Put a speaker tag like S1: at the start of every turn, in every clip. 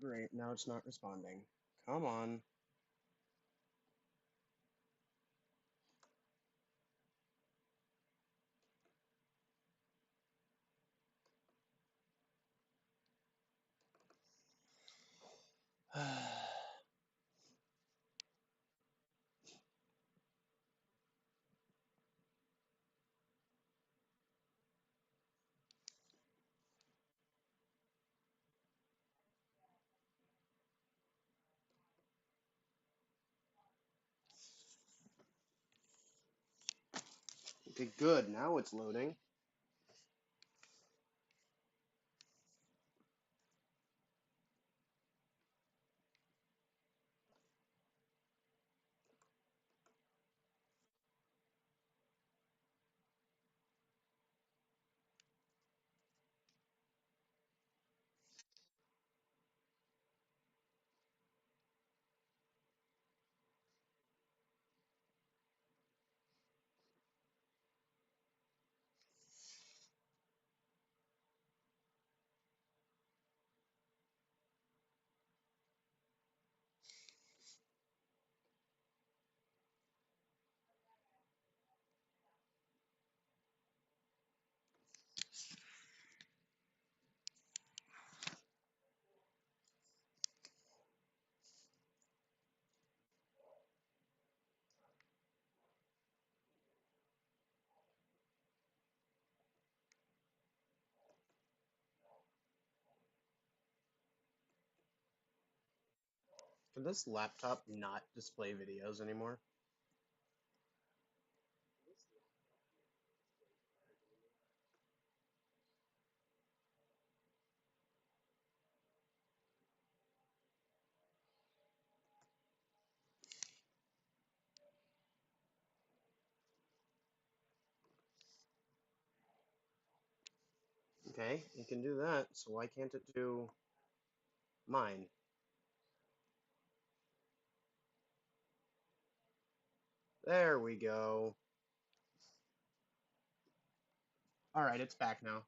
S1: Great, now it's not responding. Come on. Okay, good. Now it's loading. Can this laptop not display videos anymore? Okay, it can do that, so why can't it do mine? There we go. Alright, it's back now.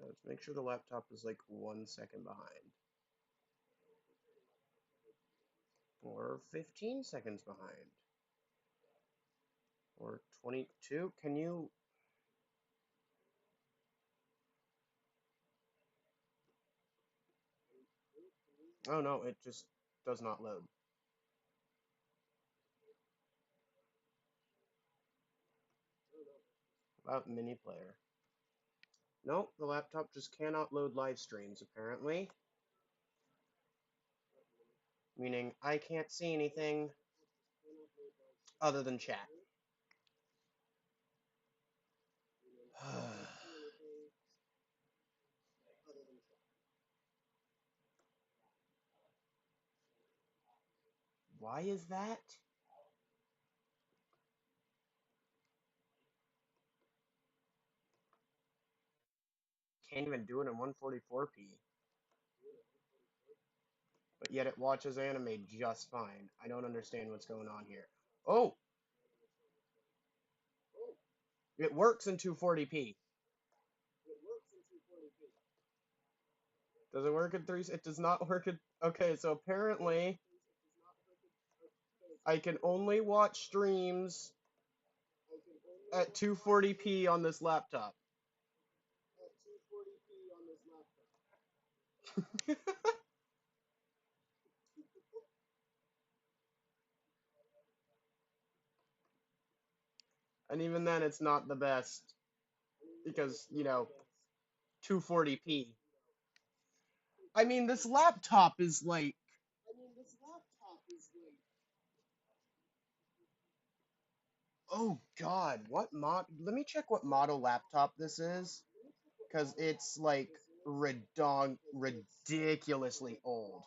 S1: Let's make sure the laptop is like 1 second behind. Or 15 seconds behind. Or 22. Can you... Oh no, it just does not load. About mini player. Nope, the laptop just cannot load live streams, apparently. Meaning I can't see anything other than chat. Why is that? Can't even do it in 144p. But yet it watches anime just fine. I don't understand what's going on here. Oh! It works in 240p. Does it work at 3? It does not work at... Okay, so apparently I can only watch streams at 240p on this laptop. And even then, it's not the best. Because, 240p. I mean, this laptop is like... Oh, God. What mod... Let me check what model laptop this is. Because it's, like, ridiculously old.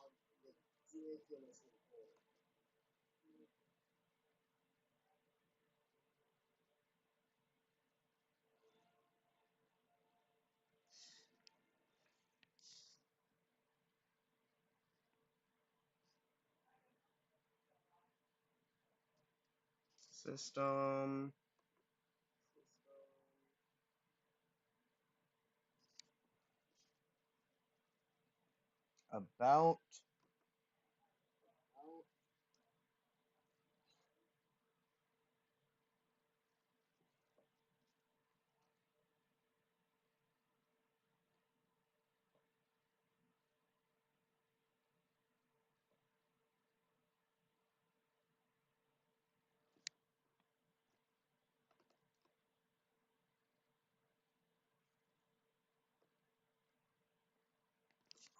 S1: System. About.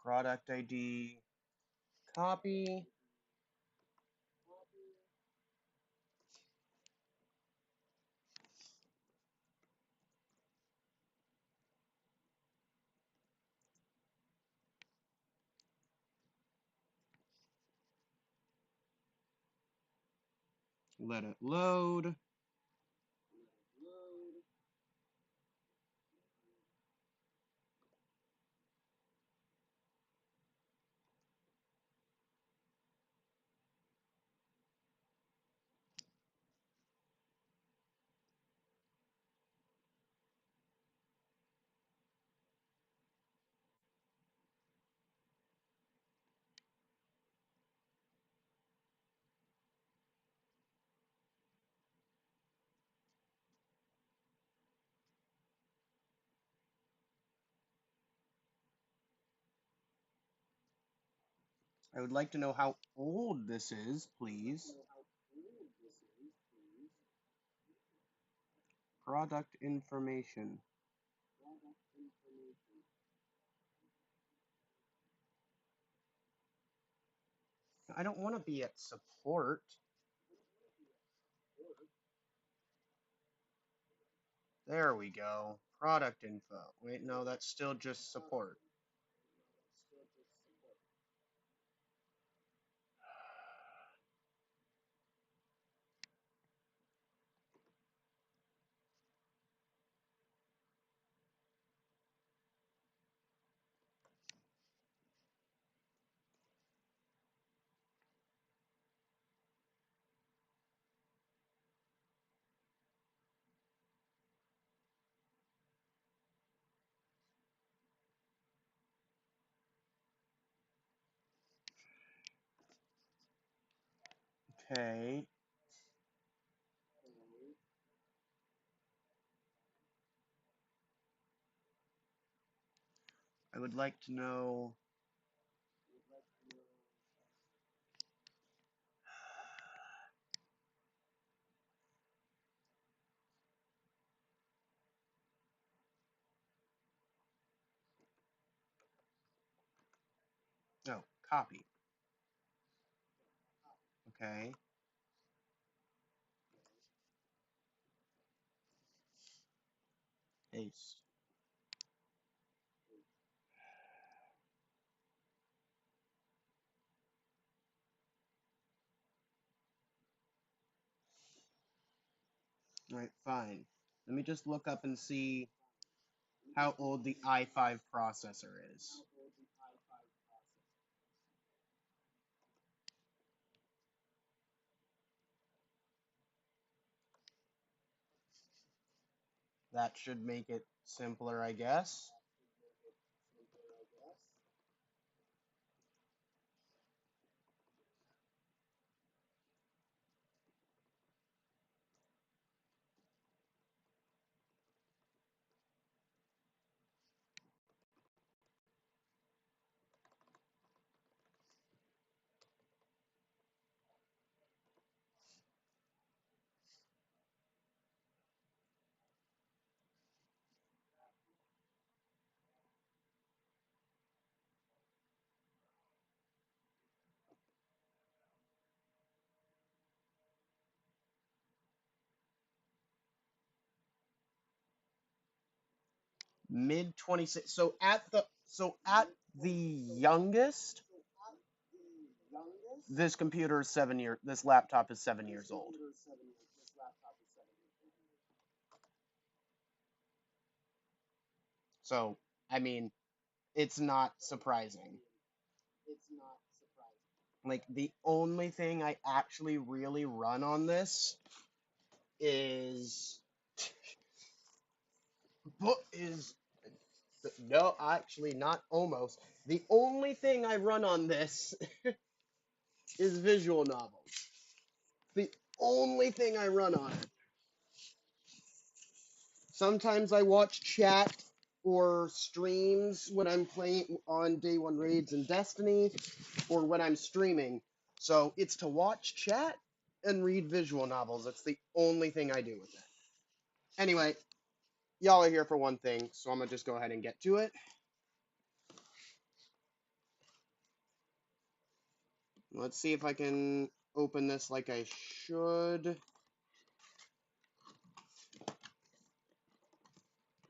S1: Product ID. Copy. Let it load. I would like to know how old this is, please. Product information. I don't want to be at support. There we go. Product info. Wait, no, that's still just support. Okay. I would like to know. Oh, copy. Okay. Paste. All right, fine. Let me just look up and see how old the i5 processor is. That should make it simpler, I guess. Mid 26. So at the youngest, this laptop is 7 years old. So, I mean, it's not surprising. Like, the only thing I actually really run on this is no, actually not almost. The only thing I run on this is visual novels. The only thing I run on it. Sometimes I watch chat or streams when I'm playing on Day 1 raids in Destiny or when I'm streaming. So it's to watch chat and read visual novels. That's the only thing I do with it. Anyway, y'all are here for one thing, so I'm going to just go ahead and get to it. Let's see if I can open this like I should.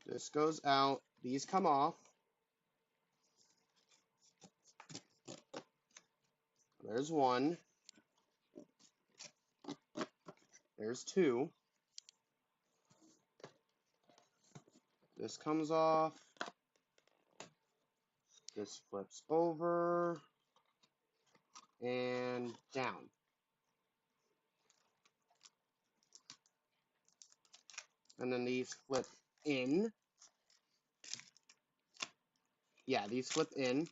S1: This goes out. These come off. There's one. There's two. This comes off. This flips over. And down. And then these flip in. Yeah, these flip in.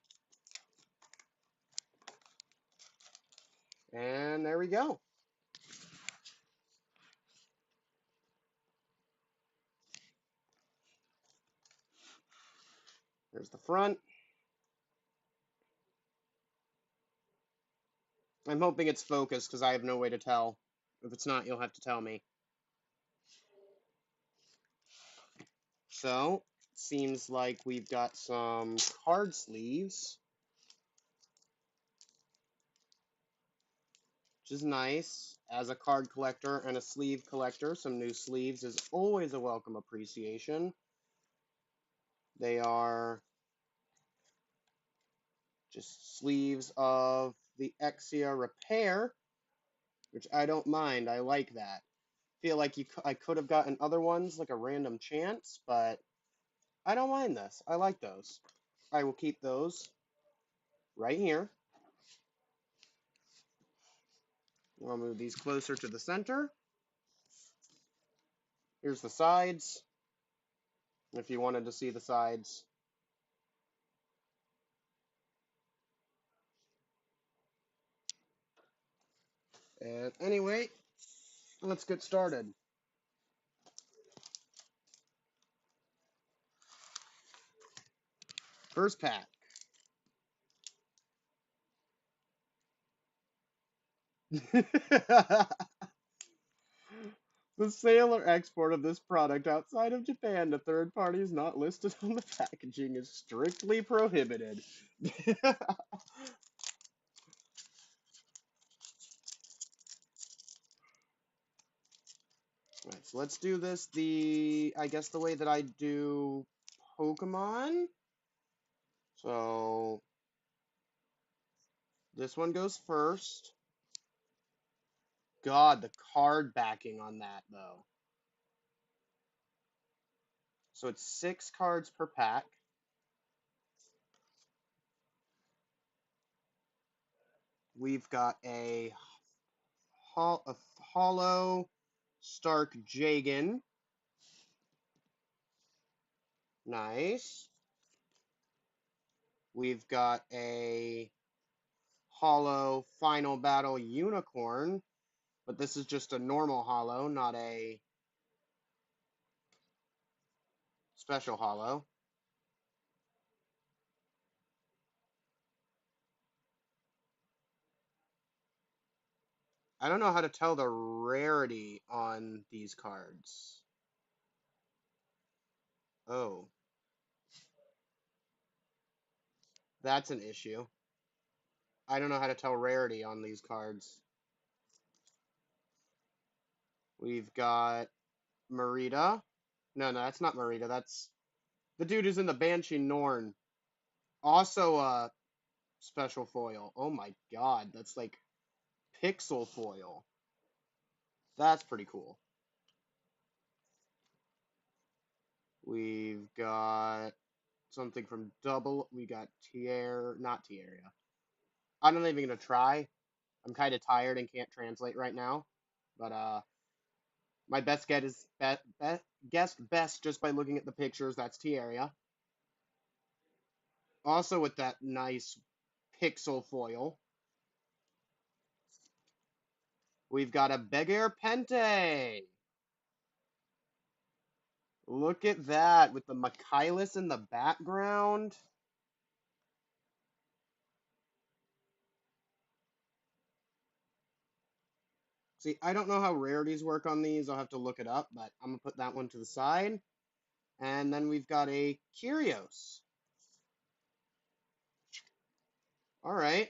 S1: And there we go. There's the front. I'm hoping it's focused because I have no way to tell. If it's not, you'll have to tell me. So, seems like we've got some card sleeves, which is nice. As a card collector and a sleeve collector, some new sleeves is always a welcome appreciation. They are just sleeves of the Exia Repair, which I don't mind. I like that. Feel like I could have gotten other ones, like a random chance, but I don't mind this. I like those. I will keep those right here. I'll move these closer to the center. Here's the sides, if you wanted to see the sides. And anyway, let's get started. First pack. The sale or export of this product outside of Japan to third parties not listed on the packaging is strictly prohibited. Alright, so let's do this I guess the way that I do Pokemon. So this one goes first. God, the card backing on that though. So it's 6 cards per pack. We've got a hollow Stark Jagan. Nice. We've got a hollow Final Battle Unicorn, but this is just a normal hollow, not a special hollow. I don't know how to tell the rarity on these cards. Oh. That's an issue. I don't know how to tell rarity on these cards. We've got Marita. No, that's not Marita. That's the dude who's in the Banshee Norn. Also a special foil. Oh my god, that's like pixel foil. That's pretty cool. We've got something from we got not Tierra. I'm not even gonna try. I'm kind of tired and can't translate right now. But My best get is guessed best just by looking at the pictures. That's Tierra. Also with that nice pixel foil. We've got a Begair Pente. Look at that with the Michaelis in the background. See, I don't know how rarities work on these. I'll have to look it up, but I'm going to put that one to the side. And then we've got a Kyrios. All right.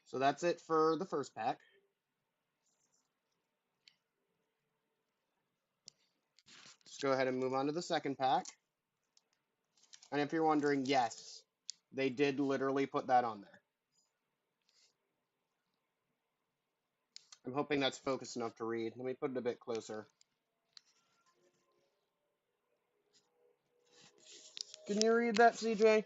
S1: So that's it for the first pack. Let's go ahead and move on to the second pack. And if you're wondering, yes, they did literally put that on there. I'm hoping that's focused enough to read. Let me put it a bit closer. Can you read that, CJ?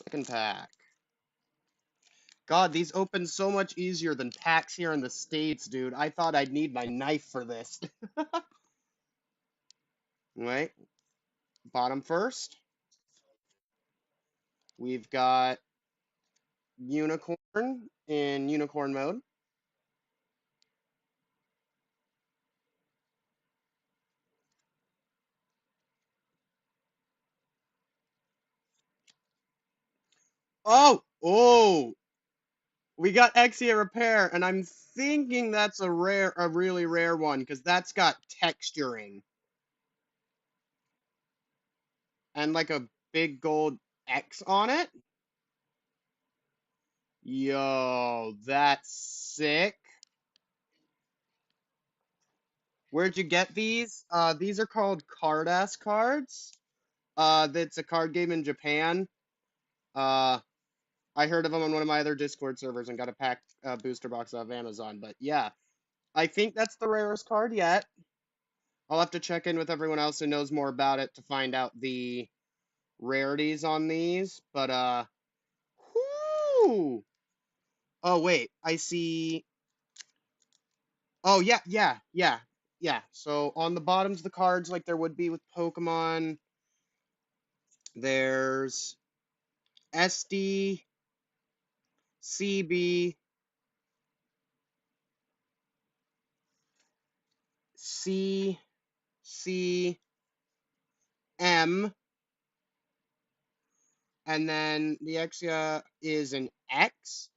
S1: Second pack. God, these open so much easier than packs here in the States, dude. I thought I'd need my knife for this. Right? Bottom first. We've got Unicorn in Unicorn mode. Oh, we got Exia Repair, and I'm thinking that's a really rare one, because that's got texturing. And like a big gold X on it. Yo, that's sick. Where'd you get these? These are called Card-Ass cards. That's a card game in Japan. I heard of them on one of my other Discord servers and got a pack booster box off Amazon. But yeah, I think that's the rarest card yet. I'll have to check in with everyone else who knows more about it to find out the rarities on these. But whoo! Oh wait, I see. Oh yeah. So on the bottoms of the cards, like there would be with Pokemon, there's SD, CB, C, C, M, and then the Exia is an X.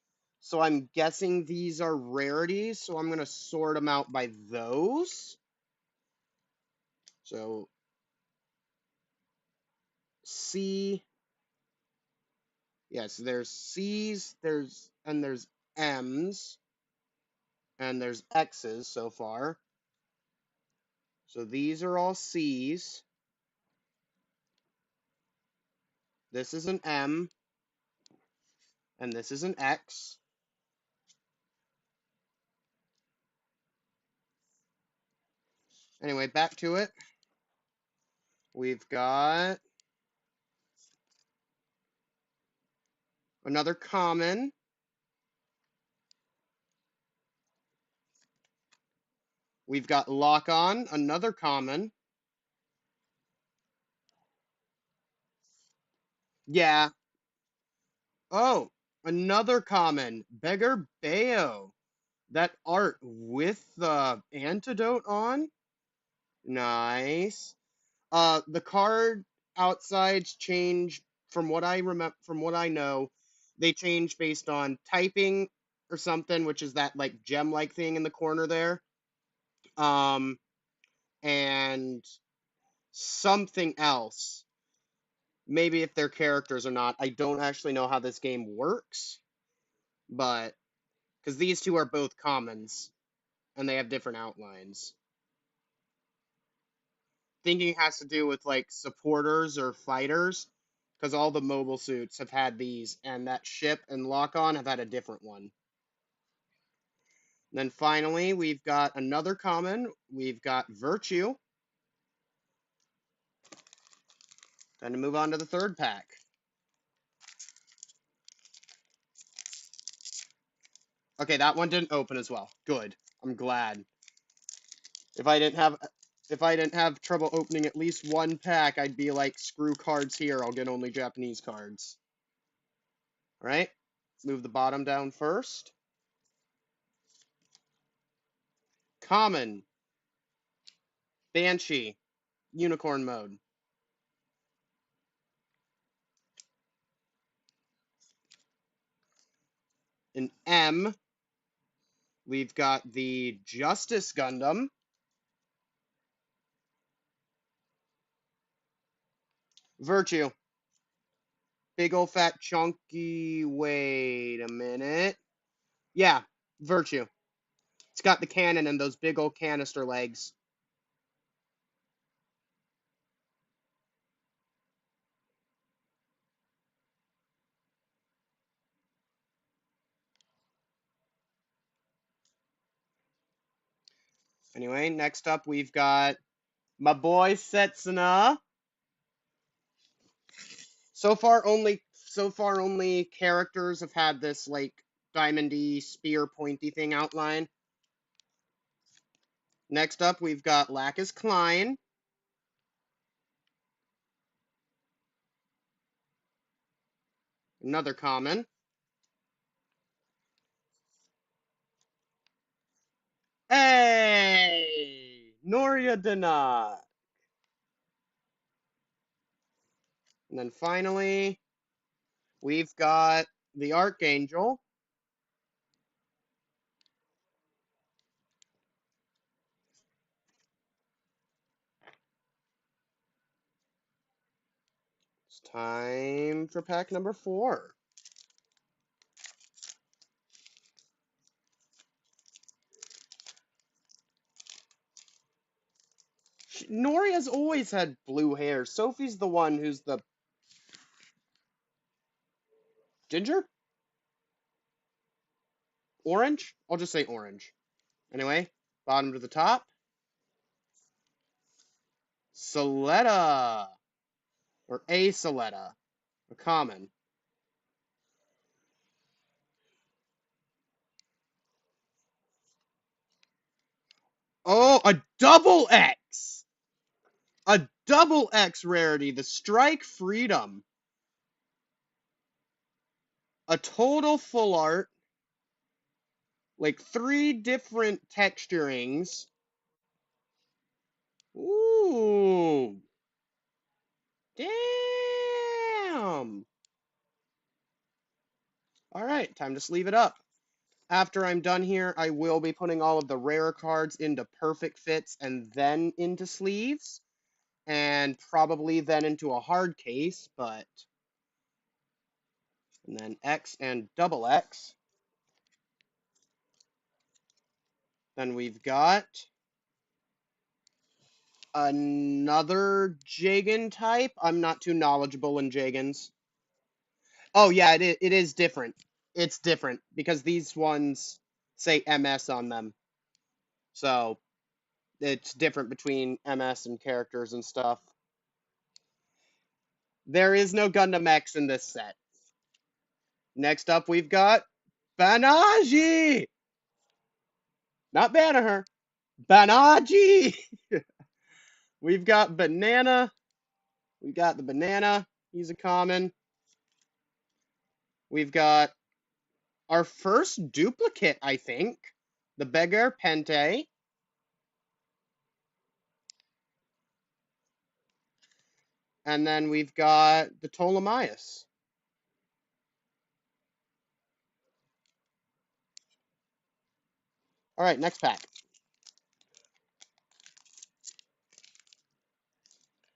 S1: So I'm guessing these are rarities, so I'm going to sort them out by those. So C, yes, there's C's, there's M's, and there's X's so far. So these are all C's. This is an M, and this is an X. Anyway, back to it. We've got another common. We've got Lock On, another common. Yeah. Oh, another common. Beggar Bayo. That art with the antidote on. Nice. The card outsides change from what I remember, from what I know, they change based on typing or something, which is that like gem-like thing in the corner there. Um, and something else. Maybe if they're characters or not. I don't actually know how this game works, but because these two are both commons and they have different outlines. thinking it has to do with like supporters or fighters, because all the mobile suits have had these, and that ship and lock-on have had a different one. And then finally, we've got another common. We've got Virtue. Time to move on to the third pack. Okay, that one didn't open as well. Good. I'm glad. If I didn't have trouble opening at least one pack, I'd be like, screw cards here, I'll get only Japanese cards. Alright, move the bottom down first. Common. Banshee. Unicorn mode. In M, we've got the Justice Gundam. Virtue. Big ol' fat chunky. Wait a minute. Yeah, Virtue. It's got the cannon and those big old canister legs. Anyway, next up we've got my boy Setsuna. So far only characters have had this like diamondy spear pointy thing outline. Next up we've got Lacus Klein. Another common. Hey! Noria Dana. And then finally, we've got the Archangel. It's time for pack number 4. Noria's always had blue hair. Sophie's the one who's the ginger? Orange? I'll just say orange. Anyway, bottom to the top. Soletta. Or a Soletta. A common. Oh, a double X! A double X rarity. The Strike Freedom. A total full art. Like 3 different texturings. Ooh. Damn. Alright, time to sleeve it up. After I'm done here, I will be putting all of the rare cards into perfect fits and then into sleeves. And probably then into a hard case, but... And then X and double X. Then we've got another Jagan type. I'm not too knowledgeable in Jagans. Oh, yeah, it is different. It's different because these ones say MS on them. So it's different between MS and characters and stuff. There is no Gundam X in this set. Next up, we've got Banaji! Not Banner. Banaji! We've got Banana. We've got the Banana. He's a common. We've got our first duplicate, I think. The Beggar Pente. And then we've got the Ptolemaeus. All right, next pack.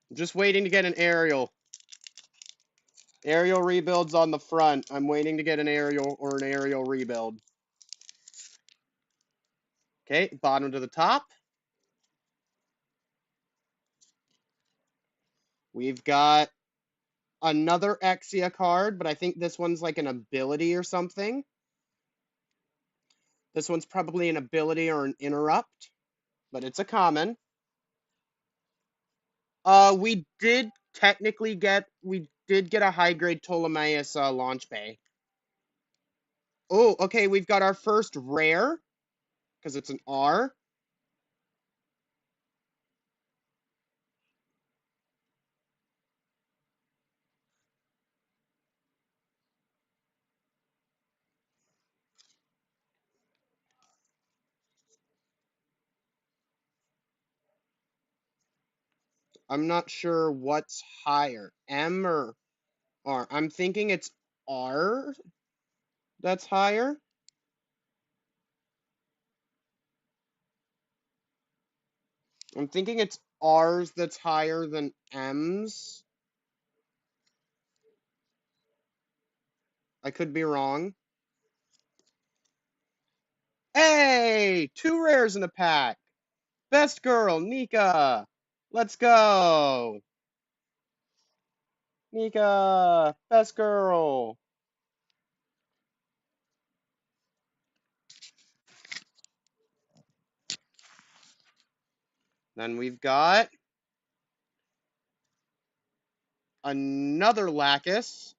S1: I'm just waiting to get an aerial. Aerial rebuilds on the front. I'm waiting to get an aerial or an aerial rebuild. Okay, bottom to the top. We've got another Exia card, but I think this one's like an ability or something. This one's probably an ability or an interrupt, but it's a common. We did get a high grade Ptolemaeus launch bay. Oh, okay, we've got our first rare, because it's an R. I'm not sure what's higher, M or R. I'm thinking it's R that's higher. I'm thinking it's R's that's higher than M's. I could be wrong. Hey, 2 rares in a pack. Best girl, Nika. Let's go. Nika, best girl. Then we've got another Lacus.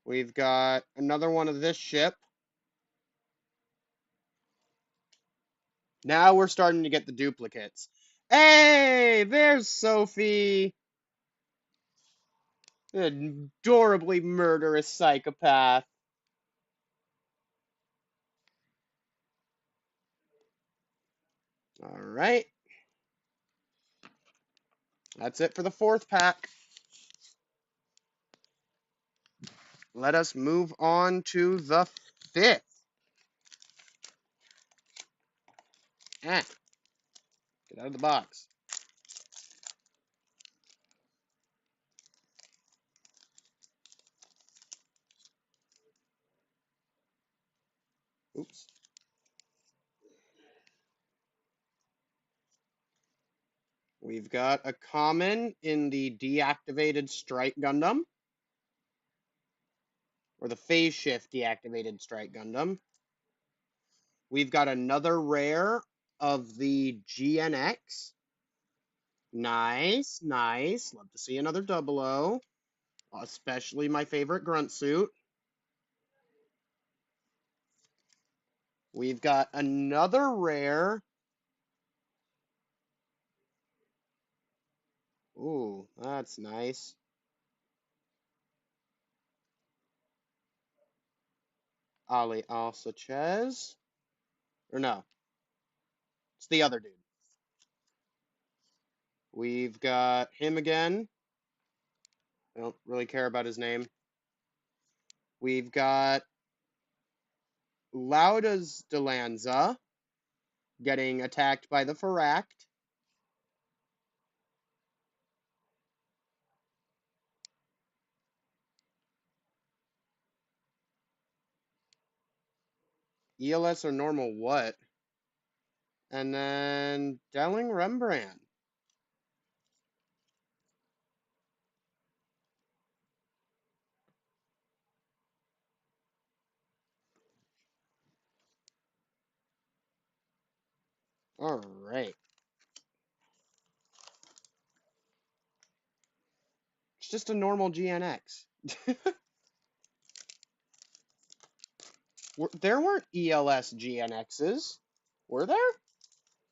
S1: We've got another one of this ship. Now we're starting to get the duplicates. Hey, there's Sophie. An adorably murderous psychopath. All right. That's it for the 4th pack. Let us move on to the 5th. Get out of the box. Oops. We've got a common in the deactivated Strike Gundam. Or the Phase Shift deactivated Strike Gundam. We've got another rare of the GNX. Nice, nice. Love to see another 00. Especially my favorite grunt suit. We've got another rare. Ooh, that's nice. Ali Alsachez. Or no, it's the other dude. We've got him again. I don't really care about his name. We've got Laudas Delanza getting attacked by the Faract. ELS or normal what? And then Delling Rembrandt. All right. It's just a normal GNX. There weren't ELS GNXs, were there?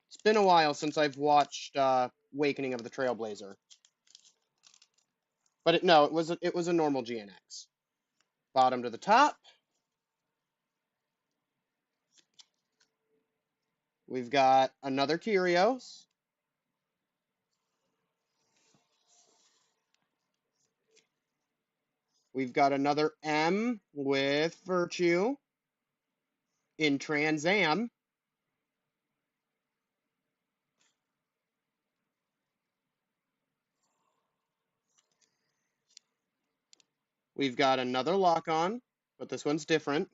S1: It's been a while since I've watched Awakening of the Trailblazer. But no, it was a normal GNX. Bottom to the top. We've got another Kyrios. We've got another M with Virtue in Trans Am. We've got another Lock-On, but this one's different.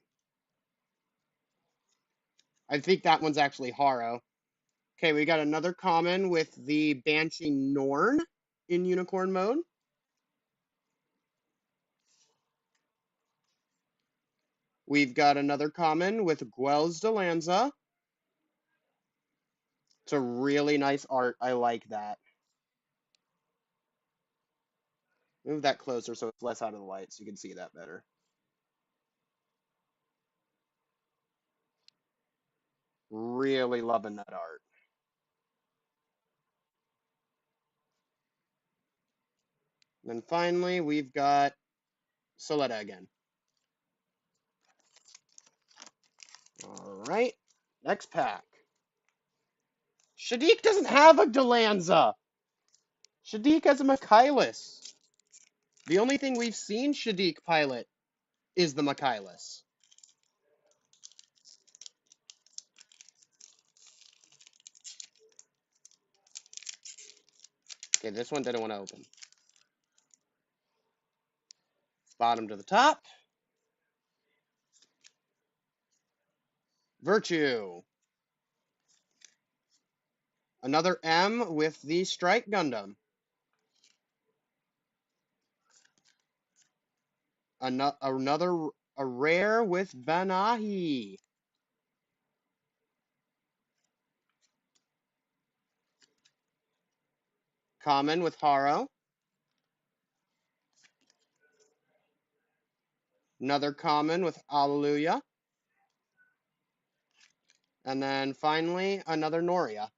S1: I think that one's actually Haro, Okay, we got another common with the Banshee Norn in Unicorn mode. We've got another common with Guel's Delanza. It's a really nice art. I like that. Move that closer so it's less out of the light so you can see that better. Really loving that art. And then finally, we've got Soletta again. All right, next pack. Shaddiq doesn't have a Delanza. Shaddiq has a Michaelis. The only thing we've seen Shaddiq pilot is the Michaelis. Okay, this one didn't want to open. Bottom to the top. Virtue. Another M with the Strike Gundam. Another a rare with Banahi. Common with Haro. Another common with Alleluia. And then finally, another Noria.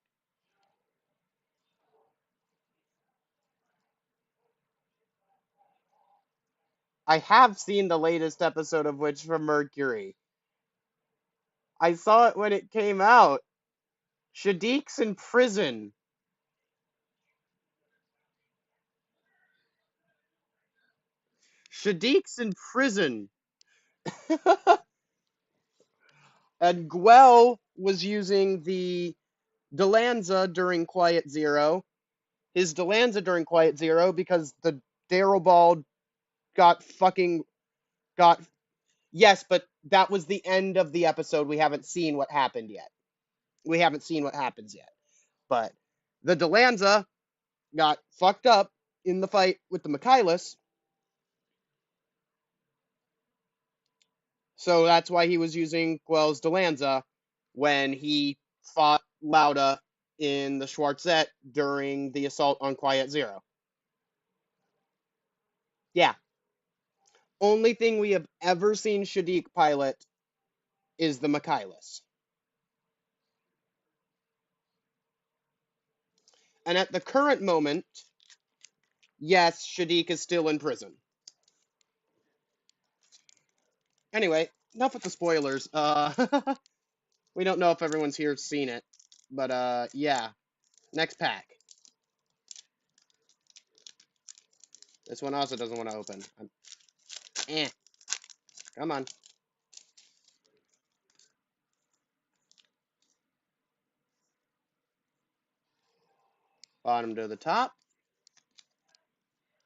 S1: I have seen the latest episode of Witch from Mercury. I saw it when it came out. Shaddiq's in prison. Shaddiq's in prison. And Guel was using the Delanza during Quiet Zero. His Delanza during Quiet Zero because the Darrowball got. Yes, but that was the end of the episode. We haven't seen what happened yet. We haven't seen what happens yet. But the Delanza got fucked up in the fight with the Michaelis. So that's why he was using Guel's Delanza when he fought Lauda in the Schwarzette during the assault on Quiet Zero. Yeah. Only thing we have ever seen Shaddiq pilot is the Michaelis. And at the current moment, yes, Shaddiq is still in prison. Anyway, enough with the spoilers. We don't know if everyone's here seen it. But, yeah. Next pack. This one also doesn't want to open. Come on. Bottom to the top.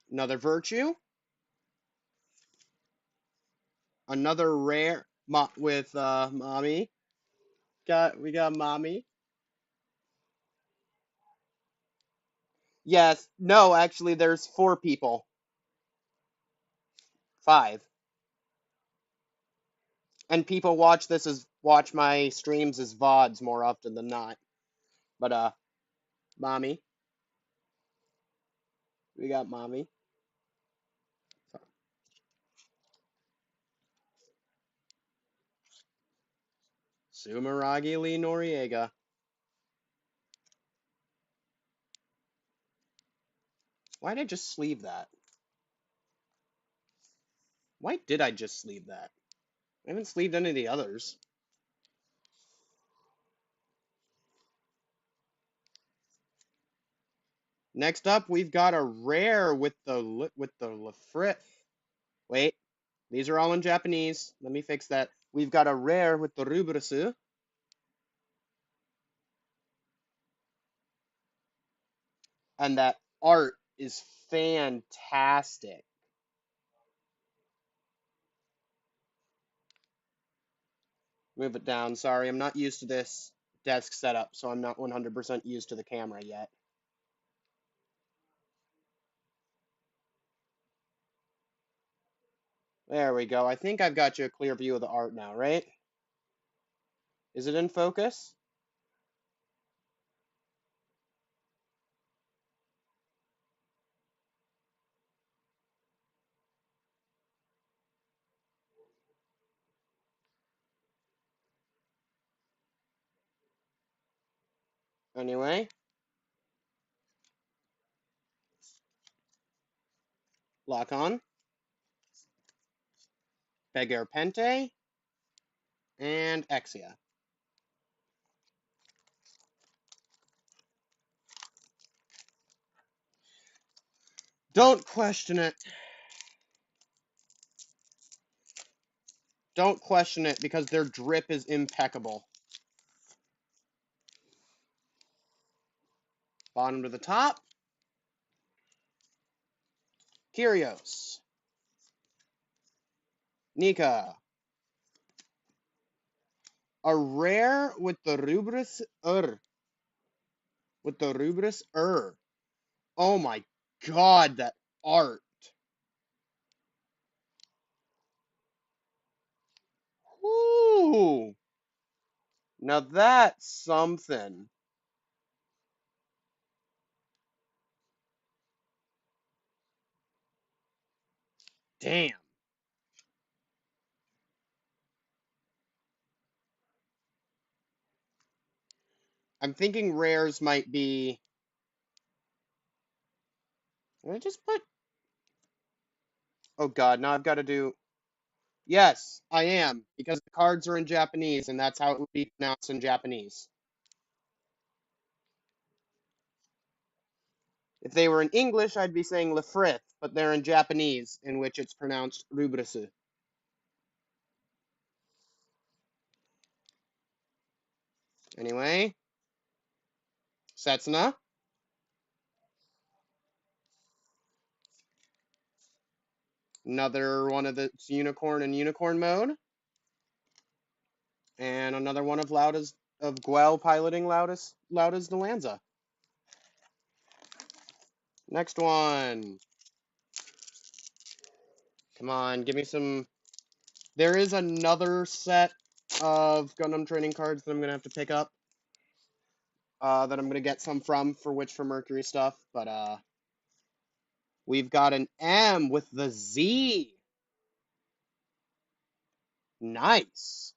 S1: Another Virtue. Another rare with Mommy. We got Mommy. Yes. No, actually, there's 4 people. 5. And people watch my streams as VODs more often than not. But Mommy. We got Mommy. Sumeragi Lee Noriega. Why did I just sleeve that? Why did I just sleeve that? I haven't sleeved any of the others. Next up, we've got a rare with the Lafrit. Wait, these are all in Japanese. Let me fix that. We've got a rare with the Rubrusu. And that art is fantastic. Move it down. Sorry, I'm not used to this. desk setup, so I'm not 100% used to the camera yet. There we go. I think I've got you a clear view of the art now, right? Is it in focus? Anyway, lock on, Pente, and Exia. Don't question it. Don't question it because their drip is impeccable. Bottom to the top. Kyrios. Nika. A rare with the Rubris With the Rubris Oh my god, that art. Whoo! Now that's something. Damn. I'm thinking rares might be. Did I just put. Oh god, now I've got to do. Yes, I am, because the cards are in Japanese, and that's how it would be pronounced in Japanese. If they were in English, I'd be saying Lefrith, but they're in Japanese, in which it's pronounced Rubrisu. Anyway, Setsuna. Another one of the unicorn and unicorn mode. And another one of Guel piloting Loudest Delanza. Next one. Come on, give me some. There is another set of Gundam training cards that I'm gonna have to pick up. That I'm gonna get some from for Witch for Mercury stuff, but we've got an M with the Z. Nice.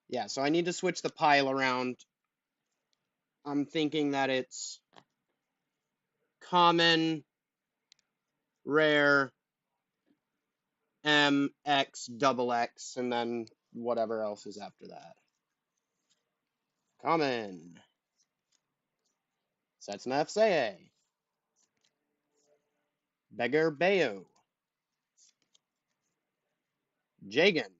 S1: Yeah, so I need to switch the pile around. I'm thinking that it's common, rare, M, X, double X, and then whatever else is after that. Common. Setsuna FCA. Beggar Bayo. Jagan.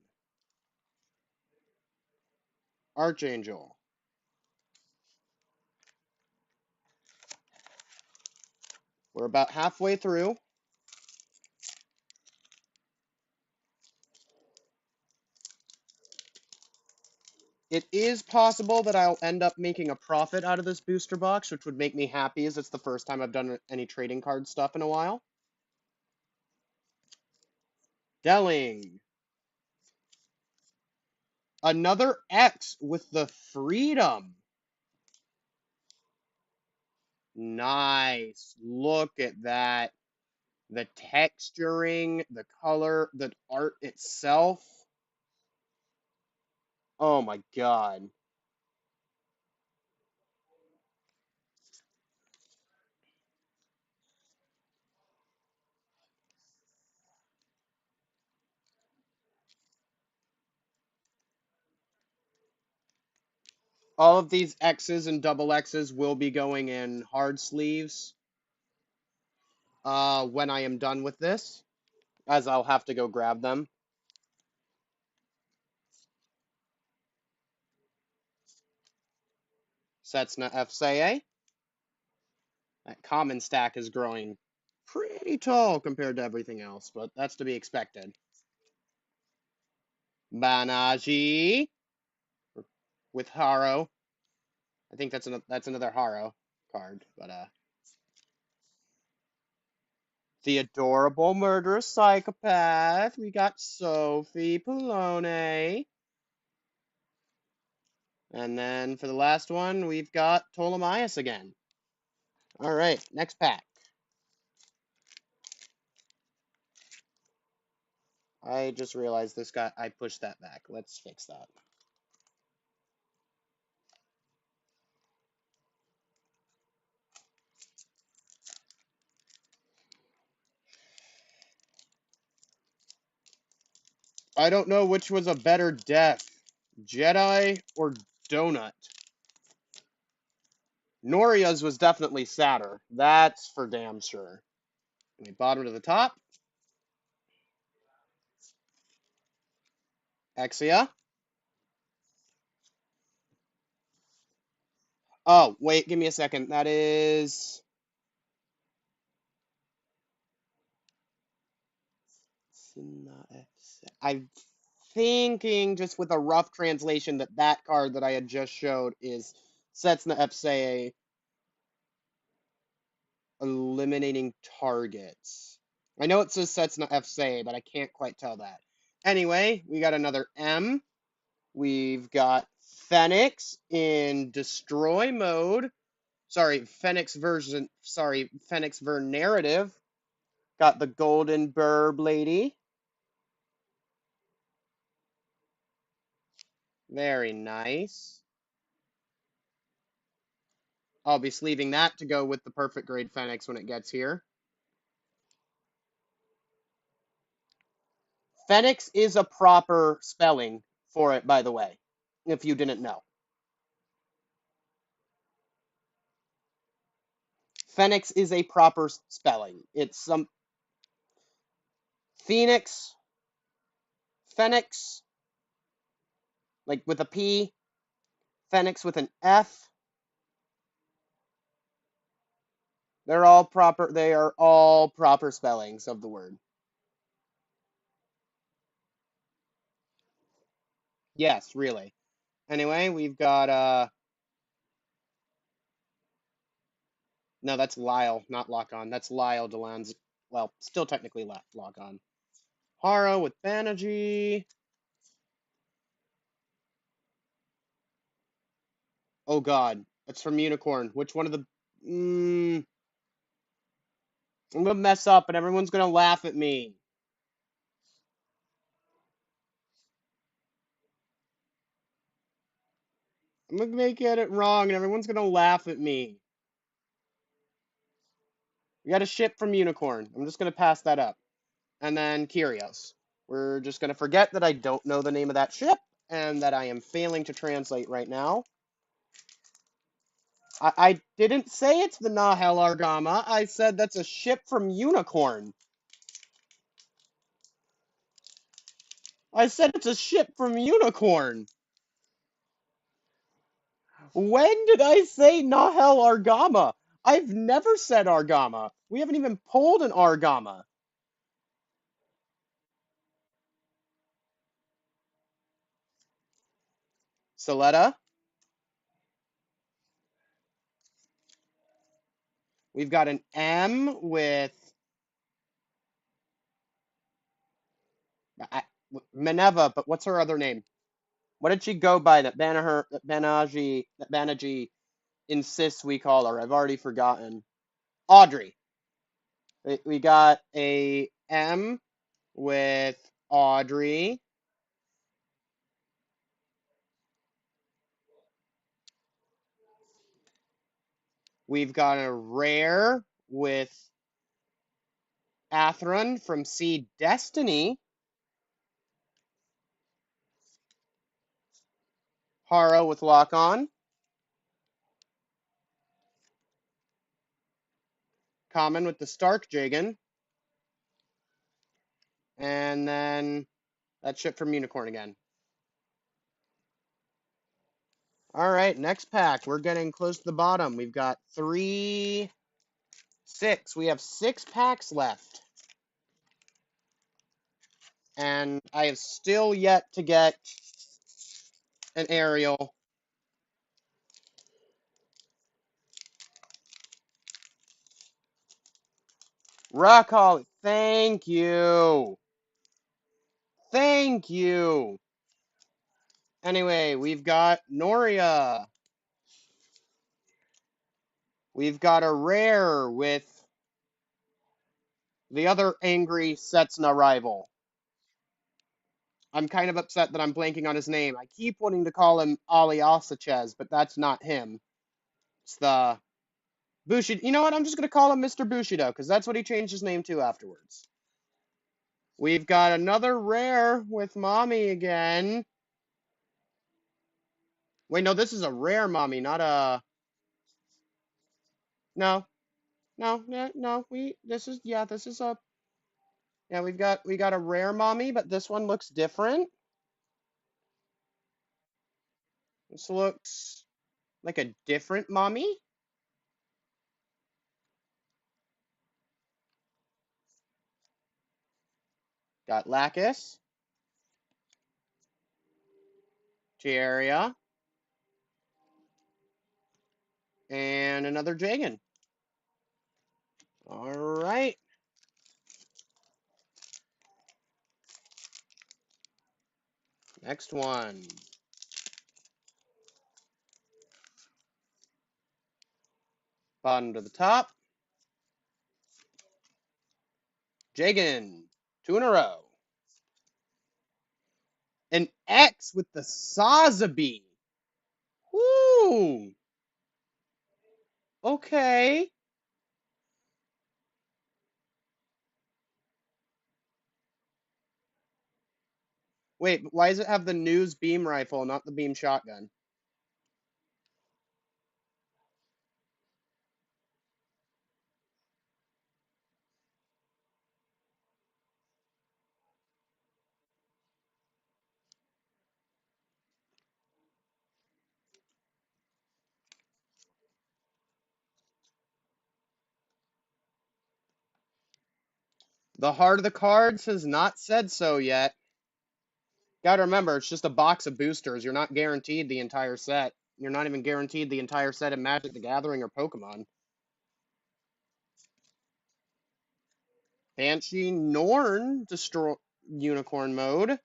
S1: Archangel. We're about halfway through. It is possible that I'll end up making a profit out of this booster box, which would make me happy, as it's the first time I've done any trading card stuff in a while. Delling. Another X with the Freedom. Nice. Look at that. The texturing, the color, the art itself. Oh my god. All of these X's and double X's will be going in hard sleeves when I am done with this, as I'll have to go grab them. Setsuna FCA. That common stack is growing pretty tall compared to everything else, but that's to be expected. Banaji with Haro. I think that's another Haro card, but the adorable murderous psychopath. We got Sophie Polone. And then for the last one, we've got Ptolemaeus again. All right, next pack. I just realized I pushed that back. Let's fix that. I don't know which was a better death, Jedi or Donut. Noria's was definitely sadder. That's for damn sure. Okay, bottom to the top. Exia. Oh, wait, give me a second. That is... I'm thinking, just with a rough translation, that card that I had just showed is Setsuna Epsei eliminating targets. I know it says Setsuna Epsei, but I can't quite tell that. Anyway, we got another M. We've got Fenix in destroy mode. Fenix Ver narrative. Got the golden burb lady. Very nice. I'll be sleeving that to go with the perfect grade Fenix when it gets here. Fenix is a proper spelling for it, by the way, if you didn't know. Fenix is a proper spelling. It's some Phoenix, Fenix, like with a P, Fenix with an F. They are all proper spellings of the word. Yes, really. Anyway, we've got no, that's Lyle, not Lock On. That's Lyle Delan's, well, still technically Lock On. Haro with Banerjee. Oh god, it's from Unicorn. Which one of the... I'm gonna mess up and everyone's gonna laugh at me. I'm gonna get it wrong and everyone's gonna laugh at me. We got a ship from Unicorn. I'm just gonna pass that up. And then Kyrios. We're just gonna forget that I don't know the name of that ship and that I am failing to translate right now. I didn't say it's the Nahel Argama. I said that's a ship from Unicorn. I said it's a ship from Unicorn. When did I say Nahel Argama? I've never said Argama. We haven't even pulled an Argama. Soletta. We've got an M with Minerva, but what's her other name? What did she go by that Banerjee insists we call her? I've already forgotten. Audrey. We got a M with Audrey. We've got a rare with Atheron from Seed Destiny. Haro with Lock On. Common with the Stark Jagan. And then that ship from Unicorn again. All right, next pack. We're getting close to the bottom. We've got 6. We have 6 packs left. And I have still yet to get an aerial. Rock Holly, thank you. Thank you. Anyway, we've got Noria. We've got a rare with the other angry Setsuna rival. I'm kind of upset that I'm blanking on his name. I keep wanting to call him Ali Asachez, but that's not him. It's the Bushido. You know what? I'm just going to call him Mr. Bushido, because that's what he changed his name to afterwards. We've got another rare with Mommy again. Wait, no, this is a rare Mommy, not a... No. No, no, this is a... Yeah, we got a rare Mommy, but this one looks different. This looks like a different Mommy. Got Lacus, Tierra, and another Jagan. All right. Next one. Bottom to the top. Jagan, 2 in a row. An X with the Sazabi. Woo! Okay. Wait, why does it have the news beam rifle, not the beam shotgun? The heart of the cards has not said so yet. Gotta remember, it's just a box of boosters. You're not guaranteed the entire set. You're not even guaranteed the entire set in Magic the Gathering or Pokemon. Banshee Norn, destroy Unicorn mode.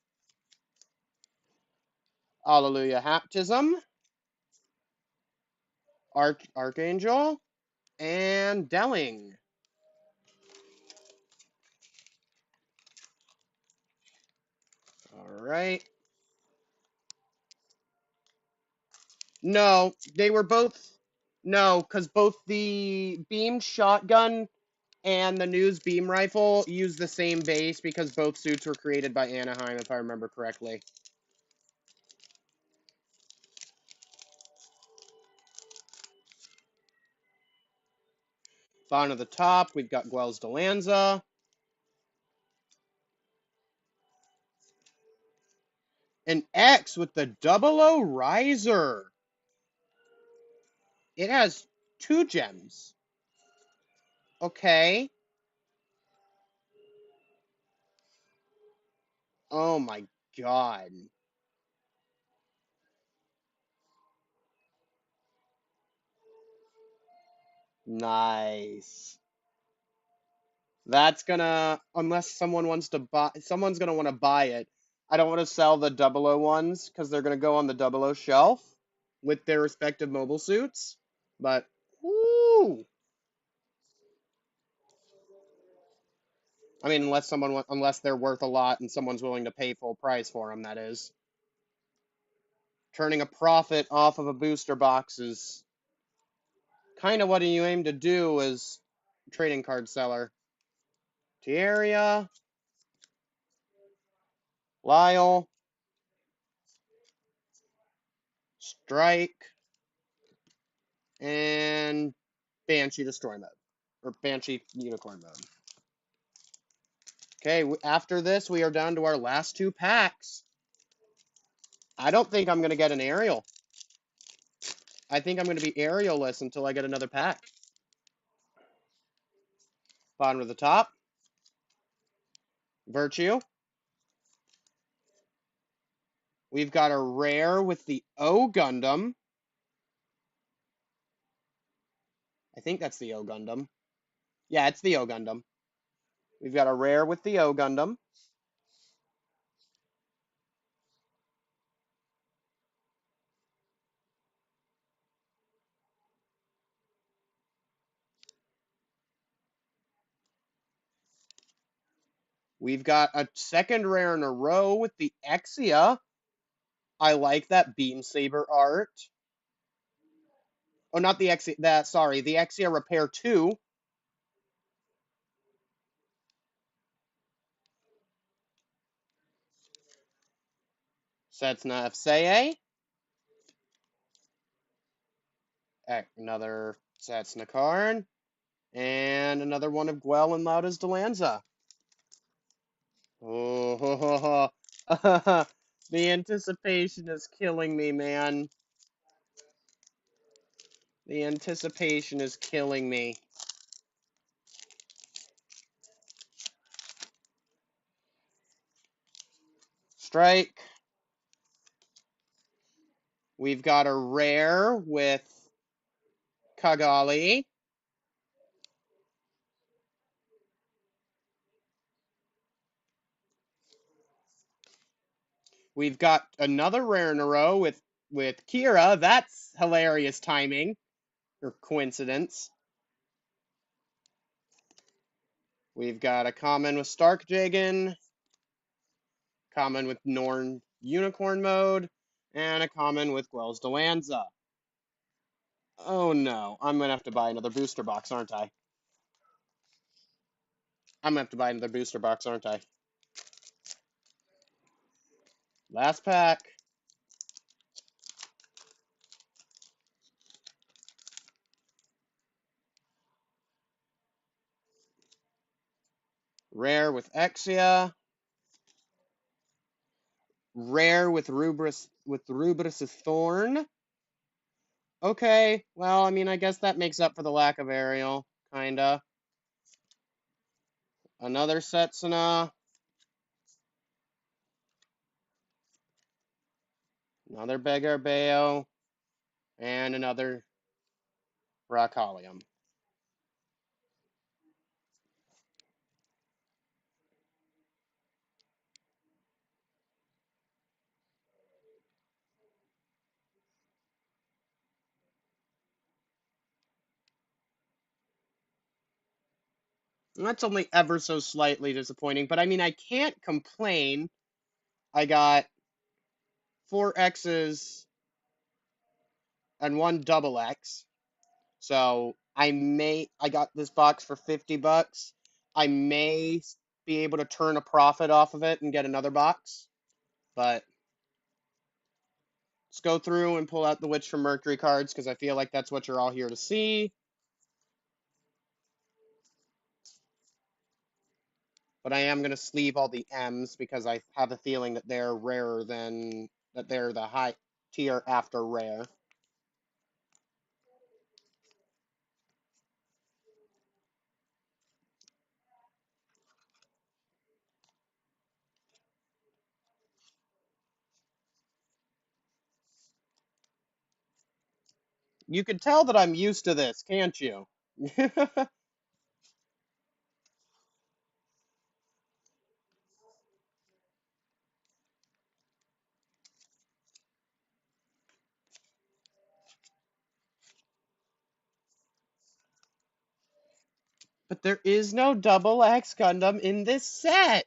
S1: Hallelujah Haptism. Archangel. And Delling. All right. No, they were both... No, because both the beam shotgun and the news beam rifle use the same base because both suits were created by Anaheim, if I remember correctly. Bottom of the top, we've got Guels de Lanza. An X with the 00 Riser. It has 2 gems. Okay. Oh my god. Nice. That's gonna, unless someone wants to buy, someone's gonna want to buy it. I don't want to sell the 00 ones because they're gonna go on the 00 shelf with their respective mobile suits. But, whoo! I mean, unless they're worth a lot and someone's willing to pay full price for them, that is. Turning a profit off of a booster box is kind of what you aim to do as a trading card seller. Tierra, Lyle, Strike, and Banshee Destroy mode. Or Banshee Unicorn mode. Okay, after this, we are down to our last 2 packs. I don't think I'm going to get an aerial. I think I'm going to be aerial-less until I get another pack. Bottom of the top. Virtue. We've got a rare with the O Gundam. I think that's the O Gundam. Yeah, it's the O Gundam. We've got a rare with the O Gundam. We've got a second rare in a row with the Exia. I like that Beam Saber art. Oh, not the Exia. Sorry, the Exia Repair 2. Setsuna Fseye. Another Setsuna Karn. And another one of Guel and Lauda's Delanza. Oh, ho, ho, ho. The anticipation is killing me, man. The anticipation is killing me. Strike. We've got a rare with Cagalli. We've got another rare in a row with Kira. That's hilarious timing or coincidence. We've got a common with Stark Jagan, common with Norn Unicorn mode, and a common with Guel's Delanza. Oh no, I'm gonna have to buy another booster box, aren't I? I'm gonna have to buy another booster box, aren't I? Last pack. Rare with Exia. Rare with Rubrus' Thorn. Okay, well, I mean, I guess that makes up for the lack of Ariel, kinda. Another Setsuna. Another Begarbeo. And another Rockolium. And that's only ever so slightly disappointing, but I mean, I can't complain. I got 4 X's and 1 double X. So I got this box for $50. I may be able to turn a profit off of it and get another box. But let's go through and pull out the Witch from Mercury cards because I feel like that's what you're all here to see. But I am going to sleeve all the M's because I have a feeling that they're rarer than, that they're the high tier after rare. You can tell that I'm used to this, can't you? But there is no double X Gundam in this set.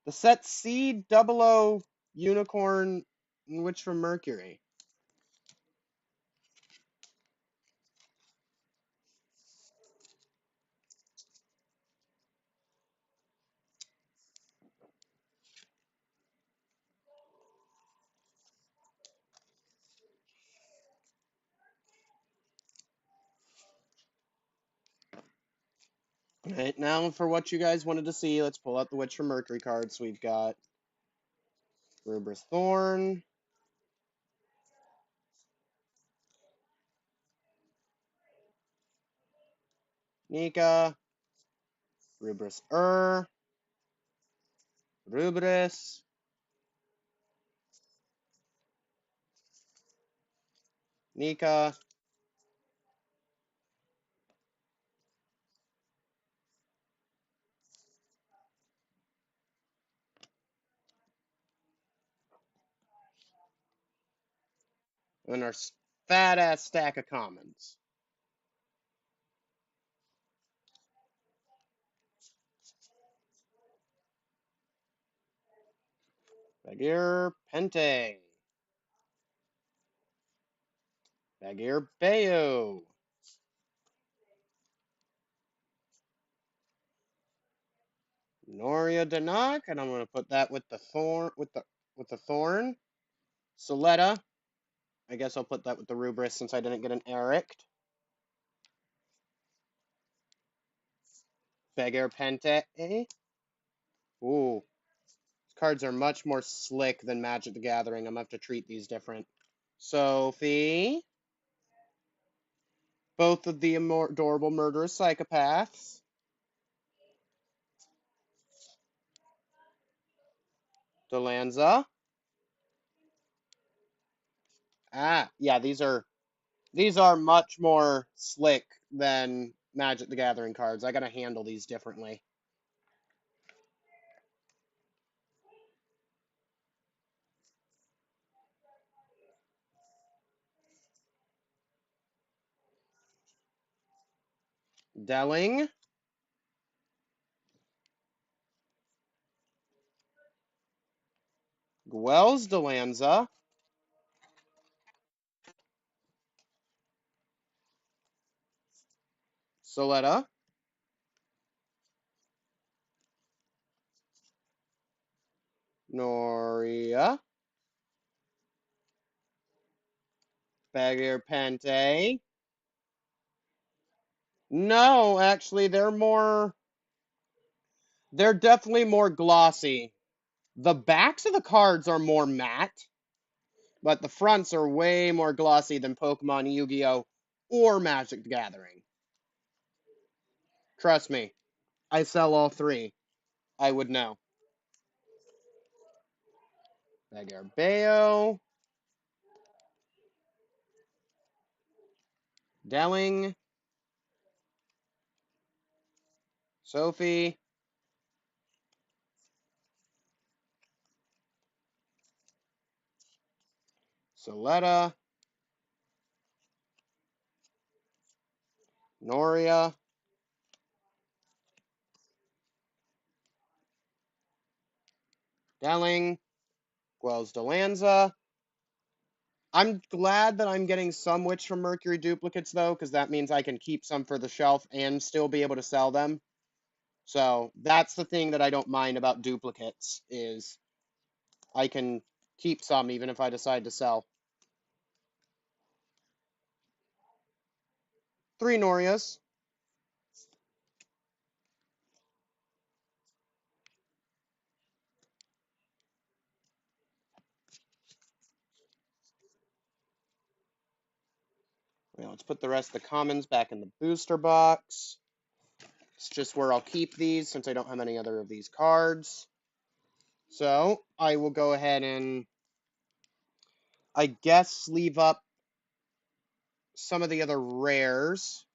S1: The set C00 Unicorn Witch from Mercury. Alright, now for what you guys wanted to see, let's pull out the Witch from Mercury cards. We've got Rubrus Thorn, Nika, Rubrus Rubris. Nika. And our fat ass stack of commons. Bagheer Pente. Bagheer Bayo. Noria Danak, and I'm gonna put that with the thorn. Soletta. I guess I'll put that with the Rubris since I didn't get an Eric. Bagheer Pente. Ooh. These cards are much more slick than Magic the Gathering. I'm gonna have to treat these different. Sophie. Both of the adorable murderous psychopaths. Delanza. Ah, yeah, these are much more slick than Magic the Gathering cards. I gotta handle these differently. Delling. Gwells Delanza. Soletta. Noria. Bagheer Pente. No, actually, they're definitely more glossy. The backs of the cards are more matte, but the fronts are way more glossy than Pokemon, Yu-Gi-Oh, or Magic the Gathering. Trust me, I sell all three. I would know. Bagheer Bayo. Delling. Sophie. Soletta. Noria. Delling. Gwells Delanza. I'm glad that I'm getting some Witch from Mercury duplicates, though, because that means I can keep some for the shelf and still be able to sell them. So that's the thing that I don't mind about duplicates, is I can keep some even if I decide to sell. 3 Norias. Well, let's put the rest of the commons back in the booster box. It's just where I'll keep these since I don't have any other of these cards. So I will go ahead and, I guess, sleeve up some of the other rares.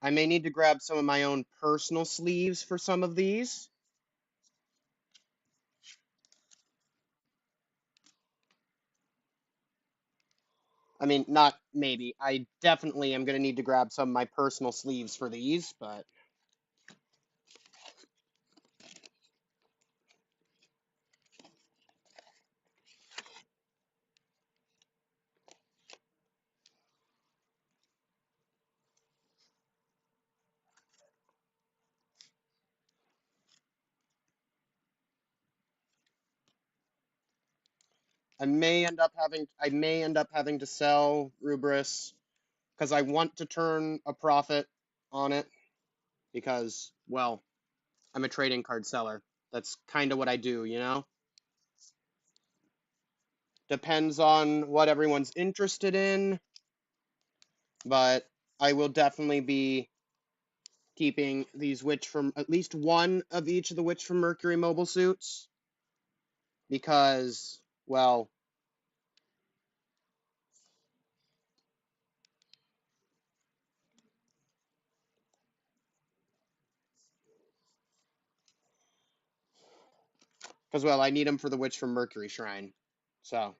S1: I may need to grab some of my own personal sleeves for some of these. I mean, not maybe. I definitely am going to need to grab some of my personal sleeves for these, but I may end up having to sell Rubris because I want to turn a profit on it because, well, I'm a trading card seller. That's kind of what I do, you know? Depends on what everyone's interested in, but I will definitely be keeping these Witch from at least one of each of the Witch from Mercury mobile suits because, well, I need them for the Witch from Mercury Shrine. So,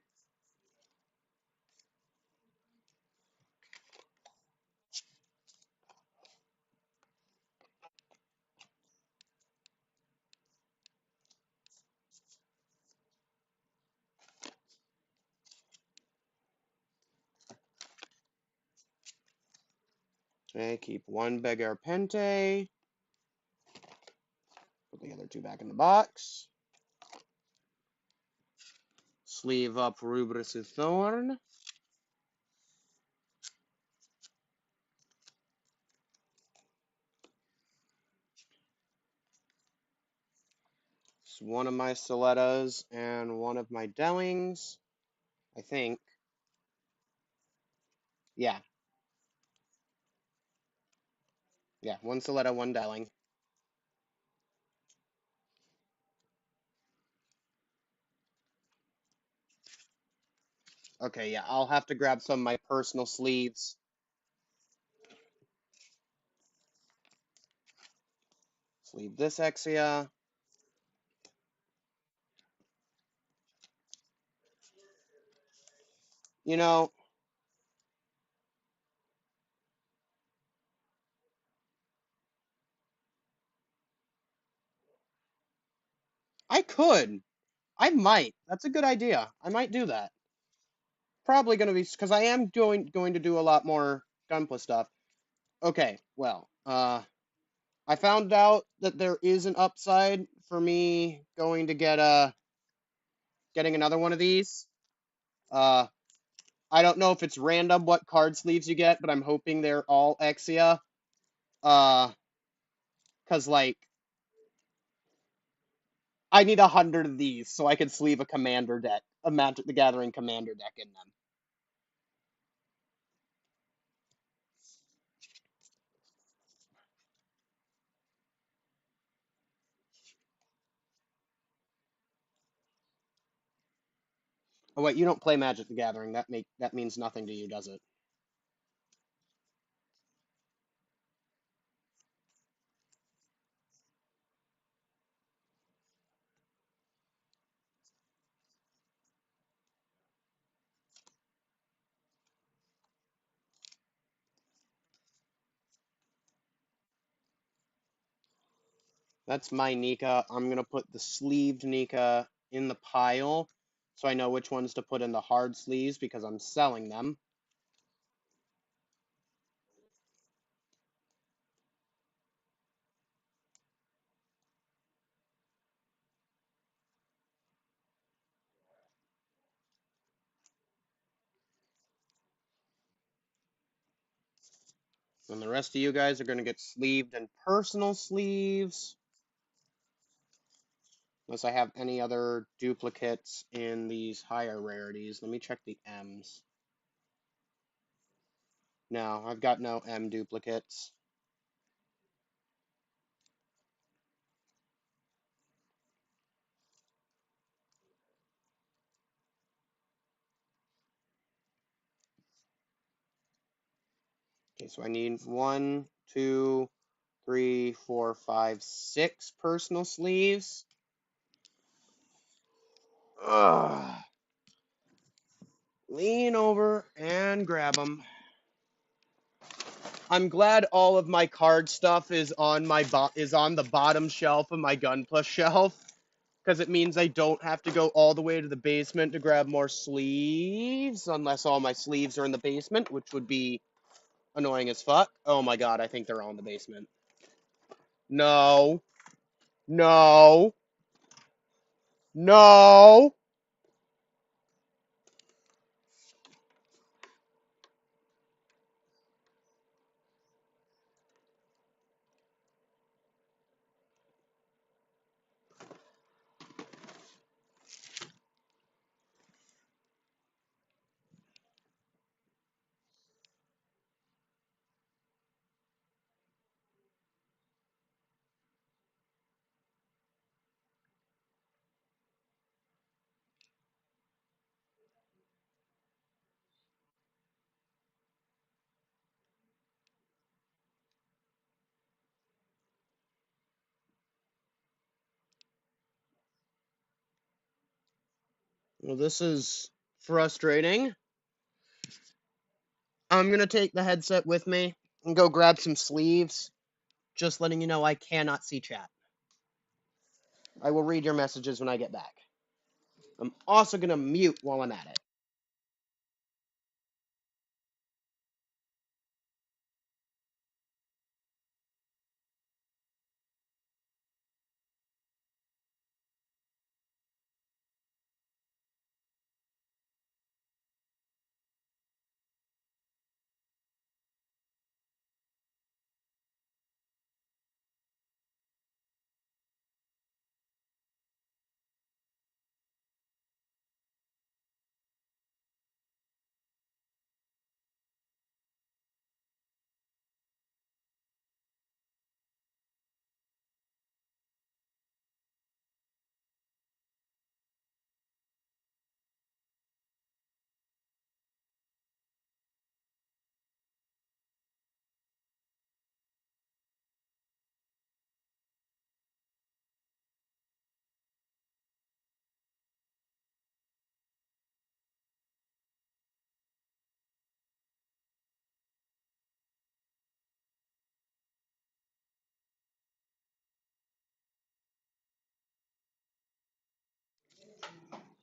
S1: okay, keep one Beggar Pente. Put the other two back in the box. Sleeve up Rubrus Thorn. It's one of my Solettas and one of my Dellings, I think. Yeah. Yeah, one Soletta, one Delling. Okay, yeah, I'll have to grab some of my personal sleeves. Sleeve this Exia. You know, I could. I might. That's a good idea. I might do that. Probably going to be because I am going to do a lot more Gunpla stuff. Okay, well, I found out that there is an upside for me going to get getting another one of these. Uh, I don't know if it's random what card sleeves you get, but I'm hoping they're all Exia. Cause like I need 100 of these so I can sleeve a commander deck, a Magic the Gathering commander deck in them. Oh wait, you don't play Magic the Gathering. That means nothing to you, does it? That's my Nika. I'm gonna put the sleeved Nika in the pile so I know which ones to put in the hard sleeves because I'm selling them. And the rest of you guys are gonna get sleeved in personal sleeves. Unless I have any other duplicates in these higher rarities. Let me check the M's. No, I've got no M duplicates. Okay, so I need 1, 2, 3, 4, 5, 6 personal sleeves. Ugh. Lean over and grab them. I'm glad all of my card stuff is on on the bottom shelf of my Gunpla shelf, because it means I don't have to go all the way to the basement to grab more sleeves, unless all my sleeves are in the basement, which would be annoying as fuck. Oh my god, I think they're all in the basement. No. No. No. Well, this is frustrating. I'm going to take the headset with me and go grab some sleeves. Just letting you know I cannot see chat. I will read your messages when I get back. I'm also going to mute while I'm at it.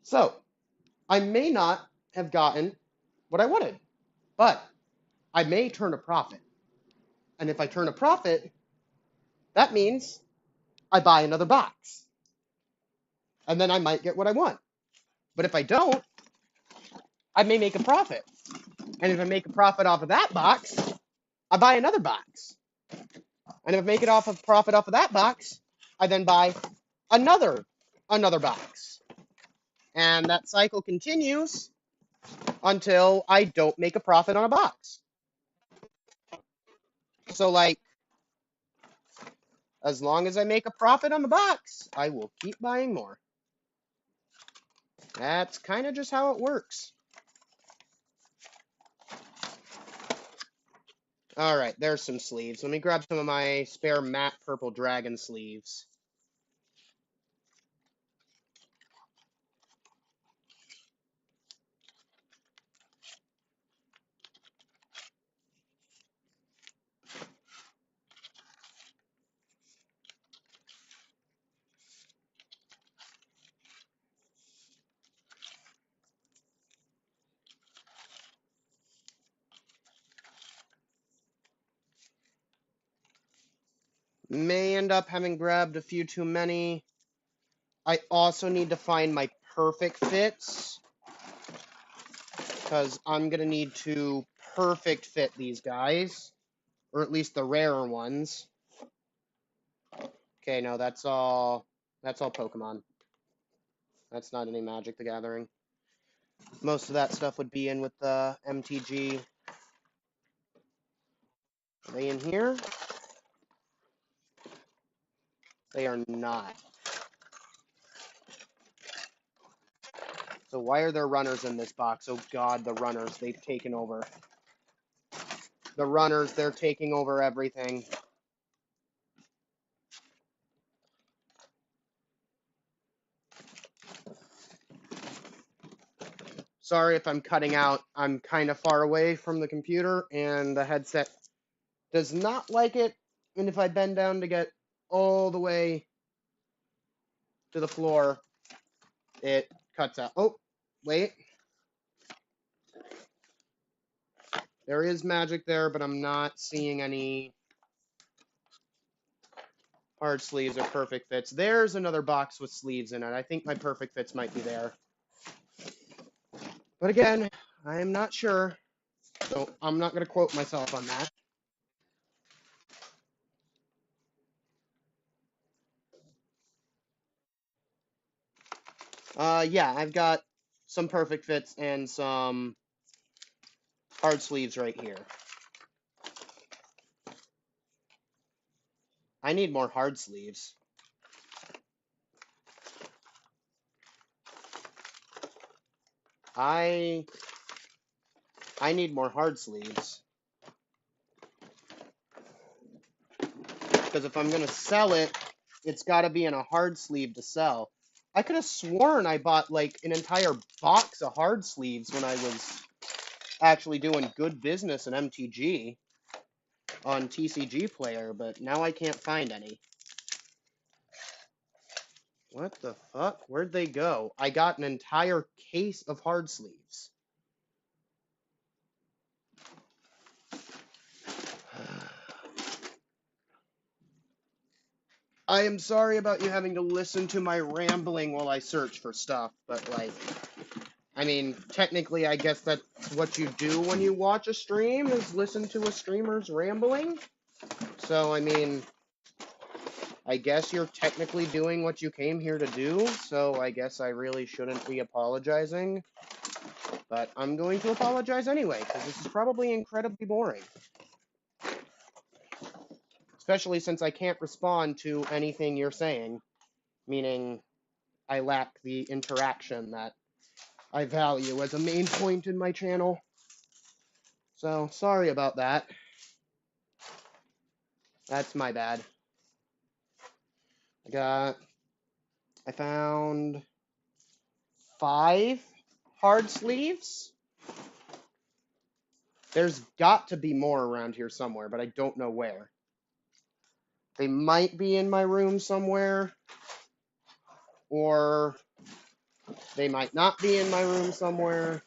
S1: So, I may not have gotten what I wanted, but I may turn a profit. And if I turn a profit, that means I buy another box. And then I might get what I want. But if I don't, I may make a profit. And if I make a profit off of that box, I buy another box. And if I make it off of profit off of that box, I then buy another box. And that cycle continues until I don't make a profit on a box. So like as long as I make a profit on the box, I will keep buying more. That's kind of just how it works. All right, there's some sleeves. Let me grab some of my spare matte purple dragon sleeves. May end up having grabbed a few too many. I also need to find my perfect fits because I'm going to need to perfect fit these guys, or at least the rarer ones. Okay, no, that's all Pokemon. That's not any Magic the Gathering. Most of that stuff would be in with the MTG. Are they in here? They are not. So why are there runners in this box? Oh god, the runners, they've taken over. The runners, they're taking over everything. Sorry if I'm cutting out. I'm kind of far away from the computer, and the headset does not like it. And if I bend down to get all the way to the floor, it cuts out. Oh, wait. There is magic there, but I'm not seeing any hard sleeves or perfect fits. There's another box with sleeves in it. I think my perfect fits might be there. But again, I am not sure, so I'm not going to quote myself on that. Yeah, I've got some perfect fits and some hard sleeves right here. I need more hard sleeves. I need more hard sleeves. Because if I'm going to sell it, it's got to be in a hard sleeve to sell. I could have sworn I bought like an entire box of hard sleeves when I was actually doing good business in MTG on TCG Player, but now I can't find any. What the fuck? Where'd they go? I got an entire case of hard sleeves. I am sorry about you having to listen to my rambling while I search for stuff, but like, I mean, technically, I guess that's what you do when you watch a stream, is listen to a streamer's rambling. So, I mean, I guess you're technically doing what you came here to do, so I guess I really shouldn't be apologizing. But I'm going to apologize anyway, because this is probably incredibly boring. Especially since I can't respond to anything you're saying, meaning I lack the interaction that I value as a main point in my channel. So, sorry about that. That's my bad. I found 5 hard sleeves. There's got to be more around here somewhere, but I don't know where. They might be in my room somewhere, or they might not be in my room somewhere.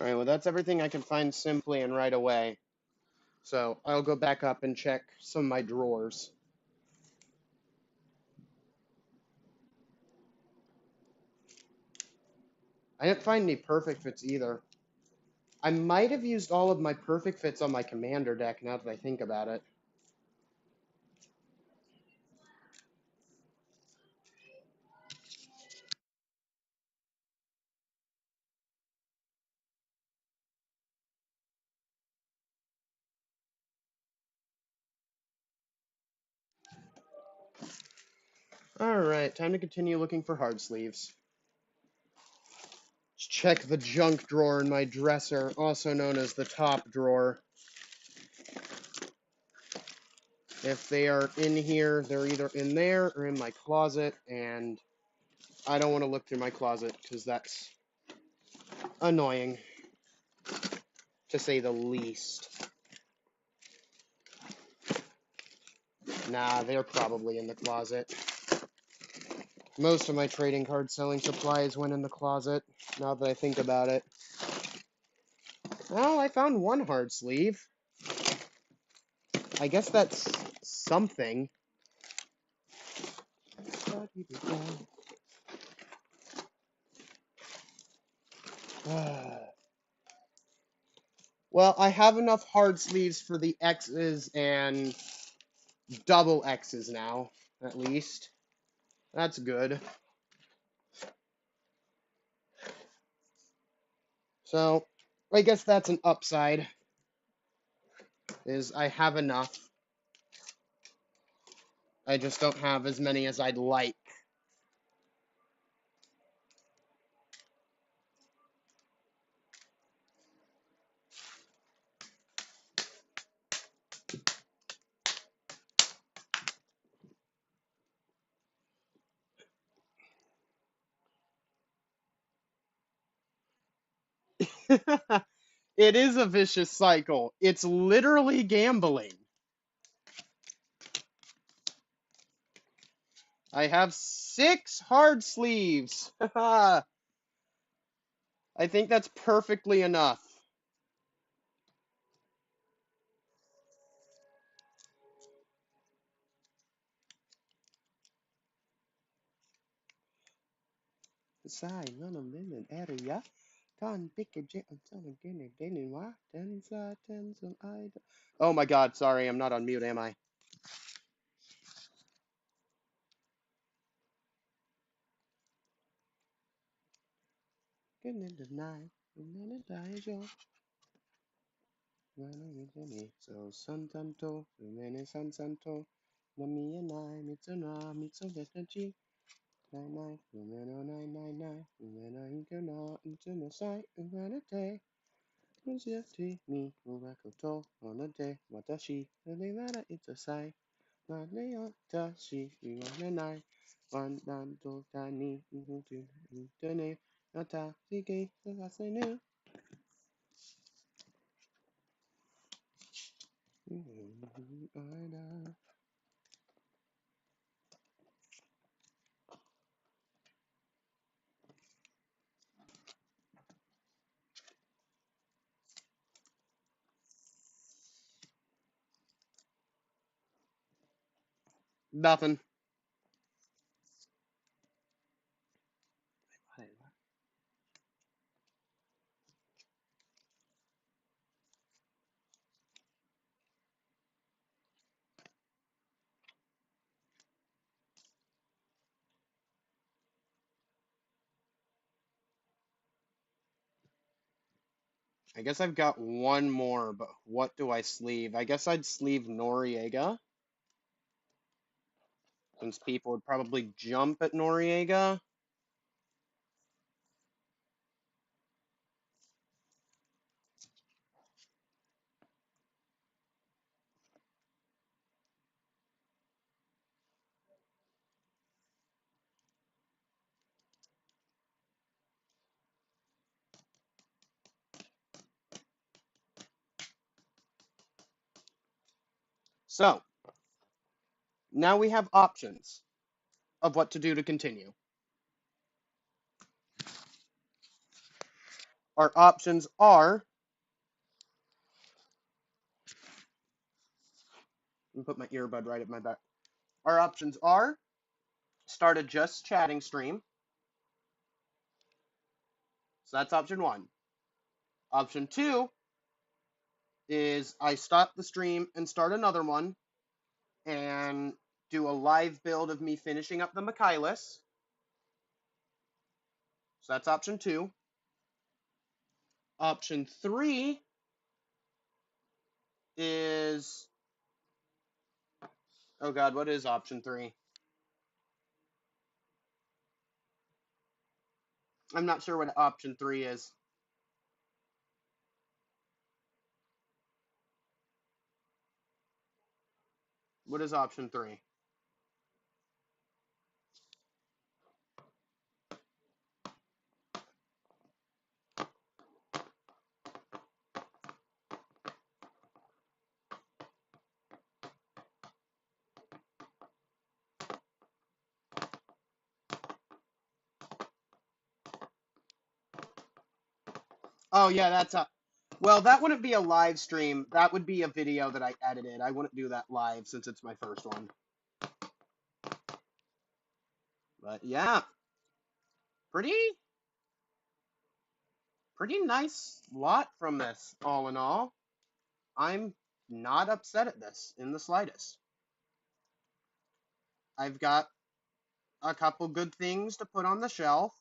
S1: Alright, well that's everything I can find simply and right away. So I'll go back up and check some of my drawers. I didn't find any perfect fits either. I might have used all of my perfect fits on my commander deck now that I think about it. Alright, time to continue looking for hard sleeves. Let's check the junk drawer in my dresser, also known as the top drawer. If they are in here, they're either in there or in my closet, and I don't want to look through my closet because that's annoying, to say the least. Nah, they're probably in the closet. Most of my trading card selling supplies went in the closet, now that I think about it. Well, I found one hard sleeve. I guess that's something. Well, I have enough hard sleeves for the X's and double X's now, at least. That's good. So, I guess that's an upside, is I have enough. I just don't have as many as I'd like. It is a vicious cycle. It's literally gambling. I have 6 hard sleeves. I think that's perfectly enough. Sai none of them in area. Ton pick a jet and son again again in what? Tens of I. Oh my god, sorry, I'm not on mute, am I? Good in the night, and then it dies yo. So San Tanto, Rumene San Santo, Nami and I, Mitsuna, Mitsu Detachi, 99, Rumeno 999, Rumena Inkana, into the sight, Umanate, Muziati, Mi, Murakoto, Onade, Watashi, Lelana, it's a sai, Maneo, Tashi, Imananai, One Danto, Tani, Uhutu, Utene, Nata, Ziki, Sasenu, Nothing. I guess I've got one more, but what do I sleeve? I guess I'd sleeve Noriega, since people would probably jump at Noriega. So, now we have options of what to do to continue. Our options are, let me put my earbud right at my back. Our options are start a just chatting stream. So that's option one. Option two is I stop the stream and start another one and do a live build of me finishing up the Michaelis. So that's option two. Option three is, oh god, what is option three? I'm not sure what option three is. What is option three? Oh yeah, that's a, well, that wouldn't be a live stream. That would be a video that I edited. I wouldn't do that live since it's my first one. But yeah, pretty pretty nice lot from this, all in all. I'm not upset at this in the slightest. I've got a couple good things to put on the shelf.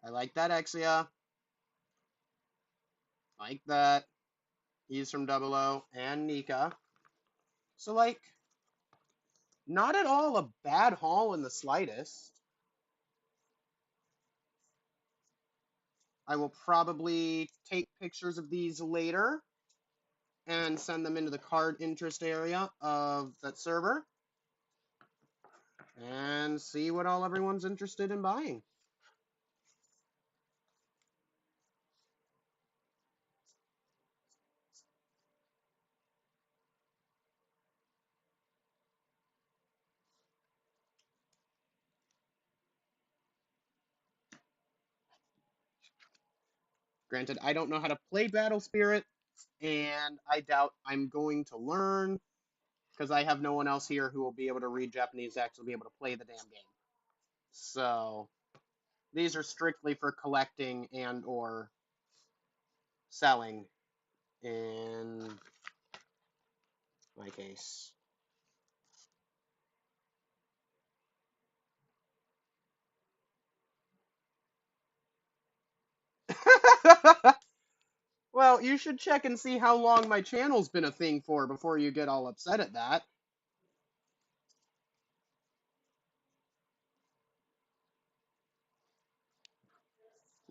S1: I like that Exia. Like that. He's from Double O and Nika. So, like, not at all a bad haul in the slightest. I will probably take pictures of these later and send them into the card interest area of that server and see what all everyone's interested in buying. Granted, I don't know how to play Battle Spirit, and I doubt I'm going to learn. because I have no one else here who will be able to read Japanese to actually be able to play the damn game. So these are strictly for collecting and or selling in my case. Well, you should check and see how long my channel's been a thing for before you get all upset at that.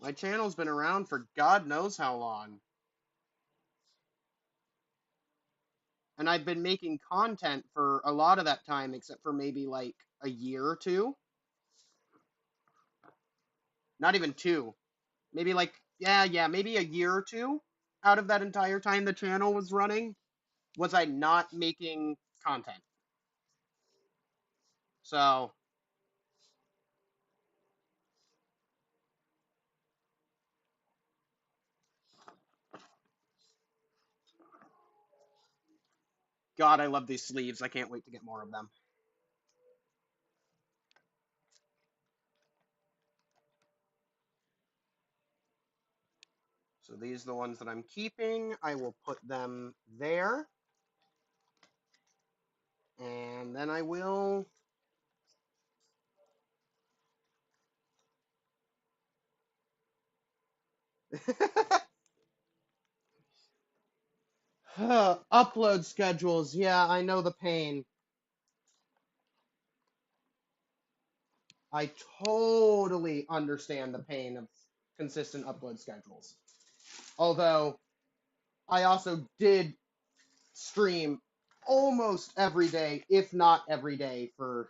S1: My channel's been around for God knows how long. And I've been making content for a lot of that time, except for maybe like a year or two. Not even two. Maybe like, maybe a year or two out of that entire time the channel was running was I not making content. So, God, I love these sleeves. I can't wait to get more of them. So these are the ones that I'm keeping. I will put them there. And then I will... Upload schedules. Yeah, I know the pain. I totally understand the pain of consistent upload schedules. Although, I also did stream almost every day, if not every day, for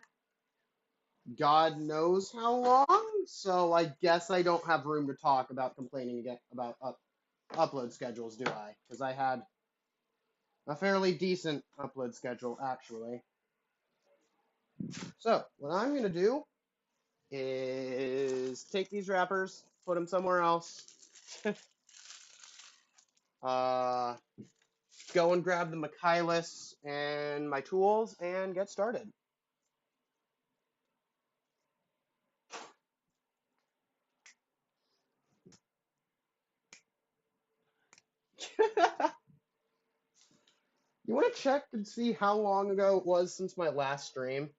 S1: God knows how long. So I guess I don't have room to talk about complaining again about upload schedules, do I? Because I had a fairly decent upload schedule, actually. So, what I'm going to do is take these wrappers, put them somewhere else, go and grab the Michaelis and my tools, and get started. You want to check and see how long ago it was since my last stream?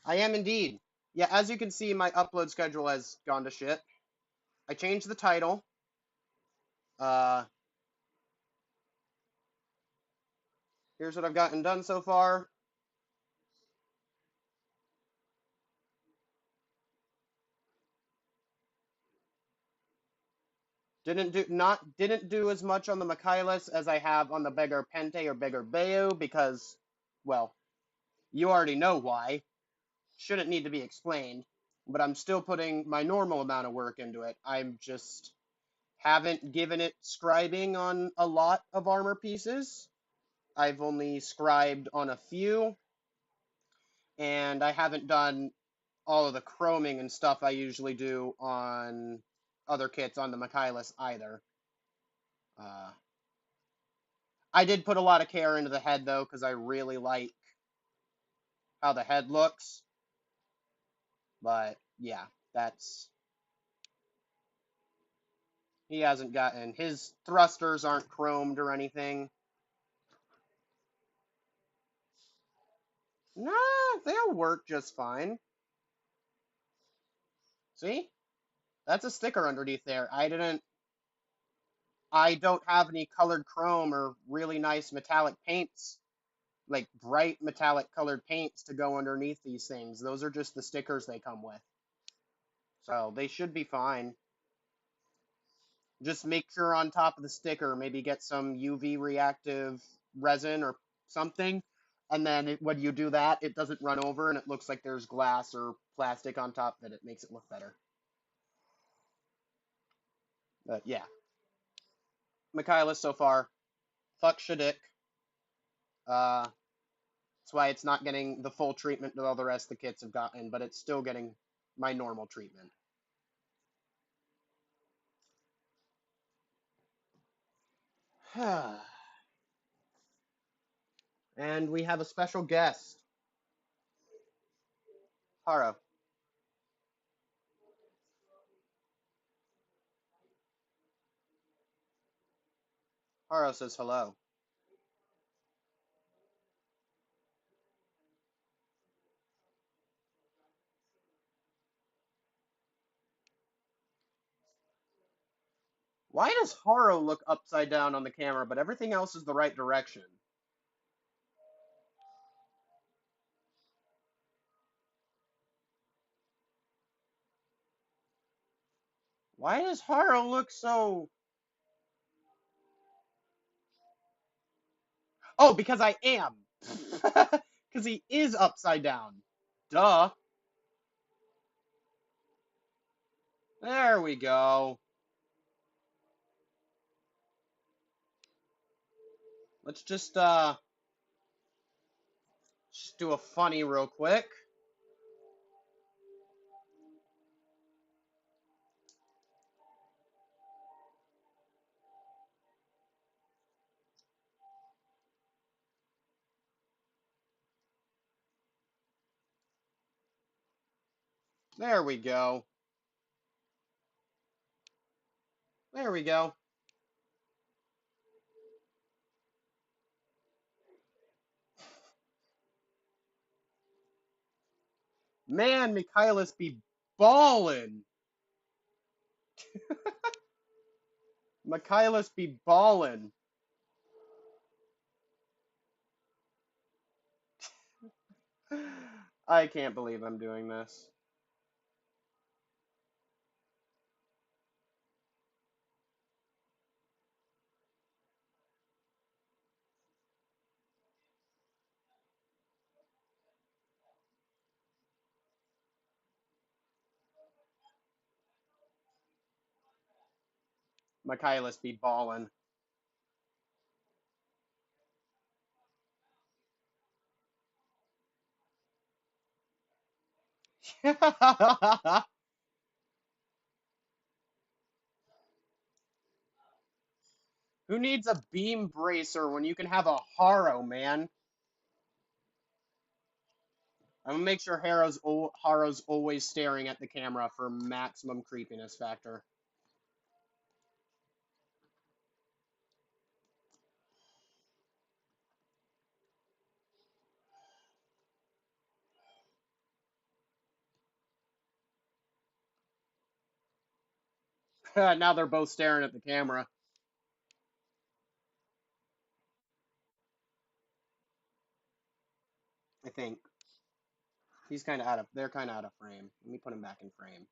S1: I am indeed. Yeah, as you can see, my upload schedule has gone to shit. I changed the title. Uh, Here's what I've gotten done so far. Didn't do as much on the Michaelis as I have on the Beggar Pente or Beggar Bayo because, well, you already know why. Shouldn't need to be explained. But I'm still putting my normal amount of work into it. I'm just haven't given it scribing on a lot of armor pieces. I've only scribed on a few, and I haven't done all of the chroming and stuff I usually do on other kits on the Michaelis either. Uh, I did put a lot of care into the head, though, because I really like how the head looks. But, yeah, that's... He hasn't gotten... His thrusters aren't chromed or anything. Nah, they'll work just fine. See? That's a sticker underneath there. I don't have any colored chrome or really nice metallic paints, like bright metallic colored paints to go underneath these things. Those are just the stickers they come with. So they should be fine. Just make sure on top of the sticker, maybe get some UV reactive resin or something. And then when you do that, it doesn't run over and it looks like there's glass or plastic on top that it makes it look better. But yeah. Michaelis so far. Fuck Shaddick. That's why it's not getting the full treatment that all the rest of the kits have gotten, but it's still getting my normal treatment. And we have a special guest. Haro. Haro says hello. Why does Haro look upside down on the camera, but everything else is the right direction? Why does Haro look so... Oh, because I am. Because he is upside down. Duh. There we go. Let's just do a funny real quick. There we go. There we go. Man, Michaelis be ballin'. Michaelis be ballin'. I can't believe I'm doing this. Michaelis be ballin'. Who needs a beam bracer when you can have a Haro, man? I'm gonna make sure Haro's always staring at the camera for maximum creepiness factor. Now they're both staring at the camera. I think he's kind of out of. They're kind of out of frame. Let me put him back in frame.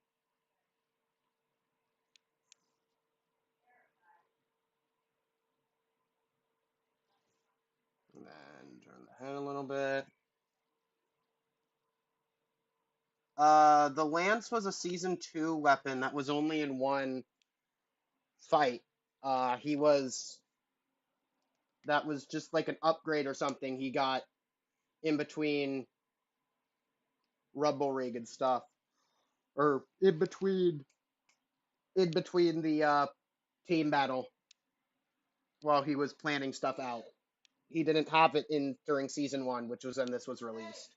S1: And then turn the head a little bit. The lance was a season 2 weapon that was only in one fight. He was that was just like an upgrade or something he got in between Rumble Rig and stuff, or in between the team battle while he was planning stuff out. He didn't have it in during season 1, which was when this was released.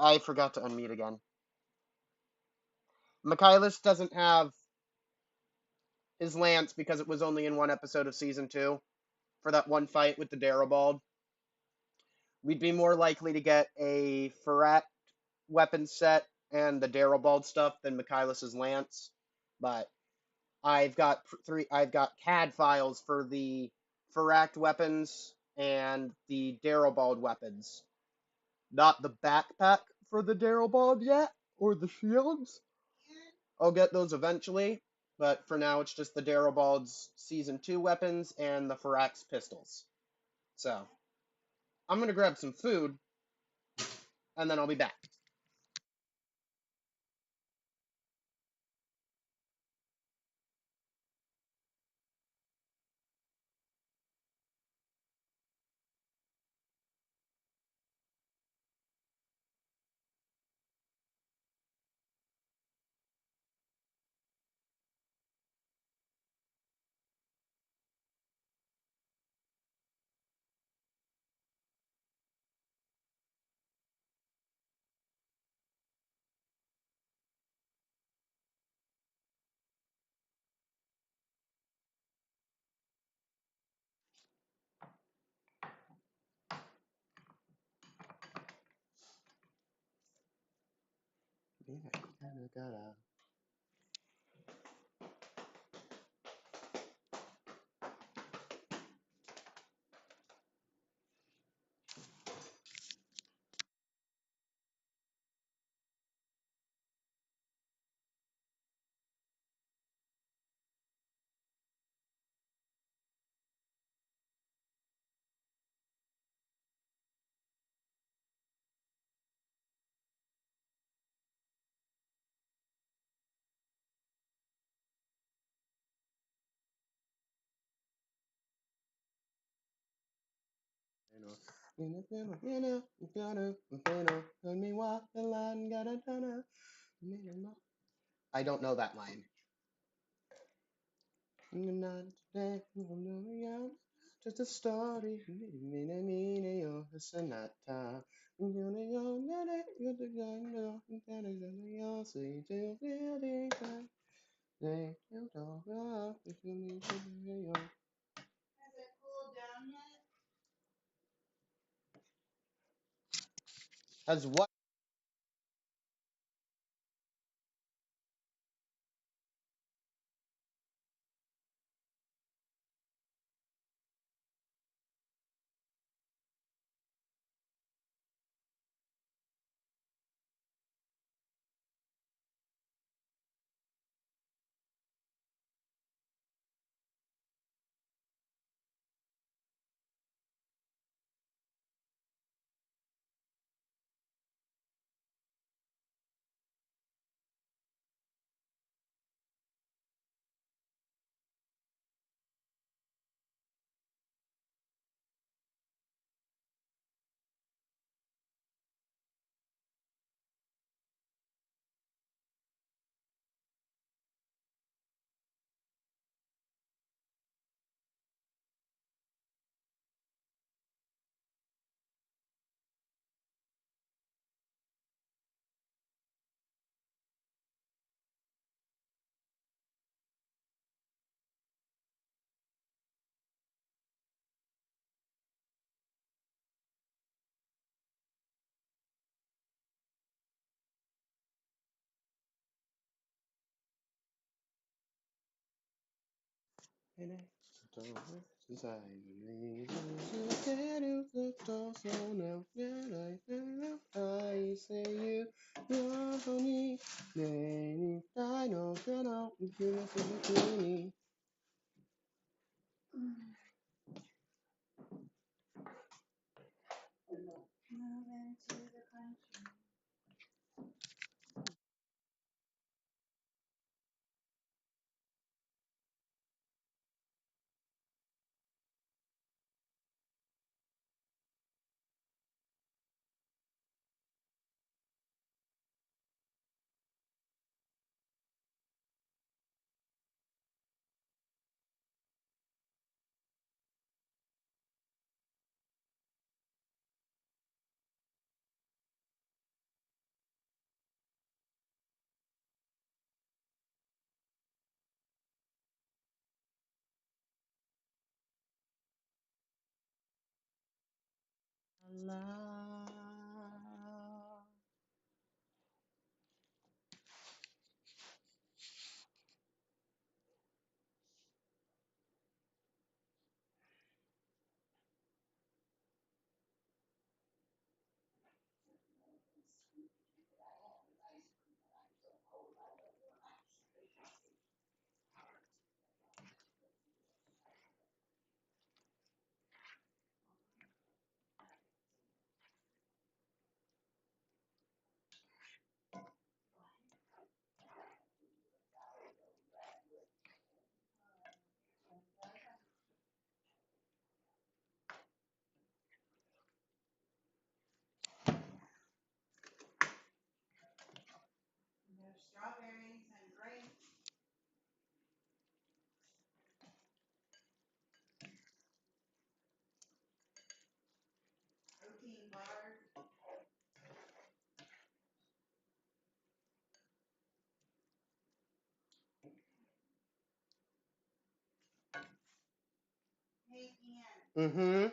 S1: I forgot to unmute again. Michaelis doesn't have his lance because it was only in one episode of season 2 for that one fight with the Darabald. We'd be more likely to get a Ferrat weapon set and the Darabald stuff than Michaelis's lance, but I've got CAD files for the Ferract weapons and the Darabald weapons. Not the backpack for the Darabald yet, or the shields. I'll get those eventually, but for now it's just the Darabald's Season 2 weapons and the Ferract's pistols. So, I'm gonna grab some food, and then I'll be back. I don't know that line. Just a story. Sonata. Has what? Mm-hmm.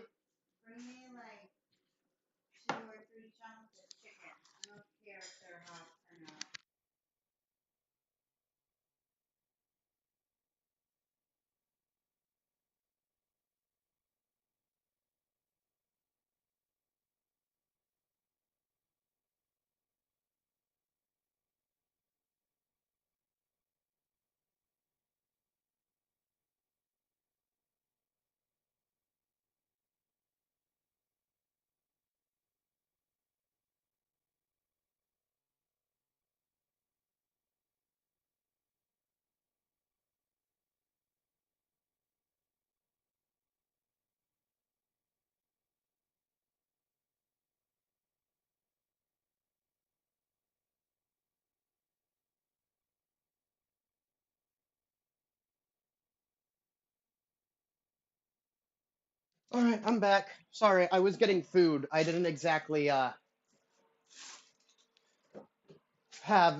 S1: All right, I'm back. Sorry, I was getting food. I didn't exactly have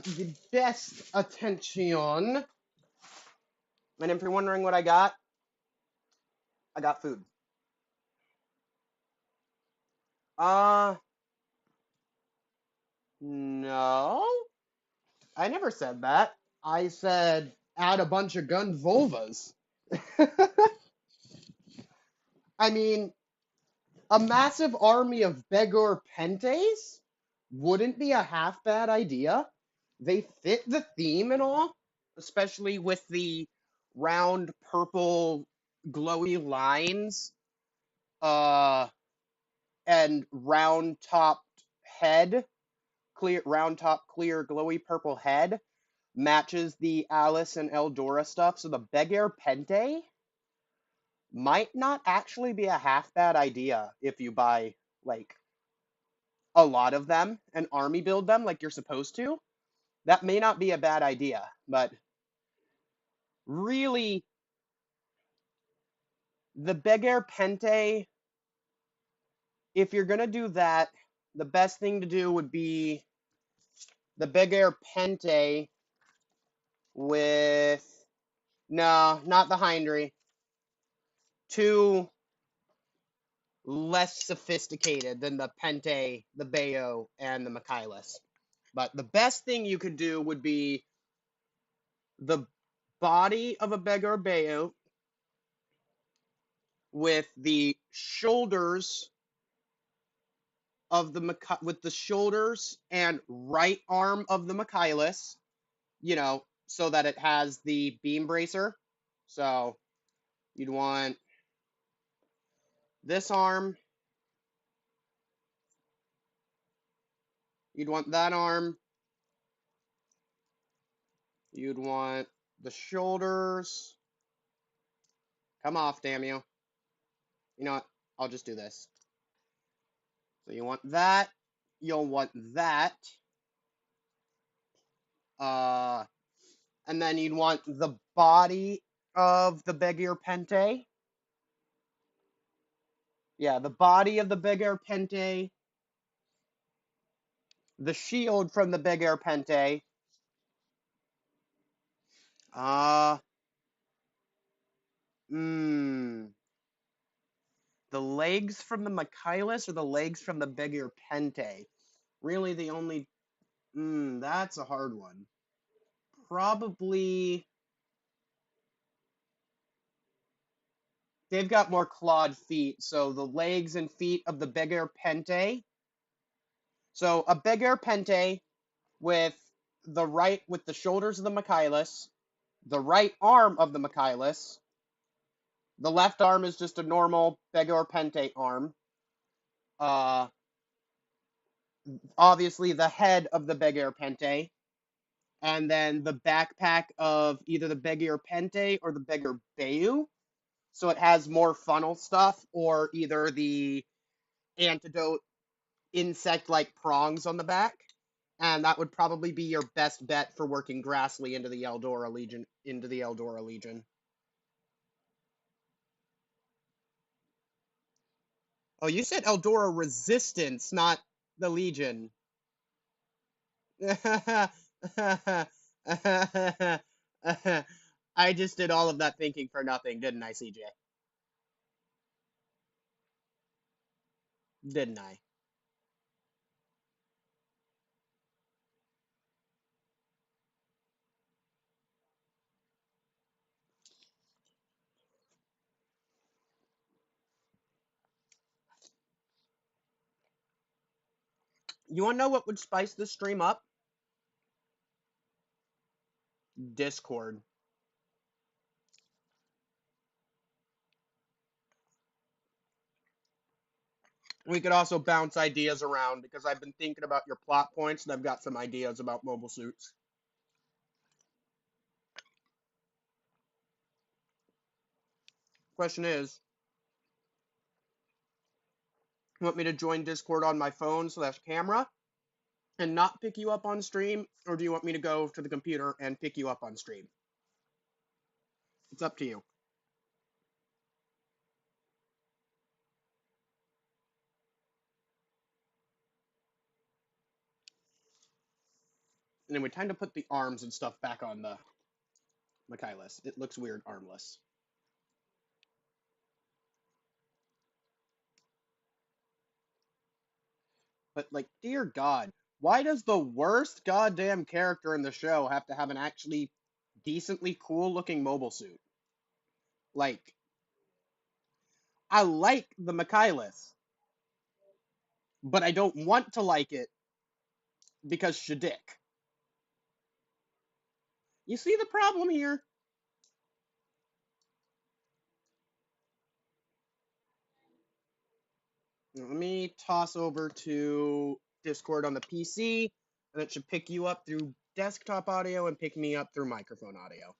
S1: the best attention. And if you're wondering what I got food. Uh, no. I never said that. I said add a bunch of gun vulvas. I mean, a massive army of Begor Pentes wouldn't be a half bad idea. They fit the theme and all, especially with the round purple glowy lines, uh, and round topped head, clear glowy purple head matches the Alice and Eldora stuff. So the Begor Pente might not actually be a half bad idea if you buy like a lot of them and army build them like you're supposed to. That may not be a bad idea, but really, the Begor Pente, if you're gonna do that, the best thing to do would be the Begor Pente with, no, not the Hindry, too less sophisticated than the Pente, the Bayo, and the Michaelis. But the best thing you could do would be the body of a Begor Bayo with the shoulders of with the shoulders and right arm of the Michaelis, so that it has the beam bracer. So you'd want this arm, you'd want that arm, you'd want the shoulders. Come off, damn you. You know what? I'll just do this. So you want that, you'll want that, and then you'd want the body of the Begor Pente. Yeah, the body of the Begor Pente, the shield from the Begor Pente, uh, the legs from the Michaelis or the legs from the Begor Pente? Really the only, that's a hard one. Probably, they've got more clawed feet, so the legs and feet of the Begor Pente. So a Begor Pente with with the shoulders of the Michaelis, the right arm of the Michaelis. The left arm is just a normal Begor Pente arm. Obviously the head of the Begor Pente, and then the backpack of either the Begor Pente or the Begor Bayu. So it has more funnel stuff, or either the antidote insect-like prongs on the back. And that would probably be your best bet for working Grassley into the Eldora Legion. Oh, you said Eldora Resistance, not the Legion. I just did all of that thinking for nothing, didn't I, CJ? Didn't I? You want to know what would spice this stream up? Discord. We could also bounce ideas around, because I've been thinking about your plot points and I've got some ideas about mobile suits. Question is, you want me to join Discord on my phone / camera and not pick you up on stream, or do you want me to go to the computer and pick you up on stream? It's up to you. Anyway, time to put the arms and stuff back on the Michaelis. It looks weird armless. But, like, dear God, why does the worst goddamn character in the show have to have an actually decently cool looking mobile suit? Like, I like the Michaelis, but I don't want to like it because Shaddiq. You see the problem here? Let me toss over to Discord on the PC, and it should pick you up through desktop audio and pick me up through microphone audio.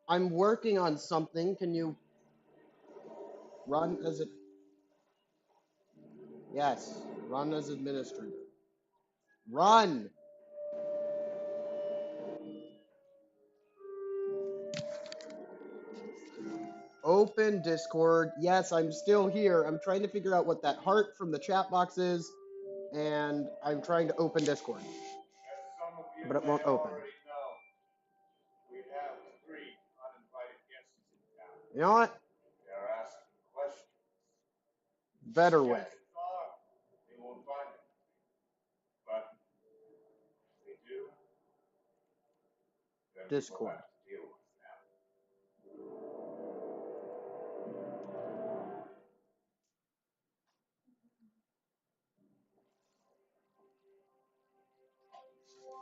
S1: I'm working on something. Can you run as it? Yes, run as administrator. Run! Open Discord. Yes, I'm still here. I'm trying to figure out what that heart from the chat box is, and I'm trying to open Discord, but it won't open. You know what?
S2: They're asking questions.
S1: Better way.
S2: Skeptics are. They won't find it. But they do. Then we will
S1: Discord.
S2: have to deal with them.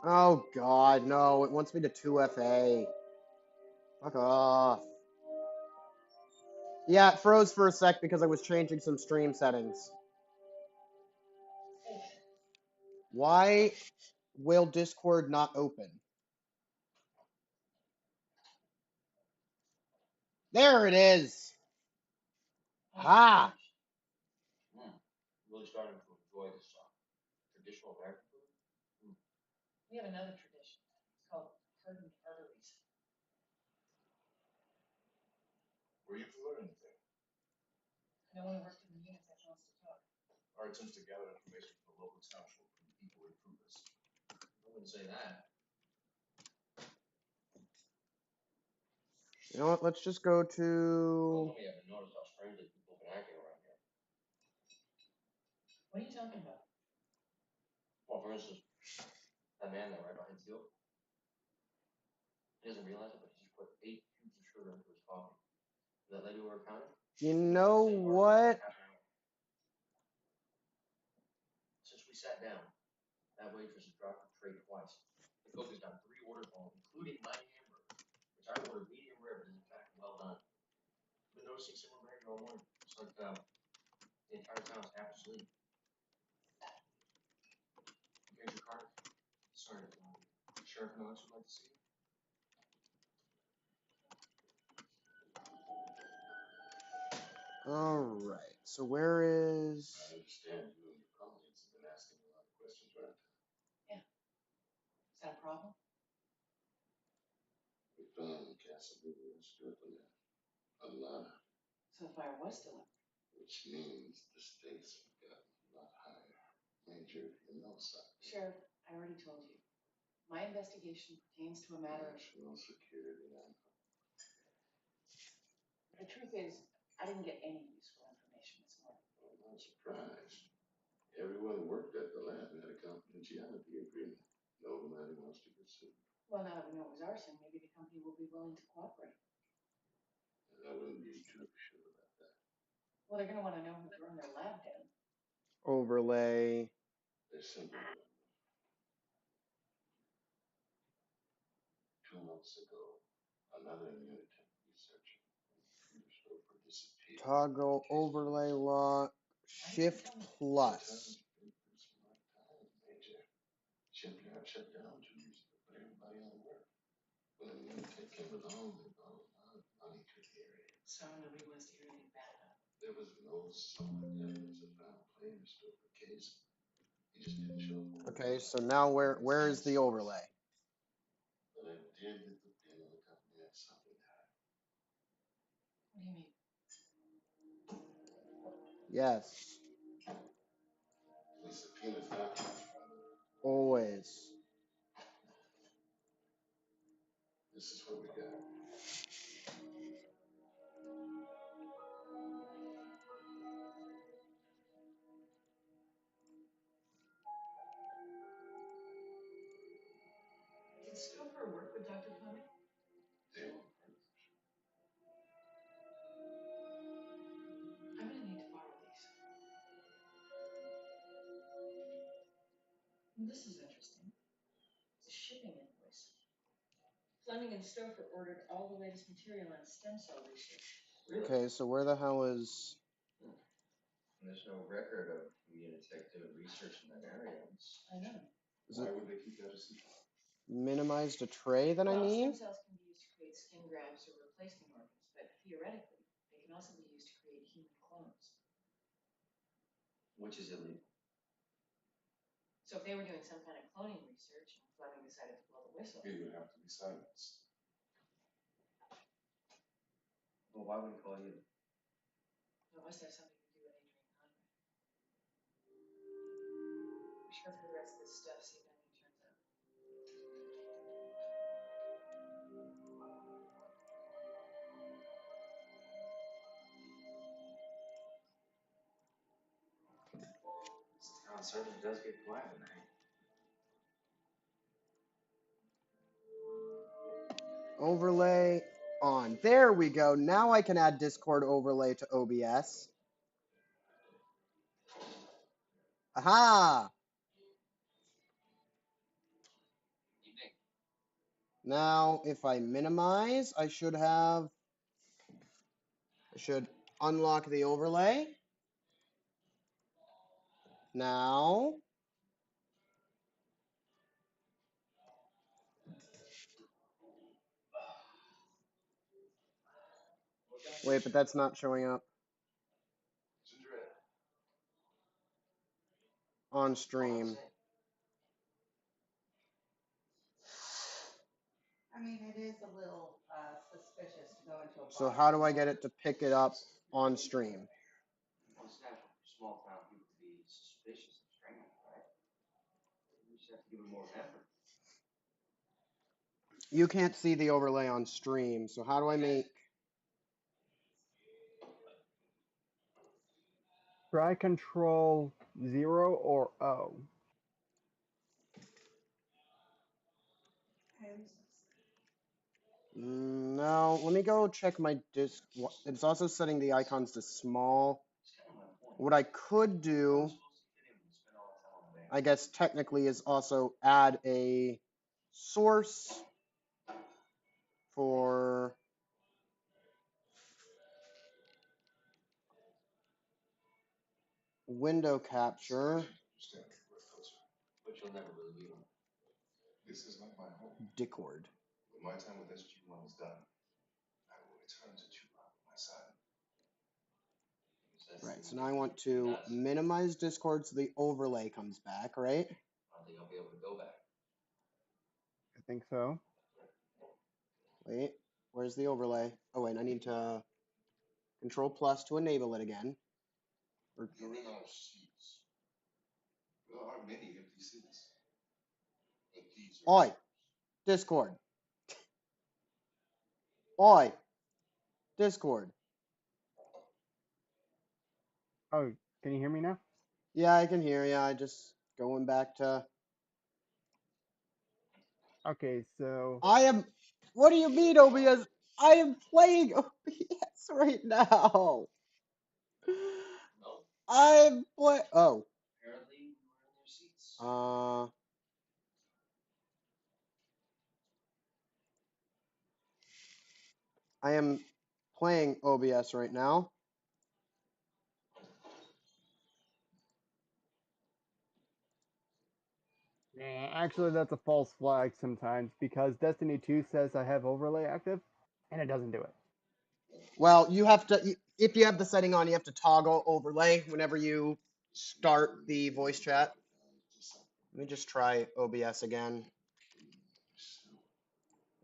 S1: Oh god, no, it wants me to 2FA. Fuck off. Yeah, it froze for a sec because I was changing some stream settings. Why will Discord not open? There it is. Ha!
S3: Really starting to enjoy this traditional American food. We have another tradition. It's called hardened arteries.
S2: Were you to learn anything?
S3: No one who worked in the unit that wants to talk.
S2: Our attempts to gather information from the local township will be equally fruitless.
S3: I wouldn't say that.
S1: You know what? Let's just go
S3: Well,
S1: to.
S3: we haven't noticed how strangely people have been acting around here. What are you talking about? Well, for instance, that man there right behind you. He doesn't realize it, but he just put 8 cubes of sugar into his coffee. That lady we were counting?
S1: You know what?
S3: Since we sat down, that waitress has dropped the tray twice. The cook has done 3 orders wrong, including my hamburger, which I ordered medium rare, but is in fact well done. I've been noticing similarity all morning. It's like the entire town's half asleep. Here's your card. Sorry to bother you. Sheriff Knox would like to see you.
S1: Alright, so where is.
S2: I understand you and your colleagues have been asking a lot of questions right now.
S3: Is that a problem?
S2: We found gasoline stuff in there. A lot.
S3: So the fire was still up.
S2: Which means the stakes have gotten a lot higher. Major, you know something.
S3: Sheriff, I already told you. My investigation pertains to a matter of.
S2: National security angle.
S3: The truth is, I didn't get any useful information this morning.
S2: I'm not surprised. Everyone who worked at the lab had a confidentiality agreement. Nobody wants to get sued.
S3: Well, now that we know it was arson, maybe the company will be willing to cooperate.
S2: And I wouldn't be too sure about that.
S3: Well, they're going to want to know who burned their lab down.
S1: Overlay.
S2: There's simple one. 2 months ago, another Unitech researcher disappeared.
S1: Toggle overlay lock. Shift plus.
S2: Major. Shipyard shut down 2 years ago, put everybody out of work. When the Unitech came along, they brought a lot of money to the area.
S3: So nobody wants to hear anything bad about it.
S2: There was no solid evidence of foul play in the Stoker case. He just didn't show up.
S1: Okay, so now where is the overlay?
S2: But I did get the pin of the company at something time.
S3: What do you mean?
S1: Yes.
S2: The subpoena's documents from them.
S1: Always.
S2: This is what we got.
S3: Did Stoker work with Dr. Fleming?
S2: They were
S3: I'm going to need to borrow these. This is interesting. It's a shipping invoice. Fleming and Stoker ordered all the latest material on stem cell research.
S2: Really?
S1: Okay, so where the hell is.
S3: There's no record of Unitech doing research in that area. I know.
S1: Is
S2: Why
S1: it
S2: would they keep that a secret?
S1: minimized a tray that I
S3: Well,
S1: need?
S3: stem cells can be used to create skin grafts or replacement organs, but theoretically, they can also be used to create human clones. Which is illegal. So if they were doing some kind of cloning research and Fleming decided to blow the whistle.
S2: It would have to be silenced.
S3: Well, why would he call you? It must have something to do with Adrian Conrad. We should go through the rest of this stuff, see if anything turns up. certainly does get quiet at night.
S1: Overlay on. There we go. Now I can add Discord overlay to OBS. Aha!
S3: Evening.
S1: Now, if I minimize, I should unlock the overlay. Now, wait, but that's not showing up
S2: Cinderella.
S1: on stream.
S4: I mean, it is a little suspicious to go into a
S1: So
S4: bar.
S1: how do I get it to pick it up on stream?
S3: Well, it's natural for small town people to be suspicious of strangers, right? You just have to give them more effort.
S1: You can't see the overlay on stream, so how do I make...
S5: Try Control 0 or O.
S1: No, let me go check my disc. It's also setting the icons to small.
S3: It's kind of my point.
S1: What I could do,
S3: How am I supposed to fit in when you spend all that time on the bank?
S1: I guess technically, is also add a source for window capture.
S2: Stand a bit closer.
S3: But you'll never really be one.
S2: This is not my home.
S1: Discord.
S2: When my time with SG-1 is done, I will return to Chuba with my son.
S1: Right, so now I want to minimize Discord so the overlay comes back, right?
S3: I don't think I'll be able to go back.
S5: I think so.
S1: Wait, where's the overlay? Oh wait, I need to Control plus to enable it again.
S2: There are no seats. There are many empty seats. But these are
S1: Oi, Discord. Oi, Discord.
S5: Oh, can you hear me now?
S1: Yeah, I can hear you. I just going back to.
S5: Okay, so
S1: I am. What do you mean, OBS? I am playing OBS right now.
S3: No,
S1: I'm play. Oh.
S3: apparently we were in their seats.
S1: I am playing OBS right now.
S5: yeah, actually that's a false flag sometimes because Destiny 2 says I have overlay active and it doesn't do it.
S1: Well, you have to. If you have the setting on, you have to toggle overlay whenever you start the voice chat. Let me just try OBS again.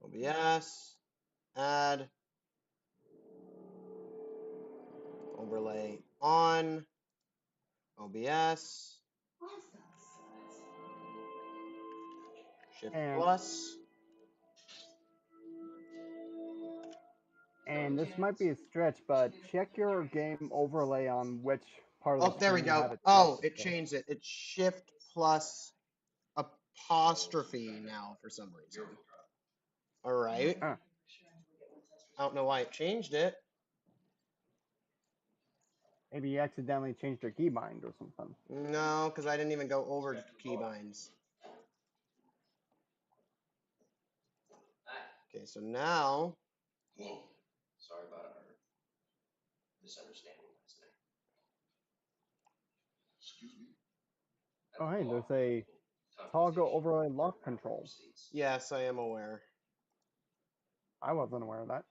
S1: OBS, add, overlay on, OBS, Shift
S5: And-
S1: plus.
S5: And this might be a stretch, but check your game overlay on which part of
S1: Oh,
S5: the
S1: there we
S5: screen you
S1: go.
S5: have it.
S1: Oh,
S5: selected
S1: it
S5: to.
S1: changed it. It's Shift plus apostrophe now for some reason. All right.
S5: Huh.
S1: I don't know why it changed it.
S5: Maybe you accidentally changed your keybind or something.
S1: No, because I didn't even go over to keybinds. Okay, so now.
S2: Whoa.
S3: Sorry about our misunderstanding last night.
S2: Excuse me.
S5: Oh, hey, there's a toggle overlay lock control.
S1: Yes, I am aware.
S5: I wasn't aware of that.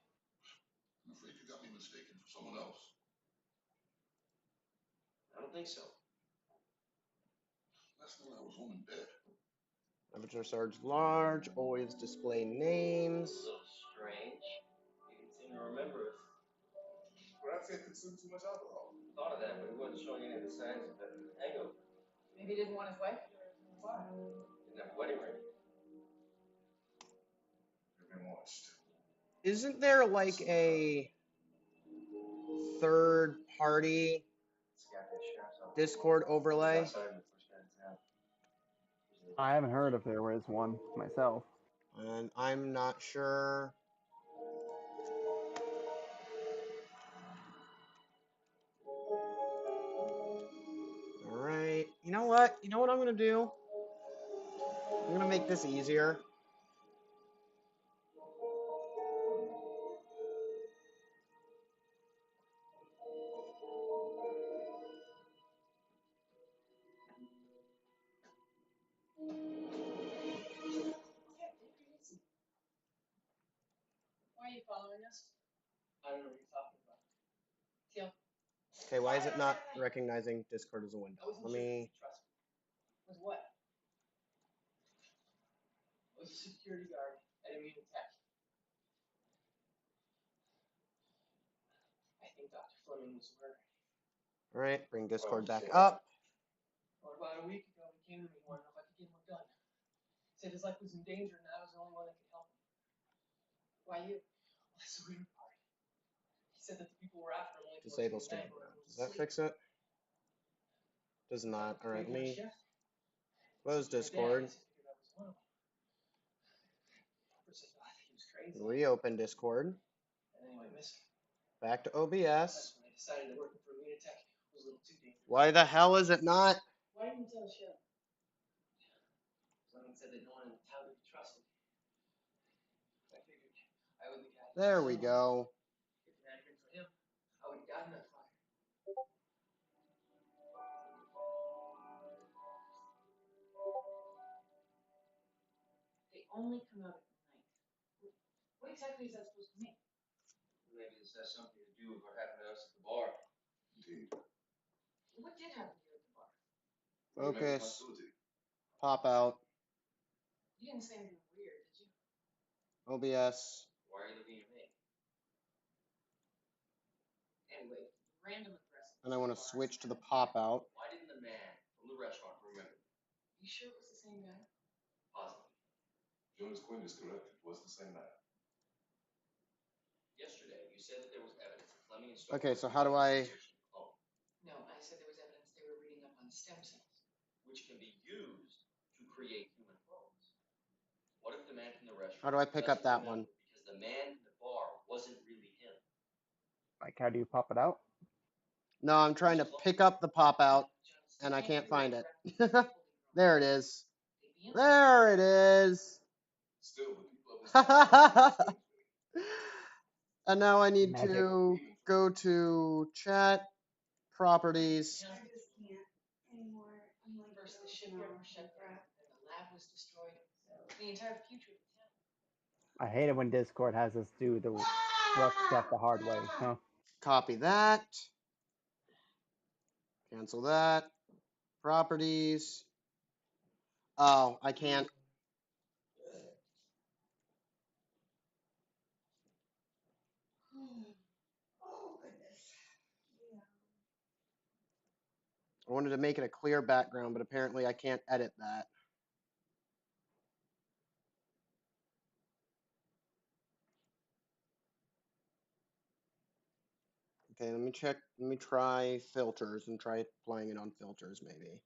S2: I'm afraid you got me mistaken for someone else.
S3: I don't think so.
S2: Last night I was home in bed.
S1: Avatar Sarge large, always display names.
S3: A little strange. You didn't seem to remember us.
S2: Perhaps I consumed too much alcohol.
S3: Thought of that, but he wasn't showing any of the signs of a hangover.
S4: Maybe he didn't want his wife to hear it from the bar.
S3: Didn't have a wedding ring.
S2: You've been watched.
S1: Isn't there like a third party
S3: This guy from the sheriff's office.
S1: Discord overlay?
S3: Outside in the first man.
S5: I haven't heard if there is one myself.
S1: And I'm not sure. All right. You know what? You know what I'm going to do? I'm going to make this easier.
S3: Why are you following us? I don't know what you're talking about. Teal,
S1: Okay, why is it not recognizing Discord as a window?
S3: I wasn't
S1: Let
S3: sure if you
S1: me.
S3: could trust me. With what? I was a security guard at Immune Tech. I think Dr. Fleming was murdered.
S1: All right, bring Discord back up.
S3: Or about a week ago, he came to me, wanted to know if I could give him a gun. Said his life was in danger and I was the only one that could help him. Why you? Well, that's the weird part. He said that the people were after him only towards
S1: Disable
S3: the night
S1: stand.
S3: when everyone was
S1: Does that
S3: asleep.
S1: fix it? Does not. All right, let
S3: Taking a
S1: me
S3: shift.
S1: close
S3: My dad
S1: Discord.
S3: used to figure that was one of them. First I thought he was crazy.
S1: Reopen Discord.
S3: And then he went missing.
S1: Back to
S3: That's
S1: OBS.
S3: when I decided that working for Immunotech was a little too dangerous.
S1: Why the hell is it not?
S3: Why didn't you tell Cheryl? Fleming said that no one in the town could be trusted. I figured I would be guided.
S1: There we go.
S3: If it hadn't been for him, I would have gotten that fire. They only come out at night. What exactly is that supposed to mean? Maybe this has something to do with what happened to us at the bar.
S2: Indeed.
S3: What did happen to you at the bar?
S1: Focus.
S2: Hostility.
S1: Pop out.
S3: You didn't say anything weird, did you?
S1: OBS.
S3: Why are you looking at me? Anyway, random address.
S1: And I want to switch to the pop out.
S3: Why didn't the man from the restaurant remember? You sure it was the same guy? Positive.
S2: Jonas Quinn is correct. It was the same man.
S3: Yesterday, you said that there was evidence that Fleming and Stoker.
S1: Okay, so how do I?
S3: No, I said there was evidence they were reading up on stem cells, which can be used to create human clones. What if the man from the restaurant?
S1: How do I pick up that one?
S3: Because the man in the bar wasn't really him.
S5: Like, how do you pop it out?
S1: No, I'm trying to pick up the pop out and I can't find it. There it is. There it is.
S2: Still, the people of this
S1: And now I need
S5: Magic.
S1: to go to chat, properties.
S4: I just can't anymore. I'm like,
S3: First, the shipyard was shut down, and the lab was destroyed. The entire future of the town.
S5: I hate it when Discord has us do the rough stuff the hard way, huh?
S1: Copy that. Cancel that. Properties. Oh, I can't.
S4: oh goodness. Yeah.
S1: I wanted to make it a clear background, but apparently I can't edit that. Okay, let me check. Let me try filters and try playing it on filters maybe.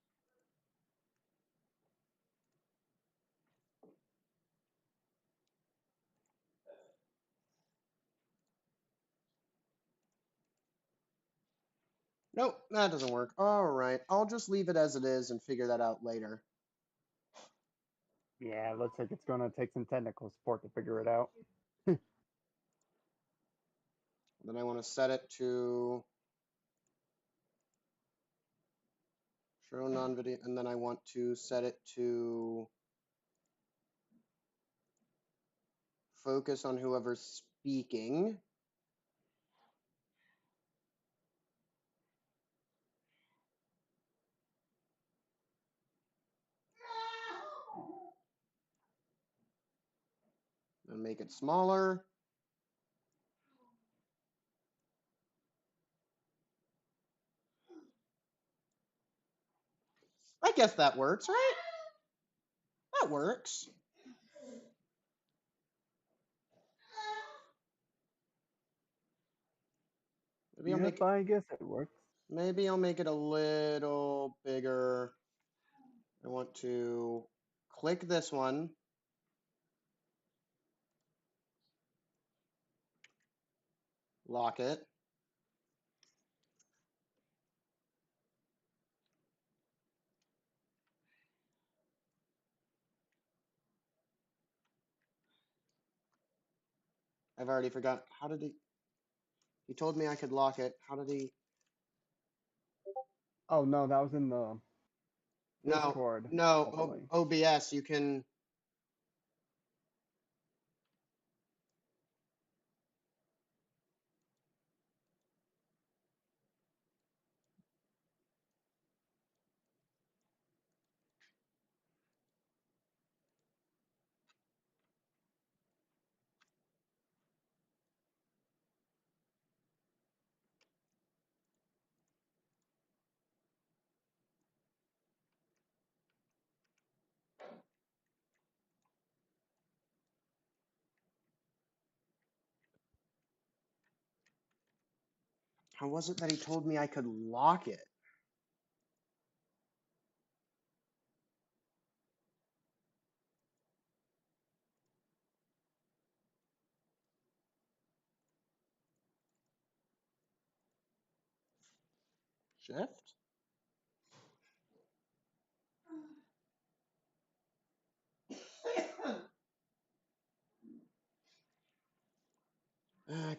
S1: Nope, that doesn't work. All right, I'll just leave it as it is and figure that out later.
S5: Yeah, it looks like it's going to take some technical support to figure it out.
S1: Then I want to set it to show non-video, and then I want to set it to focus on whoever's speaking. And make it smaller. I guess that works, right? That works.
S5: Yep, I guess it works.
S1: Maybe I'll make it a little bigger. I want to click this one. Lock it. I've already forgot. How did he told me I could lock it. How did he?
S5: Oh no, that was in the
S1: No,
S5: Discord
S1: no,
S5: overlay.
S1: OBS, you can. How was it that he told me I could lock it? Shift?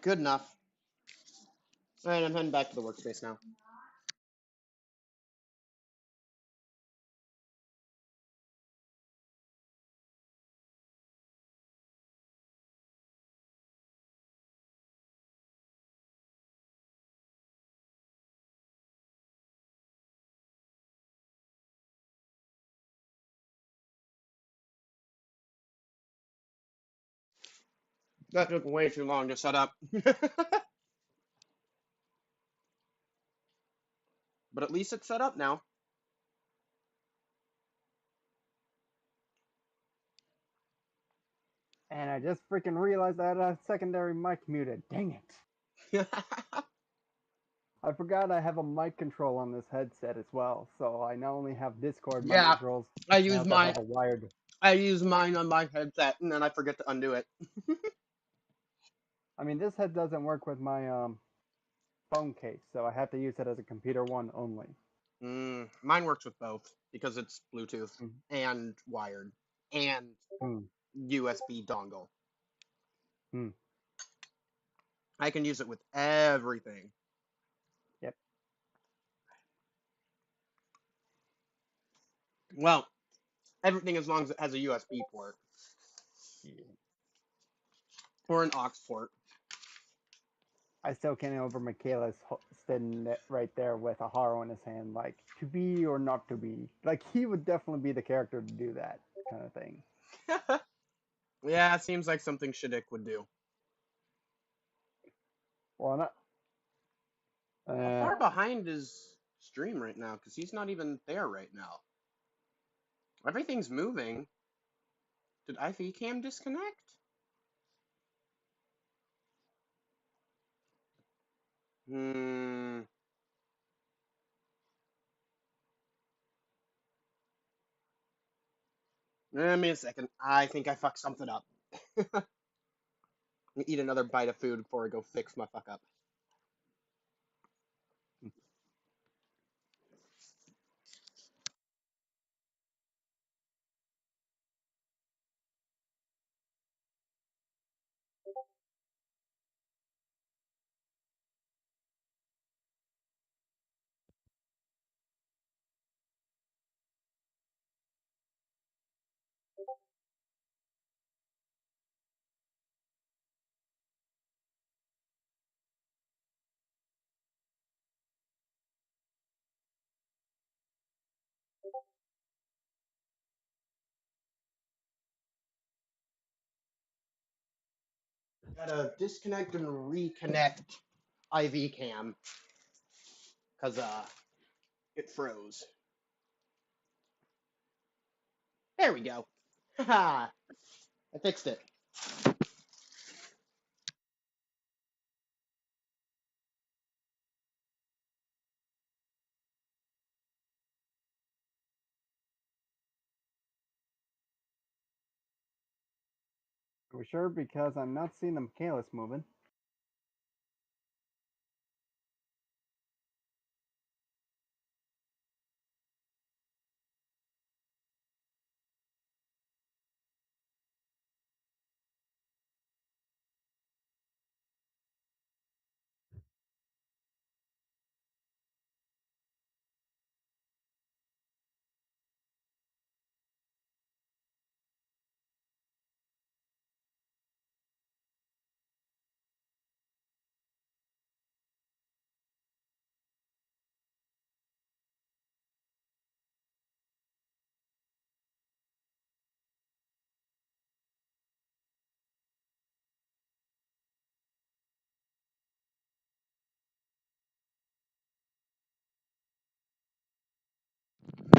S1: Good enough. All right, I'm heading back to the workspace now. That took way too long to set up. But at least it's set up now.
S5: And I just freaking realized I had a secondary mic muted. Dang it. I forgot I have a mic control on this headset as well, so I not only have Discord mic
S1: Yeah,
S5: controls,
S1: I
S5: I
S1: use
S5: also
S1: my
S5: have a wired.
S1: I use mine on my headset and then I forget to undo it.
S5: I mean, this head doesn't work with my phone case, so I have to use it as a computer one only.
S1: Mine works with both because it's Bluetooth
S5: Mm.
S1: and wired and USB dongle.
S5: Hmm.
S1: I can use it with everything.
S5: Yep.
S1: Well, everything as long as it has a USB port or an aux port.
S5: I still can't get over Michaela's sitting right there with a Haro in his hand, like, to be or not to be. Like, he would definitely be the character to do that kind of thing.
S1: Yeah, it seems like something Shaddiq would do.
S5: Well, not.
S1: How far behind is stream right now? Because he's not even there right now. Everything's moving. Did IV cam disconnect? Give me a second. I think I fucked something up. Eat another bite of food before I go fix my fuck up. Gotta disconnect and reconnect IV cam because it froze. There we go. Haha, I fixed it.
S5: Are we sure? Because I'm not seeing the Michaelis moving.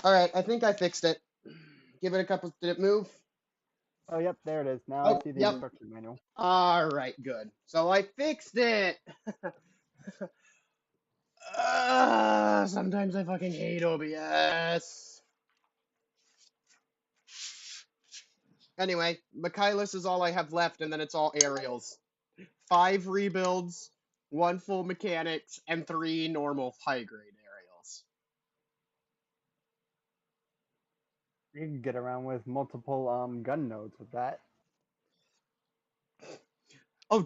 S1: All right, I think I fixed it. Give it a couple. Did it move?
S5: Oh, yep, there it is. Now I
S1: Oh,
S5: see the
S1: yep.
S5: instruction manual.
S1: All right, good. So I fixed it. Sometimes I fucking hate OBS. Anyway, Michaelis is all I have left, and then it's all aerials. 5 rebuilds, 1 full mechanics, and 3 normal high grade aerials.
S5: You can get around with multiple gun nodes with that.
S1: Oh,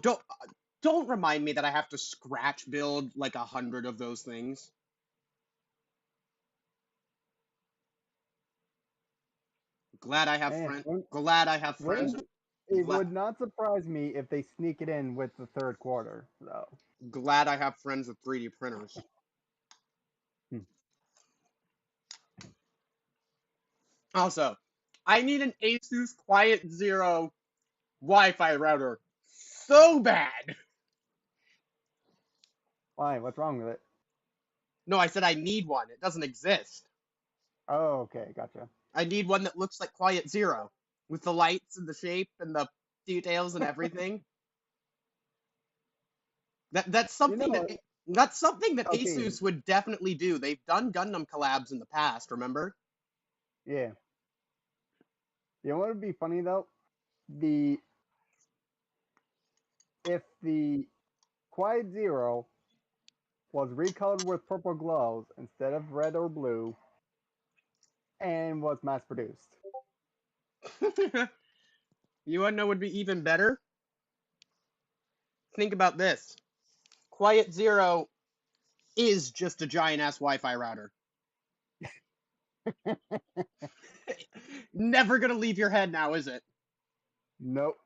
S1: don't remind me that I have to scratch build like 100 of those things. Glad I have
S5: Man,
S1: friends. Glad I have friends.
S5: it
S1: Gla-
S5: would not surprise me if they sneak it in with the third quarter, though.
S1: Glad I have friends with 3D printers.
S5: Hmm.
S1: Also, I need an Asus Quiet Zero Wi-Fi router so bad.
S5: Why? What's wrong with it?
S1: No, I said I need one. It doesn't exist.
S5: Oh, okay, gotcha.
S1: I need one that looks like Quiet Zero, with the lights and the shape and the details and everything. That's something
S5: know,
S1: that's something that
S5: okay,
S1: Asus would definitely do. They've done Gundam collabs in the past, remember?
S5: yeah. You know what would be funny though? If the Quiet Zero was recolored with purple glows instead of red or blue, and was mass produced.
S1: You wanna know what would be even better? Think about this. Quiet Zero is just a giant ass Wi-Fi router. Never gonna leave your head now, is it?
S5: Nope.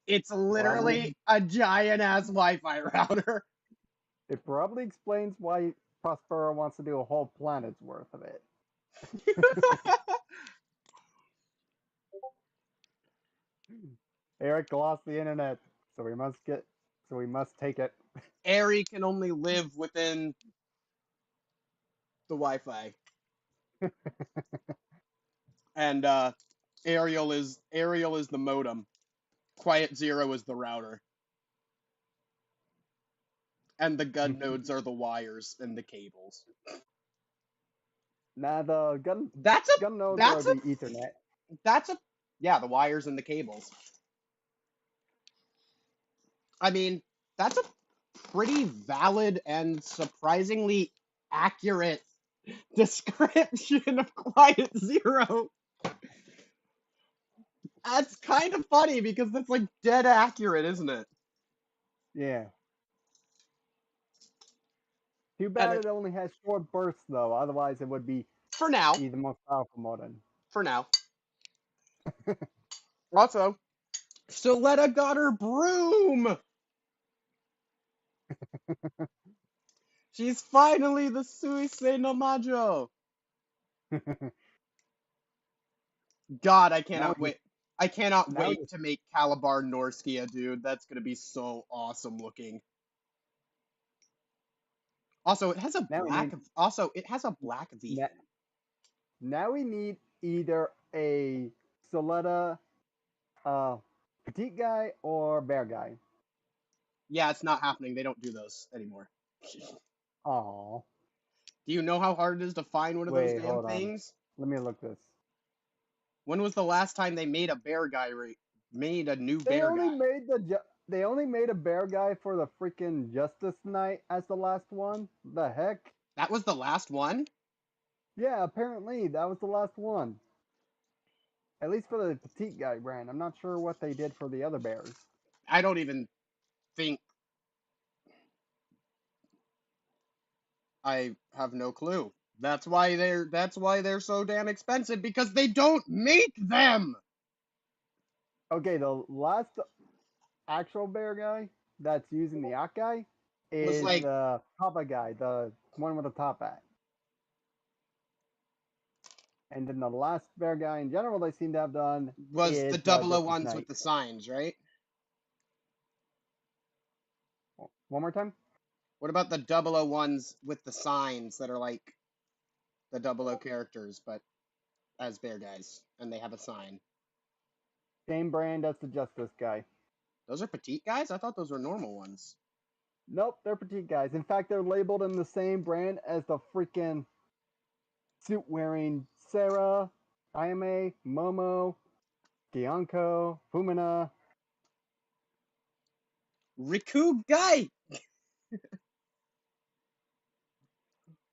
S1: It's literally a giant ass Wi-Fi router.
S5: It probably explains why Prospero wants to do a whole planet's worth of it. Eric lost the internet, so we must take it.
S1: Airy can only live within the Wi-Fi. And Ariel is the modem. Quiet Zero is the router. And the gun nodes are the wires and the cables.
S5: Nah, the gun nodes are the Ethernet.
S1: Yeah, the wires and the cables. I mean, that's a pretty valid and surprisingly accurate description of Quiet Zero. That's kind of funny because that's like dead accurate, isn't it?
S5: Yeah. Too bad it only has short bursts though, otherwise it would be
S1: for now.
S5: the most powerful modem.
S1: For now. Also, Soletta got her broom! She's finally the Suisei no Majo! God, I cannot wait. I cannot wait to make Calabar Norskia, dude. That's gonna be so awesome looking. Also, it has a black V.
S5: Now we need either a Soletta petite guy or bear guy.
S1: Yeah, it's not happening. They don't do those anymore.
S5: Aww.
S1: Do you know how hard it is to find one of those damn things?
S5: Let me look this.
S1: When was the last time they made a bear guy made a new
S5: They
S1: bear
S5: only
S1: guy.
S5: made they only made a bear guy for the freaking Justice Knight as the last one. The heck?
S1: That was the last one?
S5: Yeah, apparently that was the last one. At least for the petite guy brand. I'm not sure what they did for the other bears.
S1: I don't even think I have no clue. That's why they're so damn expensive because they don't make them.
S5: Okay, the last actual bear guy that's using the Yacht guy
S1: Was
S5: is
S1: like
S5: the Papa guy, the one with the top hat. And then the last bear guy in general they seem to have done
S1: was
S5: is
S1: the
S5: the
S1: double O
S5: Justice
S1: ones
S5: Knight.
S1: with the signs, right?
S5: One more time?
S1: What about the double O ones with the signs that are like the double O characters, but as bear guys, and they have a sign?
S5: Same brand as the Justice guy.
S1: Those are petite guys? I thought those were normal ones.
S5: Nope, they're petite guys. In fact, they're labeled in the same brand as the freaking suit wearing Sarah, Ayame, Momo, Gianco, Fumina.
S1: Riku guy!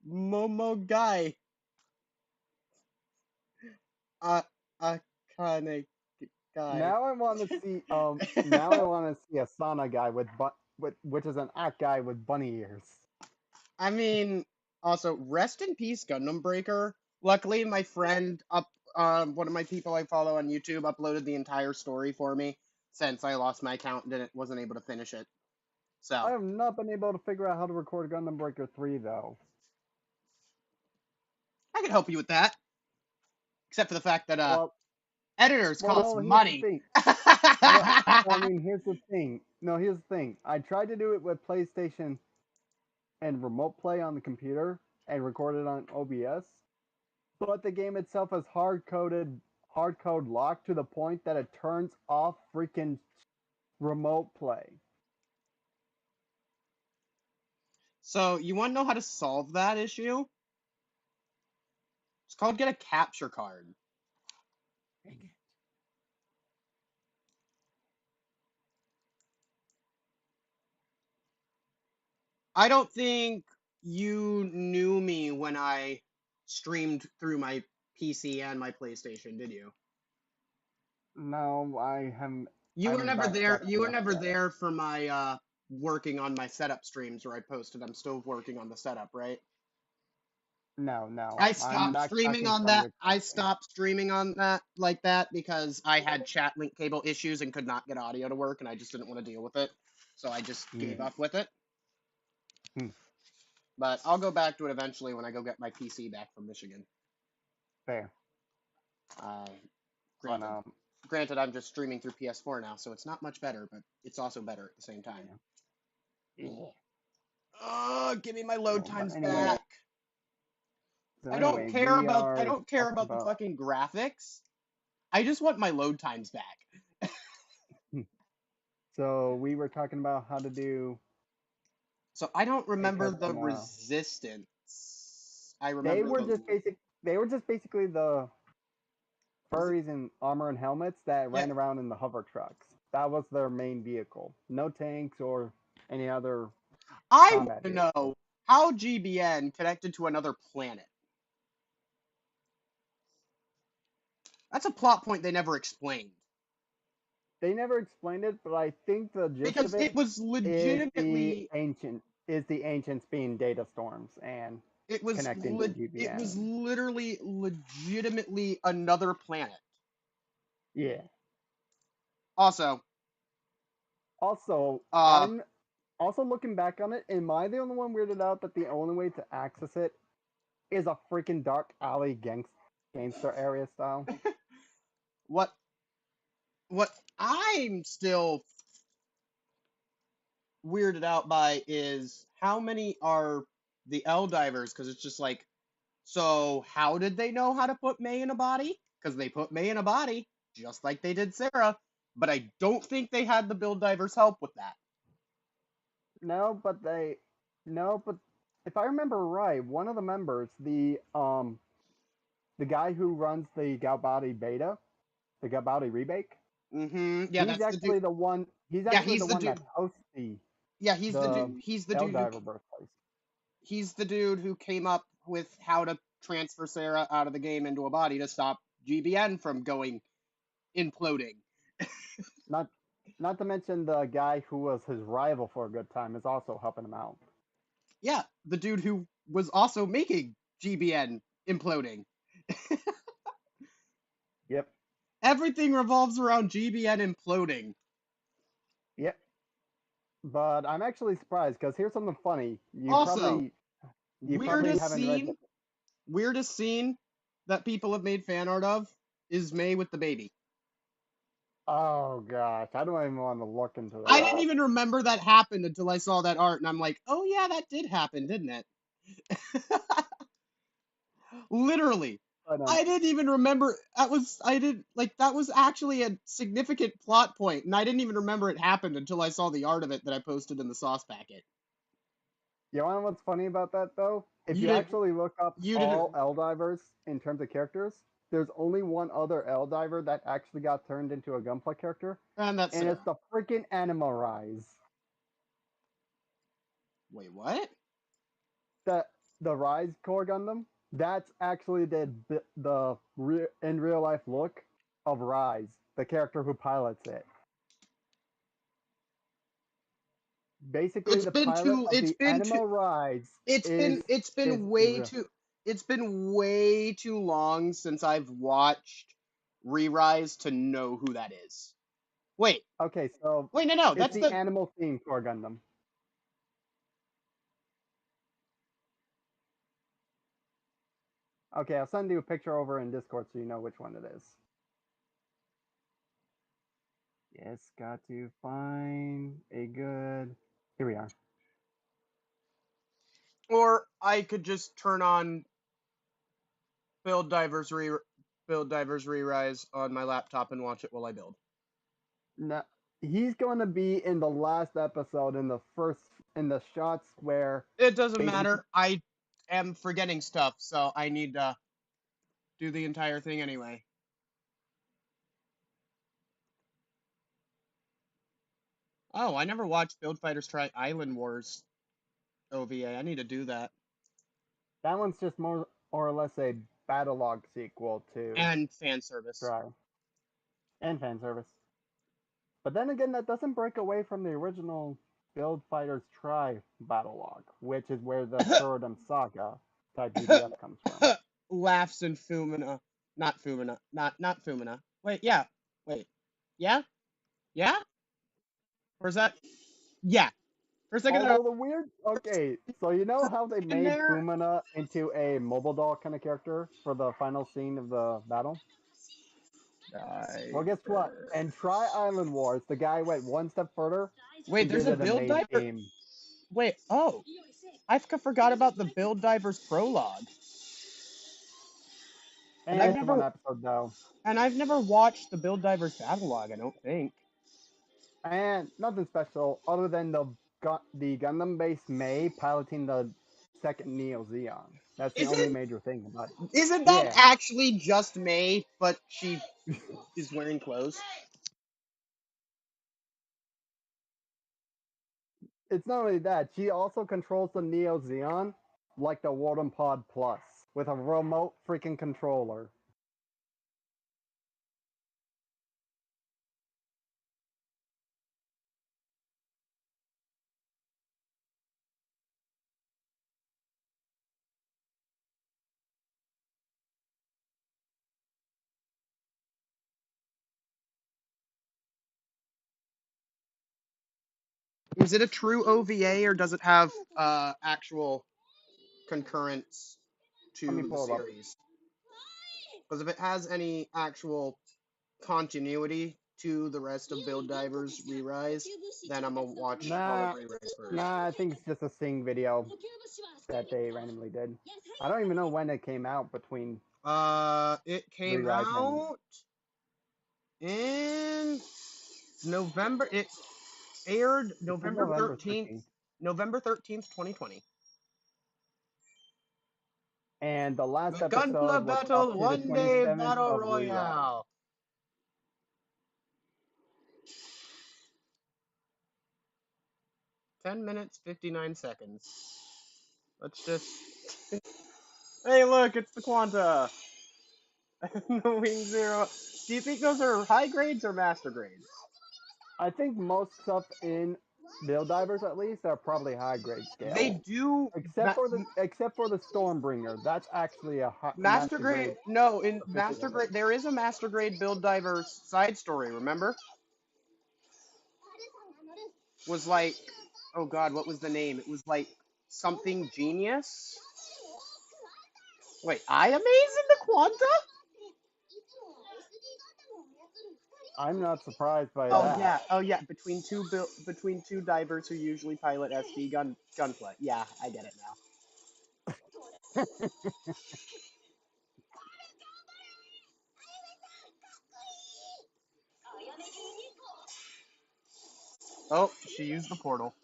S1: Momo guy. Akane guy.
S5: Now I want to see now I want to see a Sana guy with which is an Act guy with bunny ears.
S1: I mean, also, rest in peace, Gundam Breaker. Luckily, my friend one of my people I follow on YouTube uploaded the entire story for me since I lost my account and wasn't able to finish it.
S5: I
S1: So,
S5: have not been able to figure out how to record Gundam Breaker 3 though.
S1: I can help you with that. Except for the fact that,
S5: Well,
S1: editors cost
S5: no, here's the
S1: money.
S5: thing. No, I mean, here's the thing. No, here's the thing. I tried to do it with PlayStation and remote play on the computer and record it on OBS, but the game itself is hard code locked to the point that it turns off freaking remote play.
S1: So, you want to know how to solve that issue? It's called get a capture card. I don't think you knew me when I streamed through my PC and my PlayStation, did you?
S5: No, I haven't.
S1: You were
S5: I'm
S1: never
S5: backtracked
S1: there. You were
S5: enough
S1: never
S5: yet.
S1: there for my working on my setup streams where I posted. I'm still working on the setup, right?
S5: No.
S1: I
S5: I'm
S1: stopped streaming
S5: backtracking
S1: on
S5: from
S1: that.
S5: your
S1: I
S5: content.
S1: stopped streaming on that like that because I had chat link cable issues and could not get audio to work, and I just didn't want to deal with it. So I just gave up with it.
S5: Hmm.
S1: But I'll go back to it eventually when I go get my PC back from Michigan.
S5: Fair.
S1: Granted,
S5: But,
S1: granted, I'm just streaming through PS4 now, so it's not much better, but it's also better at the same time.
S5: yeah.
S1: Oh, give me my load
S5: But
S1: times
S5: anyway,
S1: back.
S5: so
S1: I
S5: anyway,
S1: don't care
S5: we
S1: about
S5: are
S1: I don't care
S5: talking
S1: about the fucking graphics. I just want my load times back.
S5: So we were talking about how to do.
S1: So I don't
S5: a
S1: remember the
S5: custom,
S1: resistance. I
S5: They
S1: remember
S5: were
S1: the
S5: just basically the furries in armor and helmets that
S1: yeah.
S5: ran around in the hover trucks. That was their main vehicle. No tanks or any other
S1: I
S5: combat
S1: want to
S5: vehicle.
S1: know how GBN connected to another planet. That's a plot point they never explained.
S5: They never explained it, but I think the gist
S1: Because
S5: of it
S1: it was legitimately
S5: the ancients being data storms and connecting to
S1: it was
S5: GBN.
S1: literally legitimately another planet.
S5: Yeah.
S1: Also,
S5: I'm also looking back on it. Am I the only one weirded out that the only way to access it is a freaking dark alley gangster area style?
S1: what I'm still weirded out by is how many are the L divers, because it's just like, so how did they know how to put May in a body? Because they put May in a body, just like they did Sarah, but I don't think they had the build divers help with that.
S5: No, but if I remember right, one of the members, the guy who runs the Galbadi beta, the Galbadi remake,
S1: Mm-hmm. Yeah,
S5: He's
S1: that's the dude.
S5: actually the one. He's
S1: Yeah,
S5: actually
S1: he's
S5: the
S1: the
S5: one
S1: dude.
S5: that hosts the
S1: Yeah, he's the dude.
S5: the
S1: He's the dude who
S5: Helldiver birthplace.
S1: he's the dude who came up with how to transfer Sarah out of the game into a body to stop GBN from going imploding.
S5: Not not to mention the guy who was his rival for a good time is also helping him out.
S1: Yeah, the dude who was also making GBN imploding.
S5: Yep.
S1: Everything revolves around GBN imploding.
S5: Yep. But I'm actually surprised because here's something funny.
S1: Also,
S5: You probably
S1: weirdest
S5: haven't read.
S1: scene, weirdest scene that people have made fan art of is May with the baby.
S5: Oh gosh, I don't even want to look into
S1: I
S5: that.
S1: didn't even remember that happened until I saw that art, and I'm like, oh yeah, that did happen, didn't it? Literally.
S5: But,
S1: I didn't even remember that was actually a significant plot point, and I didn't even remember it happened until I saw the art of it that I posted in the sauce packet.
S5: you know what's funny about that though? If
S1: You
S5: you
S1: did-
S5: actually look up
S1: you
S5: all
S1: didn't-
S5: Elldivers in terms of characters, there's only one other Eldiver that actually got turned into a Gunpla character,
S1: And that's
S5: and it's the freaking Anima Rise.
S1: Wait, what?
S5: The Rise Core Gundam. That's actually in real life look of Rise, the character who pilots it. Basically,
S1: It's
S5: the
S1: been
S5: pilot
S1: too.
S5: of
S1: It's
S5: the
S1: been
S5: Anima
S1: too.
S5: Rise.
S1: It's been
S5: is
S1: way
S5: real.
S1: too. It's been way too long since I've watched Re-Rise to know who that is. Wait,
S5: Okay, so
S1: wait, no,
S5: it's
S1: that's
S5: the
S1: the.
S5: animal theme Core Gundam. Okay, I'll send you a picture over in Discord so you know which one it is. Yes, got to find a good. Here we are.
S1: Or I could just turn on Build Divers Re-Rise on my laptop and watch it while I build.
S5: No, he's going to be in the last episode in the shots where
S1: It doesn't
S5: Basically-
S1: matter. I am forgetting stuff, so I need to do the entire thing anyway. Oh, I never watched Build Fighters Try Island Wars OVA. I need to do that.
S5: that one's just more or less a battle log sequel to
S1: And fan service.
S5: Try and fan service. But then again, that doesn't break away from the original Build Fighters Try battle log, which is where the Kurodam Saga type BDF comes from.
S1: Laughs and Fumina. Not Fumina. Not Fumina. Wait, yeah. Wait. Yeah? Yeah? Or is that? Yeah. For a second there,
S5: Although the weird, okay, so you know how they made
S1: there-
S5: Fumina into a mobile doll kind of character for the final scene of the battle? Well, guess what? In Try Island Wars, the guy went one step further.
S1: Wait,
S5: He
S1: there's
S5: did
S1: a
S5: it in
S1: Build
S5: main
S1: Diver.
S5: game.
S1: Wait, oh. I forgot about the Build Divers prologue.
S5: And
S1: I've
S5: it's
S1: never-
S5: one episode though.
S1: And I've never watched the Build Divers Battlelog, I don't think.
S5: And nothing special other than the Gundam-based May piloting the second Neo Zeon. That's the
S1: Is
S5: only
S1: it?
S5: major thing about it.
S1: Isn't that
S5: Yeah.
S1: actually just May, but she is wearing clothes?
S5: It's not only that, she also controls the Neo Zeon like the Warden Pod Plus with a remote freaking controller.
S1: Is it a true OVA or does it have actual concurrence to
S5: Let me
S1: the
S5: pull it up.
S1: series? Because if it has any actual continuity to the rest of Build Divers Re-Rise, then I'm gonna watch all
S5: Nah,
S1: of Re-Rise first.
S5: Nah, I think it's just a Sing video that they randomly did. I don't even know when it came out between.
S1: It came
S5: Re-Rise and-
S1: out in November. It aired November 13th, November 13th, 2020.
S5: And the last
S1: The
S5: episode
S1: Gunpla
S5: was
S1: Battle
S5: up to the
S1: One Day
S5: 27th
S1: Battle
S5: of Re-Rise.
S1: Royale. 10 minutes, 59 seconds. Let's just... Hey, look, it's the Quanta! The Wing Zero. Do you think those are high grades or master grades?
S5: I think most stuff in Build Divers, at least, are probably high grade scale.
S1: They do...
S5: Except for the Stormbringer, that's actually a
S1: Master grade... No, in
S5: official
S1: master
S5: one.
S1: grade... There is a master grade Build Divers side story, remember? Was like... Oh god, what was the name? It was like something genius? Wait, I Amaze in the Quanta?
S5: I'm not surprised by
S1: Oh
S5: that.
S1: yeah, between two divers who usually pilot SD gunplay. Yeah, I get it now. Oh, she used the portal.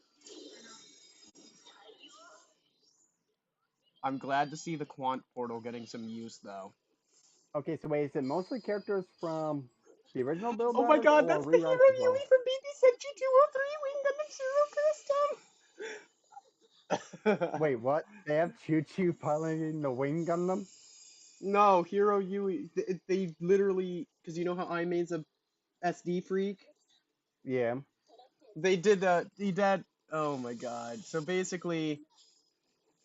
S1: I'm glad to see the Quant portal getting some use though.
S5: Okay, so wait, is it mostly characters from the original Build
S1: Oh my
S5: Divers
S1: god,
S5: or
S1: that's the Hero
S5: rewrites as well?
S1: Yui from BB Senshi 203 Wing Gundam Zero Custom!
S5: Wait, what? They have Choo Choo piloting the Wing Gundam?
S1: No, Hero Yui. They literally, because you know how I made a SD freak?
S5: Yeah.
S1: They did that. Oh my god. So basically,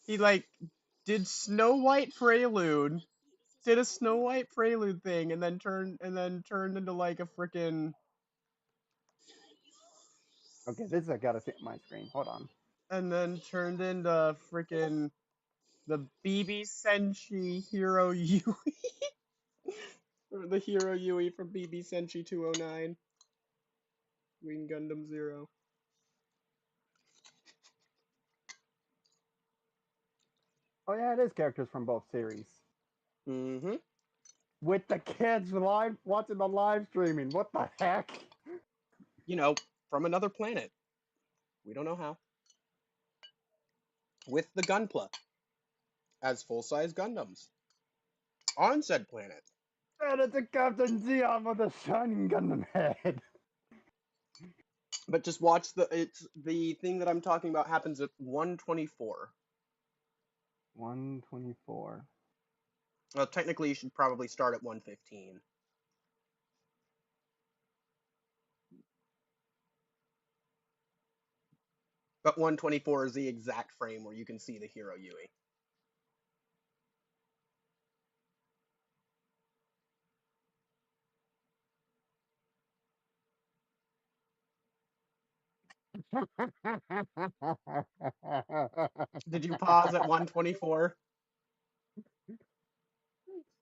S1: he like did Snow White Prelude, did a Snow White Prelude thing, and then turned into like a freaking,
S5: Okay, this I gotta see on my screen. Hold on.
S1: and then turned into freaking the BB Senshi Hero Yui, or the Hero Yui from BB Senshi 209, Wing Gundam Zero.
S5: Oh yeah, it is characters from both series.
S1: Mm-hmm.
S5: With the kids live watching the live streaming. What the heck?
S1: You know, from another planet. We don't know how. With the Gunpla as full-size Gundams on said planet.
S5: And it's a Captain Zeon with a shining Gundam head.
S1: But just watch the thing that I'm talking about happens at 124.
S5: 124.
S1: Well, technically you should probably start at 115. But 124 is the exact frame where you can see the Hero Yui. Did you pause at 124?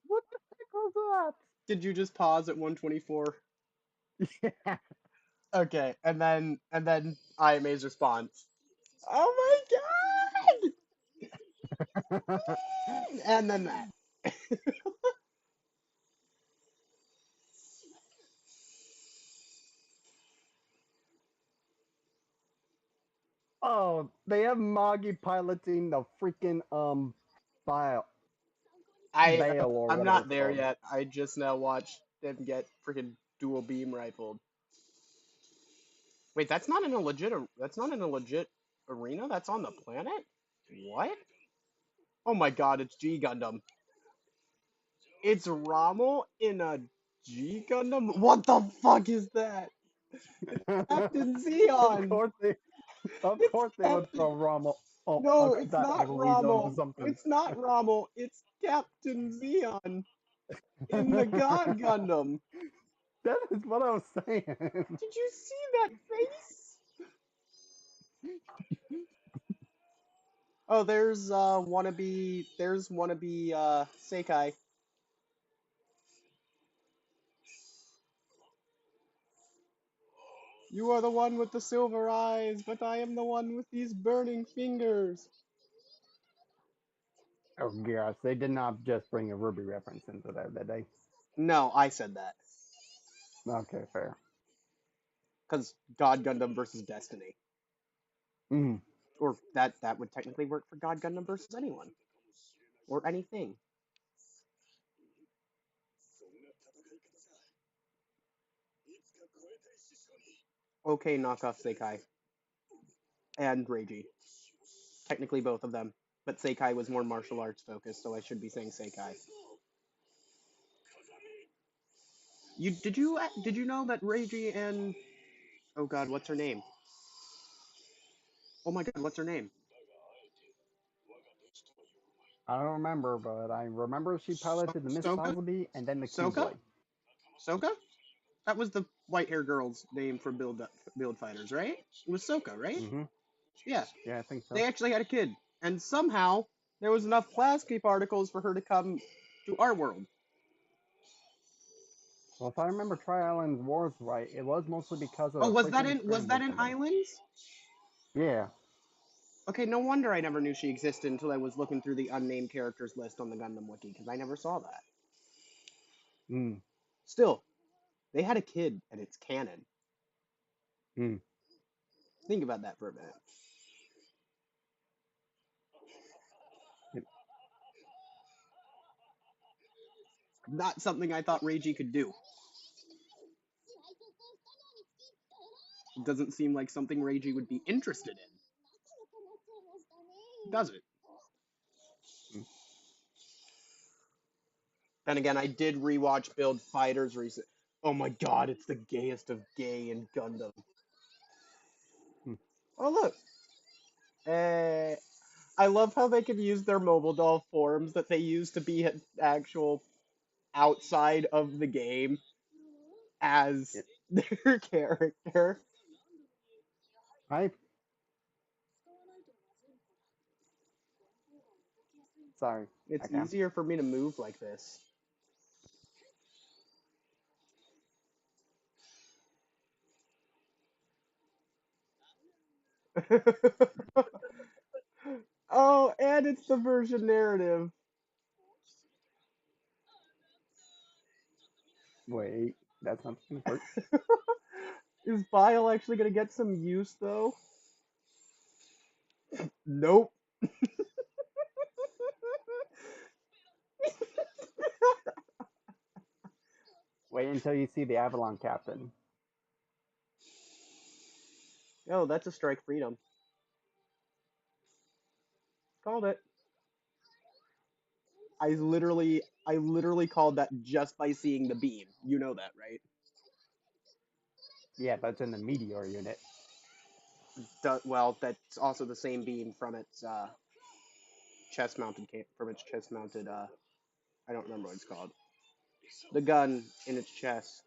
S5: What the heck was
S1: Did you just pause at 124?
S5: that? Yeah.
S1: Okay, and then IMA's response. Oh my god! And then that.
S5: Oh, they have Magi piloting the freaking Bale or
S1: I'm
S5: whatever
S1: not
S5: it's
S1: there
S5: called.
S1: yet. I just now watched them get freaking dual beam rifled. Wait, that's not in a legit arena. That's on the planet. What? Oh my god, it's G Gundam. It's Rommel in a G Gundam. What the fuck is that? Captain
S5: Of
S1: Zeon.
S5: course they, of
S1: It's
S5: course they would
S1: Captain.
S5: throw Rommel. Oh,
S1: No, it's
S5: that
S1: not
S5: weasel into
S1: Rommel.
S5: something.
S1: It's not Rommel. It's Captain Zeon in the God Gundam.
S5: That is what I was saying.
S1: Did you see that face? Oh, there's wannabe Seikai. You are the one with the silver eyes, but I am the one with these burning fingers.
S5: Oh gosh, they did not just bring a Ruby reference into there, did they?
S1: No, I said that.
S5: Okay, fair.
S1: Because God Gundam versus Destiny.
S5: Mm.
S1: Or that would technically work for God Gundam versus anyone. Or anything. Okay, knockoff Seikai. and Reiji. Technically both of them, but Seikai was more martial arts focused, so I should be saying Seikai. Did you know that Reiji and oh god, what's her name? Oh my god, what's her name?
S5: I don't remember, but I remember she piloted the Miss
S1: Soka?
S5: Bumblebee and then the
S1: Soka?
S5: Keyblade.
S1: Soka? That was the white hair girl's name for Build Fighters, right? It was Soka, right?
S5: Mm-hmm.
S1: Yeah.
S5: Yeah, I think so.
S1: They actually had a kid, and somehow there was enough Plascape articles for her to come to our world.
S5: Well, if I remember Tri-Island Wars right, it was mostly because of
S1: Oh,
S5: a
S1: was that
S5: freaking
S1: in
S5: screen incident.
S1: Islands?
S5: Yeah.
S1: Okay, no wonder I never knew she existed until I was looking through the unnamed characters list on the Gundam Wiki, because I never saw that.
S5: Mm.
S1: Still, they had a kid, and it's canon.
S5: Mm.
S1: Think about that for a minute. Not something I thought Reiji could do. It doesn't seem like something Reiji would be interested in. Does it?
S5: Mm.
S1: Then again, I did rewatch Build Fighters recent. Oh my god, it's the gayest of gay in Gundam.
S5: Mm.
S1: Oh look. I love how they can use their mobile doll forms that they use to be an actual outside of the game as their character.
S5: I. Sorry.
S1: It's
S5: Okay.
S1: easier for me to move like this. Oh, and it's the version narrative.
S5: Wait, that's not gonna work.
S1: Is Bile actually gonna get some use though? Nope.
S5: Wait until you see the Avalon Captain.
S1: Oh, that's a strike freedom. Called it. I literally called that just by seeing the beam. You know that, right?
S5: Yeah, that's in the Meteor unit.
S1: Well, that's also the same beam from its chest mounted I don't remember what it's called. The gun in its chest.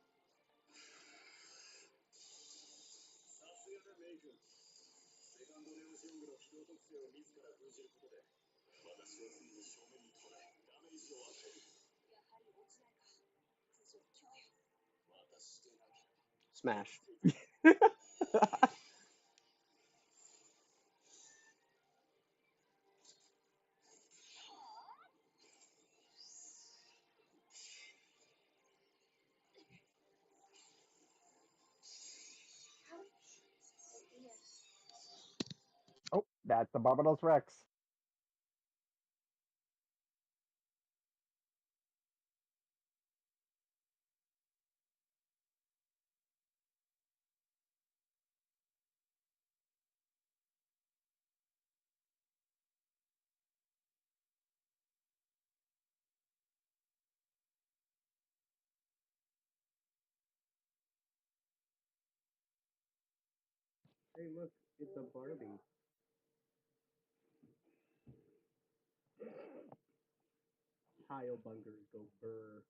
S1: Smash.
S5: Oh, that's the Barbados Rex.
S1: Hey, look, it's a Barbie. Tile bunkers go burr.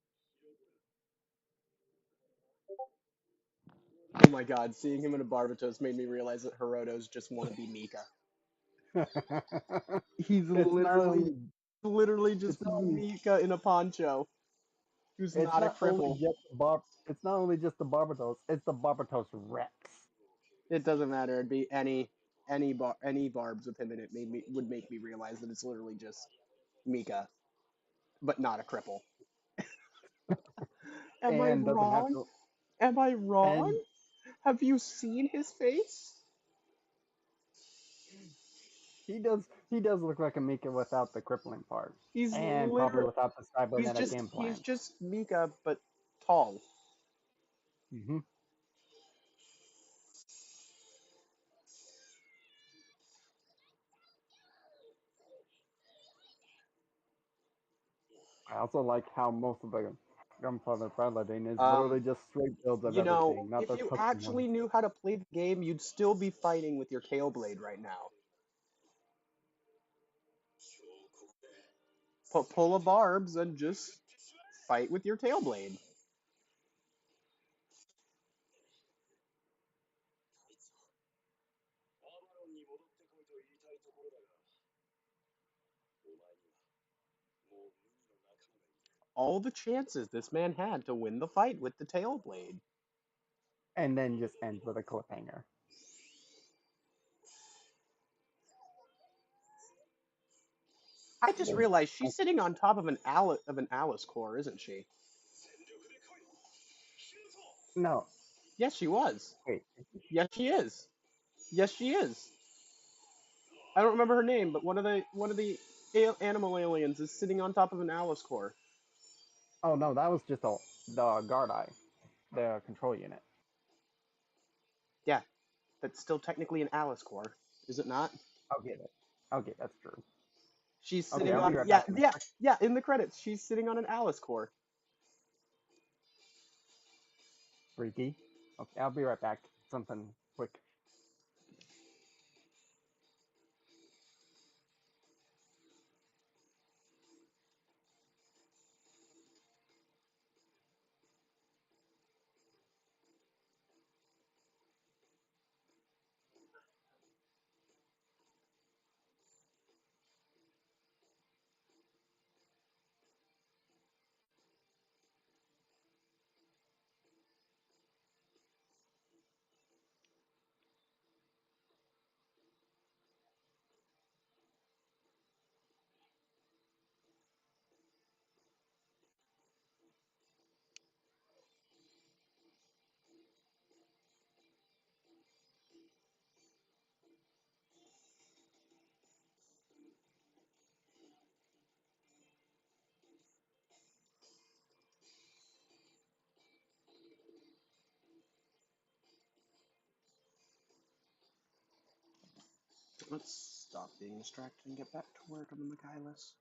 S1: Oh my god, seeing him in a Barbatos made me realize that Hiroto's just want to be Mika. He's
S5: It's not only
S1: literally just
S5: it's not only
S1: Mika in a poncho, who's
S5: it's
S1: not a
S5: not only
S1: cripple.
S5: just it's not only just the Barbados, it's the Barbados Rex.
S1: It doesn't matter. It'd be any barbs with him in it would make me realize that it's literally just Mika, but not a cripple. Am I
S5: And doesn't have
S1: wrong?
S5: to
S1: Am I wrong?
S5: and
S1: Have you seen his face?
S5: he does look like a Mika without the crippling part.
S1: He's
S5: And probably
S1: literally
S5: without the cybernetic
S1: he's
S5: implant.
S1: just Mika but tall.
S5: Hmm. I also like how most of the Grandfather Paladin is
S1: Um,
S5: literally just straight builds of
S1: you know,
S5: everything, not
S1: if
S5: the
S1: you
S5: custom ones.
S1: actually knew how to play the game, you'd still be fighting with your tail blade right now. Pull a barbs and just fight with your tail blade. All the chances this man had to win the fight with the tail blade.
S5: And then just ends with a cliffhanger.
S1: I just realized she's sitting on top of an Alice core, isn't she?
S5: No,
S1: Yes, she was.
S5: wait.
S1: Yes, she is. Yes, she is. I don't remember her name, but one of the animal aliens is sitting on top of an Alice core.
S5: Oh no, that was just the guard eye, the control unit.
S1: Yeah, that's still technically an Alice core, is it not?
S5: I'll get it. Okay, that's true.
S1: She's
S5: Okay,
S1: sitting
S5: I'll be
S1: on
S5: right
S1: yeah
S5: back in a
S1: yeah
S5: sec.
S1: yeah in the credits. She's sitting on an Alice core.
S5: Freaky. Okay, I'll be right back. Something quick.
S1: Let's stop being distracted and get back to work on the Michaelis.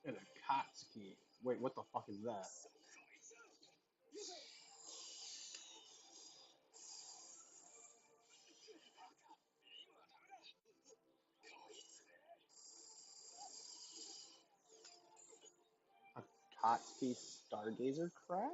S1: And a Katsuki. Wait, what the fuck is that? A Katsuki Stargazer crab?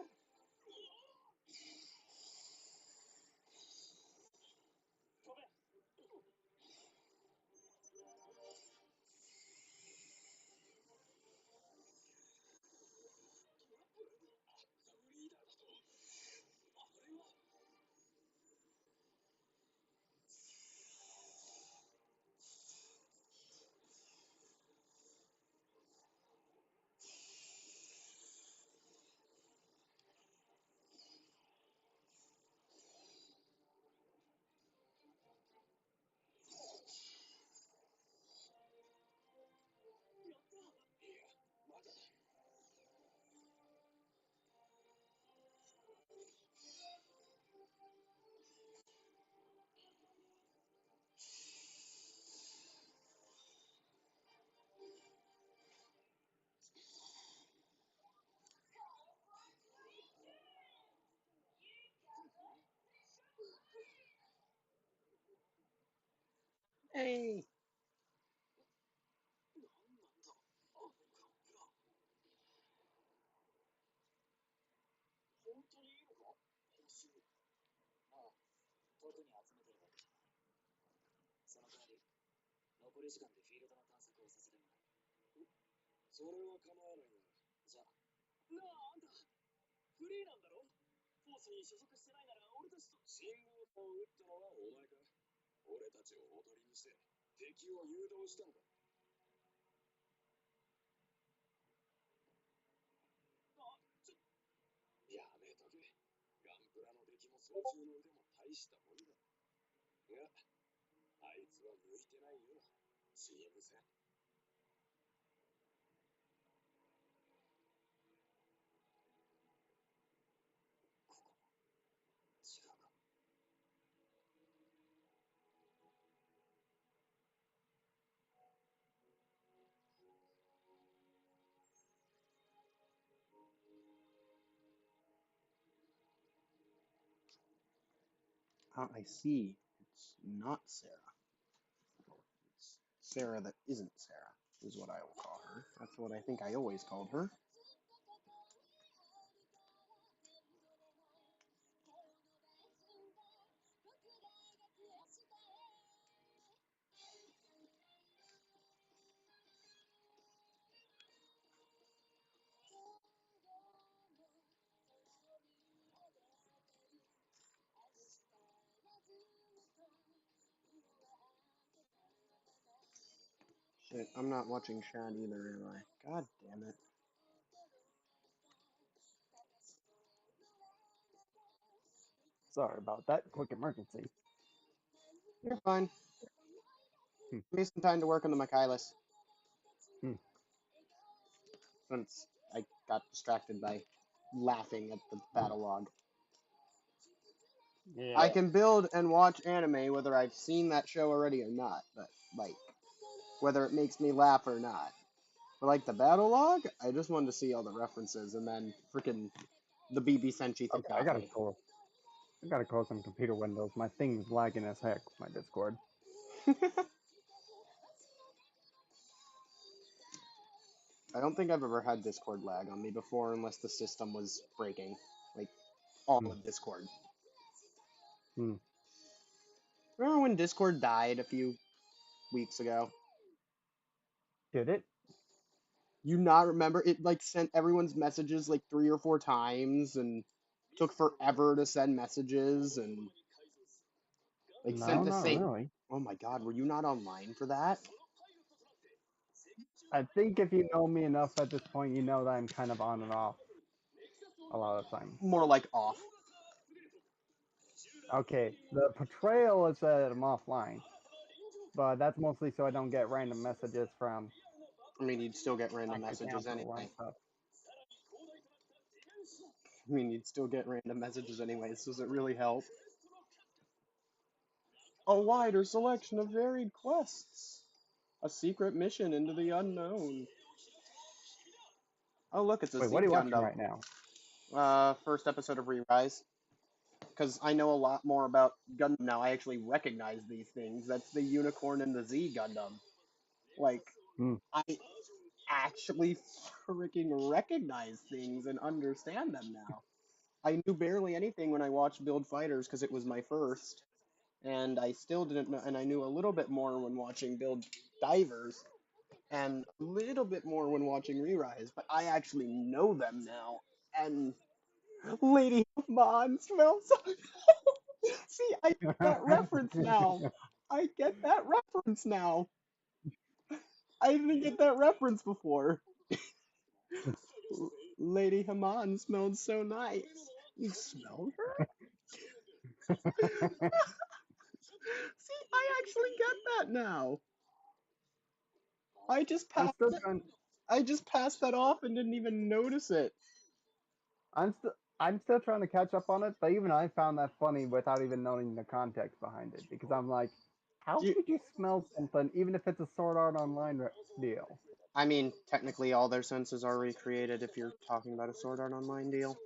S1: Hey! I see. It's not Sarah. It's Sarah that isn't Sarah, is what I will call her. That's what I think I always called her. Shit, I'm not watching Shad either, am I? God damn it.
S5: Sorry about that. Quick emergency.
S1: You're fine.
S5: Hmm.
S1: Give me some time to work on the Michaelis.
S5: Hmm.
S1: Since I got distracted by laughing at the battle log.
S5: Yeah.
S1: I can build and watch anime whether I've seen that show already or not, but, like, whether it makes me laugh or not. But, like, the battle log, I just wanted to see all the references, and then freaking the BB Senshi thing
S5: Okay,
S1: got me.
S5: I gotta close some computer windows. My thing's lagging as heck with my Discord.
S1: I don't think I've ever had Discord lag on me before unless the system was breaking. Like, all
S5: Hmm.
S1: of Discord.
S5: Hmm.
S1: Remember when Discord died a few weeks ago?
S5: Did it?
S1: You not remember? It, like, sent everyone's messages, like, 3 or 4 times, and took forever to send messages, and, like, sent
S5: No,
S1: the
S5: not
S1: same...
S5: really.
S1: Oh my god, were you not online for that?
S5: I think if you know me enough at this point, you know that I'm kind of on and off a lot of times.
S1: More like off.
S5: Okay, the portrayal is that I'm offline, but that's mostly so I don't get random messages from
S1: I mean, you'd still get random
S5: hacked
S1: messages
S5: accounts and all that
S1: anyway.
S5: stuff.
S1: I mean, you'd still get random messages anyways. Does it really help? A wider selection of varied quests. A secret mission into the unknown. Oh, look, it's a
S5: Wait,
S1: Z
S5: what are you watching
S1: Gundam.
S5: right now?
S1: First episode of Re-Rise. Because I know a lot more about Gundam now. I actually recognize these things. That's the Unicorn and the Z Gundam. Like,
S5: Hmm.
S1: I actually freaking recognize things and understand them now. I knew barely anything when I watched Build Fighters because it was my first, and I still didn't know, and I knew a little bit more when watching Build Divers, and a little bit more when watching Re-Rise, but I actually know them now, and Lady Mon smells so... See, I get that reference now. I get that reference now. I didn't get that reference before. Lady Haman smelled so nice. You smelled her? See, I actually get that now. I just
S5: I'm
S1: passed
S5: still
S1: it.
S5: trying.
S1: I just passed that off and didn't even notice it.
S5: I'm still trying to catch up on it, but even I found that funny without even knowing the context behind it because I'm like, how
S1: You,
S5: could you smell something even if it's a Sword Art Online deal?
S1: I mean, technically all their senses are recreated if you're talking about a Sword Art Online deal.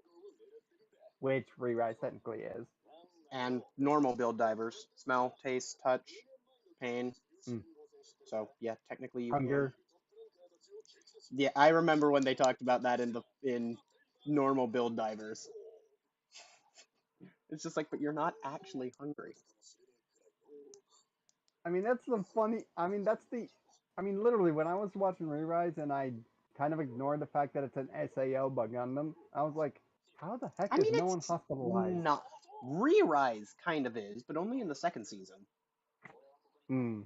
S5: Which Rewrite technically is.
S1: And normal build divers. Smell, taste, touch, pain.
S5: Hmm.
S1: So yeah, technically you can.
S5: Hunger.
S1: Yeah, I remember when they talked about that in normal build divers. It's just like, but you're not actually hungry.
S5: I mean, that's the funny. I mean, that's the. I mean, literally, when I was watching Re-Rise and I kind of ignored the fact that it's an SAO by Gundam. I was like, how the heck
S1: I
S5: is
S1: mean,
S5: no one
S1: it's
S5: hospitalized?
S1: not. Re-Rise kind of is, but only in the second season
S5: Hmm.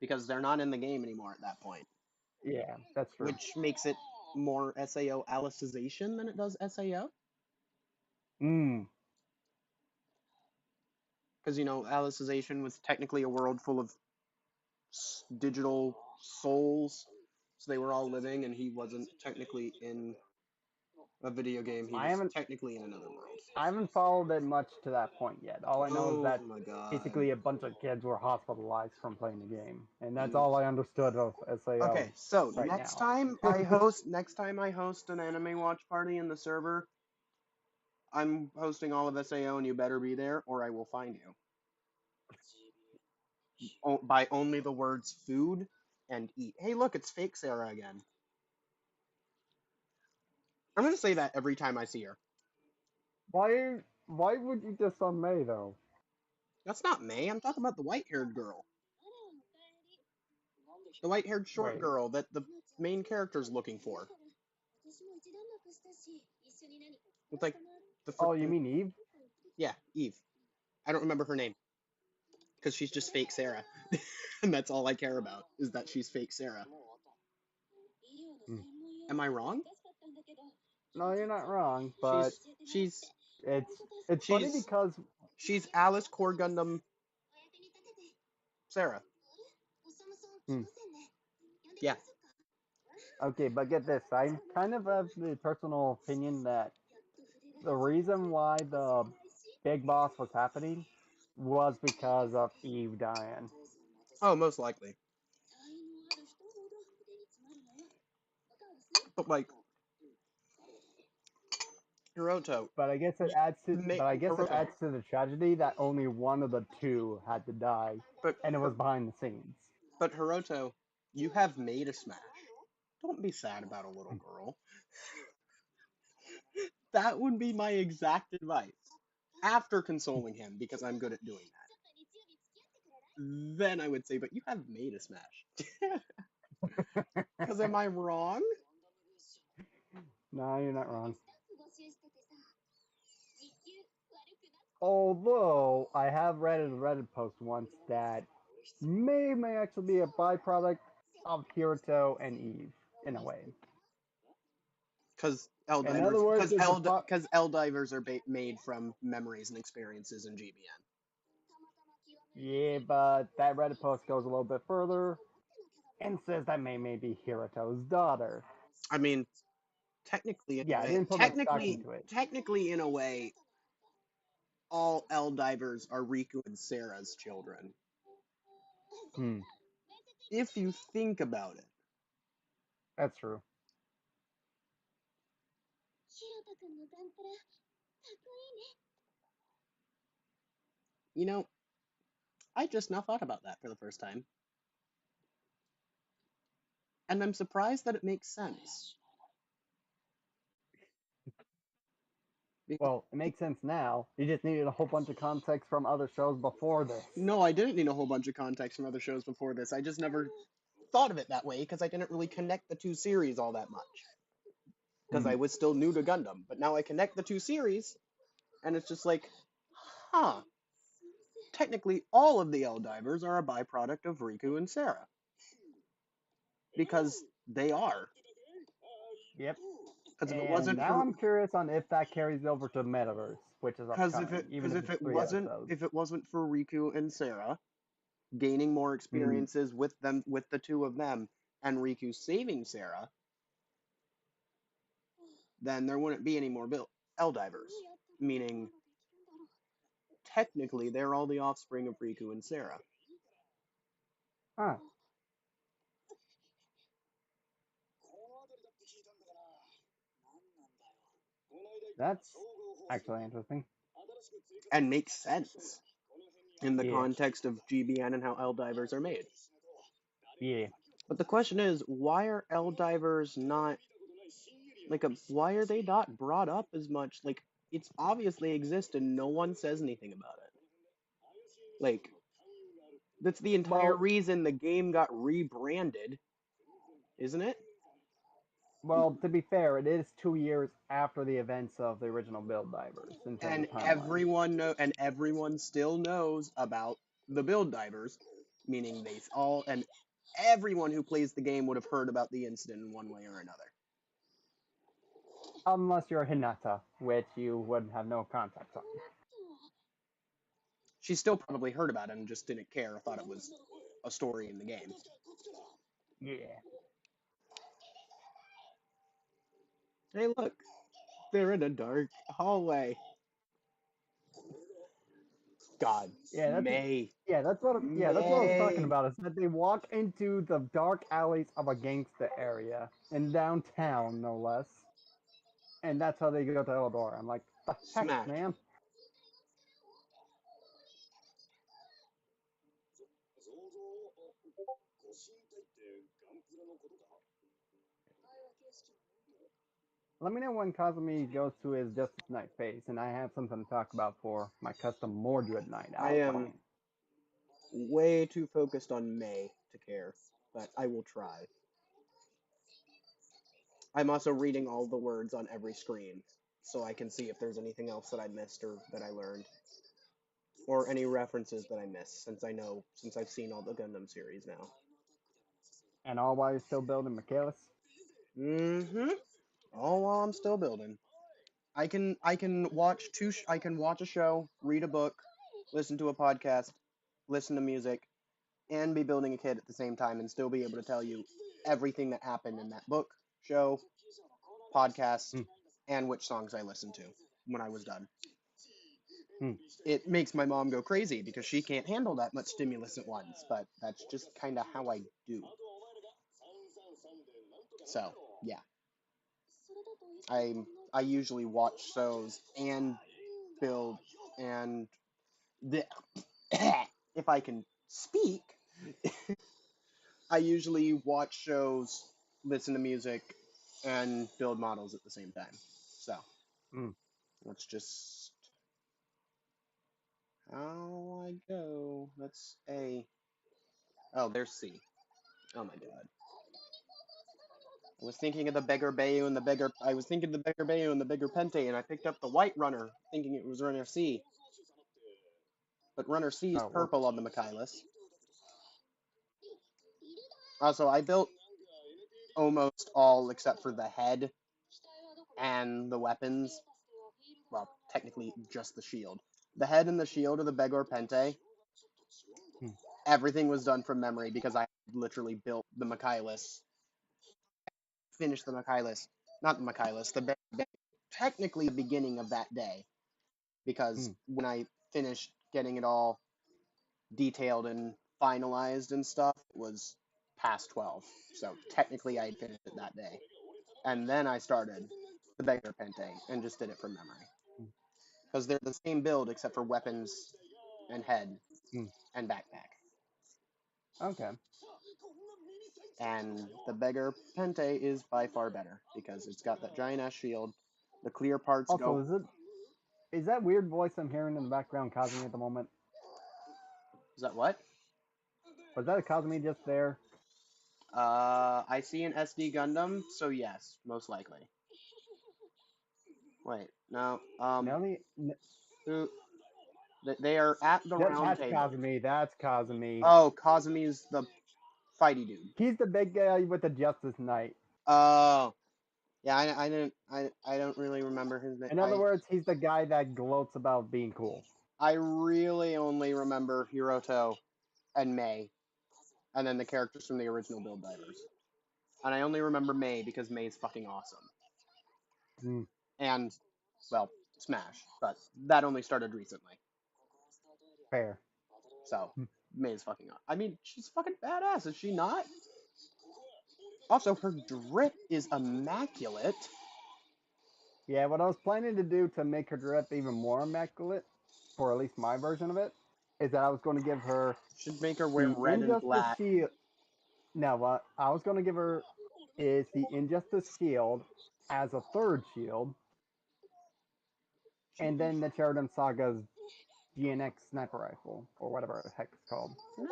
S1: because they're not in the game anymore at that point,
S5: Yeah, that's true.
S1: which makes it more SAO Alicization than it does SAO.
S5: Hmm.
S1: Because, Alicization was technically a world full of digital souls, so they were all living, and he wasn't technically in a video game. He
S5: I
S1: was
S5: haven't
S1: technically in another world.
S5: I haven't followed it much to that point yet. All I know is
S1: Oh
S5: that
S1: my god.
S5: basically a bunch of kids were hospitalized from playing the game, and that's all I understood of SAO
S1: Okay, so
S5: right
S1: next
S5: now.
S1: time I host an anime watch party in the server, I'm hosting all of SAO, and you better be there, or I will find you. By only the words food and eat. Hey, look, it's fake Sarah again. I'm gonna say that every time I see her.
S5: Why would you diss on May though?
S1: That's not May. I'm talking about the white-haired girl. The white-haired short
S5: Wait.
S1: girl that the main character's looking for. With like the
S5: Oh, you mean Eve?
S1: Yeah, Eve. I don't remember her name. Because she's just fake Sarah. And that's all I care about, is that she's fake Sarah. Am I wrong?
S5: No, you're not wrong, but
S1: She's
S5: it's funny because
S1: she's Alice Core Gundam Sarah. Yeah.
S5: okay, but get this, I kind of have the personal opinion that the reason why the big boss was happening was because of Eve dying.
S1: Oh, most likely. But like Hiroto.
S5: But I guess it adds to
S1: Hiroto.
S5: the tragedy that only one of the two had to die, and it was behind the scenes.
S1: But Hiroto, you have made a smash. Don't be sad about a little girl. That would be my exact advice. After consoling him, because I'm good at doing that. Then I would say, but you have made a smash. Because am I wrong?
S5: No, you're not wrong. Although I have read a Reddit post once that may actually be a byproduct of Hiroto and Eve in a way.
S1: Because
S5: In other words,
S1: L-divers are made from memories and experiences in GBN.
S5: Yeah, but that Reddit post goes a little bit further and says that May be Hiroto's daughter.
S1: I mean, technically, in a way,
S5: I didn't put much stock into it.
S1: Technically, in a way, all L-divers are Riku and Sarah's children. If you think about it.
S5: That's true.
S1: I just now thought about that for the first time. And I'm surprised that it makes sense.
S5: Well, it makes sense now. You just needed a whole bunch of context from other shows before this.
S1: No, I didn't need a whole bunch of context from other shows before this. I just never thought of it that way because I didn't really connect the two series all that much. Because I was still new to Gundam. But now I connect the two series, and it's just like, technically all of the L-divers are a byproduct of Riku and Sarah. Because they are.
S5: Yep.
S1: Because if it wasn't
S5: now I'm curious on if that carries over to Metaverse, which is upcoming.
S1: Because if it wasn't for Riku and Sarah gaining more experiences with the two of them, and Riku saving Sarah, then there wouldn't be any more L-divers. Meaning, technically, they're all the offspring of Riku and Sarah.
S5: Huh. That's actually interesting.
S1: And makes sense in the context of GBN and how L-divers are made.
S5: Yeah.
S1: But the question is, why are L-divers not... why are they not brought up as much? It's obviously exists and no one says anything about it. That's the entire reason the game got rebranded, isn't it?
S5: Well, to be fair, it is 2 years after the events of the original Build Divers in terms
S1: And
S5: of timeline.
S1: everyone still knows about the Build Divers, meaning and everyone who plays the game would have heard about the incident in one way or another.
S5: Unless you're Hinata, which you would have no context on.
S1: She still probably heard about it and just didn't care, thought it was a story in the game.
S5: Yeah.
S1: Hey, look, they're in a dark hallway. God,
S5: Yeah,
S1: May.
S5: that's what I was talking
S1: May.
S5: about. Is that they walk into the dark alleys of a gangsta area in downtown, no less, and that's how they go to Eldora. I'm like, the heck,
S1: Smash.
S5: man. Let me know when Kazumi goes to his Justice Knight phase, and I have something to talk about for my custom Mordred Knight
S1: I am
S5: outline.
S1: way too focused on May to care, but I will try. I'm also reading all the words on every screen, so I can see if there's anything else that I missed or that I learned, or any references that I missed, since I've seen all the Gundam series now.
S5: And all while you're still building Michaelis?
S1: Mm-hmm. All while I'm still building. I can watch I can watch a show, read a book, listen to a podcast, listen to music, and be building a kit at the same time and still be able to tell you everything that happened in that book, show, podcast, and which songs I listened to when I was done. It makes my mom go crazy because she can't handle that much stimulus at once, but that's just kind of how I do. So, yeah. I usually watch shows and build and if I can speak, I usually watch shows, listen to music, and build models at the same time. So, let's just how I go. That's A. Oh, there's C. Oh my god. I was thinking of the Beggar Bayu and the Beggar. I was thinking of the Beggar Bayu and the Beggar Pente, and I picked up the White Runner, thinking it was Runner C. But Runner C is purple on the Michaelis. Also, I built almost all except for the head and the weapons. Well, technically just the shield. The head and the shield of the Beggar Pente. Everything was done from memory because I literally built the Michaelis. Finished the Michaelis. Not the Michaelis, technically the beginning of that day. Because when I finished getting it all detailed and finalized and stuff, it was past 12. So technically I finished it that day. And then I started the Beggar Pente and just did it from memory. Because they're the same build except for weapons and head and backpack.
S5: Okay.
S1: And the Beggar Pente is by far better because it's got that giant ass shield. The clear parts
S5: also, is that weird voice I'm hearing in the background Kazumi at the moment?
S1: Is that what?
S5: Was that a Kazumi just there?
S1: I see an SD Gundam, so yes, most likely. Wait, no. They are at the round table.
S5: That's Kazumi.
S1: Oh, Kazumi's the fighty dude.
S5: He's the big guy with the Justice Knight.
S1: Oh. Yeah, I don't really remember his name.
S5: In other words, he's the guy that gloats about being cool.
S1: I really only remember Hiroto and May, and then the characters from the original Build Divers. And I only remember May because May's fucking awesome. And, well, Smash, but that only started recently.
S5: Fair.
S1: So, May's fucking awesome. I mean, she's fucking badass, is she not? Also, her drip is immaculate.
S5: Yeah, what I was planning to do to make her drip even more immaculate, for at least my version of it, is that I was going to give her...
S1: Should make her wear red and black.
S5: Shield. No, what I was going to give her is the Injustice Shield as a third shield, and then the Cherubim Saga's GNX sniper rifle, or whatever the heck it's called.
S1: No.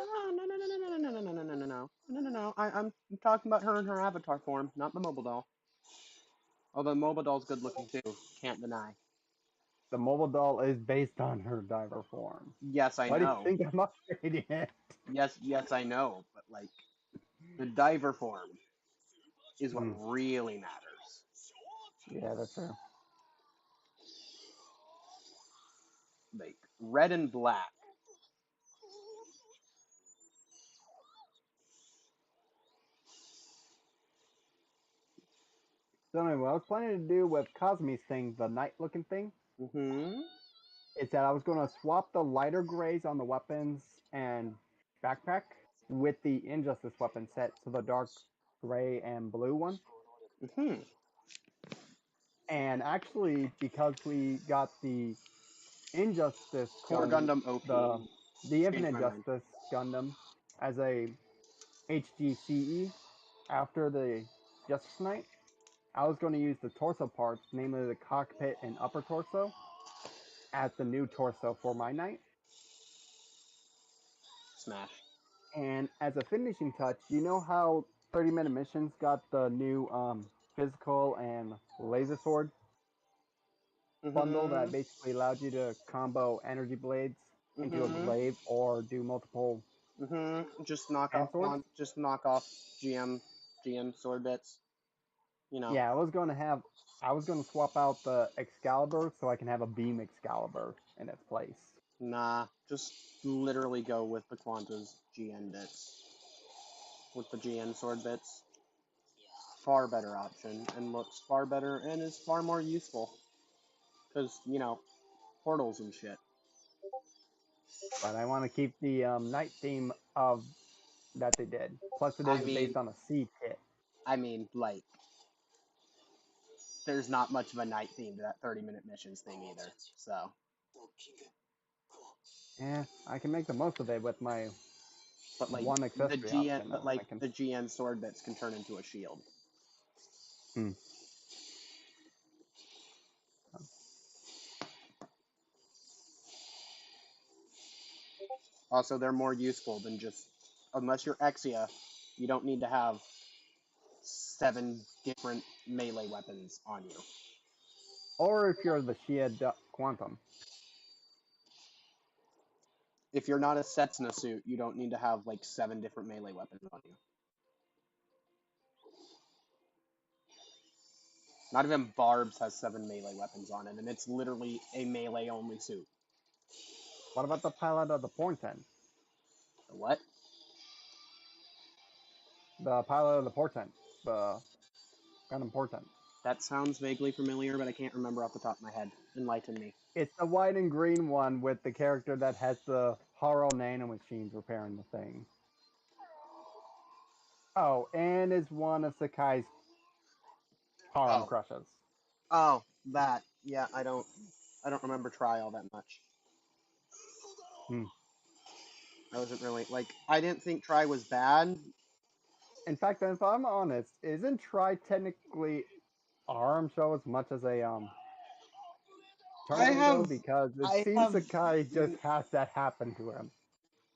S1: I'm talking about her in her avatar form, not the mobile doll. Although Mobile Doll's good looking too, can't deny.
S5: The mobile doll is based on her diver form.
S1: Yes, I
S5: Why do you
S1: know.
S5: think I'm upgrading it?
S1: Yes, I know. But like, the diver form is what
S5: Hmm.
S1: really matters.
S5: Yeah, that's true.
S1: Like red and black.
S5: So anyway, what I was planning to do with Cosme's thing, the night-looking thing,
S1: Mm-hmm.
S5: is that I was going to swap the lighter grays on the weapons and backpack with the Injustice weapon set to the dark gray and blue one.
S1: Mm-hmm.
S5: And actually, because we got the Injustice
S1: Core Gundam OP.
S5: the
S1: Changed
S5: Infinite
S1: my mind.
S5: Justice Gundam as a HGCE after the Justice Knight, I was going to use the torso parts, namely the cockpit and upper torso, as the new torso for my knight.
S1: Smash.
S5: And as a finishing touch, you know how 30-minute missions got the new physical and laser sword bundle that basically allowed you to combo energy blades into a glaive or do multiple
S1: Just knock
S5: hand
S1: off
S5: swords?
S1: GM sword bits. You know.
S5: Yeah, I was going to swap out the Excalibur so I can have a beam Excalibur in its place.
S1: Nah, just literally go with the Quanta's GN bits. With the GN sword bits. Far better option, and looks far better, and is far more useful. Because, you know, portals and shit.
S5: But I want to keep the night theme of that they did. Plus, it
S1: I
S5: is
S1: mean,
S5: based on a C kit.
S1: like, there's not much of a night theme to that 30-minute missions thing either. So,
S5: Yeah, I can make the most of it with my
S1: but like
S5: one accessory option. I can.
S1: the GN sword bits can turn into a shield.
S5: Hmm.
S1: Also, they're more useful than just, unless you're Exia, you don't need to have 7 different melee weapons on you.
S5: Or if you're the Shia Quantum.
S1: If you're not a Setsuna suit, you don't need to have like 7 different melee weapons on you. Not even Barb's has 7 melee weapons on it, and it's literally a melee only suit.
S5: What about the pilot of the Portent?
S1: The what?
S5: The pilot of the Portent. The Gundam Portent.
S1: That sounds vaguely familiar, but I can't remember off the top of my head. Enlighten me.
S5: It's the white and green one with the character that has the Haro nanomachines repairing the thing. Oh, and is one of Sakai's harem crushes.
S1: Oh, that. Yeah, I don't remember Tri all that much.
S5: Hmm.
S1: I wasn't really like, I didn't think Tri was bad.
S5: In fact, if I'm honest, isn't Tri technically a harem show as much as a tournament show? Because it seems Sakai just has that happen to him.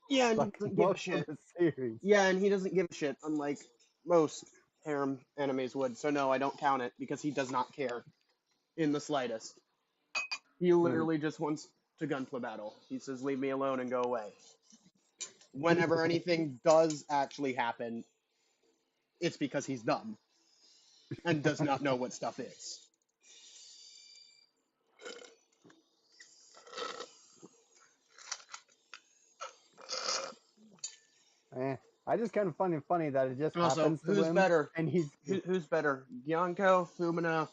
S1: Yeah, and
S5: Like
S1: he doesn't give a
S5: most
S1: shit.
S5: of the series.
S1: Yeah, and he doesn't give a shit, unlike most harem animes would. So no, I don't count it because he does not care in the slightest. He literally just wants to gunplay battle. He says, "Leave me alone and go away." Whenever anything does actually happen, it's because he's dumb and does not know what stuff is.
S5: I just kind of find it funny that it just
S1: Also,
S5: happens to
S1: who's
S5: him,
S1: better?
S5: and he's
S1: Who's better, Gyanko, Fumina,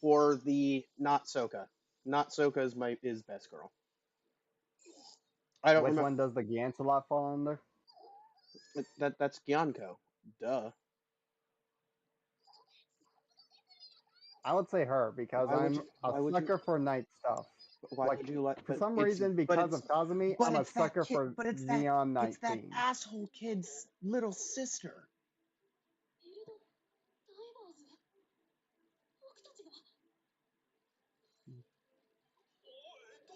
S1: or the not Soka? Not Soka is best girl. I don't
S5: which
S1: remember.
S5: one does the Gansalot fall under?
S1: That's Gyanko. Duh.
S5: I would say her because
S1: Why would
S5: I'm
S1: you-
S5: a
S1: why would you-
S5: sucker for night stuff.
S1: Why
S5: Like,
S1: would you let?
S5: For some reason, because of Kazumi, I'm a sucker for Xeon Night
S1: It's that
S5: theme.
S1: asshole kid's little sister.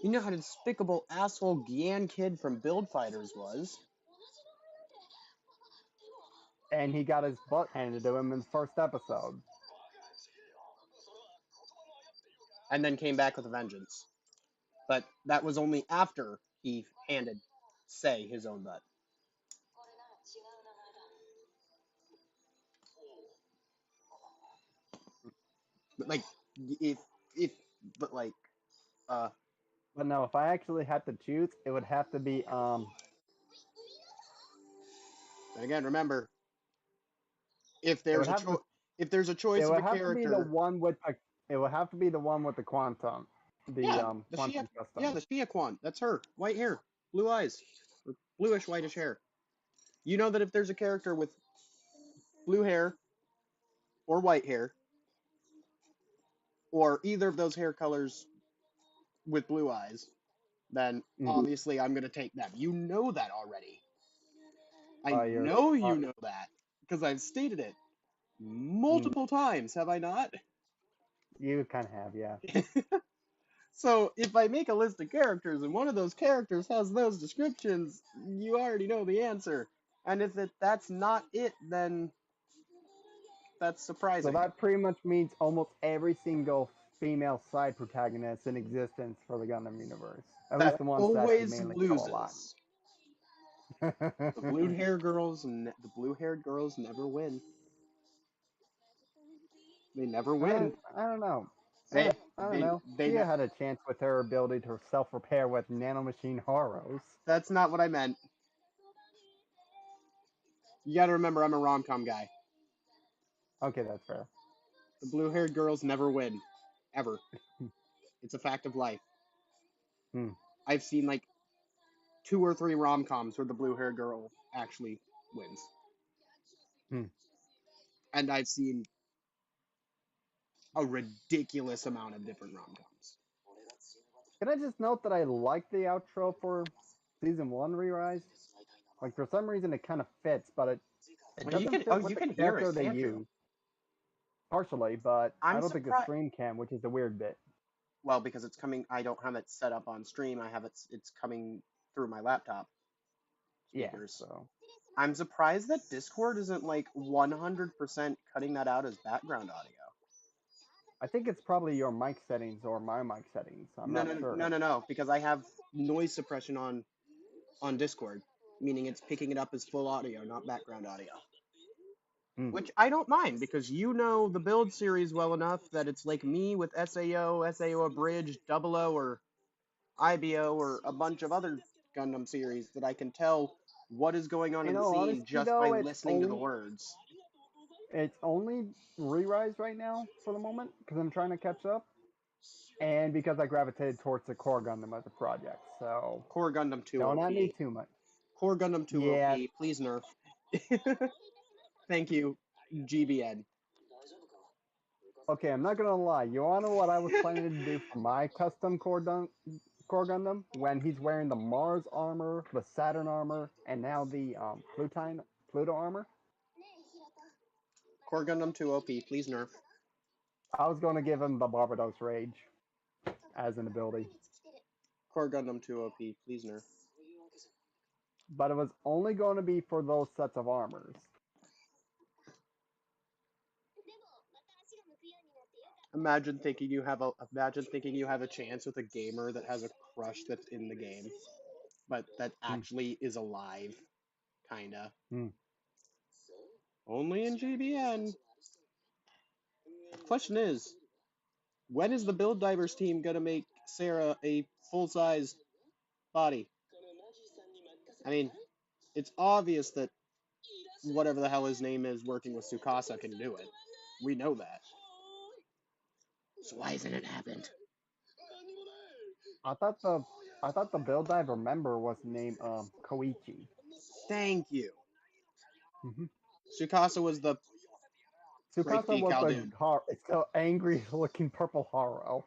S1: You know how despicable asshole Gian kid from Build Fighters was.
S5: And he got his butt handed to him in the first episode.
S1: and then came back with a vengeance. But that was only after he handed Sei his own butt. But like, if but like, uh,
S5: But no, if I actually had to choose, it would have to be
S1: and again, remember, if
S5: it
S1: there's
S5: would
S1: a
S5: have to
S1: if there's a
S5: it
S1: choice of
S5: would
S1: a
S5: have to be the
S1: character,
S5: one with the it would have to be the one with the quantum,
S1: yeah, the Shia,
S5: quantum
S1: yeah,
S5: custom.
S1: the Shia Quan, that's her, white hair, blue eyes, or bluish whitish hair. You know that if there's a character with blue hair or white hair, or either of those hair colors with blue eyes, then obviously I'm gonna take them. You know that already. I
S5: You're
S1: know you know that because I've stated it multiple times, have I not?
S5: you kind of have, yeah.
S1: So if I make a list of characters and one of those characters has those descriptions, you already know the answer. And if that's not it, then that's
S5: So
S1: surprising.
S5: that pretty much means almost every single female side protagonist in existence for the Gundam universe. At least
S1: That
S5: the ones that you
S1: always
S5: mainly know a lot.
S1: loses. The blue-haired girls, the blue-haired girls never win. They never win.
S5: I don't know.
S1: They,
S5: I don't
S1: they,
S5: know.
S1: they
S5: Tia had a chance with her ability to self-repair with nanomachine horrors.
S1: That's not what I meant. You gotta remember, I'm a rom-com guy.
S5: Okay, that's fair.
S1: The blue-haired girls never win. Ever. It's a fact of life. I've seen like 2 or 3 rom-coms where the blue-haired girl actually wins. And I've seen a ridiculous amount of different rom-coms.
S5: Can I just note that I like the outro for season 1 Re-Rise? Like, for some reason it kind of fits, but it doesn't fit with the character they use. Partially, but I don't think the stream can, which is a weird bit.
S1: Well, because it's coming, I don't have it set up on stream. I have it's coming through my laptop speakers.
S5: Yeah, so.
S1: I'm surprised that Discord isn't like 100% cutting that out as background audio.
S5: I think it's probably your mic settings or my mic settings. I'm not sure.
S1: No, because I have noise suppression on Discord, meaning it's picking it up as full audio, not background audio. Which I don't mind, because you know the build series well enough that it's like me with SAO Abridged, 00, or IBO, or a bunch of other Gundam series that I can tell what is going on in the scene just by listening to the words.
S5: It's only Re-Rise right now for the moment, because I'm trying to catch up, and because I gravitated towards the Core Gundam as a project, so...
S1: Core Gundam 2
S5: Don't
S1: OP.
S5: not need too much.
S1: Core Gundam 2 OP, please nerf. Thank you, GBN.
S5: Okay, I'm not gonna lie. You wanna know what I was planning to do for my custom Core Gundam? When he's wearing the Mars armor, the Saturn armor, and now the Pluto armor?
S1: Core Gundam 2 OP, please nerf.
S5: I was gonna give him the Barbados Rage as an ability.
S1: Core Gundam 2 OP, please nerf.
S5: But it was only going to be for those sets of armors.
S1: Imagine thinking you have a chance with a gamer that has a crush that's in the game, but that actually is alive, kinda. Only in GBN. The question is, when is the Build Divers team gonna make Sarah a full-size body? I mean, it's obvious that whatever the hell his name is working with Tsukasa can do it. We know that. So why hasn't it happened?
S5: I thought the Build Diver member was named Koichi.
S1: Thank you. Tsukasa was the
S5: it's the angry looking purple Haro.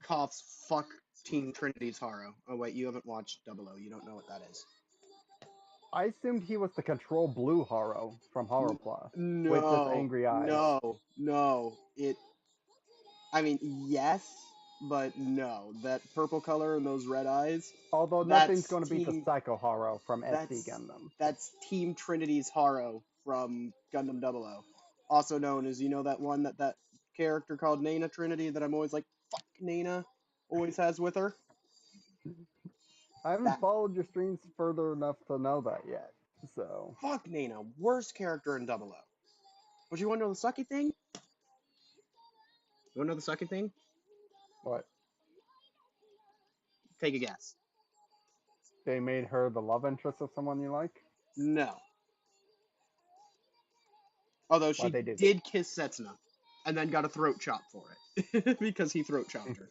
S1: Coughs, fuck Team Trinity's Haro. Oh wait, you haven't watched 00. You don't know what that is.
S5: I assumed he was the control blue Haro from Haro Plus.
S1: No.
S5: With just angry eyes.
S1: No. I mean, yes, but no. That purple color and those red eyes.
S5: Although nothing's going to beat the Psycho Haro from SD Gundam.
S1: That's Team Trinity's Haro from Gundam 00. Also known as, you know that one, that character called Nana Trinity that I'm always like, fuck Nana always has with her.
S5: I haven't
S1: That
S5: followed your streams further enough to know that yet. So
S1: fuck Nana, worst character in Double O. But you want to know the sucky thing? You want to know the sucky thing?
S5: what?
S1: Take a guess.
S5: They made her the love interest of someone you like?
S1: No. Although
S5: Why'd
S1: she
S5: they do that?
S1: did kiss Setsuna, and then got a throat chop for it because he throat chopped her.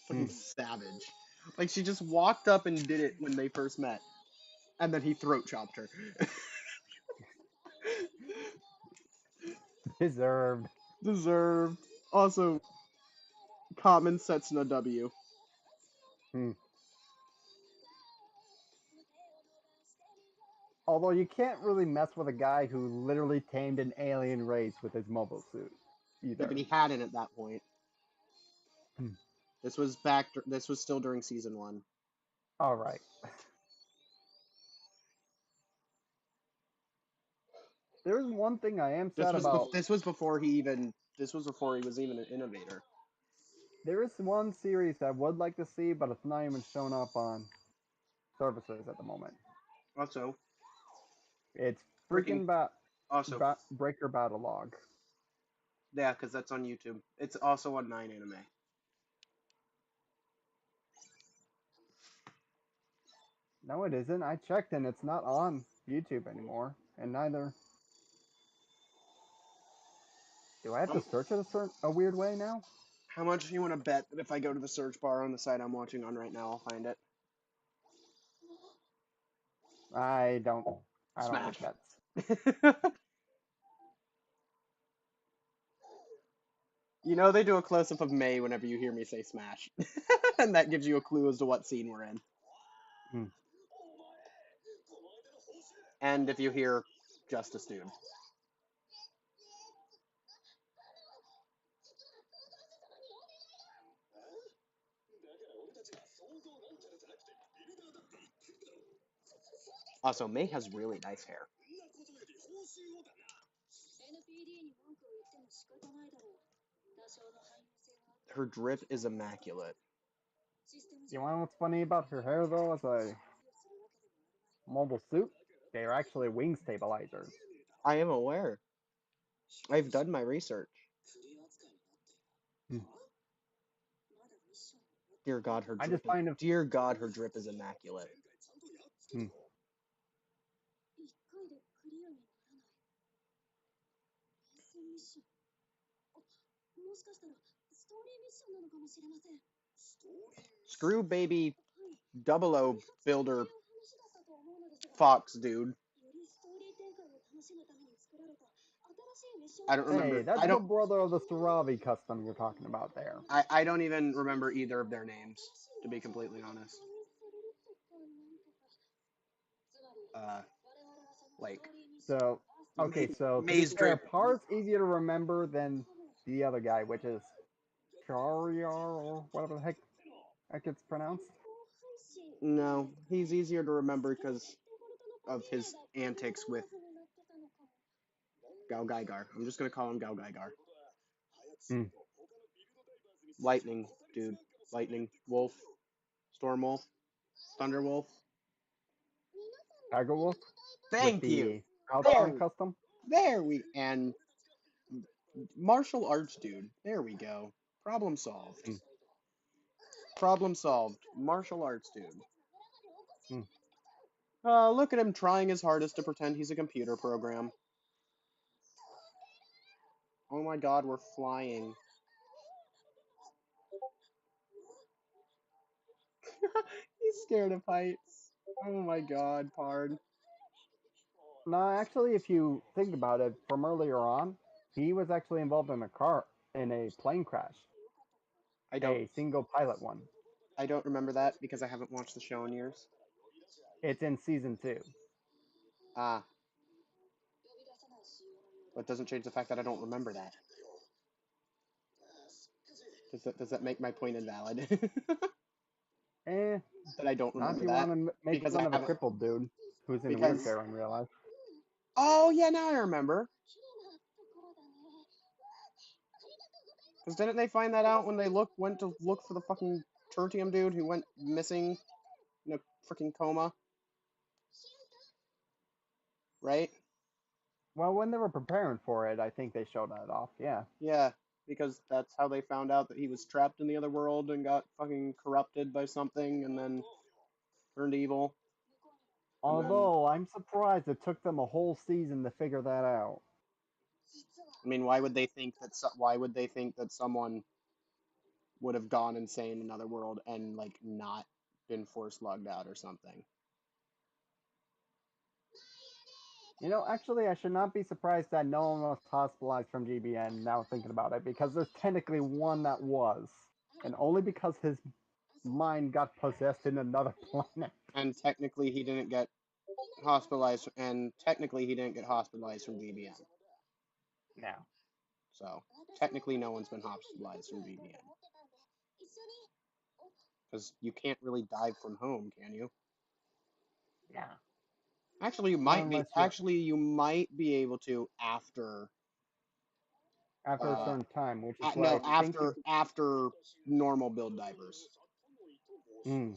S1: Fucking savage. Like she just walked up and did it when they first met, and then he throat chopped her.
S5: Deserved.
S1: Deserved. Also, common Setsuna W.
S5: Although you can't really mess with a guy who literally tamed an alien race with his mobile suit
S1: Yeah,
S5: either.
S1: but he hadn't at that point. This was This was still during season 1.
S5: All right. There's one thing I am sad about.
S1: This was before he even. This was before he was even an innovator.
S5: There is one series I would like to see, but it's not even showing up on services at the moment.
S1: Also,
S5: It's
S1: Freaking-
S5: freaking Breaker Battle Log.
S1: yeah, because that's on YouTube. It's also on 9 Anime.
S5: No, it isn't. I checked and it's not on YouTube anymore, and neither. Do I have to search it a weird way now?
S1: How much do you want to bet that if I go to the search bar on the site I'm watching on right now, I'll find it?
S5: I don't
S1: Smash.
S5: think that's.
S1: You know they do a close-up of May whenever you hear me say Smash. And that gives you a clue as to what scene we're in. And if you hear Justice Dude. Also, May has really nice hair. Her drip is immaculate.
S5: You want to know what's funny about her hair though? As a mobile suit, they're actually wing stabilizers.
S1: I am aware. I've done my research. Dear God, her drip. Dear God, her drip is immaculate. Screw baby Double O builder Fox dude. I don't remember.
S5: Hey, that's the brother of the Sarabi custom you're talking about there.
S1: I don't even remember either of their names, to be completely honest.
S5: So, okay, so
S1: May's drip.
S5: Par's easier to remember than the other guy, which is Chariar or whatever the heck it's pronounced.
S1: No, he's easier to remember because of his antics with Gao Gaigar. I'm just gonna call him Gao Gaigar. Lightning, dude. Lightning, Wolf, Storm Wolf, Thunder Wolf.
S5: Tiger Wolf?
S1: Thank you.
S5: Outside custom?
S1: And martial arts dude. There we go. Problem solved. Problem solved. Martial arts dude. Look at him trying his hardest to pretend he's a computer program. Oh my God, we're flying. He's scared of heights. Oh my God, Pard.
S5: No, actually, if you think about it, from earlier on, he was actually involved in a plane crash. A single pilot one.
S1: I don't remember that because I haven't watched the show in years.
S5: It's in season 2.
S1: Ah. But doesn't change the fact that I don't remember that. Does that make my point invalid? That I don't remember that.
S5: Not if you want to make fun of a crippled dude who's in a wheelchair in real life.
S1: Oh, yeah, now I remember. Because didn't they find that out when they went to look for the fucking tertium dude who went missing in a freaking coma? Right?
S5: Well, when they were preparing for it, I think they showed that off. Yeah.
S1: Yeah, because that's how they found out that he was trapped in the other world and got fucking corrupted by something and then turned evil. And then,
S5: Although I'm surprised it took them a whole season to figure that out.
S1: I mean, why would they think that someone would have gone insane in another world and like not been force logged out or something?
S5: You know, actually, I should not be surprised that no one was hospitalized from GBN. Now thinking about it, because there's technically one that was, and only because his mind got possessed in another planet.
S1: And technically he didn't get hospitalized from GBN.
S5: Now,
S1: So technically no one's been hospitalized from GBN. Because you can't really dive from home, can you?
S5: yeah.
S1: Actually, you might be able to after
S5: After a certain time, which is what
S1: no
S5: I think.
S1: after normal build divers.
S5: Hmm.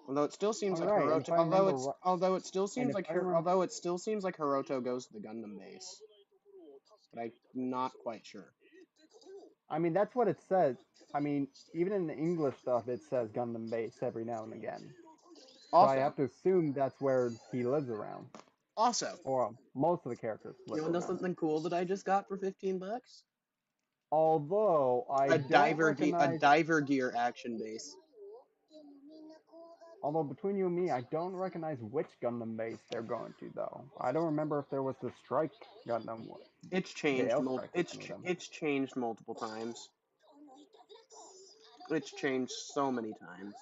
S1: Although it still seems like
S5: Alright, and
S1: Hiroto.
S5: if I remember
S1: Although it still seems
S5: if
S1: like
S5: I remember-
S1: Hiroto goes to the Gundam base, but I'm not quite sure.
S5: I mean, that's what it says. I mean, even in the English stuff, it says Gundam base every now and again. So I have to assume that's where he lives around.
S1: Also,
S5: Or most of the characters live
S1: you want to know
S5: around.
S1: something cool that I just got for $15?
S5: Although I
S1: A
S5: don't recognize.
S1: diver gear action base.
S5: Although between you and me, I don't recognize which Gundam base they're going to, though. I don't remember if there was the Strike Gundam one.
S1: It's changed.
S5: Strike
S1: It's changed multiple times. It's changed so many times.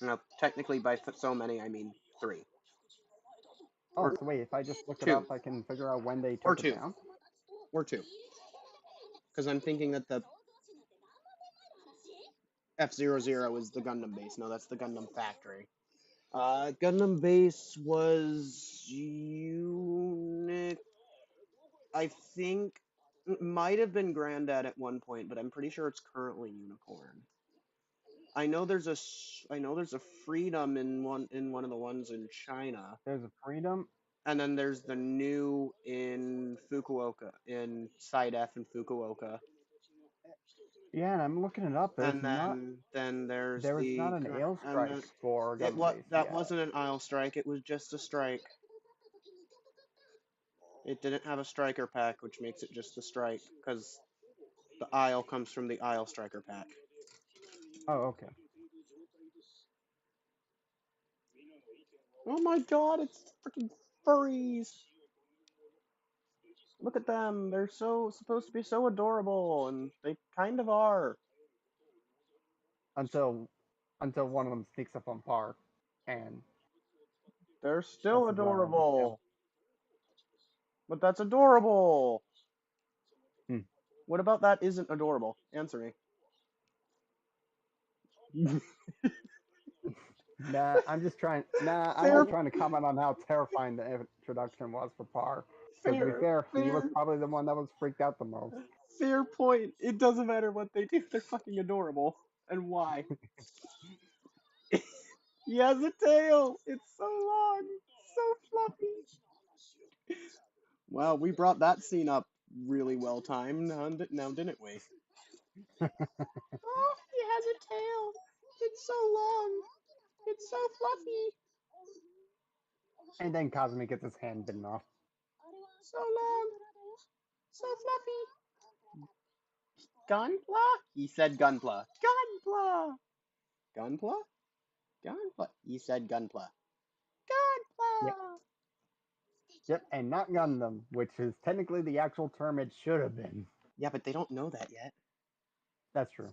S1: Now, technically, by so many, I mean 3.
S5: Oh, so wait, if I just look it up, I can figure out when they took it down?
S1: Or 2. Because I'm thinking that the F00 is the Gundam base. No, that's the Gundam factory. Gundam base was Unit. I think it might have been Grandad at one point, but I'm pretty sure it's currently Unicorn. I know there's a Freedom in one of the ones in China.
S5: There's a Freedom.
S1: And then there's the new in Fukuoka, in Side F in Fukuoka.
S5: Yeah, and I'm looking it up. There's
S1: And then
S5: there was not an ale strike for Gundam base.
S1: That wasn't an aisle strike. It was just a strike. It didn't have a striker pack, which makes it just a strike, because the aisle comes from the aisle striker pack.
S5: Oh, okay.
S1: Oh my god, it's freaking furries! Look at them, they're supposed to be so adorable, and they kind of are.
S5: Until one of them sneaks up on Par, and
S1: they're still adorable. But that's adorable! What about that isn't adorable? Answer me.
S5: Nah, I'm just trying to comment on how terrifying the introduction was for Par. Because to be fair, he was probably the one that was freaked out the most.
S1: Fair point. It doesn't matter what they do, they're fucking adorable. And why? He has a tail! It's so long! So fluffy! Wow, we brought that scene up really well timed now, didn't we? Oh, he has a tail! It's so long! It's so fluffy!
S5: And then Cosmic gets his hand bitten off.
S1: So long! So fluffy! Gunpla? He said Gunpla. Gunpla! Gunpla? Gunpla. He said Gunpla. Gunpla!
S5: Yep, and not Gundam, which is technically the actual term it should have been.
S1: Yeah, but they don't know that yet.
S5: That's true.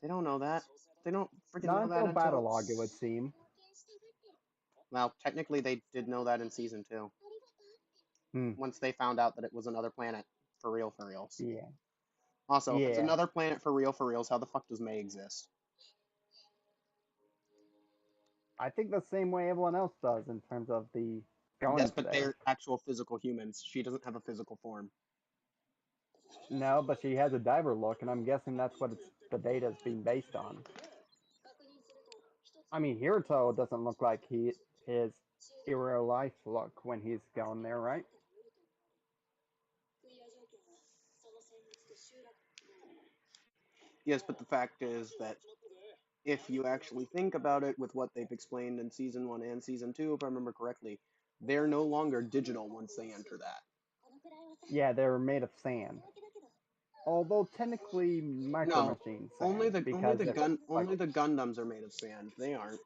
S1: They don't know that. They don't freaking
S5: Not
S1: know that
S5: until Battlelog, it would seem.
S1: Well, technically they did know that in Season 2. Once they found out that it was another planet for reals.
S5: Yeah.
S1: Also, if it's another planet for reals, how the fuck does May exist?
S5: I think the same way everyone else does in terms of the going
S1: Yes,
S5: into
S1: but
S5: there.
S1: they're actual physical humans. She doesn't have a physical form.
S5: No, but she has a diver look, and I'm guessing that's what the data is being based on. I mean, Hiruto doesn't look like his real life look when he's going there, right?
S1: Yes, but the fact is that if you actually think about it with what they've explained in season 1 and season 2, if I remember correctly, they're no longer digital once they enter that.
S5: Yeah, they're made of sand. Although technically Micro
S1: No,
S5: Machines
S1: only
S5: sand, because if, like,
S1: only the Gundams are made of sand. They aren't.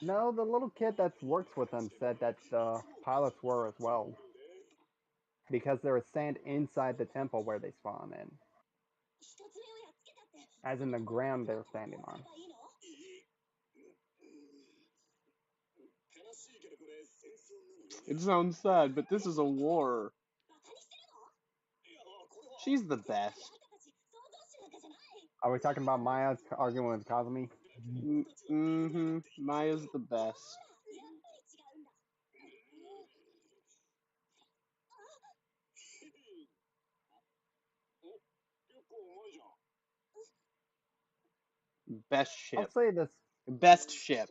S5: no, the little kid that works with them said that the pilots were as well, because there is sand inside the temple where they spawn in, as in the ground they're standing on.
S1: It sounds sad, but this is a war. She's the best.
S5: Are we talking about Maya arguing with Kazumi?
S1: Mm-hmm. Maya's the best. Best
S5: I'll
S1: ship.
S5: say this.
S1: Best ship.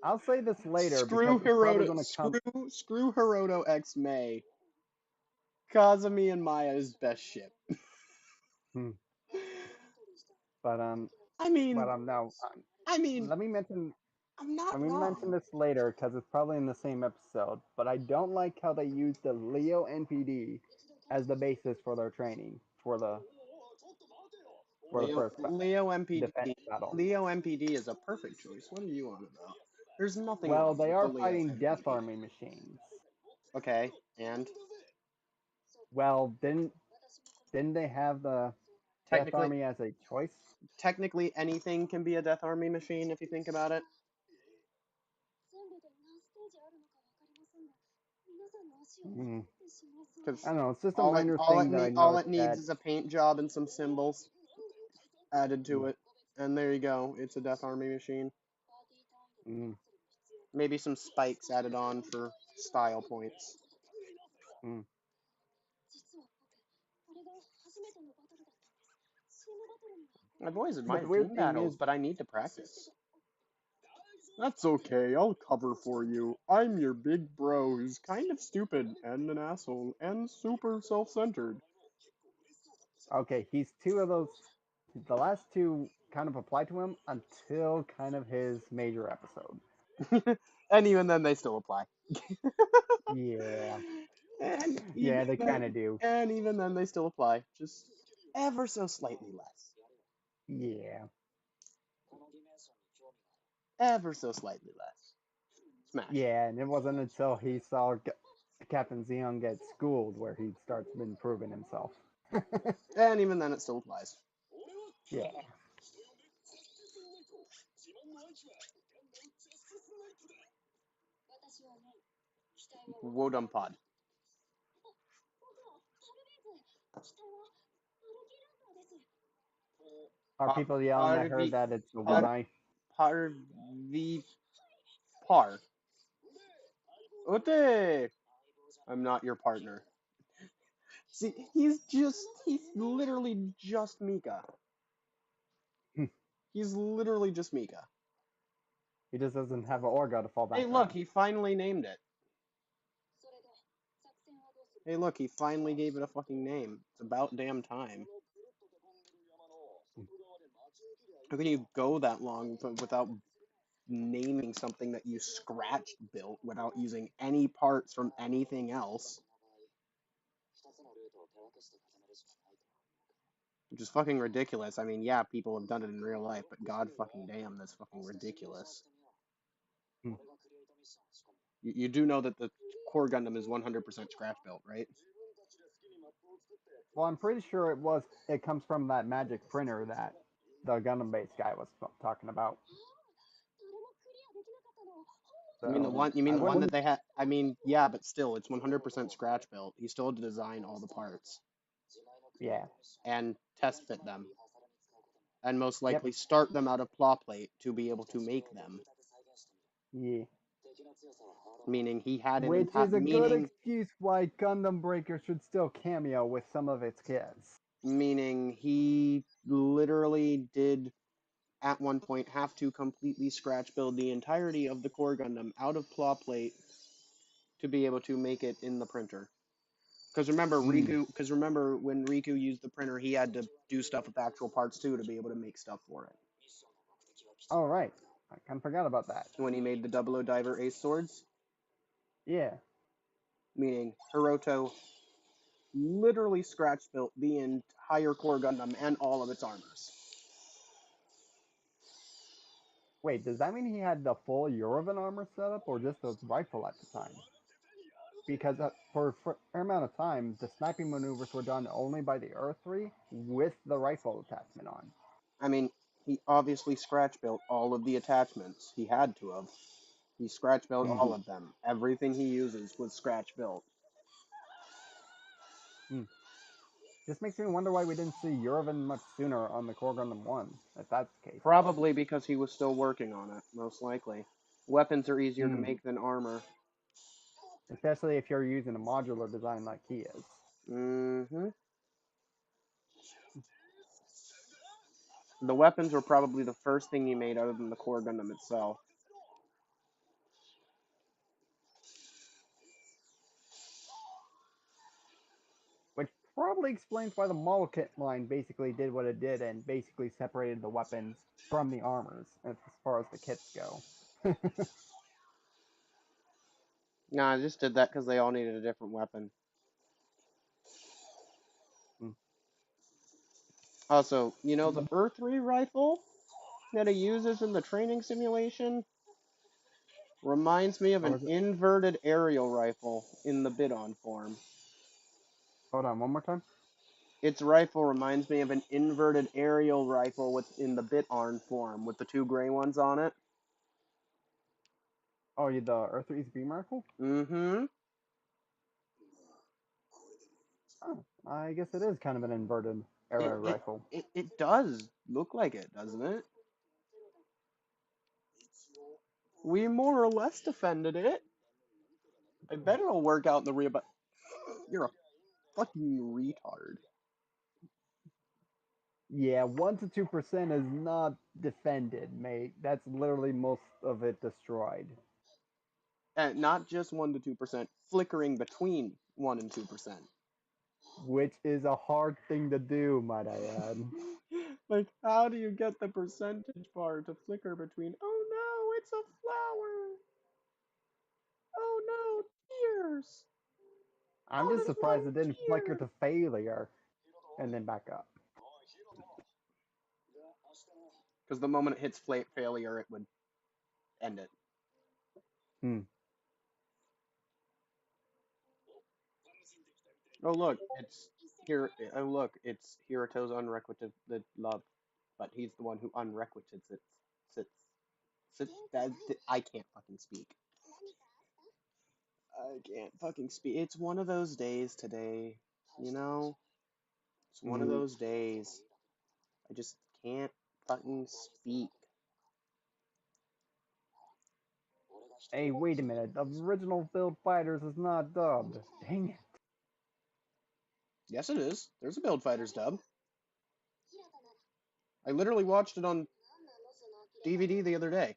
S5: I'll say this later because
S1: Screw
S5: it's probably
S1: Hiroto.
S5: going to come.
S1: Screw Hiroto X May. Kazumi and Maya is best ship.
S5: Hmm. But
S1: I mean,
S5: no.
S1: I mean,
S5: Let me mention.
S1: I'm not
S5: Let me mention
S1: wrong.
S5: this later because it's probably in the same episode. But I don't like how they use the Leo NPD as the basis for their training for the first
S1: Leo
S5: defense
S1: MPD.
S5: battle.
S1: Leo MPD is a perfect choice. What are you on about? There's nothing
S5: Well,
S1: wrong
S5: they
S1: with
S5: are
S1: the Leo
S5: fighting
S1: MPD.
S5: Death Army machines.
S1: Okay, and
S5: Well, didn't they have the Death
S1: technically,
S5: Army as a choice?
S1: technically anything can be a Death Army machine if you think about it.
S5: Mm.
S1: Because
S5: I don't know. It's just a minor thing that I
S1: all it
S5: noticed
S1: needs
S5: that.
S1: is a paint job and some symbols added to
S5: Mm.
S1: it, and there you go. It's a Death Army machine.
S5: Mm.
S1: Maybe some spikes added on for style points.
S5: Mm.
S1: I've always
S5: But
S1: admired
S5: the weird
S1: team
S5: thing is,
S1: battles, but I need to practice. That's okay, I'll cover for you. I'm your big bro who's kind of stupid and an asshole and super self-centered.
S5: okay, he's two of those. The last two kind of apply to him until kind of his major episode.
S1: And even then, they still apply.
S5: Yeah.
S1: And
S5: Yeah, they kind of do.
S1: And even then, they still apply. Just ever so slightly less.
S5: Yeah.
S1: Ever so slightly less. Smash.
S5: Yeah, and it wasn't until he saw Captain Xeon get schooled where he starts improving himself.
S1: And even then, it still applies.
S5: Yeah.
S1: Wodum Pod.
S5: Are people yelling at her that it's the one eye?
S1: Parvi Par. Ote! I'm not your partner. See, he's literally just Mika. He's literally just Mika.
S5: He just doesn't have an Orga to fall back
S1: Hey, look, he finally named it. Hey, look, he finally gave it a fucking name. It's about damn time. How can you go that long without naming something that you scratched built without using any parts from anything else? Which is fucking ridiculous. I mean, yeah, people have done it in real life, but god fucking damn, that's fucking ridiculous. You do know that the core Gundam is 100% scratch built, right?
S5: Well, I'm pretty sure it comes from that magic printer that the Gundam base guy was talking about.
S1: So, you mean the one that they had? I mean, yeah, but still, it's 100% scratch built. You still had to design all the parts.
S5: Yeah.
S1: And test fit them. And most likely start them out of claw plate to be able to make them.
S5: Yeah.
S1: Meaning he had an
S5: Which is a good
S1: meaning
S5: excuse why Gundam Breaker should still cameo with some of its kits.
S1: meaning he literally did at one point have to completely scratch build the entirety of the core Gundam out of claw plate to be able to make it in the printer. Because remember when Riku used the printer, he had to do stuff with actual parts too to be able to make stuff for it.
S5: Oh, right. I kind of forgot about that.
S1: When he made the Double O Diver Ace Swords,
S5: Yeah.
S1: meaning Hiroto literally scratch built the entire core Gundam and all of its armors.
S5: Wait, does that mean he had the full Eurovan armor setup or just the rifle at the time? Because for a fair amount of time, the sniping maneuvers were done only by the Earth 3 with the rifle attachment on.
S1: I mean, he obviously scratch built all of the attachments. He had to have. He scratch built all of them. Everything he uses was scratch built.
S5: Just makes me wonder why we didn't see Eurovan much sooner on the Core Gundam 1, if that's the case.
S1: Probably because he was still working on it, most likely. Weapons are easier to make than armor.
S5: Especially if you're using a modular design like he is.
S1: Mm-hmm. The weapons were probably the first thing he made other than the core Gundam itself.
S5: Which probably explains why the model kit line basically did what it did and basically separated the weapons from the armors as far as the kits go.
S1: Nah, I just did that because they all needed a different weapon. Also, you know the Earth 3 rifle that he uses in the training simulation reminds me of an inverted aerial rifle in the Bidon form.
S5: Hold on, one more time.
S1: Its rifle reminds me of an inverted aerial rifle in the Bitarn form with the two gray ones on it.
S5: Oh, you the Earth 3's beam rifle?
S1: Mm-hmm.
S5: Oh, I guess it is kind of an inverted aerial rifle.
S1: It does look like it, doesn't it? We more or less defended it. I bet it'll work out in the real, but you're a fucking retard.
S5: Yeah, 1 to 2% is not defended, mate. That's literally most of it destroyed.
S1: And not just 1 to 2%, flickering between 1 and 2%.
S5: Which is a hard thing to do, might I add.
S1: Like, how do you get the percentage bar to flicker between, oh no, it's a flower. Oh no, tears.
S5: I'm just surprised it didn't flicker to failure and then back up.
S1: Because the moment it hits failure, it would end it. Oh look, it's here. Oh look, it's Hiroto's unrequited love, but he's the one who unrequited it. I can't fucking speak. I can't fucking speak. It's one of those days today, you know? It's one of those days. I just can't fucking speak.
S5: Hey, wait a minute. The original Build Fighters is not dubbed. Dang it.
S1: Yes, it is. There's a Build Fighters dub. I literally watched it on DVD the other day.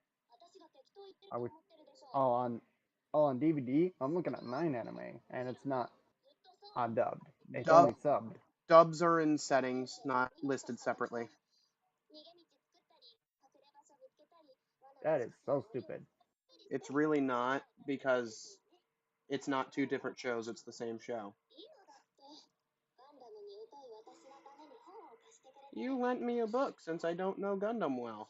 S5: On DVD, I'm looking at 9 anime, and it's not undubbed. It's only subbed.
S1: Dubs are in settings, not listed separately.
S5: That is so stupid.
S1: It's really not, because it's not two different shows, it's the same show. You lent me a book since I don't know Gundam well.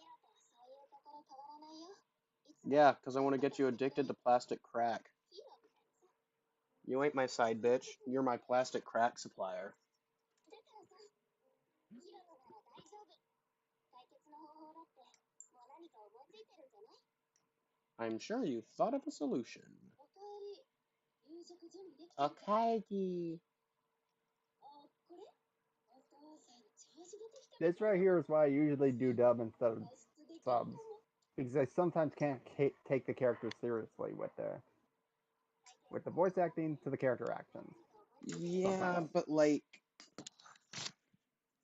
S1: Yeah, because I want to get you addicted to plastic crack. You ain't my side bitch. You're my plastic crack supplier. I'm sure you've thought of a solution. Okaigi.
S5: This right here is why I usually do dub instead of subs. because I sometimes can't take the characters seriously with the voice acting to the character actions.
S1: Yeah,
S5: Sometimes.
S1: but like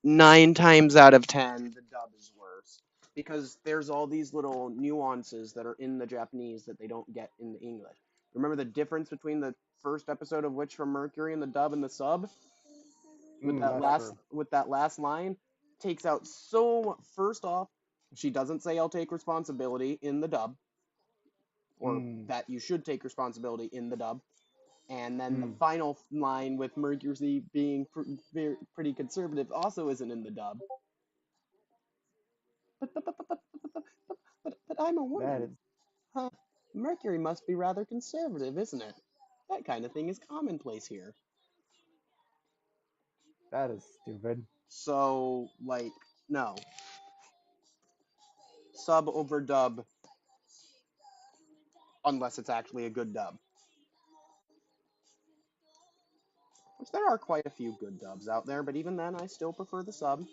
S1: 9 times out of 10, the dub is worse because there's all these little nuances that are in the Japanese that they don't get in the English. Remember the difference between the first episode of Witch from Mercury and the dub and the sub
S5: That's true.
S1: with that last line takes out first off, she doesn't say I'll take responsibility in the dub or
S5: Mm,
S1: that you should take responsibility in the dub. And then the
S5: mm.
S1: final line with Mercury being pretty conservative also isn't in the dub. But I'm a
S5: That
S1: woman.
S5: is
S1: Huh. Mercury must be rather conservative, isn't it? That kind of thing is commonplace here.
S5: that is stupid.
S1: So, like, no. Sub over dub, unless it's actually a good dub. Which there are quite a few good dubs out there, but even then, I still prefer the sub.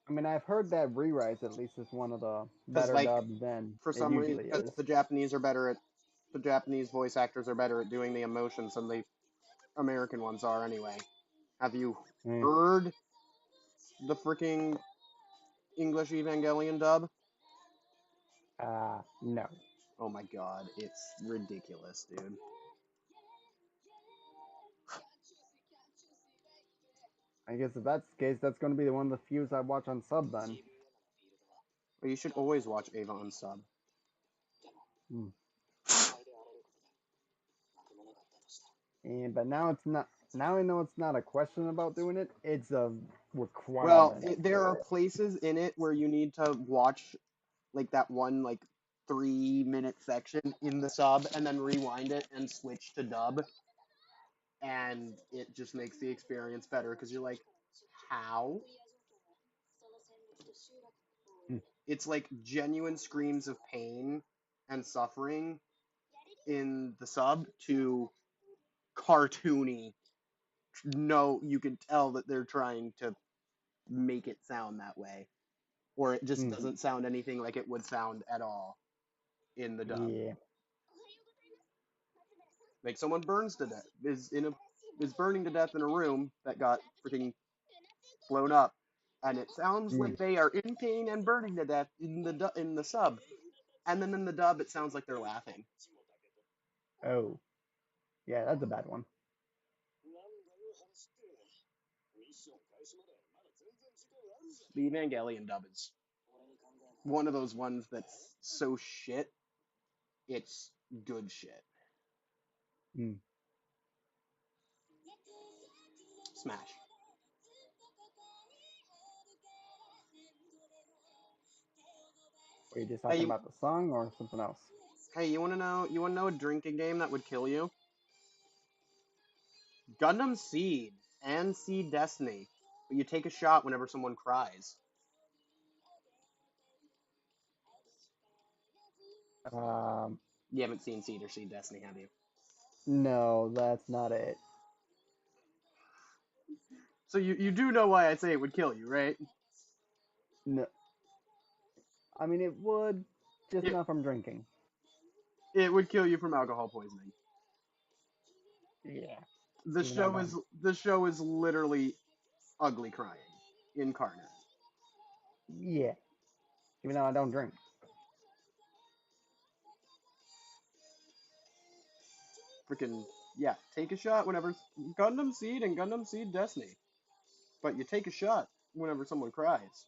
S5: I mean, I've heard that Rewrite at least is one of the
S1: Because,
S5: better
S1: like,
S5: dubs than
S1: for
S5: it
S1: some reason,
S5: usually is.
S1: the Japanese voice actors are better at doing the emotions than the American ones are anyway. Have you
S5: Eh,
S1: heard the freaking English Evangelion dub?
S5: no.
S1: Oh my god, it's ridiculous, dude.
S5: I guess if that's the case, that's going to be one of the few I watch on sub then.
S1: But you should always watch Ava on sub.
S5: Hmm. But now it's not. Now I know it's not a question about doing it; it's a
S1: Well,
S5: requirement
S1: there are
S5: for it.
S1: places in it where you need to watch like that one 3 minute section in the sub and then rewind it and switch to dub, and it just makes the experience better because you're like, how?
S5: Hmm.
S1: It's like genuine screams of pain and suffering in the sub to cartoony. No, you can tell that they're trying to make it sound that way, or it just
S5: Hmm.
S1: doesn't sound anything like it would sound at all in the dub.
S5: Yeah.
S1: Like someone is burning to death in a room that got freaking blown up, and it sounds
S5: Hmm.
S1: like they are in pain and burning to death in the sub, and then in the dub it sounds like they're laughing.
S5: Oh. Yeah, that's a bad one.
S1: The Evangelion dub is one of those ones that's so shit, it's good shit.
S5: Hmm.
S1: Smash.
S5: Were you just
S1: Hey,
S5: talking
S1: you,
S5: about the song or something else?
S1: hey, you wanna know? You wanna know a drinking game that would kill you? Gundam Seed and Seed Destiny, but you take a shot whenever someone cries.
S5: Um.
S1: You haven't seen Seed or Seed Destiny, have you?
S5: No, that's not it.
S1: So you do know why I say it would kill you, right?
S5: No. I mean, it would, just
S1: It
S5: not from drinking.
S1: it would kill you from alcohol poisoning.
S5: Yeah.
S1: The
S5: Even though I
S1: show
S5: don't.
S1: is the show is literally ugly crying incarnate.
S5: Yeah. Even though I don't drink.
S1: Freaking yeah, take a shot whenever Gundam Seed and Gundam Seed Destiny. But you take a shot whenever someone cries.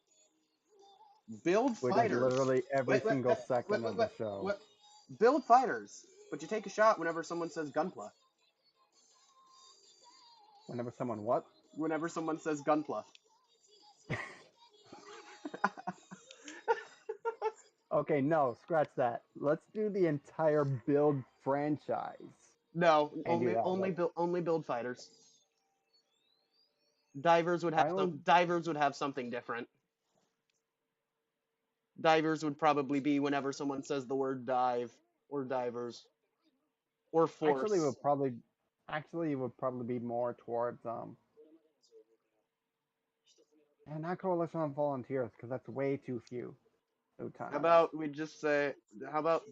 S1: Build
S5: Which is
S1: fighters.
S5: literally every
S1: Wait, wait,
S5: single
S1: wait,
S5: second of the show.
S1: wait. Build fighters. But you take a shot whenever someone says Gunpla.
S5: Whenever someone what?
S1: Whenever someone says Gunpla.
S5: Okay, no, scratch that. Let's do the entire build franchise
S1: No,
S5: and do that. Like,
S1: only build fighters.
S5: I only
S1: Divers would have something different. Divers would probably be whenever someone says the word dive or divers or
S5: actually
S1: force.
S5: would probably actually it would probably be more towards and not Coalition of Volunteers because that's way too few. Utano.
S1: How about we just say, how about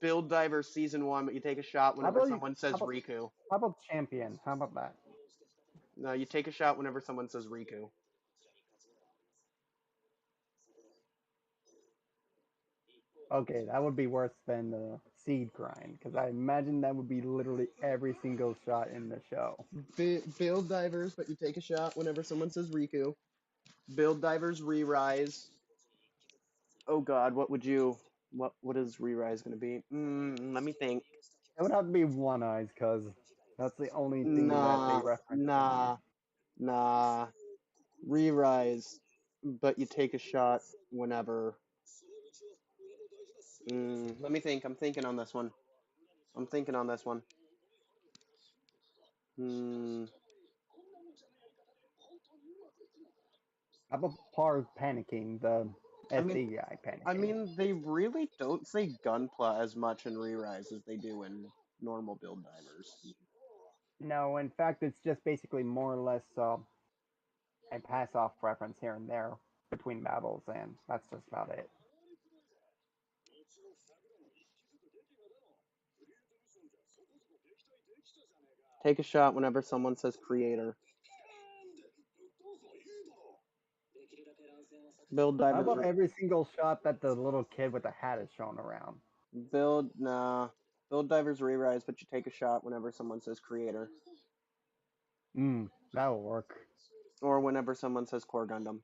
S1: Build Divers Season 1, but you take a shot whenever someone says Riku.
S5: How about champion? How about that?
S1: No, you take a shot whenever someone says Riku.
S5: Okay, that would be worse than the seed grind, because I imagine that would be literally every single shot in the show.
S1: Build Divers, but you take a shot whenever someone says Riku. Build Divers Re-Rise. Oh god, what is Re-Rise gonna be? Let me think.
S5: It would have to be One Eyes, because that's the only thing that they
S1: Nah,
S5: reference.
S1: nah. Re-Rise, but you take a shot whenever. Let me think. I'm thinking on this one.
S5: How about Par panicking, the
S1: I mean,
S5: SD guy panicking?
S1: they really don't say Gunpla as much in Re-Rise as they do in normal Build Divers.
S5: No, in fact, it's just basically more or less a pass-off reference here and there between battles, and that's just about it.
S1: Take a shot whenever someone says Creator. Build
S5: How
S1: Divers.
S5: about every single shot that the little kid with the hat is shown around?
S1: Build Divers Re-Rise, but you take a shot whenever someone says Creator.
S5: That'll work.
S1: Or whenever someone says Core Gundam.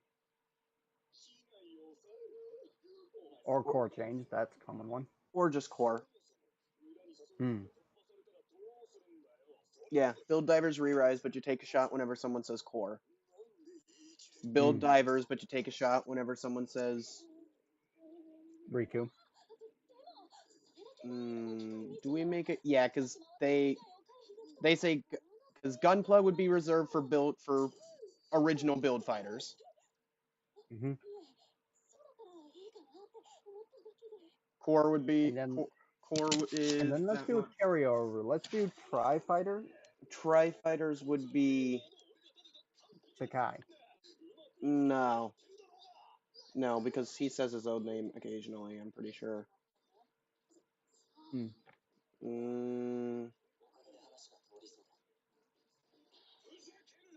S5: Or core change, that's a common one.
S1: Or just Core.
S5: Hmm.
S1: Yeah, Build Divers Re-Rise, but you take a shot whenever someone says Core. Build Divers, but you take a shot whenever someone says
S5: Riku.
S1: Do we make it? Yeah, because they say because Gunpla would be reserved for original build fighters.
S5: Mm-hmm.
S1: Core would be
S5: And then,
S1: Core is.
S5: and then let's do a carryover. Let's do Tri-Fighter.
S1: Tri-Fighters would be
S5: Sakai.
S1: no, because he says his own name occasionally. I'm pretty sure.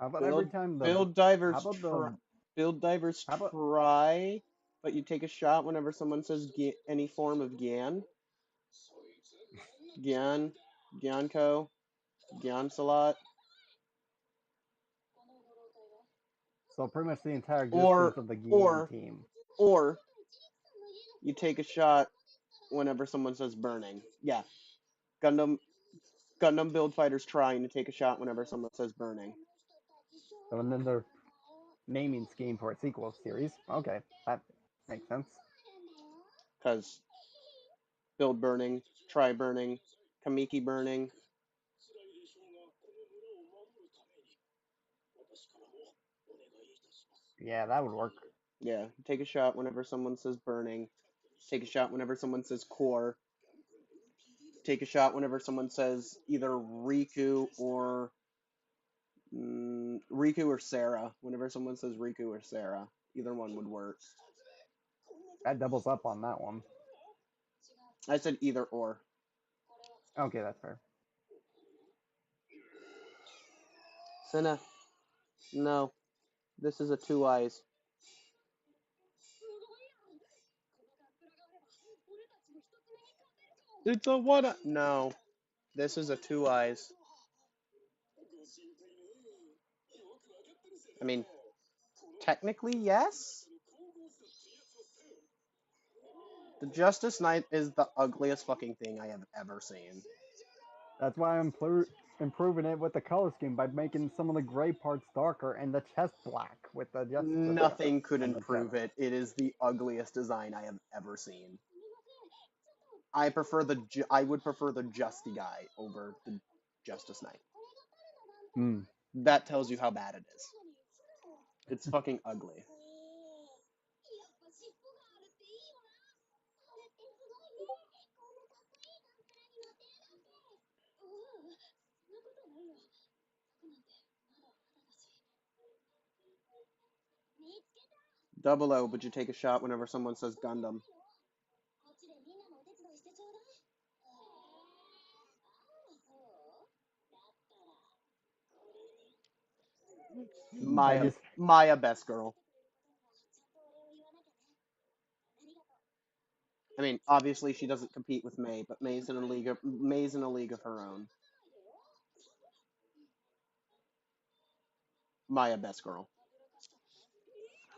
S5: How about every time the
S1: Build Divers
S5: how about the
S1: Build Divers
S5: how about
S1: try, but you take a shot whenever someone says any form of Gyan. Gyan, Gyanko, Gyansalot.
S5: so pretty much the entire existence of the Gyan team.
S1: Or you take a shot whenever someone says burning. Yeah. Gundam build fighters trying to take a shot whenever someone says burning.
S5: So and then their naming scheme for a sequel series. Okay, that makes sense.
S1: Because build burning, try burning, Kamiki burning.
S5: Yeah, that would work.
S1: Yeah, take a shot whenever someone says burning. Take a shot whenever someone says core. Take a shot whenever someone says either Riku or Sarah. Whenever someone says Riku or Sarah, either one would work.
S5: That doubles up on that one.
S1: I said either or.
S5: Okay, that's fair.
S1: Senna, no. This is a 2 eyes. It's a 1 eye. No. This is a 2 eyes. I mean, technically, yes. The Justice Knight is the ugliest fucking thing I have ever seen.
S5: That's why I'm improving it with the color scheme by making some of the gray parts darker and the chest black with the Justice.
S1: Nothing could improve it. It is the ugliest design I have ever seen. I would prefer the Justy guy over the Justice Knight. That tells you how bad it is. It's fucking ugly. Double O, but you take a shot whenever someone says Gundam.
S5: I just
S1: Maya, best girl. I mean, obviously she doesn't compete with May, but May's in a league of her own. Maya, best girl.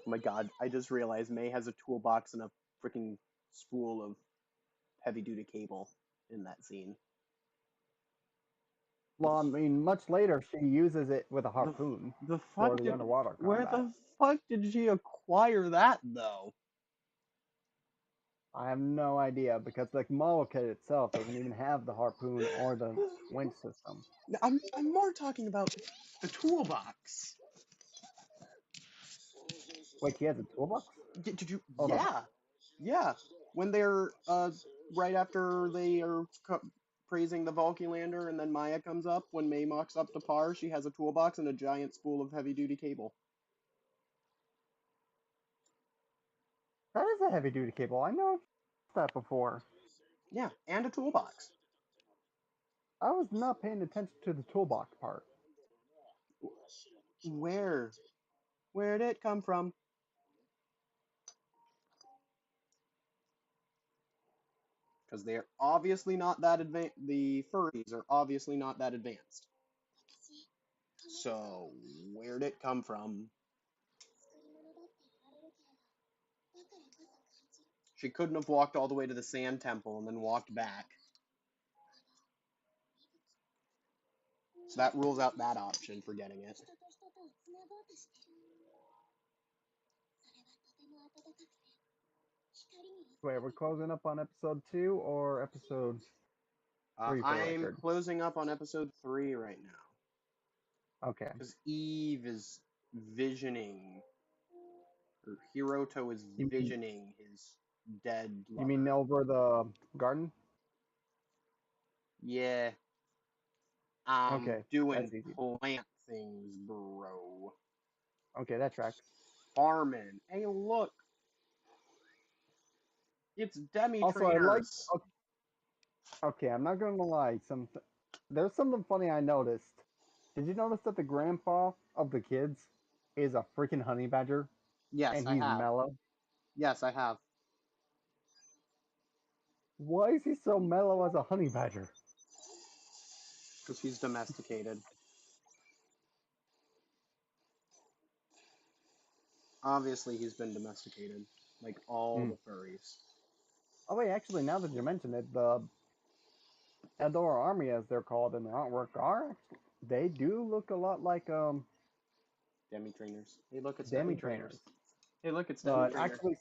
S1: Oh my god, I just realized May has a toolbox and a freaking spool of heavy duty cable in that scene.
S5: well, I mean, much later she uses it with a harpoon
S1: The
S5: for
S1: fuck
S5: the
S1: did,
S5: underwater
S1: where
S5: combat.
S1: the fuck did she acquire that though?
S5: I have no idea because the model kit itself doesn't even have the harpoon or the winch system.
S1: I'm more talking about the toolbox.
S5: Wait, she has a toolbox?
S1: Did you?
S5: Oh no.
S1: Yeah. When they're right after they are praising the Volkylander, and then Maya comes up. When May walks up to par, she has a toolbox and a giant spool of heavy duty cable.
S5: That is a heavy duty cable. I know that before.
S1: Yeah, and a toolbox.
S5: I was not paying attention to the toolbox part.
S1: Where? Where'd it come from? Because they're obviously not that advanced. The furries are obviously not that advanced. So, where'd it come from? She couldn't have walked all the way to the Sand Temple and then walked back. So that rules out that option for getting it.
S5: Wait, we're closing up on episode 2 or episode 3 for the
S1: I'm
S5: record?
S1: closing up on episode 3 right now.
S5: Okay.
S1: Because Eve is visioning, or Hiroto is visioning his dead lover.
S5: You mean over the garden?
S1: Yeah.
S5: Okay,
S1: Doing
S5: that's easy.
S1: plant things, bro.
S5: Okay, that tracks.
S1: Farming. Hey, look. It's Demi
S5: Also, I like.
S1: Trainers.
S5: Okay, I'm not gonna lie. There's something funny I noticed. Did you notice that the grandpa of the kids is a freaking honey badger?
S1: Yes,
S5: And
S1: I
S5: he's
S1: have.
S5: mellow?
S1: Yes, I have.
S5: Why is he so mellow as a honey badger?
S1: Because he's domesticated. Obviously, he's been domesticated. Like all the furries.
S5: Oh wait, actually, now that you mention it, the Eldora Army, as they're called in the artwork, they do look a lot like
S1: Demi Trainers. Hey, look, it's
S5: Demi
S1: Demi Trainers.
S5: Trainers.
S1: Hey, look, it's Demi
S5: But
S1: Trainers.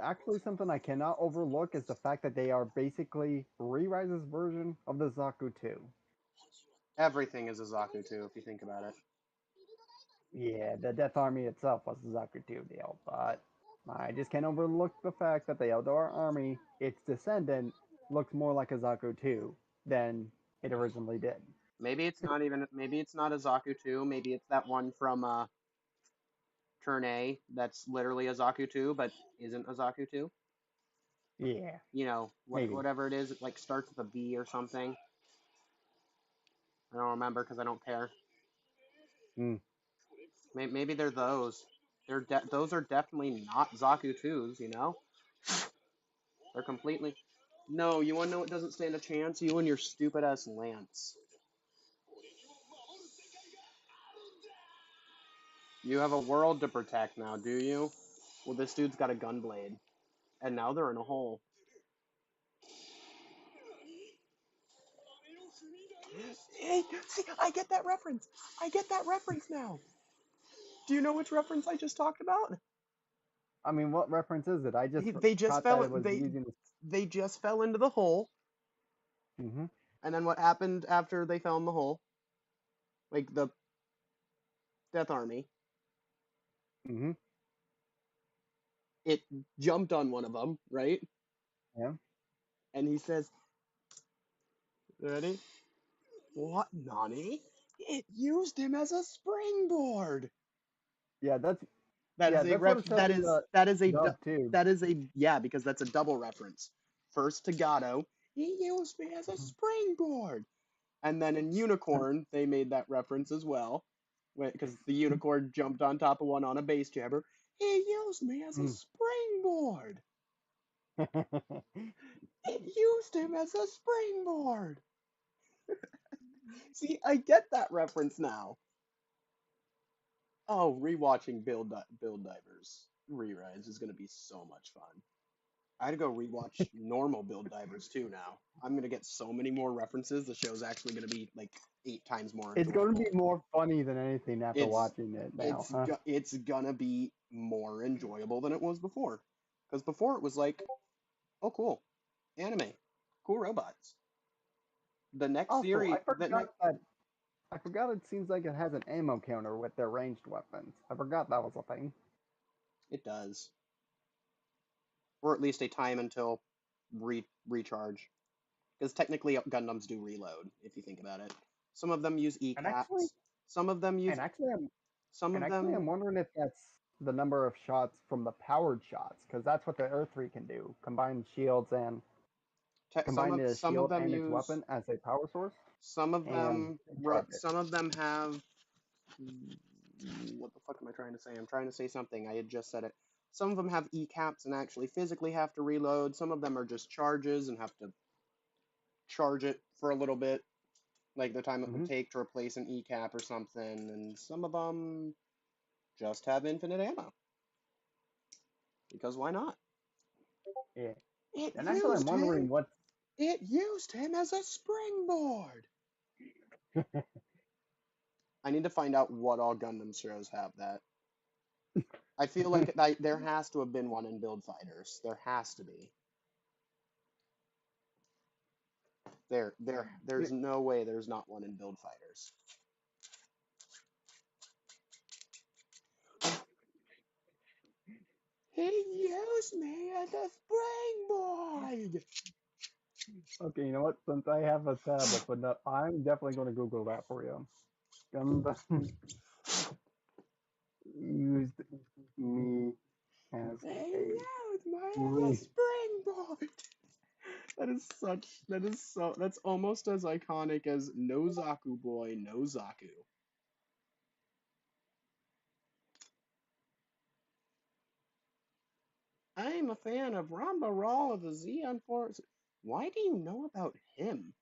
S5: actually, something I cannot overlook is the fact that they are basically Re-Rise's version of the Zaku 2.
S1: Everything is a Zaku 2, if you think about it.
S5: Yeah, the Death Army itself was a Zaku 2 deal, but I just can't overlook the fact that the Eldora Army, its descendant, looks more like a Zaku 2 than it originally did.
S1: Maybe it's not a Zaku 2, maybe it's that one from Turn A that's literally a Zaku 2, but isn't a Zaku 2.
S5: Yeah.
S1: You know, whatever it is, it like starts with a B or something. I don't remember because I don't care. Maybe they're those. Those are definitely not Zaku 2s, you know? They're completely... No, you want to know what doesn't stand a chance? You and your stupid-ass Lance. You have a world to protect now, do you? Well, this dude's got a gunblade. And now they're in a hole. Hey, see, I get that reference! I get that reference now! Do you know which reference I just talked about?
S5: I mean, what reference is it? I just
S1: They just
S5: thought
S1: fell.
S5: that it was using.
S1: They just fell into the hole.
S5: Mm-hmm.
S1: And then what happened after they fell in the hole? Like the Death Army.
S5: Mm-hmm.
S1: It jumped on one of them, right?
S5: Yeah.
S1: And he says, "Ready? What, Nani? It used him as a springboard."
S5: Yeah,
S1: That
S5: Yeah,
S1: is a
S5: that's what
S1: ref.
S5: it says in the dub too.
S1: That is a yeah, because that's a double reference. First to Gato, he used me as a springboard, and then in Unicorn they made that reference as well, because the unicorn jumped on top of one on a bass jabber. He used me as a
S5: Mm.
S1: springboard. It used him as a springboard. See, I get that reference now. Oh, rewatching Build Divers reruns is gonna be so much fun. I'd go rewatch normal Build Divers too now. I'm gonna get so many more references. The show's actually gonna be like 8 times more
S5: It's going to be
S1: enjoyable.
S5: more funny than anything after
S1: It's
S5: watching it now, huh?
S1: it's gonna be more enjoyable than it was before. Because before it was like, oh cool, anime, cool robots. The next
S5: Also,
S1: series, the next
S5: I forgot it seems like it has an ammo counter with their ranged weapons. I forgot that was a thing.
S1: it does, or at least a time until recharge. Because technically Gundams do reload if you think about it. Some of them use
S5: And actually,
S1: ECAPs. Some of them use
S5: and actually, I'm
S1: some of them
S5: I'm wondering if that's the number of shots from the powered shots, because that's what the Earth 3 can do. Combine the
S1: some of
S5: shield
S1: them
S5: and its
S1: use
S5: weapon as a power source
S1: some of
S5: and
S1: them
S5: charge it.
S1: some of them have what the fuck am I trying to say? I'm trying to say something. I had just said it. Some of them have ECAPs and actually physically have to reload. Some of them are just charges and have to charge it for a little bit, like the time it would
S5: Hmm.
S1: take to replace an ECAP or something. And some of them just have infinite ammo. Because why not?
S5: Yeah.
S1: It
S5: And actually, I'm
S1: used him.
S5: wondering what.
S1: It used him as a springboard. I need to find out what all Gundam shows have that. I feel like there has to have been one in Build Fighters. There has to be. There's no way there's not one in Build Fighters. He used me as a springboard.
S5: Okay, you know what? Since I have a tab opened up, I'm definitely going to Google that for you. Gundam used me as
S1: He
S5: a
S1: used me as a springboard. That's almost as iconic as Nozaku Boy Nozaku. I'm a fan of Ramba Raw of the Xeon Force. Why do you know about him?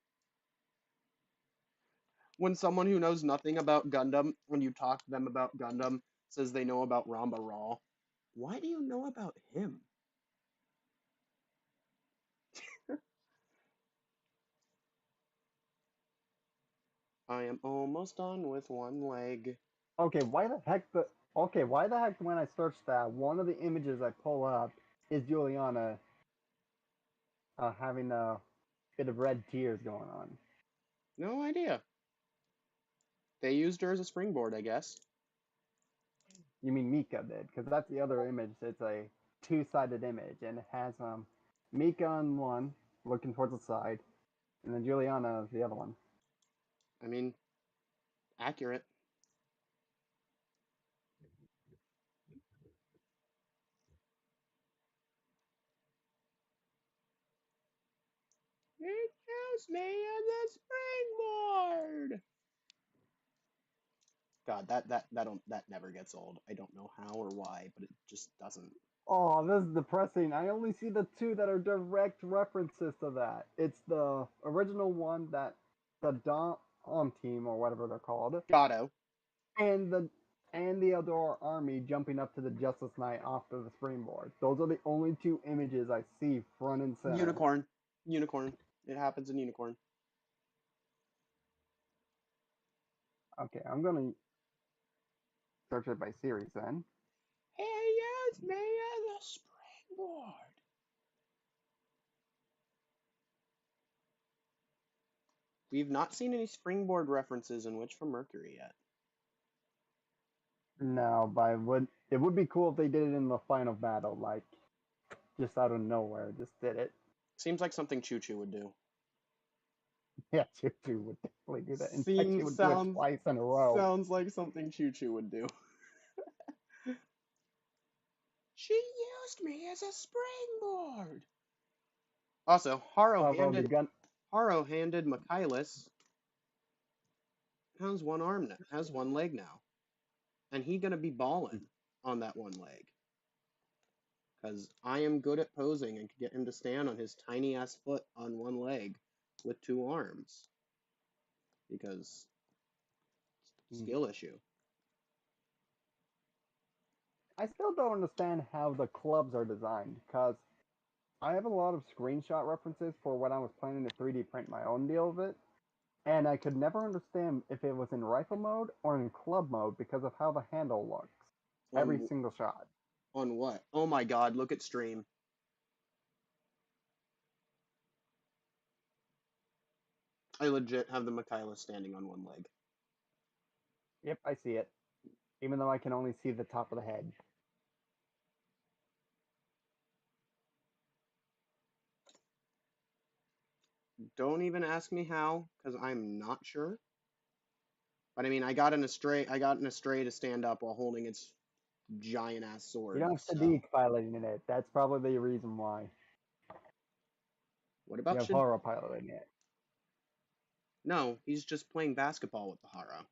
S1: When someone who knows nothing about Gundam, when you talk to them about Gundam, says they know about Ramba Raw, why do you know about him? I am almost done with one leg.
S5: Okay, why the heck when I search that, one of the images I pull up is Juliana having a bit of red tears going on.
S1: No idea. They used her as a springboard, I guess.
S5: You mean Mika did, because that's the other image. It's a two-sided image, and it has Mika on one, looking towards the side, and then Juliana is the other one.
S1: I mean, accurate. It used me as a springboard. God, that never gets old. I don't know how or why, but it just doesn't.
S5: Oh, this is depressing. I only see the two that are direct references to that. It's the original one that the Dom team or whatever they're called,
S1: Gato.
S5: and the Eldor army jumping up to the Justice Knight off of the springboard. Those are the only two images I see front and center.
S1: Unicorn. Unicorn. It happens in Unicorn.
S5: Okay, I'm gonna search it by series then.
S1: He used me as a springboard. We've not seen any springboard references in Witch from Mercury yet.
S5: No, but it would be cool if they did it in the final battle, like just out of nowhere, just did it.
S1: Seems like something Choo Choo would do.
S5: Yeah, Choo Choo would definitely do that. In fact, she would do it twice in a row.
S1: Sounds like something Choo Choo would do. She used me as a springboard. Also, Haro
S5: Well, the
S1: handed
S5: gun.
S1: Michaelis has one arm now, has one leg now, and he gonna be balling on that one leg. Because I am good at posing and can get him to stand on his tiny ass foot on one leg with two arms. Because skill issue.
S5: I still don't understand how the clubs are designed because I have a lot of screenshot references for when I was planning to 3D print my own deal of it, and I could never understand if it was in rifle mode or in club mode because of how the handle looks. Every
S1: On
S5: single shot.
S1: on what? Oh my god, look at stream. I legit have the Michaelis standing on one leg.
S5: Yep, I see it. Even though I can only see the top of the head.
S1: Don't even ask me how, because I'm not sure. But I mean, I got an Astray to stand up while holding its giant ass sword.
S5: You don't have
S1: So.
S5: Sadiq piloting it. That's probably the reason why.
S1: What
S5: You
S1: about
S5: have
S1: Shid?
S5: Haro piloting it.
S1: No, he's just playing basketball with the Haro.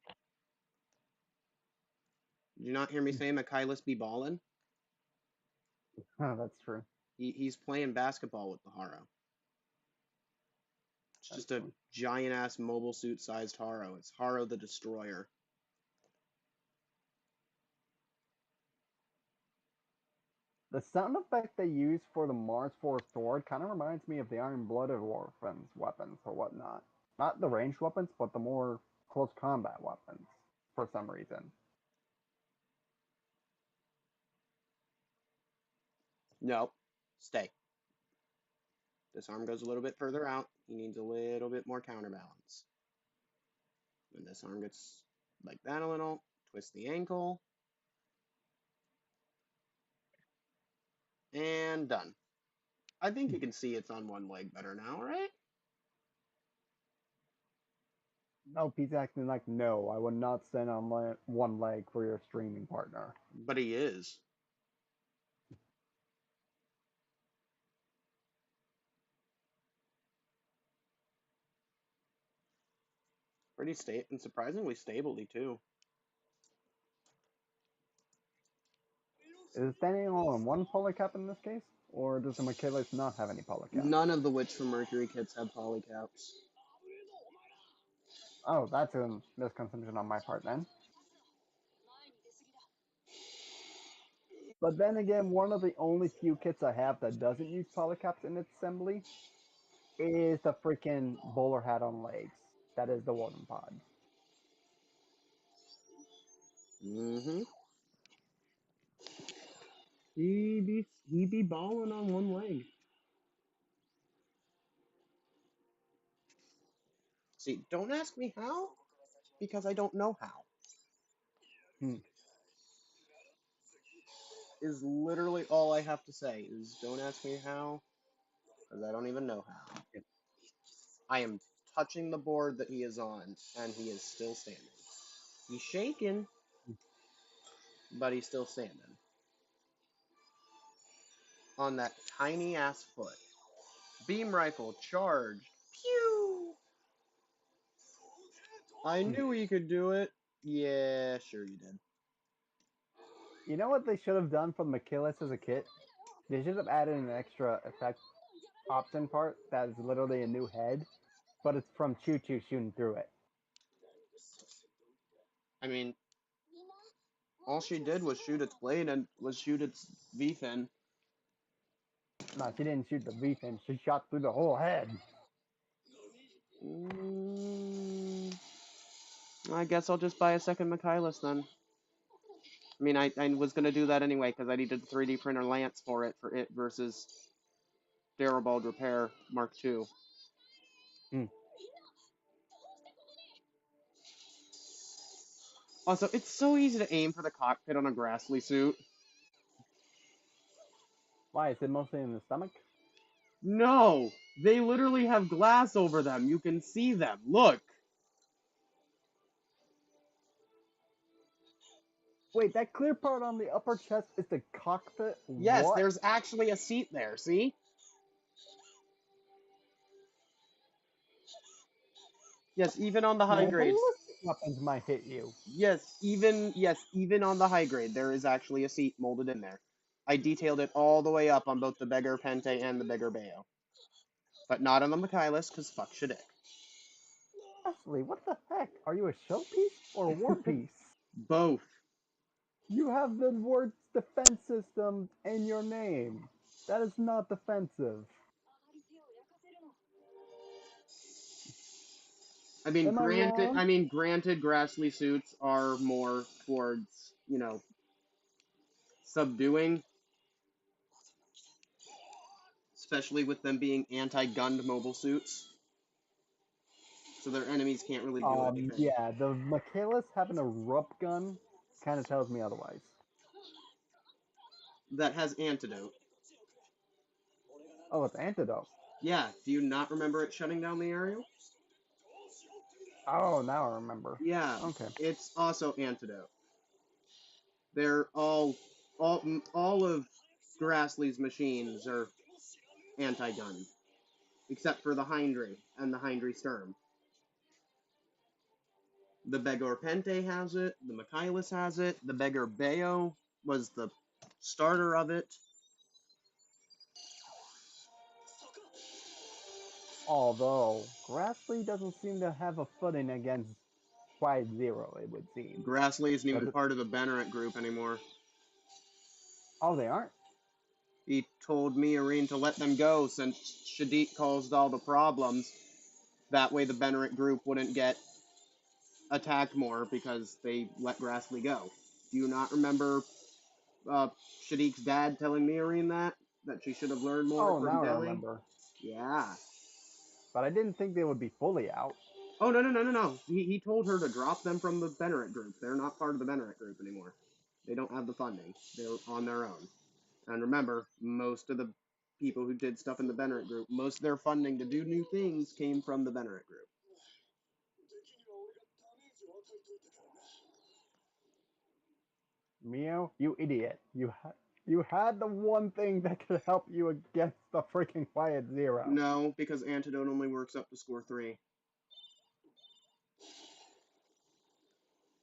S1: Did you not hear me say Michaelis be ballin'?
S5: Oh, that's true.
S1: He's playing basketball with the Haro. It's just a giant ass mobile suit sized Haro. It's Haro the Destroyer.
S5: The sound effect they use for the Mars 4 sword kind of reminds me of the Iron-Blooded Orphans weapons or whatnot. Not the ranged weapons, but the more close combat weapons, for some reason.
S1: No, stay. This arm goes a little bit further out. He needs a little bit more counterbalance. When this arm gets like that a little, twist the ankle. And done. I think you can see it's on one leg better now, right?
S5: No, he's acting like, no, I would not stand on one leg for your streaming partner.
S1: But he is. Pretty stable and surprisingly stably too.
S5: Is it standing on one polycap in this case? Or does the Michaelis not have any polycaps?
S1: None of the Witch from Mercury kits have polycaps.
S5: Oh, that's a misconception on my part then. But then again, one of the only few kits I have that doesn't use polycaps in its assembly is the freaking bowler hat on legs. That is the Warden Pod.
S1: Mm-hmm. He be balling on one leg. See, don't ask me how, because I don't know how. Is literally all I have to say is don't ask me how, because I don't even know how. I am touching the board that he is on, and he is still standing. He's shaking, but he's still standing. On that tiny ass foot. Beam rifle charged. Pew! I knew he could do it. Yeah, sure you did.
S5: You know what they should have done for the Michaelis as a kit? They should have added an extra effect option part that is literally a new head, but it's from Choo Choo shooting through it.
S1: I mean, all she did was shoot its blade and was shoot its V-fin.
S5: No, she didn't shoot the V-fin, she shot through the whole head.
S1: I guess I'll just buy a second Michaelis then. I mean, I was going to do that anyway because I needed the 3D printer Lance for it versus Darabald Repair Mark II. Also, it's so easy to aim for the cockpit on a Grassley suit.
S5: Why, is it mostly in the stomach?
S1: No! They literally have glass over them. You can see them. Look!
S5: Wait, that clear part on the upper chest is the cockpit?
S1: Yes,
S5: What?
S1: there's actually a seat there, see? Yes, even on the high
S5: No,
S1: grades.
S5: ballistic weapons might hit you.
S1: Yes, even on the high grade, there is actually a seat molded in there. I detailed it all the way up on both the Beggar Pente and the Beggar Bayo. But not on the Michaelis, because fuck Shaddick.
S5: Ashley, what the heck? Are you a showpiece or a war piece?
S1: Both.
S5: You have the word defense system in your name. That is not defensive. Am I wrong?
S1: Granted, Grassley suits are more towards, subduing, especially with them being anti-gunned mobile suits. So their enemies can't really do anything.
S5: Yeah, the Michaelis having a RUP gun kind of tells me otherwise.
S1: That has antidote.
S5: Oh, it's antidote.
S1: Yeah, do you not remember it shutting down the aerial?
S5: Oh, now I remember.
S1: Yeah,
S5: Okay.
S1: it's also antidote. They're all of Grassley's machines are anti-gun, except for the Hindry and the Hindry Sturm. The Beggar Pente has it, the Michaelis has it, the Beggar Bayo was the starter of it.
S5: Although, Grassley doesn't seem to have a footing against Quiet Zero, it would seem.
S1: Grassley isn't even part of the Banneret group anymore.
S5: Oh, they aren't?
S1: He told Miorine to let them go since Shaddiq caused all the problems. That way the Banneret group wouldn't get attacked more because they let Grassley go. Do you not remember Shaddiq's dad telling Miorine that she should have learned more
S5: Oh,
S1: from
S5: now I
S1: Delhi?
S5: remember.
S1: Yeah.
S5: But I didn't think they would be fully out.
S1: Oh, no. He told her to drop them from the Banneret group. They're not part of the Banneret group anymore. They don't have the funding. They're on their own. And remember, most of the people who did stuff in the Banneret group, most of their funding to do new things came from the Banneret group.
S5: Mio, you idiot. You had the one thing that could help you against the freaking Quiet Zero.
S1: No, because Antidote only works up to score 3.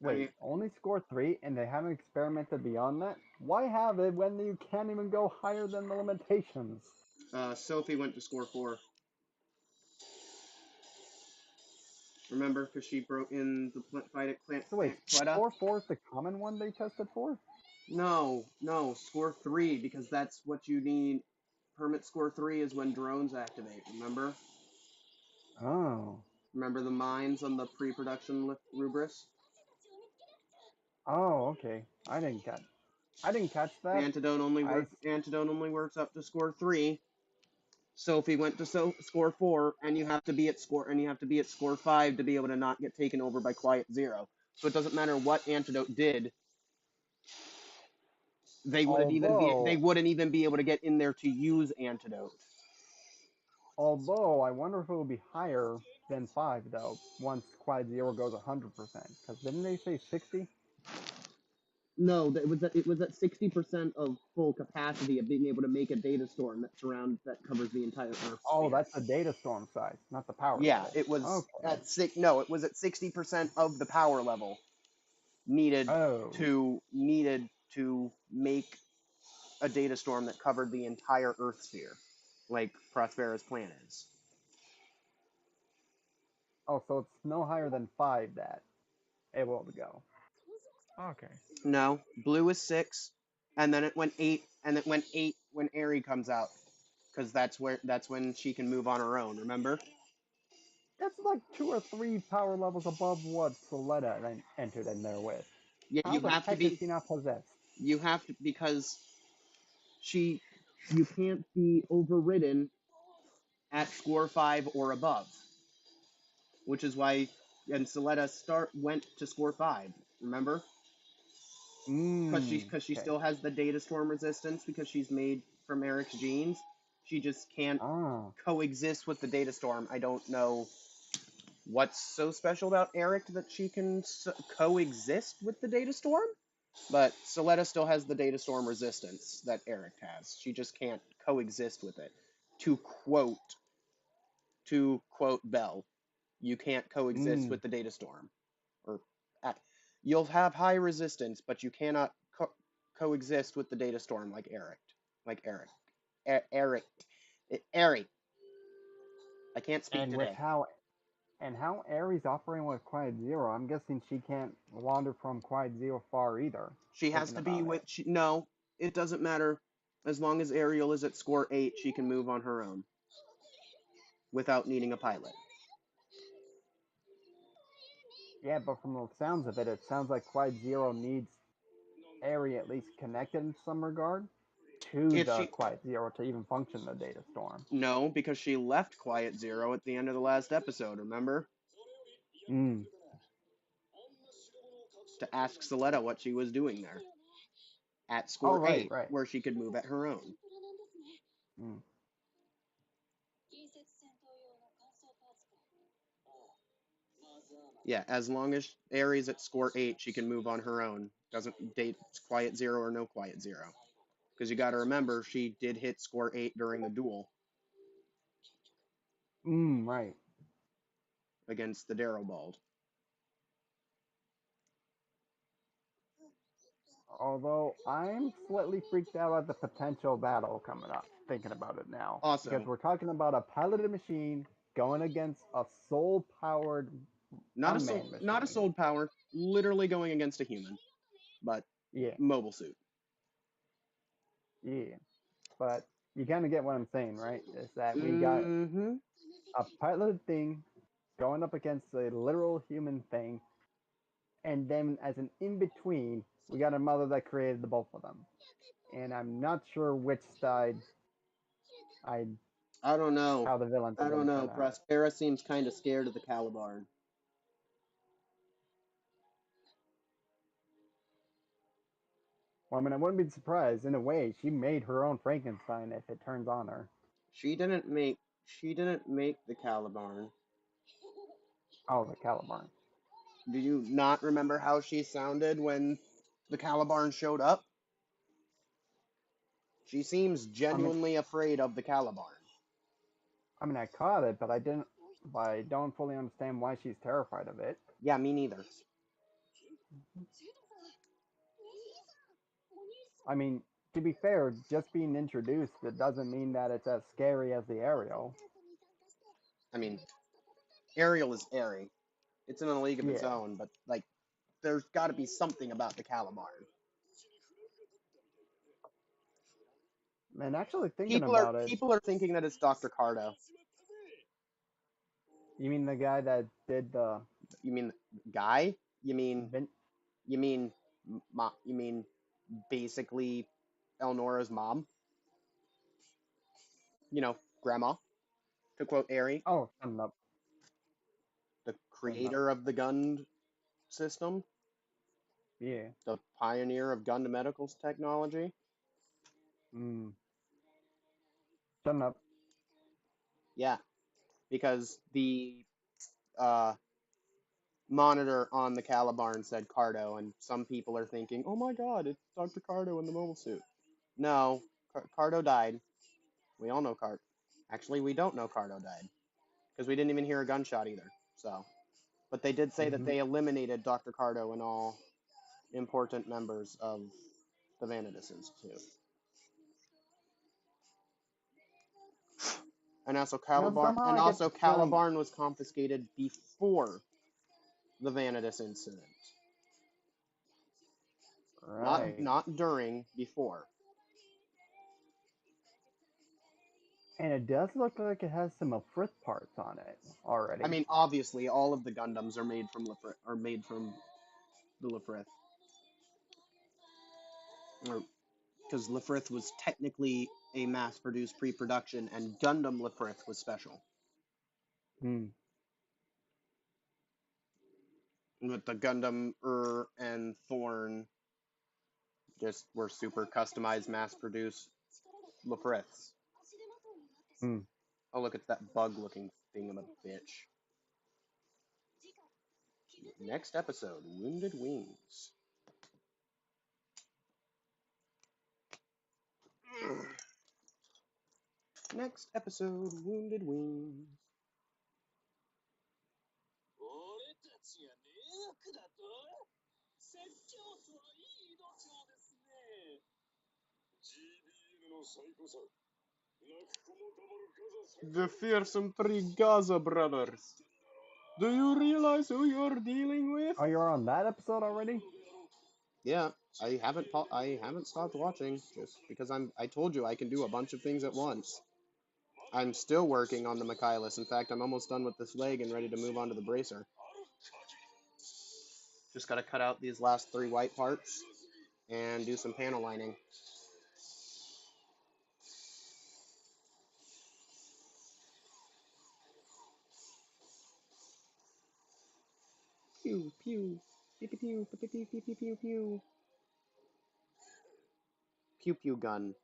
S5: Wait, only score 3 and they haven't experimented beyond that? Why have it when you can't even go higher than the limitations?
S1: Sophie went to score 4. Remember, because she broke in the fight at Plant.
S5: So wait, score 4 is the common one they tested for?
S1: No, score 3, because that's what you need. Permit score 3 is when drones activate, remember?
S5: Oh.
S1: Remember the mines on the pre-production Rubris?
S5: Oh, okay. I didn't catch that.
S1: Antidote only works up to score 3. Sophie went to score 4, and you have to be at score 5 to be able to not get taken over by Quiet Zero. So it doesn't matter what Antidote did. They wouldn't even be able to get in there to use Antidote.
S5: Although I wonder if it will be higher than 5 though once Quiet Zero goes 100%. Because didn't they say 60?
S1: No, it was at 60% of full capacity of being able to make a data storm that covers the entire Earth.
S5: Oh, that's the data storm size, not the power level.
S1: Yeah, it was at it was at 60% of the power level needed to make a data storm that covered the entire Earth sphere, like Prospera's plan is.
S5: Oh, so it's no higher than 5 that it will go. Okay.
S1: No, blue is 6, and then it went 8, and it went 8 when Aerie comes out, because that's when she can move on her own. Remember?
S5: That's like 2 or 3 power levels above what Suletta entered in there with.
S1: Yeah,
S5: How the heck is she not possessed?
S1: You have to, because you can't be overridden at score 5 or above, which is why, and Suletta went to score 5. Remember? Because she still has the data storm resistance because she's made from Eric's genes. She just can't coexist with the data storm. I don't know what's so special about Eric that she can coexist with the data storm. But Soletta still has the data storm resistance that Eric has. She just can't coexist with it. To quote Bell, you can't coexist
S5: Mm.
S1: with the data storm. Or you'll have high resistance, but you cannot coexist with the data storm like Eric. Eric. I can't speak
S5: And with
S1: today.
S5: how Ares operating with Quiet Zero, I'm guessing she can't wander from Quiet Zero far either.
S1: She has
S5: Thinking
S1: to be
S5: about
S1: with.
S5: it.
S1: No, it doesn't matter. As long as Ariel is at score 8, she can move on her own without needing a pilot.
S5: Yeah, but from the sounds of it, it sounds like Quiet Zero needs Ares at least connected in some regard to
S1: If
S5: the
S1: she
S5: Quiet Zero to even function the data storm.
S1: No, because she left Quiet Zero at the end of the last episode, remember?
S5: Mm.
S1: To ask Soletta what she was doing there. At
S5: Oh,
S1: score
S5: right,
S1: 8,
S5: right.
S1: where she could move at her own.
S5: Mm.
S1: Yeah, as long as Ares at score 8, she can move on her own. Doesn't date Quiet Zero or no Quiet Zero. Because you gotta remember, she did hit score 8 during the duel
S5: Right.
S1: against the Darrowbald.
S5: Although I'm slightly freaked out at the potential battle coming up, thinking about it now. Because
S1: Also,
S5: we're talking about a piloted machine going against a soul-powered
S1: not
S5: unmanned
S1: a
S5: machine.
S1: soul power, literally going against a human, but
S5: Yeah,
S1: mobile suit.
S5: yeah. But you kind of get what I'm saying, right? Is that we got
S1: Mm-hmm.
S5: a piloted thing going up against a literal human thing, and then as an in-between, we got a mother that created the both of them. And I'm not sure which side I
S1: I don't know.
S5: how the villains are
S1: I don't
S5: going to
S1: know.
S5: turn out.
S1: Prospera seems kind of scared of the Caliban.
S5: Well, I mean, I wouldn't be surprised. In a way, she made her own Frankenstein if it turns on her.
S1: She didn't make the Caliban.
S5: Oh, the Caliban.
S1: Do you not remember how she sounded when the Caliban showed up? She seems
S5: I mean,
S1: genuinely afraid of the Caliban.
S5: I caught it, but I didn't. But I don't fully understand why she's terrified of it.
S1: Yeah, me neither.
S5: I mean, to be fair, just being introduced, it doesn't mean that it's as scary as the Ariel.
S1: I mean, Ariel is airy. It's in a league of its
S5: Yeah,
S1: own, but like, there's got to be something about the Caliban.
S5: and actually thinking about it,
S1: People are thinking that it's Dr. Cardo.
S5: you mean the guy that did the
S1: You mean guy? You mean
S5: Vin-
S1: you mean you mean basically Elnora's mom? You know, grandma. To quote Ari,
S5: Oh, shut up,
S1: the
S5: shut up.
S1: creator of the Gund system,
S5: Yeah.
S1: the pioneer of Gund Medical's technology.
S5: Mm. Shut up.
S1: Yeah, because the uh, monitor on the Caliban said Cardo, and some people are thinking, oh my god, it's Dr. Cardo in the mobile suit. No, Cardo died. We all know Cardo. Actually, we don't know Cardo died, because we didn't even hear a gunshot either. So, but they did say that
S5: Mm-hmm.
S1: they eliminated Dr. Cardo and all important members of the Vanadis Institute. And also
S5: Somehow I get the feeling.
S1: Caliban was confiscated before the Vanadis incident.
S5: Right.
S1: Not during, before.
S5: And it does look like it has some Frith parts on it
S1: I
S5: already.
S1: mean, obviously, all of the Gundams are made from the Lefrith. Because Lefrith was technically a mass-produced pre-production, and Gundam Lefrith was special.
S5: Hmm.
S1: With the Gundam and Thorn just were super customized, mass-produced Lefriths.
S5: Hmm.
S1: Oh, look, it's that bug-looking thing of a bitch. Next episode, Wounded Wings. Next episode, Wounded Wings.
S6: 俺たちが迷惑だと説教とはいい度胸ですね。GBN の最古さ。泣く子も黙るガザ
S1: The fearsome three Gaza brothers. Do you realize who you're dealing with?
S5: Oh, you're on that episode already?
S1: Yeah, I haven't stopped watching just because I told you I can do a bunch of things at once. I'm still working on the Michaelis. In fact, I'm almost done with this leg and ready to move on to the bracer. Just gotta cut out these last 3 white parts and do some panel lining. Pew pew pew pew pew pew pew pew pew pew pew. Pew pew gun.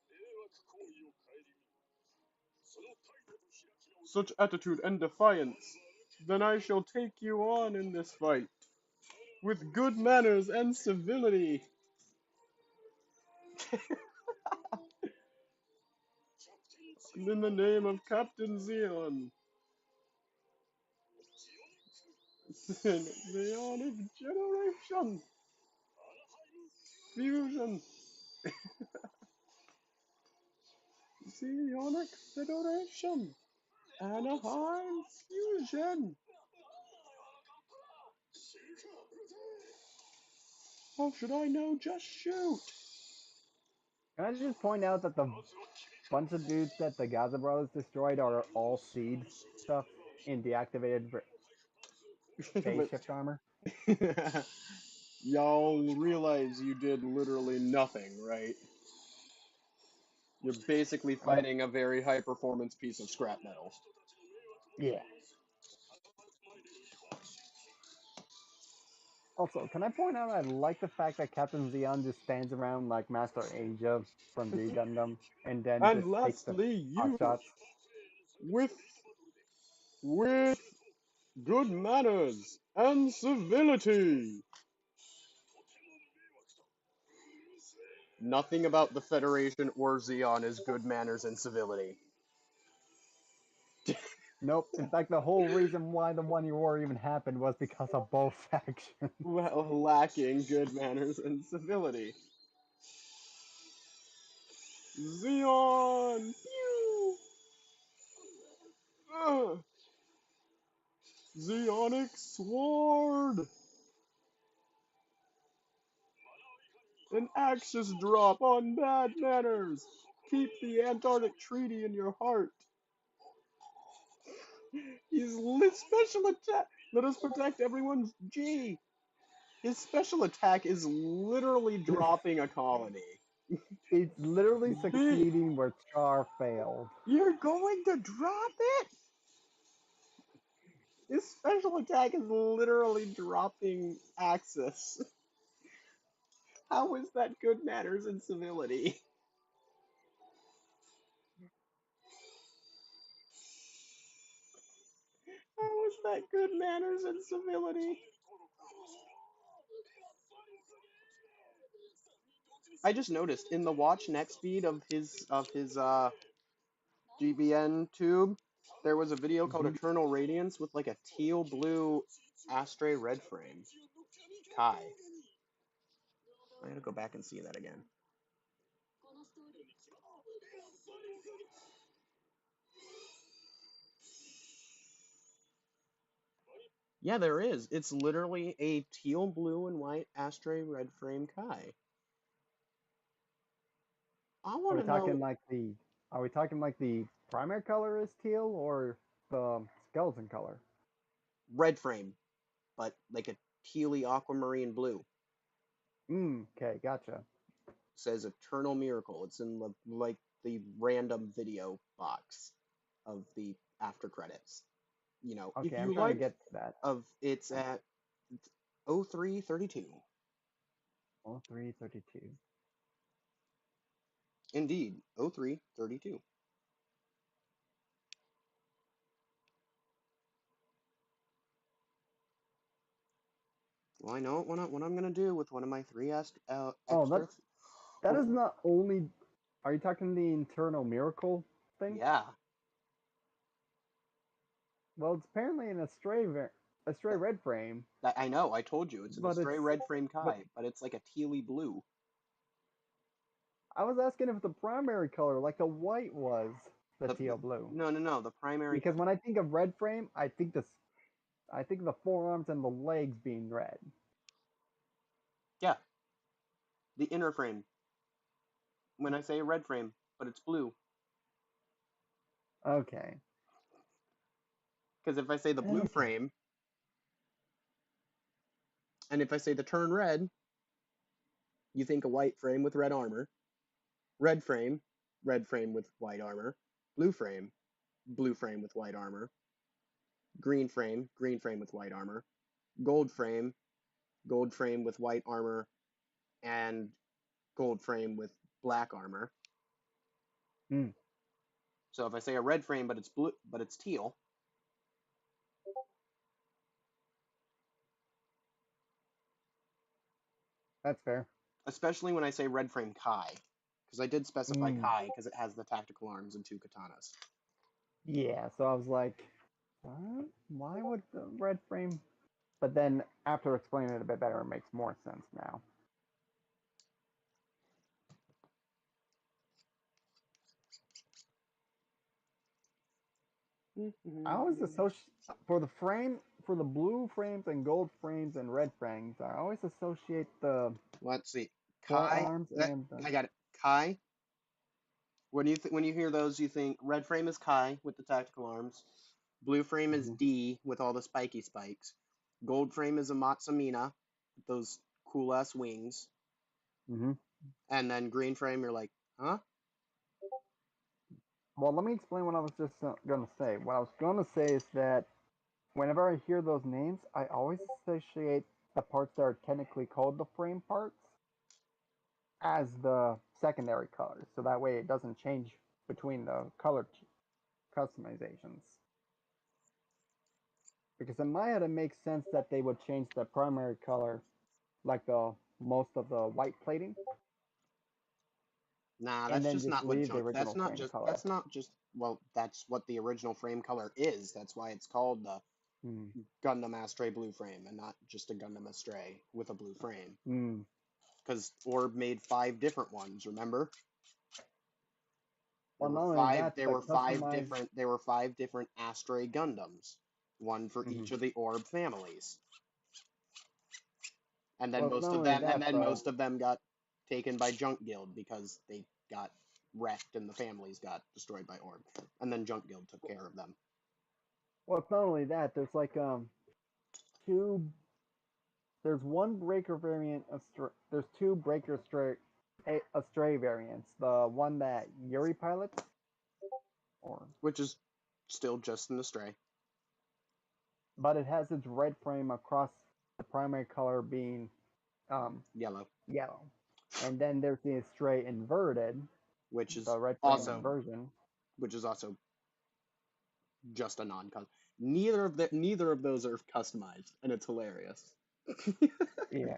S1: Such attitude and defiance. Then I shall take you on in this fight. With good manners and civility. In the name of Captain Xeon. Xeonic Generation. Fusion. Xeonic Federation. Anaheim Fusion. How should I know? Just shoot.
S5: Can I just point out that the bunch of dudes that the Gaza Brothers destroyed are all seed stuff in deactivated phase shift armor?
S1: Y'all realize you did literally nothing, right? You're basically fighting a very high performance piece of scrap metal.
S5: Yeah. Also, can I point out I like the fact that Captain Xeon just stands around like Master Asia from G Gundam and then
S1: And
S5: just takes the
S1: lastly,
S5: hot
S1: you
S5: shots.
S1: with good manners and civility. Nothing about the Federation or Xeon is good manners and civility.
S5: Nope. In fact, the whole reason why the 1 year war even happened was because of both factions.
S1: Well, lacking good manners and civility. Xeon! Pew! Xeonic Sword! An Axis drop on bad manners! Keep the Antarctic Treaty in your heart! His special attack! Let us protect everyone's G! His special attack is literally dropping a colony.
S5: It's literally succeeding where Char failed.
S1: You're going to drop it? His special attack is literally dropping Axis. How is that good manners and civility? How is that good manners and civility? I just noticed in the watch next feed of his GBN tube, there was a video called Eternal Radiance with like a teal blue Astray red frame. Kai. I gotta go back and see that again. Yeah, there is. It's literally a teal blue and white Astray red frame Kai. I
S5: Are
S1: want
S5: we
S1: to
S5: talking
S1: know.
S5: like the primary color is teal or the skeleton color?
S1: Red frame, but like a tealy aquamarine blue.
S5: Okay, gotcha.
S1: Says Eternal Miracle. It's in the random video box of the after credits. You know,
S5: Okay,
S1: if
S5: I'm
S1: you
S5: trying to
S1: like
S5: get to that.
S1: it's at 0332.
S5: 0332.
S1: Indeed, 0332. Well, I know what I'm gonna do with one of my 3
S5: Oh,
S1: extra.
S5: that is not only Are you talking the internal miracle thing?
S1: Yeah.
S5: Well, it's apparently an Astray red frame,
S1: I know, I told you, it's an
S5: but
S1: Astray
S5: it's
S1: red frame
S5: but
S1: Kai, but it's like a tealy blue.
S5: I was asking if the primary color, like the white, was the teal blue.
S1: No, the primary.
S5: Because when I think of red frame, I think the forearms and the legs being red.
S1: Yeah, the inner frame. When I say red frame, but it's blue.
S5: Okay.
S1: Because if I say the blue
S5: Okay.
S1: frame, and if I say the turn red, you think a white frame with red armor. Red frame with white armor. Blue frame with white armor. Green frame with white armor. Gold frame with white armor and gold frame with black armor.
S5: Hmm.
S1: So if I say a red frame but it's blue but it's teal,
S5: That's fair.
S1: especially when I say red frame Kai, because I did specify
S5: Mm.
S1: Kai because it has the tactical arms and 2 katanas.
S5: Yeah, so I was like, what? Why would the red frame? But then after explaining it a bit better, it makes more sense now. I always associate for the blue frames and gold frames and red frames. I always associate the
S1: Let's see. Kai.
S5: forearms and
S1: I got it. Kai. When you hear those, you think red frame is Kai with the tactical arms. Blue frame is
S5: Mhm.
S1: D with all the spiky spikes. Gold frame is a Matsamina with those cool ass wings.
S5: Mhm.
S1: And then green frame, you're like, huh?
S5: Well, let me explain what I was just gonna say. What I was gonna say is that whenever I hear those names, I always associate the parts that are technically called the frame parts as the secondary colors, so that way it doesn't change between the color customizations. Because in my head, it makes sense that they would change the primary color, like the most of the white plating,
S1: Nah,
S5: and
S1: that's
S5: then
S1: just
S5: just
S1: not what
S5: leave the
S1: junk.
S5: original frame color.
S1: Well, that's what the original frame color is. That's why it's called the
S5: Hmm.
S1: Gundam Astray blue frame and not just a Gundam Astray with a blue frame.
S5: Hmm.
S1: Because Orb made 5 different ones, remember?
S5: Well, not only that,
S1: There
S5: the
S1: were
S5: customized.
S1: five different Astray Gundams, one for
S5: Mhm.
S1: each of the Orb families. And then
S5: Well, not only that though.
S1: most of them got taken by Junk Guild because they got wrecked and the families got destroyed by Orb. And then Junk Guild took care of them.
S5: Well, it's not only that. There's like two. There's one breaker variant of there's two breaker astray variants. The one that Yuri pilots, or
S1: Which is still just an Astray.
S5: but it has its red frame across the primary color being
S1: Yellow.
S5: yellow. And then there's the astray inverted,
S1: Which is
S5: the red frame
S1: also
S5: inversion.
S1: just a non-custom. Neither of those are customized, and it's hilarious.
S5: Yeah.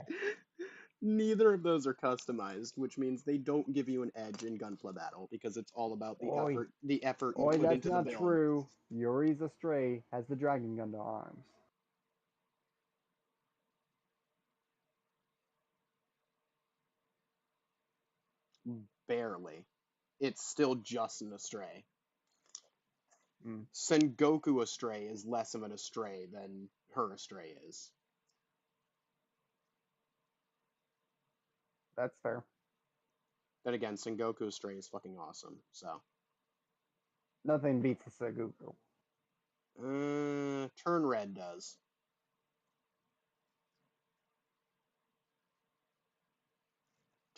S1: Neither of those are customized, which means they don't give you an edge in Gunpla battle because it's all about
S5: Oi,
S1: the effort you
S5: oi,
S1: put
S5: that's
S1: into the
S5: not
S1: build.
S5: true. Yuri's astray has the Dragon Gundam arms.
S1: Barely. It's still just an Astray.
S5: Mm,
S1: Sengoku Astray is less of an Astray than her Astray is.
S5: that's fair.
S1: Then again, Sengoku Astray is fucking awesome, so.
S5: Nothing beats the Sengoku.
S1: Turn Red does.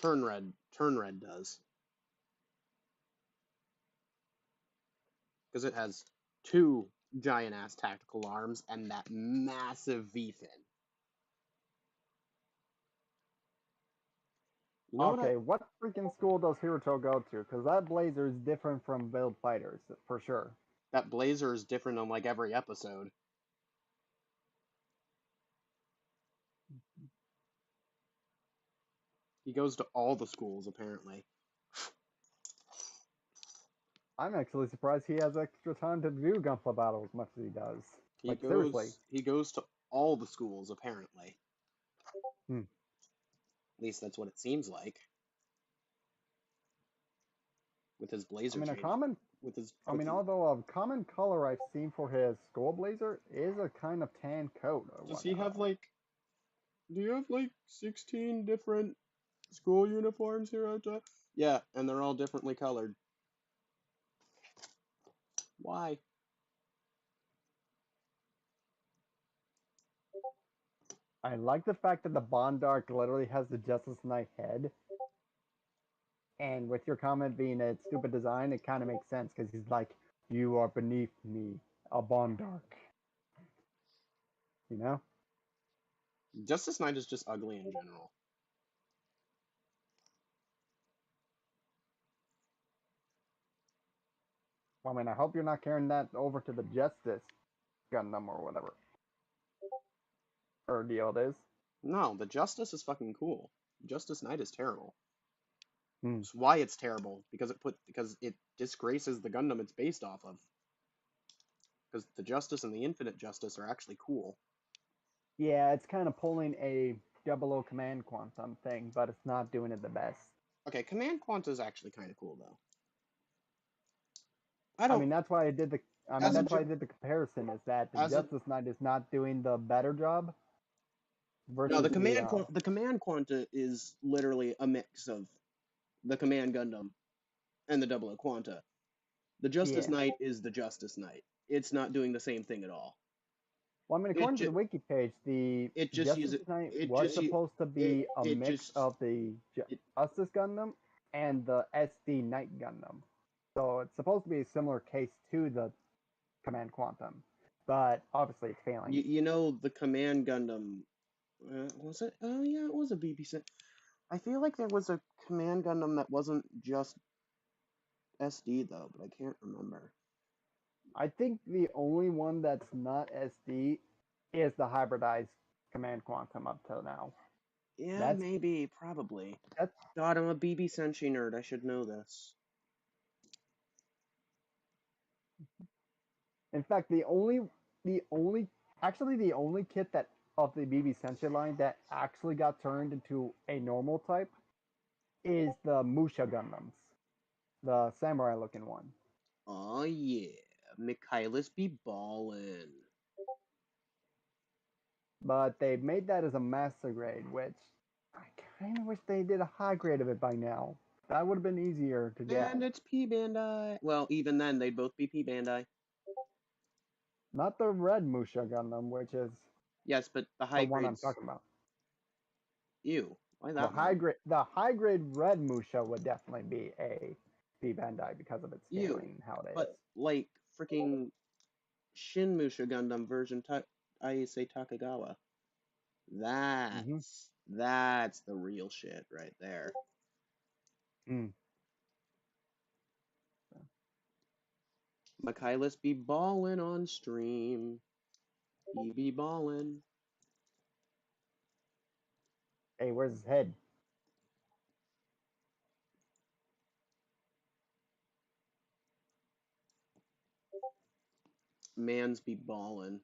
S1: Turn Red does. Because it has 2 giant ass tactical arms and that massive V fin. You know
S5: Okay, what freaking school does Hiruto go to? Because that blazer is different from Build Fighters, for sure.
S1: that blazer is different on like every episode. He goes to all the schools apparently.
S5: I'm actually surprised he has extra time to do Gunpla Battle as much as he does. Like, seriously.
S7: He goes to all the schools apparently.
S5: Hmm.
S7: At least that's what it seems like. With his blazer
S5: I mean,
S7: change. With his
S5: although a common color I've seen for his school blazer is a kind of tan coat.
S7: Does he have like? Do you have like 16 different school uniforms here, Ota? Yeah, and they're all differently colored. Why?
S5: I like the fact that the Bondark literally has the Justice Knight head. And with your comment being a stupid design, it kind of makes sense because he's like, "You are beneath me, a Bondark." You know?
S7: Justice Knight is just ugly in general.
S5: I mean, I hope you're not carrying that over to the Justice Gundam or whatever. Or deal it is.
S7: No, the Justice is fucking cool. Justice Knight is terrible.
S5: Hmm.
S7: That's why it's terrible, because it disgraces the Gundam it's based off of. Because the Justice and the Infinite Justice are actually cool.
S5: Yeah, it's kind of pulling a 00 Command Quantum thing, but it's not doing it the best.
S7: Okay, Command Quanta is actually kind of cool though.
S5: I mean, that's why I did the. I mean,
S7: As a
S5: that's why I did the comparison. Is that the
S7: as a-
S5: Justice Knight is not doing the better job versus
S7: No, the Command Quanta is literally a mix of the Command Gundam and the 00 Quanta. The Justice
S5: Yeah.
S7: Knight is the Justice Knight. It's not doing the same thing at all.
S5: Well, I mean, according to the wiki page, the
S7: It just
S5: Justice
S7: uses
S5: Knight
S7: it
S5: was
S7: just u-
S5: supposed to be a
S7: it
S5: mix
S7: just
S5: of the
S7: it,
S5: Justice Gundam and the SD Knight Gundam. So it's supposed to be a similar case to the Command Quantum, but obviously it's failing.
S7: you know the Command Gundam was it? Oh yeah, it was a BBC. I feel like there was a Command Gundam that wasn't just SD though, but I can't remember.
S5: I think the only one that's not SD is the hybridized Command Quantum up till now.
S7: Yeah, maybe, probably. God, I'm a BB Senshi nerd. I should know this.
S5: In fact, the only kit that of the BB Senshi line that actually got turned into a normal type is the Musha Gundams, the samurai looking one.
S7: Oh yeah, Michaelis be ballin'.
S5: But they made that as a master grade, which I kind of wish they did a high grade of it by now. That would have been easier to get.
S7: And it's P Bandai. Well, even then, they'd both be P Bandai.
S5: Not the red Musha Gundam, which is
S7: yes, but the high
S5: one
S7: grades.
S5: I'm talking about.
S7: Ew, why that
S5: The
S7: one?
S5: high grade red Musha would definitely be a P Bandai because of its scaling and how it is.
S7: But like freaking Shin Musha Gundam version Ayase Takagawa. That's the real shit right there. Michaelis be ballin' on stream. He be ballin'.
S5: Hey, where's his head?
S7: Mans be ballin'.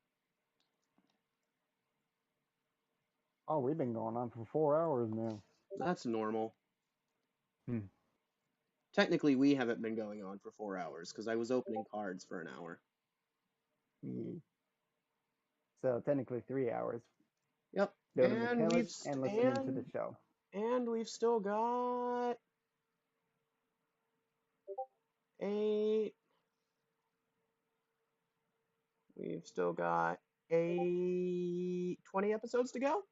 S5: Oh, we've been going on for 4 hours now.
S7: That's normal. Technically, we haven't been going on for 4 hours because I was opening cards for an hour.
S5: So technically 3 hours.
S7: Yep.
S5: Building mechanics and listening to the show.
S7: And we've still got 8. We've still got 20 episodes to go.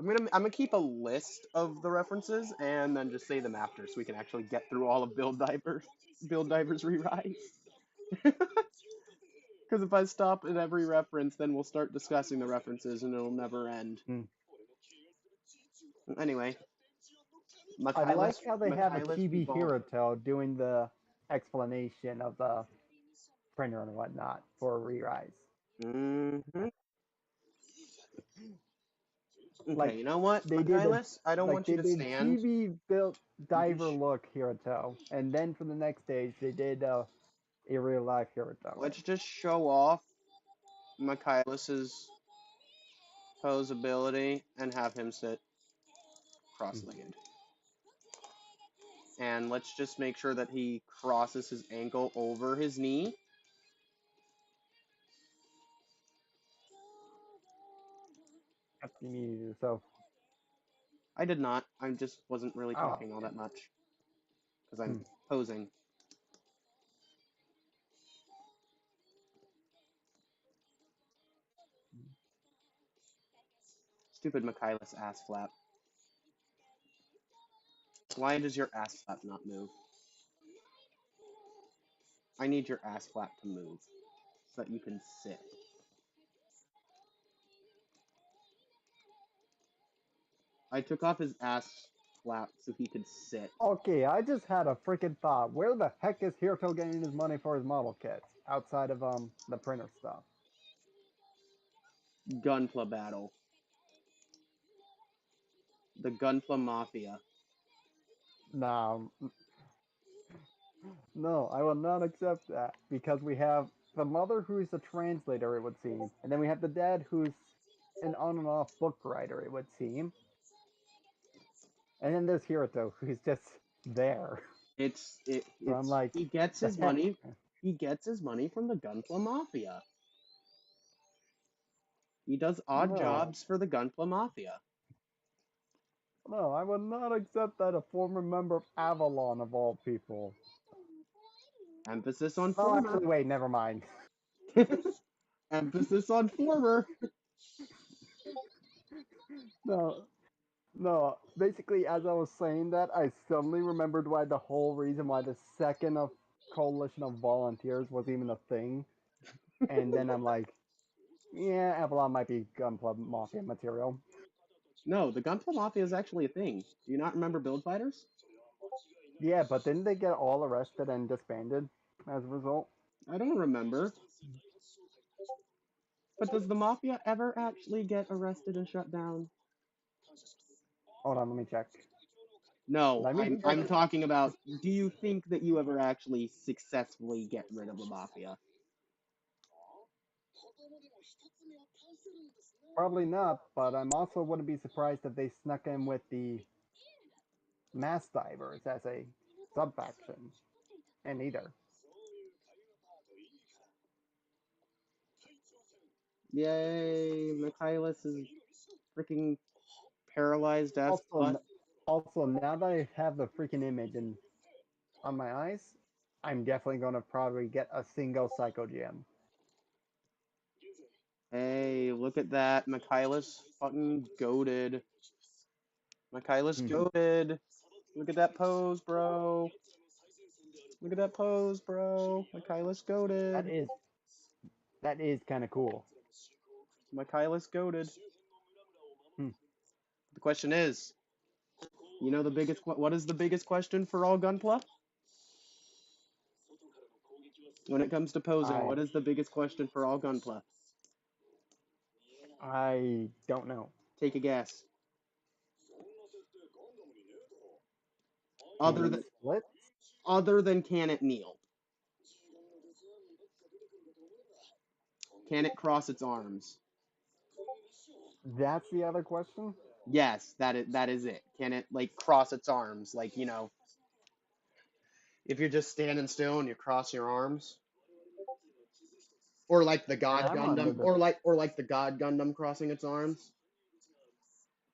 S7: I'm gonna keep a list of the references and then just say them after so we can actually get through all of Build Divers Re-Rise. Because if I stop at every reference, then we'll start discussing the references and it'll never end. Anyway.
S5: I like how they have a TV Hiroto doing the explanation of the printer and whatnot for Re-Rise.
S7: Okay,
S5: Like,
S7: you know what,
S5: they did
S7: Michaelis? I don't
S5: like
S7: want
S5: they
S7: you to
S5: did
S7: stand.
S5: chibi built diver
S7: sh-
S5: look Hiruto, and then for the next stage they did a real life Hiruto.
S7: Let's just show off Michaelis's pose ability and have him sit cross-legged. And let's just make sure that he crosses his ankle over his knee.
S5: You need yourself.
S7: I did not. I just wasn't really
S5: Oh,
S7: talking all that much because I'm posing. Stupid Michaelis ass flap. Why does your ass flap not move? I need your ass flap to move so that you can sit. I took off his ass flap so he could sit.
S5: Okay, I just had a freaking thought. Where the heck is Hiruto getting his money for his model kits outside of the printer stuff?
S7: Gunpla battle. The Gunpla Mafia.
S5: No, no, I will not accept that because we have the mother who's a translator, it would seem, and then we have the dad who's an on and off book writer, it would seem, and then there's Hiruto who's just there. So I'm like,
S7: he gets
S5: the
S7: his
S5: heck?
S7: money. He gets his money from the Gunpla Mafia. He does odd
S5: No.
S7: jobs for the Gunpla Mafia.
S5: No, I would not accept that a former member of Avalon of all people.
S7: Emphasis on
S5: Oh,
S7: former.
S5: actually, wait, never mind.
S7: Emphasis on former.
S5: No, no. Basically, as I was saying that, I suddenly remembered why the whole reason why the second of coalition of volunteers was even a thing, and then I'm like, yeah, Avalon might be Gunpla Mafia material.
S7: No, the Gunpla Mafia is actually a thing. Do you not remember Build Fighters?
S5: Yeah, but didn't they get all arrested and disbanded as a result?
S7: I don't remember. But does the Mafia ever actually get arrested and shut down?
S5: Hold on, let me check.
S7: No,
S5: Let me do
S7: I'm
S5: that.
S7: talking about, do you think that you ever actually successfully get rid of the Mafia?
S5: Probably not, but I'm also wouldn't be surprised if they snuck in with the Mass Divers as a sub-faction. And either.
S7: Yay, Michaelis is freaking paralyzed as fuck.
S5: Also, now that I have the freaking image on my eyes, I'm definitely going to probably get a single Psycho Gem.
S7: Hey, look at that. Michaelis fucking goated. Michaelis goated. Look at that pose, bro. Look at that pose, bro. Michaelis goated.
S5: That is kind of cool.
S7: Michaelis goated. The question is, you know what is the biggest question for all Gunpla? When it comes to posing, what is the biggest question for all Gunpla?
S5: I don't know.
S7: Take a guess. Other than can it kneel? Can it cross its arms?
S5: That's the other question?
S7: Yes, that is it. Can it like cross its arms? Like, you know, if you're just standing still and you cross your arms? Or like the God Gundam, or like the God Gundam crossing its arms?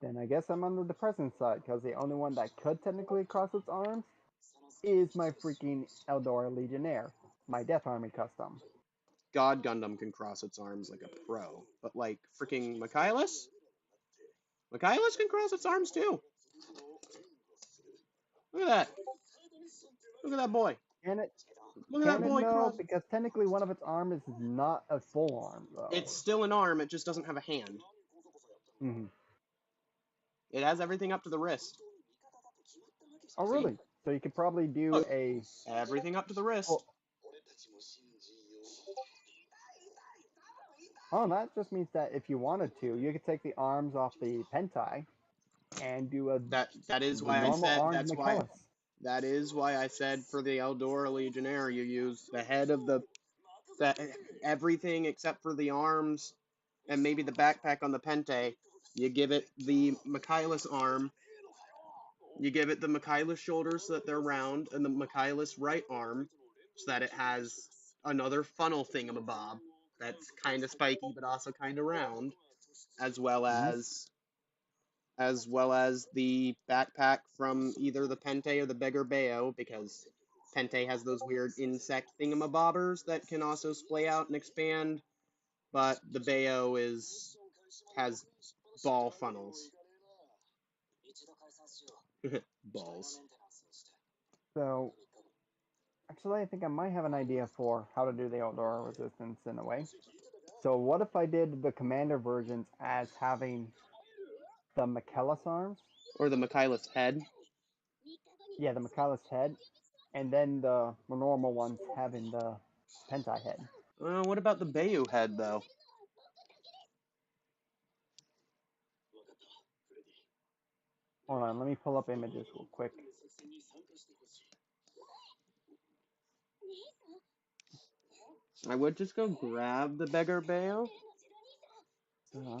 S5: Then I guess I'm on the depressing side, because the only one that could technically cross its arms is my freaking Eldora Legionnaire, my Death Army custom.
S7: God Gundam can cross its arms like a pro, but like freaking Michaelis? Michaelis can cross its arms too. Look at that. Look at that boy. Look at that boy cross.
S5: Because technically one of its arms is not a full arm, though.
S7: It's still an arm, it just doesn't have a hand. It has everything up to the wrist.
S5: Oh, really?
S7: See?
S5: So you could probably do
S7: everything up to the wrist.
S5: Oh, that just means that if you wanted to, you could take the arms off the Pentai and do
S7: That is
S5: the
S7: why I
S5: normal
S7: said
S5: armed Michaelis.
S7: that is why I said for the Eldora Legionnaire you use the head of the everything except for the arms and maybe the backpack on the Pente. You give it the Michaelis arm. You give it the Michaelis shoulders so that they're round, and the Michaelis right arm so that it has another funnel thingamabob that's kind of spiky but also kind of round, as well
S5: Mhm.
S7: as the backpack from either the Pente or the Beggar Bayo, because Pente has those weird insect thingamabobbers that can also splay out and expand, but the Bayo has ball funnels. Balls.
S5: So, actually, I think I might have an idea for how to do the Eldora resistance in a way. So, what if I did the commander versions as having the Michaelis arms?
S7: Or the Michaelis head.
S5: Yeah, the Michaelis head, and then the normal ones having the Pentai head.
S7: What about the Bayo head, though?
S5: Hold on, let me pull up images real quick.
S7: I would just go grab the Beggar Bayo.
S5: So,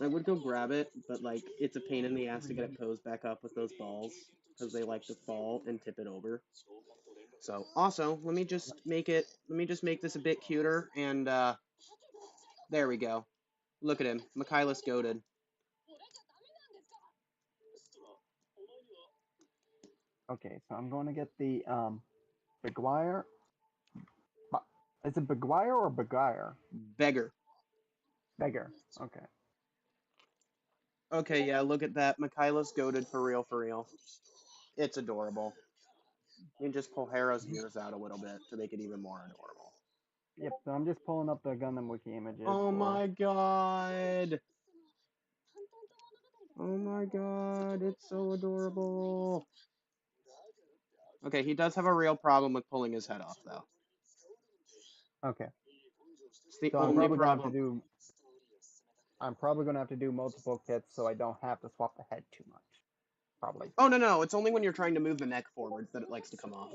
S7: I would go grab it, but like it's a pain in the ass to get it posed back up with those balls because they like to fall and tip it over. So also, let me just make this a bit cuter, and there we go. Look at him, Michaelis goated.
S5: okay, so I'm going to get the Beguire. Is it Beguire or Beguire?
S7: Beggar.
S5: Beggar. Okay.
S7: Okay, yeah, look at that, Michaelis goated for real, for real. It's adorable. You can just pull Hera's ears out a little bit to make it even more adorable.
S5: Yep, so I'm just pulling up the Gundam Wiki images.
S7: Oh my god! Oh my god, it's so adorable. Okay, he does have a real problem with pulling his head off, though.
S5: Okay.
S7: It's the
S5: So I'm
S7: only
S5: probably going to have to
S7: problem.
S5: do. I'm probably going to have to do multiple kits so I don't have to swap the head too much. Probably.
S7: Oh, no, it's only when you're trying to move the neck forwards that it likes to come off.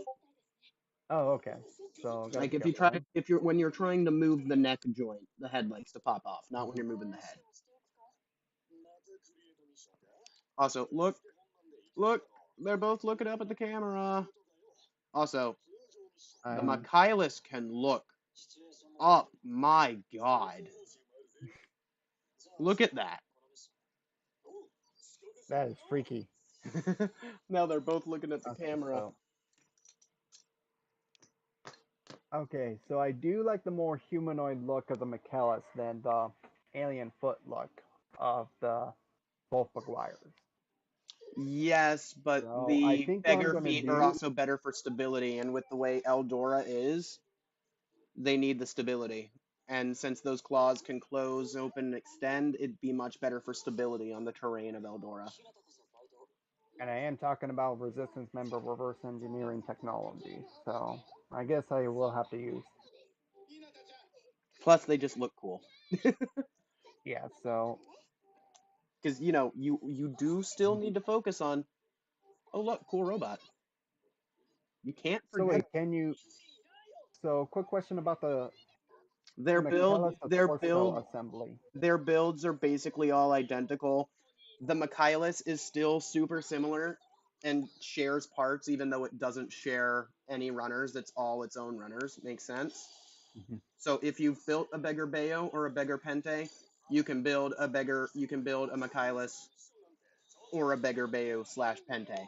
S5: Oh, okay. So gotta
S7: Like
S5: be
S7: if you
S5: careful
S7: try,
S5: then.
S7: when you're trying to move the neck joint, the head likes to pop off, not when you're moving the head. Also, look, they're both looking up at the camera. Also, the Michaelis can look up. My god. Look at that.
S5: That is freaky.
S7: Now they're both looking at the
S5: Okay,
S7: camera.
S5: so. Okay, so I do like the more humanoid look of the Michaelis than the alien foot look of the both Beguires.
S7: Yes, but
S5: So I
S7: the
S5: think what I'm
S7: beggar
S5: gonna
S7: feet are
S5: do.
S7: also better for stability, and with the way Eldora is, they need the stability. And since those claws can close, open, and extend, it'd be much better for stability on the terrain of Eldora.
S5: And I am talking about resistance member reverse engineering technology, so I guess I will have to use.
S7: Plus, they just look cool.
S5: Yeah, so.
S7: Because, you do still need to focus on, oh, look, cool robot. You can't
S5: So
S7: forget.
S5: wait, can you? So quick question about the
S7: Their
S5: Michaelis torso
S7: build,
S5: assembly.
S7: their builds are basically all identical. The Michaelis is still super similar and shares parts, even though it doesn't share any runners. It's all its own runners. Makes sense?
S5: Mhm.
S7: So if you've built a Beggar Bayo or a Beggar Pente, you can build a Michaelis or a Beggar Bayo / Pente.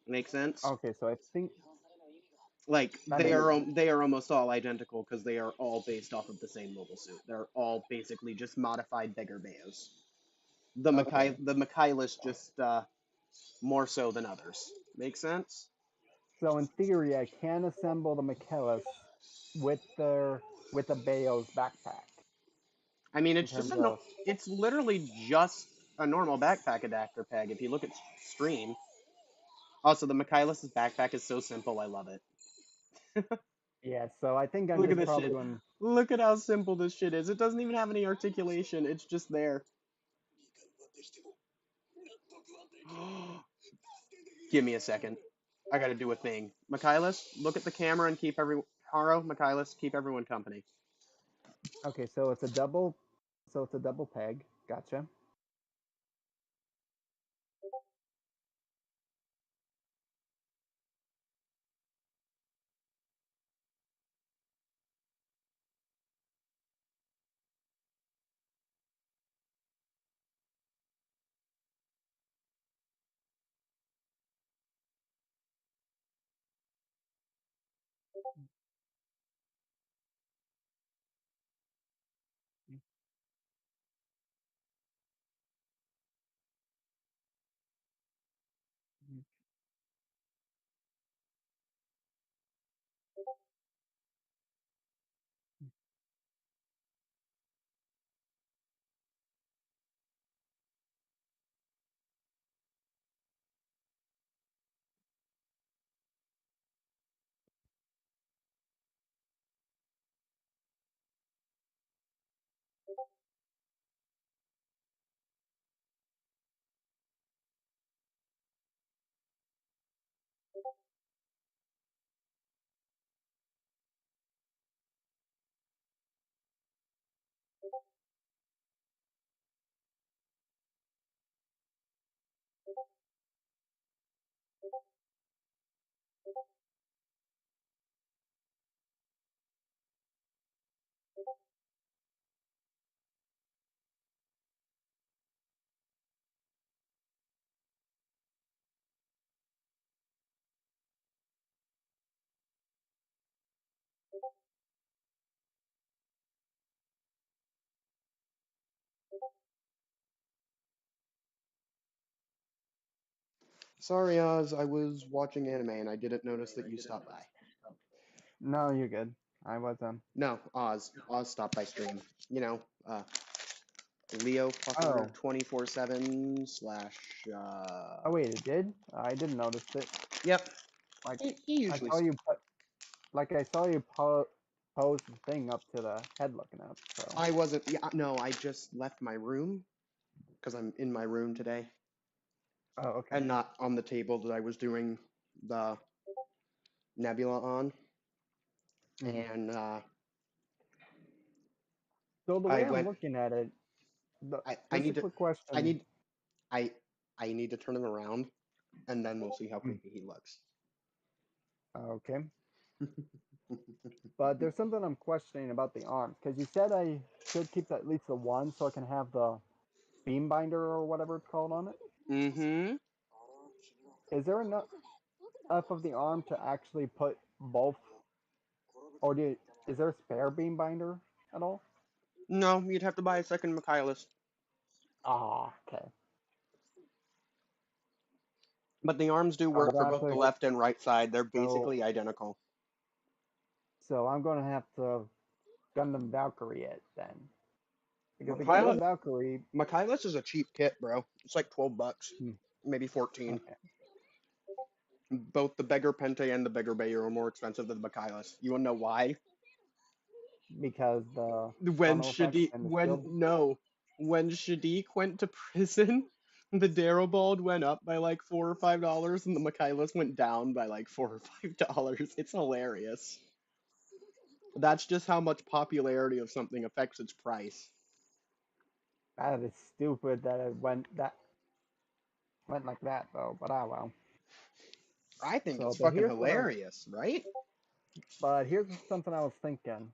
S7: Make sense?
S5: Okay, so I think
S7: Like
S5: that makes sense.
S7: they are almost all identical because they are all based off of the same mobile suit. They're all basically just modified Beggar Bayos. The
S5: Okay.
S7: Michaelis just more so than others. Make sense?
S5: So in theory, I can assemble the Michaelis with the Bayo's backpack.
S7: I mean,
S5: In terms of.
S7: it's literally just a normal backpack adapter peg if you look at stream. Also, the Michaelis' backpack is so simple, I love it.
S5: Yeah, so I think I'm
S7: Look at
S5: just
S7: this
S5: probably
S7: shit.
S5: going.
S7: Look at how simple this shit is. It doesn't even have any articulation. It's just there. Give me a second. I gotta do a thing. Michaelis, look at the camera and keep everyone. Haro, Michaelis, keep everyone company.
S5: Okay, so it's a double. So it's a double peg. Gotcha.
S7: Sorry, Oz. I was watching anime and I didn't notice that you stopped by.
S5: No, you're good. I was
S7: No, Oz. Oz stopped by stream. You know, Leo fucker
S5: Oh.
S7: 24/7 slash.
S5: Oh wait, it did. I didn't notice it.
S7: Yep.
S5: Like
S7: He
S5: I
S7: usually.
S5: saw you put. Like I saw you pose the thing up to the head looking up. So.
S7: I wasn't. Yeah, no, I just left my room because I'm in my room today
S5: Oh, okay.
S7: and not on the table that I was doing the nebula on.
S5: Mhm.
S7: And
S5: So the
S7: I
S5: way I'm
S7: went.
S5: looking at it,
S7: I
S5: just a
S7: need to.
S5: quick
S7: I
S5: question.
S7: need. I. I need to turn him around, and then we'll see how
S5: Mm,
S7: creepy he looks.
S5: Okay. But there's something I'm questioning about the arms, because you said I should keep at least the one so I can have the beam binder or whatever it's called on it.
S7: Mm-hmm.
S5: Is there enough of the arm to actually put both, or is there a spare beam binder at all?
S7: No, you'd have to buy a second Michaelis.
S5: Ah, okay.
S7: But the arms do
S5: I'm
S7: work for
S5: gonna have
S7: both the
S5: to.
S7: left and right side. They're
S5: So,
S7: basically identical.
S5: so I'm gonna have to Gundam Valkyrie it then, because the
S7: Michaelis,
S5: Gundam Valkyrie.
S7: Michaelis is a cheap kit, bro. It's like $12,
S5: Hmm,
S7: maybe 14.
S5: okay,
S7: Both the Beggar Pente and the Beggar Bayer are more expensive than the Michaelis. You wanna know why?
S5: because the
S7: When
S5: frontal effects
S7: Shadi
S5: and the
S7: when
S5: shield.
S7: no when Shadiq went to prison, the Darrowbald went up by like $4 or $5, and the Michaelis went down by like $4 or $5. It's hilarious. That's just how much popularity of something affects its price.
S5: That is stupid that it went like that though. But ah well.
S7: I think
S5: So,
S7: it's fucking hilarious, right?
S5: but here's something I was thinking,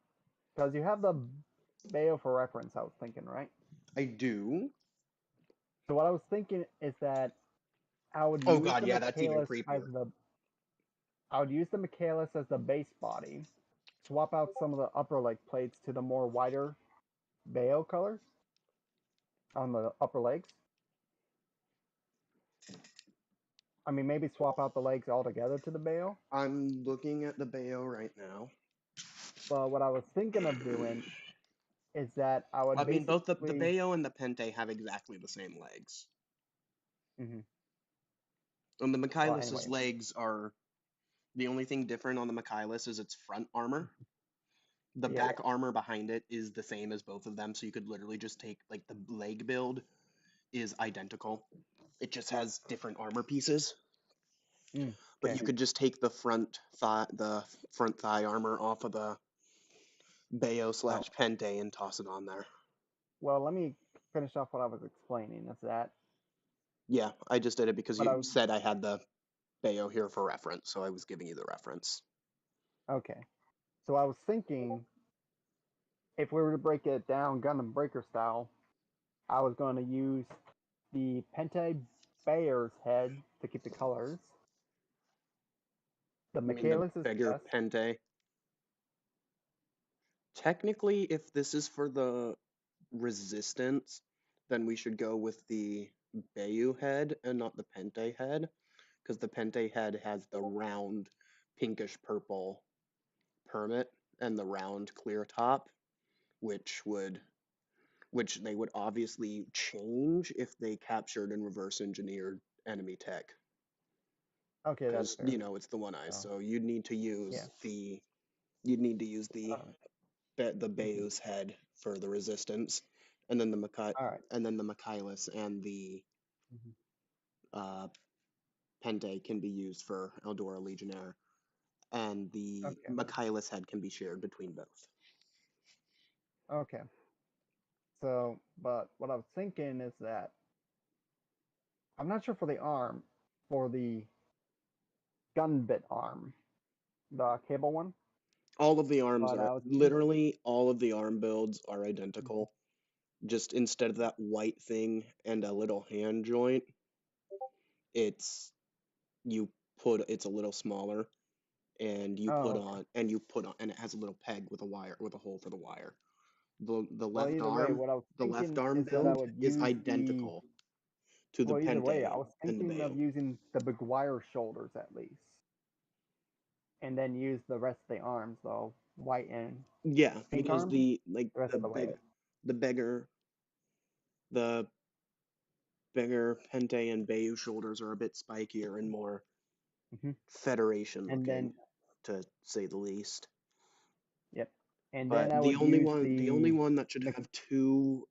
S5: because you have the Bayo for reference. I was thinking, right?
S7: I do.
S5: So what I was thinking is that I would
S7: Oh
S5: use
S7: god,
S5: the
S7: yeah, that's even
S5: Michaelis as
S7: creepier.
S5: the I would use the Michaelis as the base body, swap out some of the upper leg plates to the more wider Bayo color on the upper legs. I mean, maybe swap out the legs altogether to the Bayo.
S7: I'm looking at the Bayo right now.
S5: But what I was thinking of doing is that I
S7: I
S5: would
S7: mean, both the
S5: basically.
S7: Bayo and the Pente have exactly the same legs.
S5: Mhm.
S7: And the
S5: Well,
S7: Michaelis's
S5: anyway,
S7: legs are The only thing different on the Michaelis is its front armor. The
S5: Yeah.
S7: back armor behind it is the same as both of them, so you could literally just take, like, the leg build is identical. It just has different armor pieces. But
S5: Okay.
S7: you could just take the front thigh armor off of the Bayo
S5: Oh.
S7: / Pente and toss it on there.
S5: Well, let me finish off what I was explaining. Is that
S7: Yeah, I just did it because
S5: But I
S7: you
S5: was-
S7: said I had the Bayo here for reference, so I was giving you the reference.
S5: okay? So I was thinking, if we were to break it down Gundam Breaker style, I was going to use the Pente Bayer's head to keep the colors. The
S7: You mean the
S5: Michaelis'
S7: bigger
S5: chest.
S7: Pente? Technically, if this is for the resistance, then we should go with the Bayu head and not the Pente head, because the Pente head has the round pinkish purple permit and the round clear top, which they would obviously change if they captured and reverse engineered enemy tech.
S5: Okay, that's
S7: Because
S5: fair.
S7: it's the one eye,
S5: So,
S7: so you'd need to use
S5: yeah.
S7: the Bayu's head for the resistance, and then the
S5: All right.
S7: Michaelis and the
S5: Mhm.
S7: Pente can be used for Eldora Legionnaire, and the
S5: Okay.
S7: Michaelis head can be shared between both.
S5: Okay. So, but what I was thinking is that I'm not sure for the arm, for the gun bit arm, the cable one.
S7: All of the arms
S5: But
S7: are
S5: I was
S7: literally all of the arm builds are identical. Just instead of that white thing and a little hand joint, it's a little smaller, and you put
S5: okay.
S7: on and it has a little peg with a hole for the wire. The
S5: Well, either way, what I was thinking is that I
S7: build
S5: would
S7: is
S5: use
S7: identical to the
S5: Well, either way, I
S7: Pente
S5: was
S7: and the
S5: thinking of
S7: Bayo.
S5: using the McGuire shoulders at least, and then use the rest of the arms though, white and
S7: Yeah,
S5: pink
S7: because
S5: arms,
S7: the
S5: rest of the way.
S7: bigger Pente and Bayo shoulders are a bit spikier and more
S5: hmm
S7: Federation
S5: And
S7: looking,
S5: then,
S7: to say the least.
S5: yep. And then
S7: But
S5: I
S7: the
S5: would
S7: only
S5: use
S7: one that should
S5: the
S7: have two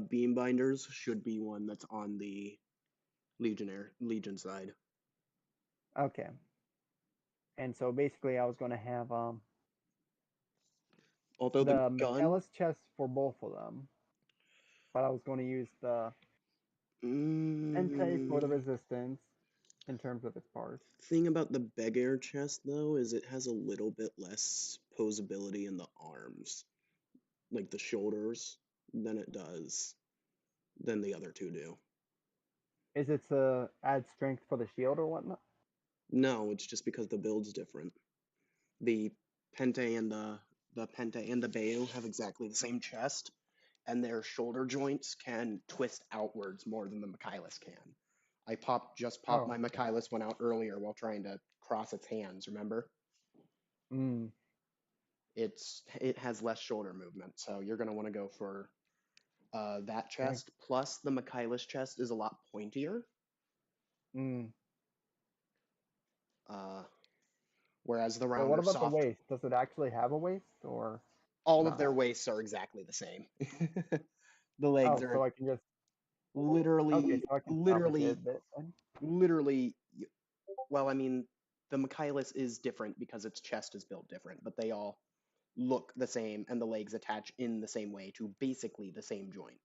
S7: beam binders should be one that's on the Legion side.
S5: okay. And so basically, I was going to have
S7: Although
S5: the
S7: the gun,
S5: Michaelis chest for both of them, but I was going to use the Pente for the resistance in terms of its parts.
S7: thing about the Begair chest though is it has a little bit less posability in the arms, like the shoulders, than the other two do.
S5: Is it to add strength for the shield or whatnot?
S7: No, it's just because the build's different. The Pente and the Bayo have exactly the same chest, and their shoulder joints can twist outwards more than the Michaelis can. I just popped my Michaelis one out earlier while trying to cross its hands, remember?
S5: Mm.
S7: It has less shoulder movement, so you're going to want to go for that chest. Plus, the Michaelis chest is a lot pointier.
S5: Mm.
S7: Whereas the
S5: Well,
S7: rounder
S5: what about the
S7: soft,
S5: waist? Does it actually have a waist or
S7: all of
S5: not?
S7: their waists are exactly the same. The legs
S5: Oh,
S7: are
S5: so I can just
S7: literally,
S5: so I can salvage it a bit then.
S7: literally. Well, I mean, the Michaelis is different because its chest is built different, but they all look the same, and the legs attach in the same way to basically the same joint.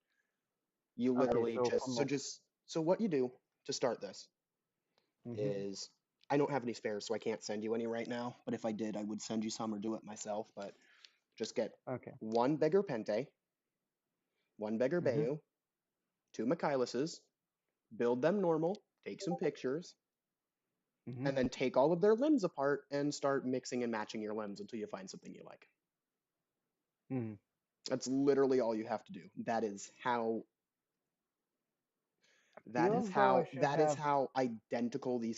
S7: You literally so what you do to start this is, I don't have any spares, so I can't send you any right now, but if I did, I would send you some or do it myself. But just get one Beggar Pente, one Beggar Bayo, two Michaelises, build them normal, take some pictures, and then take all of their limbs apart and start mixing and matching your limbs until you find something you like. That's literally all you have to do. That is how identical the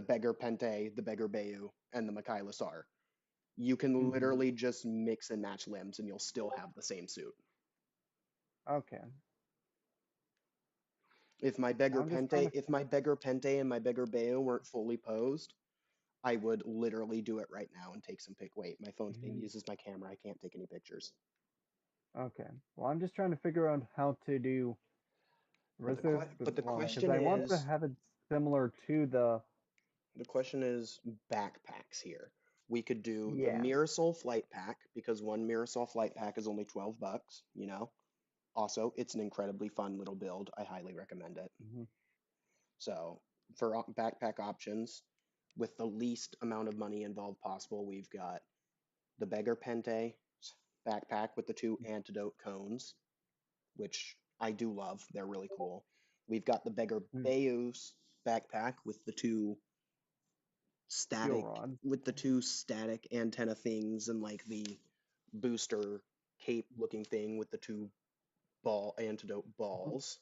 S7: Beggar Pente, the Beggar Bayo, and the Michaelis are. You can literally just mix and match limbs and you'll still have the same suit.
S5: Okay.
S7: If my Beggar Pente and my Beggar Bayo weren't fully posed, I would literally do it right now and take some pic. Wait, my phone's being used as my camera. I can't take any pictures.
S5: Okay. Well, I'm just trying to figure out how to do
S7: But
S5: resist
S7: the
S5: because
S7: question
S5: I want to
S7: is,
S5: have it similar to the
S7: backpacks here. We could do the
S5: yeah.
S7: Mirasol flight pack because one Mirasol flight pack is only $12, you know. Also, it's an incredibly fun little build. I highly recommend it.
S5: Mhm.
S7: So, for backpack options with the least amount of money involved possible, we've got the Beggar Pente backpack with the 2 antidote cones, which I do love. They're really cool. We've got the Beggar
S5: Mm.
S7: Bayous backpack with the two
S5: Steel rod.
S7: static antenna things and like the booster cape looking thing with the 2 antidote balls.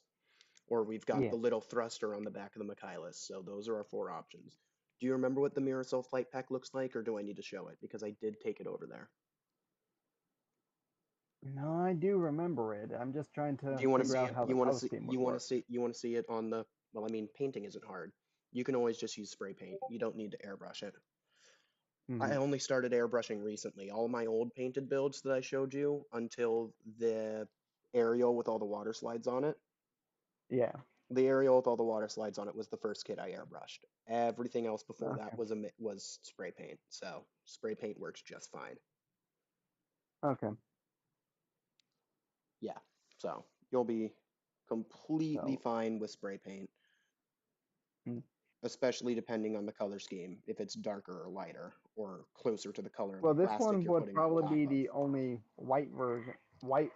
S7: Or we've got
S5: Yeah.
S7: the little thruster on the back of the Michaelis. So those are our 4 options. Do you remember what the Mirasol flight pack looks like, or do I need to show it? Because I did take it over there.
S5: No, I do remember it. I'm just trying to
S7: Do you want to
S5: figure
S7: see
S5: out
S7: it?
S5: how the color scheme would work.
S7: You want to see it on the, well, I mean, painting isn't hard. You can always just use spray paint. You don't need to airbrush it. I
S5: Mhm.
S7: only started airbrushing recently. All my old painted builds that I showed you until the aerial with all the water slides on it.
S5: Yeah.
S7: The aerial with all the water slides on it was the first kit I airbrushed. Everything else before
S5: Okay.
S7: that was spray paint. So spray paint works just fine.
S5: Okay.
S7: Yeah. So you'll be completely
S5: So,
S7: fine with spray paint,
S5: mm.
S7: especially depending on the color scheme, if it's darker or lighter or closer to the color of
S5: Well,
S7: the
S5: this
S7: plastic
S5: one
S7: you're
S5: would
S7: putting on
S5: probably
S7: top
S5: be
S7: of.
S5: the only white version, white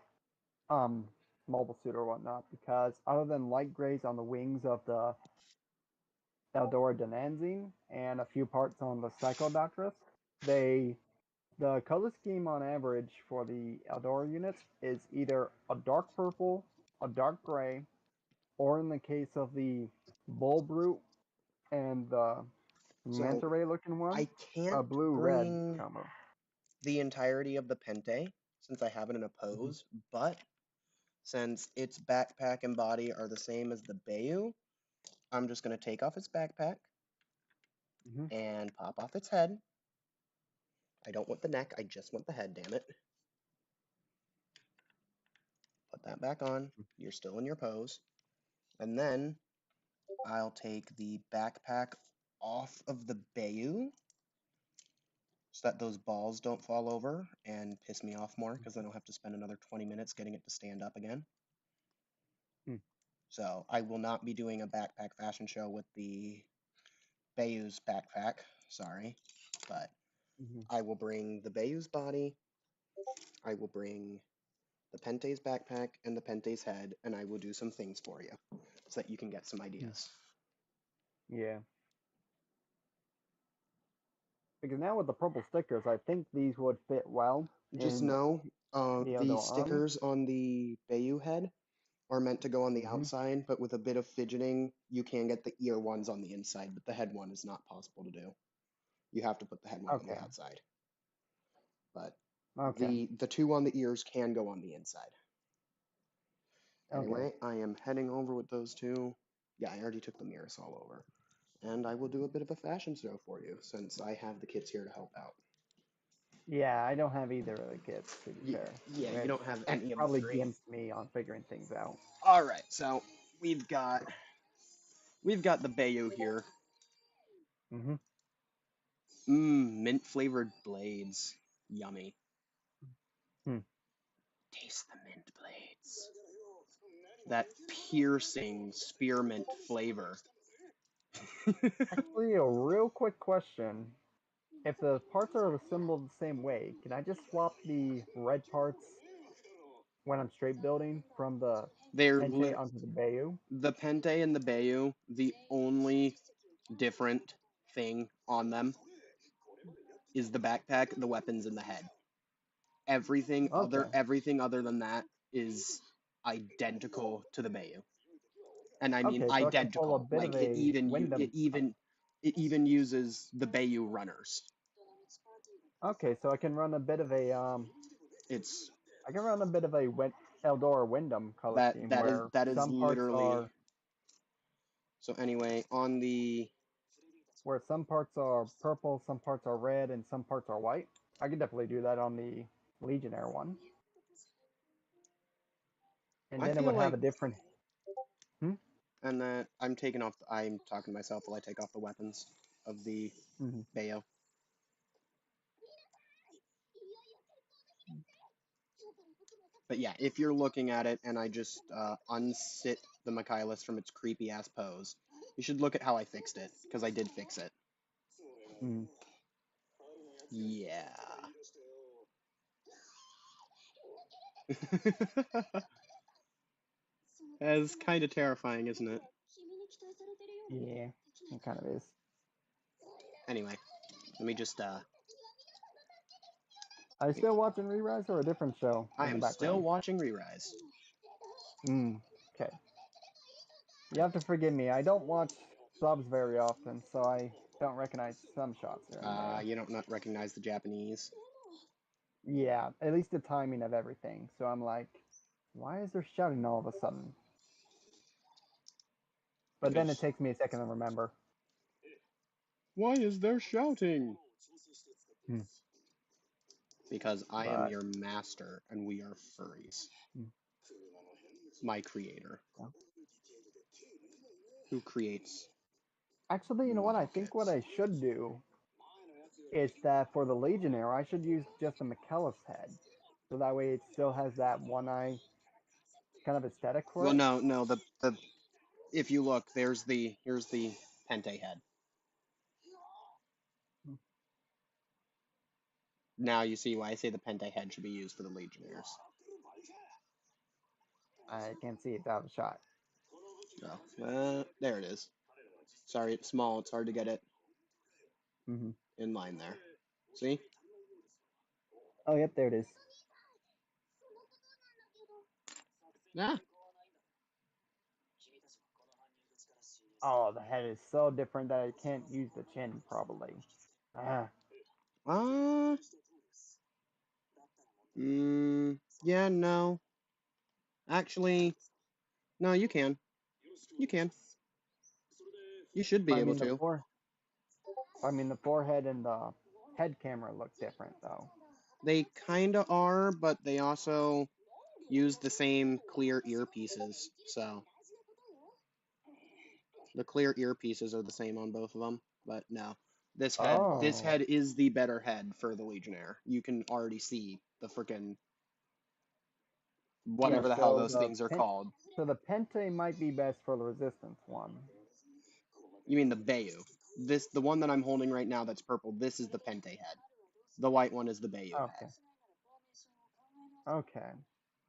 S5: mobile suit or whatnot, because other than light grays on the wings of the Eldora Denanzine and a few parts on the Psychodoctress, the color scheme on average for the Eldora units is either a dark purple, a dark gray, or in the case of the Bull Brute and the
S7: So
S5: Manta Ray looking one,
S7: I can't
S5: a blue-red
S7: bring
S5: combo.
S7: the entirety of the Pente since I have it in a
S5: Mhm.
S7: pose, but since its backpack and body are the same as the Bayou, I'm just going to take off its backpack
S5: Mhm.
S7: and pop off its head. I don't want the neck, I just want the head, damn it. Put that back on. You're still in your pose. And then I'll take the backpack off of the Bayou so that those balls don't fall over and piss me off more because then I'll have to spend another 20 minutes getting it to stand up again.
S5: Hmm.
S7: So I will not be doing a backpack fashion show with the Bayou's backpack, sorry, but
S5: Mhm.
S7: I will bring the Bayou's body, I will bring the Pente's backpack and the Pente's head, and I will do some things for you so that you can get some ideas.
S5: Yeah. Because now with the purple stickers, I think these would fit well
S7: Just
S5: in
S7: know
S5: the
S7: the
S5: Eldora army.
S7: stickers on the Bayou head are meant to go on the
S5: Mhm.
S7: outside, but with a bit of fidgeting, you can get the ear ones on the inside, but the head one is not possible to do. You have to put the head one on
S5: Okay.
S7: the outside. But
S5: Okay.
S7: the 2 on the ears can go on the inside.
S5: Okay.
S7: Anyway, I am heading over with those 2. Yeah, I already took the Mirasol over. And I will do a bit of a fashion show for you since I have the kids here to help out.
S5: Yeah, I don't have either of the kits, to be fair.
S7: Yeah, you don't have
S5: That's
S7: any of the
S5: probably
S7: 3.
S5: against me on figuring things out.
S7: All right, so we've got the Bayou here.
S5: Mhm.
S7: Mint flavored blades, yummy.
S5: Hmm.
S7: Taste the mint blades. That piercing spearmint flavor.
S5: Actually, a real quick question. If the parts are assembled the same way, can I just swap the red parts when I'm straight building from the
S7: They're
S5: Pente onto the Bayou?
S7: the Pente and the Bayou, the only different thing on them is the backpack, the weapons, and the head. Everything other than that is identical to the Bayou. And I mean
S5: Okay, so I can pull a
S7: identical.
S5: bit
S7: Like
S5: of a Wyndham.
S7: it even uses the Bayou runners.
S5: Okay, so I can run a bit of a
S7: It's
S5: I can run a bit of a Eldora Wyndham color scheme where
S7: that is
S5: some parts
S7: literally.
S5: are.
S7: So anyway, on the
S5: where some parts are purple, some parts are red, and some parts are white. I could definitely do that on the Legionnaire one. And
S7: I
S5: then it
S7: feel
S5: would have
S7: like,
S5: a different. Hmm?
S7: and that I'm talking to myself while I take off the weapons of the
S5: Mhm.
S7: Bayo. But yeah, if you're looking at it and I just unsit the Michaelis from its creepy ass pose, you should look at how I fixed it, because I did fix it.
S5: Mm.
S7: Yeah. That's kind of terrifying, isn't it?
S5: Yeah, it kind of is.
S7: Anyway, let me just
S5: Are you still watching Re-Rise or a different show
S7: I
S5: in the
S7: am still
S5: background?
S7: watching Re-Rise.
S5: Okay. You have to forgive me. I don't watch subs very often, so I don't recognize some shots here and there.
S7: You don't not recognize the Japanese.
S5: Yeah, at least the timing of everything. So I'm like, why is there shouting all of a sudden? But then it
S7: Because
S5: takes me a second to remember.
S7: why is there shouting?
S5: Hmm.
S7: Because I am
S5: But
S7: your master and we are furries.
S5: hmm.
S7: My creator.
S5: Yeah.
S7: Who creates
S5: Actually, you know what? I think what
S7: model
S5: I should do is that for the Legionnaire, I should use just the Michaelis head. So that way it still has that one eye kind of aesthetic for
S7: Well,
S5: it.
S7: no, the if you look, here's the Pente head.
S5: Hmm.
S7: Now you see why I say the Pente head should be used for the Legionnaires.
S5: I can't see it out of shot.
S7: Oh, there it is. Sorry, it's small. It's hard to get it
S5: Mm-hmm.
S7: in line there. See?
S5: Oh, yep, there it is.
S7: Yeah.
S5: Oh, the head is so different that I can't use the chin, probably. Ah.
S7: Yeah, no. Actually, no, you can. You can. You should be
S5: I
S7: able
S5: mean,
S7: to.
S5: the forehead and the head camera look different, though.
S7: They kinda are, but they also use the same clear earpieces, so the clear earpieces are the same on both of them. But no, this
S5: Oh.
S7: head is the better head for the Legionnaire. You can already see the frickin' whatever the hell those things are called.
S5: So the Pente might be best for the Resistance one.
S7: You mean the Bayu? The one that I'm holding right now that's purple. This is the Pente head. The white one is the Bayu
S5: Okay. Okay.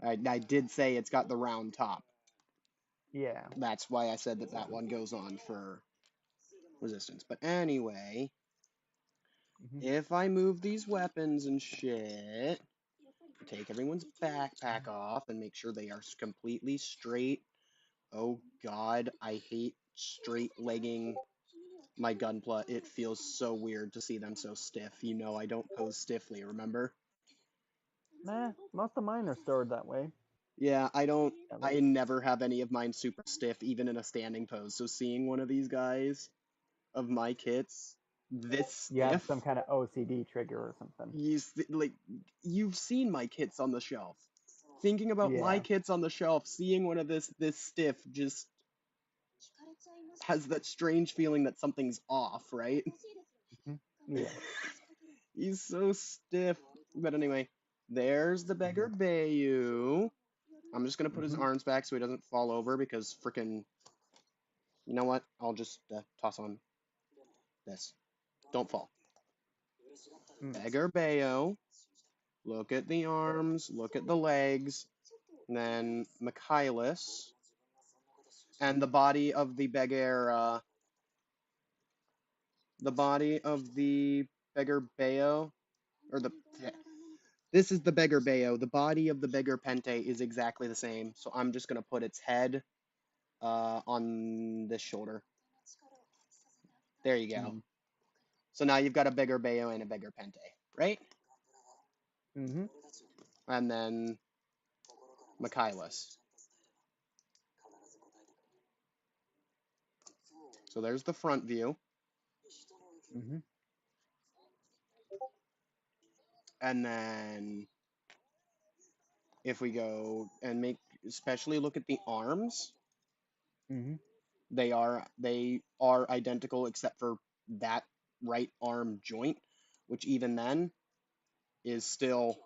S7: head. I did say it's got the round top.
S5: Yeah.
S7: That's why I said that one goes on for Resistance. But anyway, if I move these weapons and shit, take everyone's backpack off and make sure they are completely straight. Oh god, I hate straight legging my Gunpla. It feels so weird to see them so stiff. You know I don't pose stiffly, remember?
S5: Nah, most of mine are stored that way.
S7: Yeah, I don't.
S5: At
S7: I
S5: least.
S7: never have any of mine super stiff, even in a standing pose. So seeing one of these guys, of my kits, this
S5: You have
S7: stiff,
S5: some kind of OCD trigger or something.
S7: you've seen my kits on the shelf. Thinking about my
S5: Yeah.
S7: kits on the shelf, seeing one of this stiff just has that strange feeling that something's off, right?
S5: Yeah.
S7: He's so stiff. But anyway, there's the beggar Bayu. I'm just gonna put his arms back so he doesn't fall over because frickin'. You know what? I'll just toss on this. Don't fall. Beggar Bayo. Look at the arms. Look at the legs. And then Michaelis. And the body of the beggar. The body of the beggar Bayo. Or the. This is the beggar Bayo. The body of the beggar Pente is exactly the same. So I'm just gonna put its head on this shoulder. There you go. So now you've got a beggar Bayo and a beggar Pente, right? And then Michaelis. So there's the front view.
S5: Mm-hmm.
S7: And then if we go and especially look at the arms,
S5: Mm-hmm.
S7: they are identical except for that right arm joint, which even then is still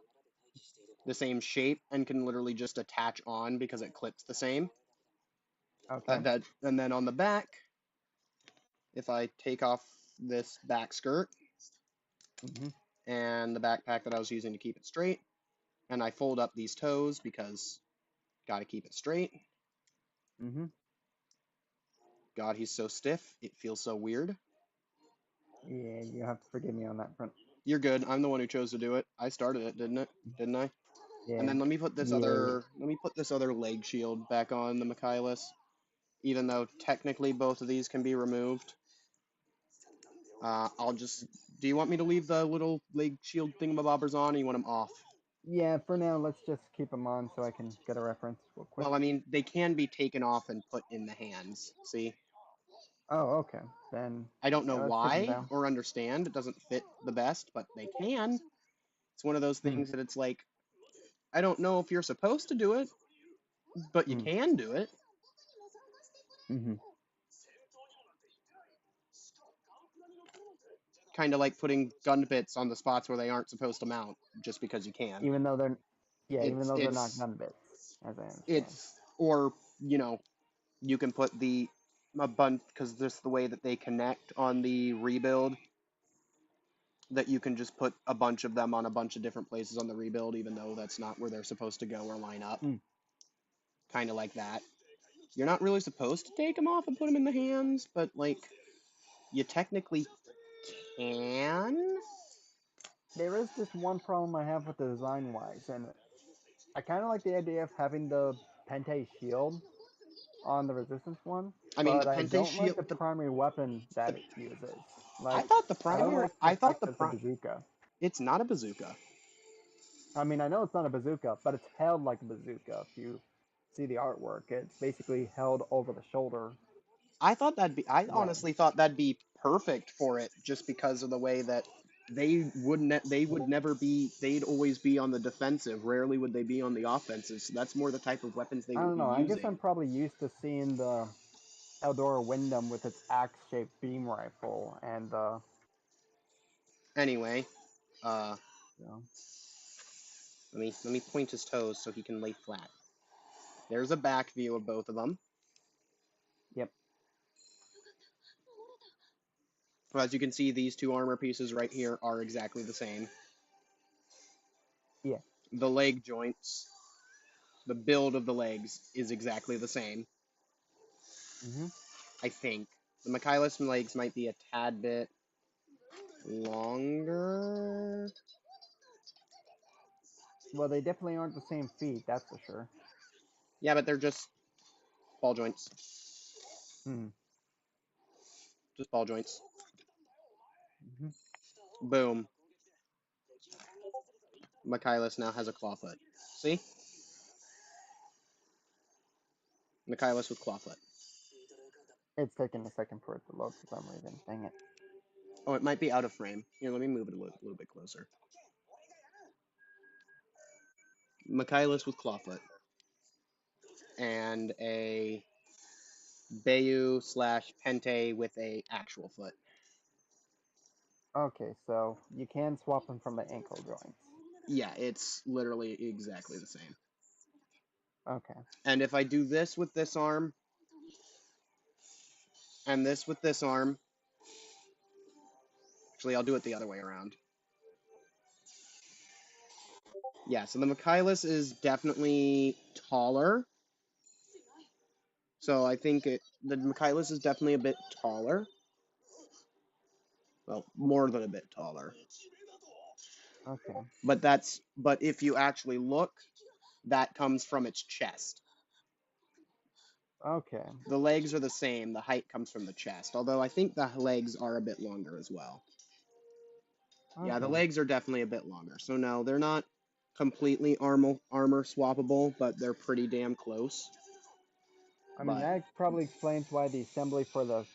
S7: the same shape and can literally just attach on because it clips the same.
S5: Okay.
S7: And then on the back, if I take off this back skirt
S5: Mm-hmm.
S7: and the backpack that I was using to keep it straight, and I fold up these toes because gotta keep it straight.
S5: Mm-hmm.
S7: God, he's so stiff. It feels so weird.
S5: Yeah, you have to forgive me on that front.
S7: You're good. I'm the one who chose to do it. I started it, didn't I?
S5: Yeah.
S7: And then let me put this
S5: Yeah.
S7: other leg shield back on the Michaelis, even though technically both of these can be removed. Do you want me to leave the little leg shield thingamabobbers on, or you want them off?
S5: Yeah, for now, let's just keep them on so I can get a reference real quick.
S7: Well, I mean, they can be taken off and put in the hands. See?
S5: Oh, okay. Then
S7: I don't know
S5: yeah, let's take them
S7: why
S5: down.
S7: or understand. It doesn't fit the best, but they can. It's one of those things that it's like, I don't know if you're supposed to do it, but you can do it.
S5: Mm-hmm.
S7: Kind of like putting gun bits on the spots where they aren't supposed to mount, just because you can.
S5: Even though they're
S7: It's
S5: not gun bits, as I understand.
S7: it's or you can put a bunch because just the way that they connect on the rebuild, that you can just put a bunch of them on a bunch of different places on the rebuild, even though that's not where they're supposed to go or line up. Kind of like that. You're not really supposed to take them off and put them in the hands, but like you technically can.
S5: There is just one problem I have with the design wise, and I kind of like the idea of having the Pente shield on the resistance one,
S7: I mean, the
S5: but I
S7: Pente
S5: don't like
S7: shield.
S5: the primary weapon that it uses.
S7: I
S5: Like,
S7: thought the
S5: I don't
S7: primary.
S5: like the
S7: I thought
S5: fact
S7: the
S5: that it's a bazooka.
S7: It's not a bazooka.
S5: I mean, I know it's not a bazooka, but it's held like a bazooka. If you see the artwork, it's basically held over the shoulder.
S7: I
S5: Yeah.
S7: honestly thought that'd be perfect for it, just because of the way that they'd always be on the defensive. Rarely would they be on the offensive. So that's more the type of weapons they
S5: I
S7: would
S5: don't
S7: be
S5: know. I guess I'm
S7: using.
S5: probably used to seeing the Eldora Wyndham with its axe-shaped beam rifle, and
S7: Anyway,
S5: you know,
S7: let me point his toes so he can lay flat. There's a back view of both of them.
S5: yep.
S7: So as you can see, these two armor pieces right here are exactly the same.
S5: Yeah.
S7: The leg joints, the build of the legs is exactly the same.
S5: Mm-hmm.
S7: I think. The Michaelis legs might be a tad bit longer.
S5: Well, they definitely aren't the same feet, that's for sure.
S7: Yeah, but they're just ball joints.
S5: Hmm.
S7: Just ball joints.
S5: Mm-hmm.
S7: Boom. Michaelis now has a clawfoot. See? Michaelis with clawfoot.
S5: It's taking a second for it to load for some reason. Dang it.
S7: Oh, it might be out of frame. Here, let me move it a little bit closer. Michaelis with clawfoot. And a Bayu / Pente with a actual foot.
S5: Okay, so you can swap them from the ankle joints.
S7: Yeah, it's literally exactly the same.
S5: Okay.
S7: And if I do this with this arm, and this with this arm, actually, I'll do it the other way around. Yeah, so the Michaelis is definitely taller. So I think the Michaelis is definitely a bit taller. Well, more than a bit taller.
S5: Okay.
S7: But if you actually look, that comes from its chest.
S5: Okay.
S7: The legs are the same. The height comes from the chest. Although I think the legs are a bit longer as well.
S5: Okay.
S7: Yeah, the legs are definitely a bit longer. So no, they're not completely armor swappable, but they're pretty damn close.
S5: I mean,
S7: But
S5: that probably explains why the assembly for the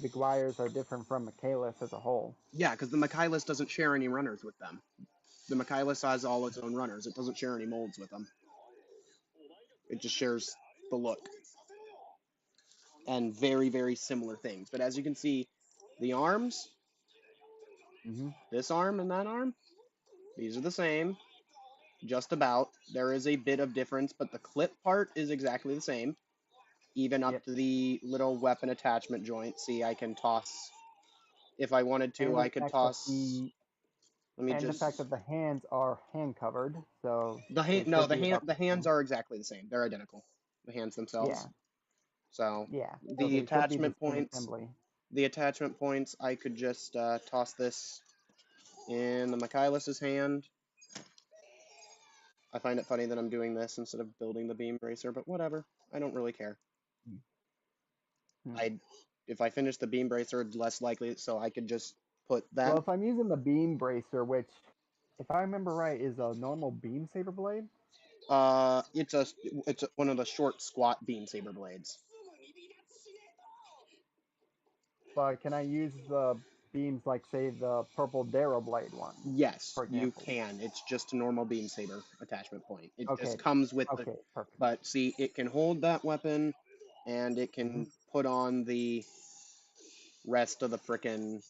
S5: Meguiar's are different from Michaelis as a whole.
S7: Yeah, because the Michaelis doesn't share any runners with them. The Michaelis has all its own runners. It doesn't share any molds with them. It just shares the look and very, very similar things. But as you can see, the arms,
S5: Mm-hmm.
S7: this arm and that arm, these are the same, just about. There is a bit of difference, but the clip part is exactly the same, even up
S5: Yep.
S7: to the little weapon attachment joint. See, I can toss, if I wanted to,
S5: And
S7: I
S5: the
S7: could
S5: fact that
S7: toss, let me just,
S5: the hands are hand covered, so
S7: the
S5: they
S7: hand, no,
S5: should be about
S7: the
S5: the
S7: hands
S5: same.
S7: are exactly the same. They're identical, the hands themselves.
S5: Yeah,
S7: So
S5: yeah. So
S7: the
S5: they should be the
S7: attachment
S5: same
S7: points,
S5: assembly.
S7: I could just toss this in the Michaelis's hand. I find it funny that I'm doing this instead of building the beam bracer, but whatever. I don't really care.
S5: Hmm.
S7: If I finish the beam bracer, it's less likely, so I could just put that.
S5: Well, if I'm using the beam bracer, which, if I remember right, is a normal beam saber blade.
S7: It's one of the short, squat beam saber blades.
S5: But can I use the beams like, say, the purple Darrow blade one,
S7: Yes,
S5: for
S7: you
S5: example?
S7: can. It's just a normal beam saber attachment point. It
S5: Okay.
S7: just comes with the.
S5: Okay. Perfect.
S7: But see, it can hold that weapon, and it can put on the rest of the frickin'.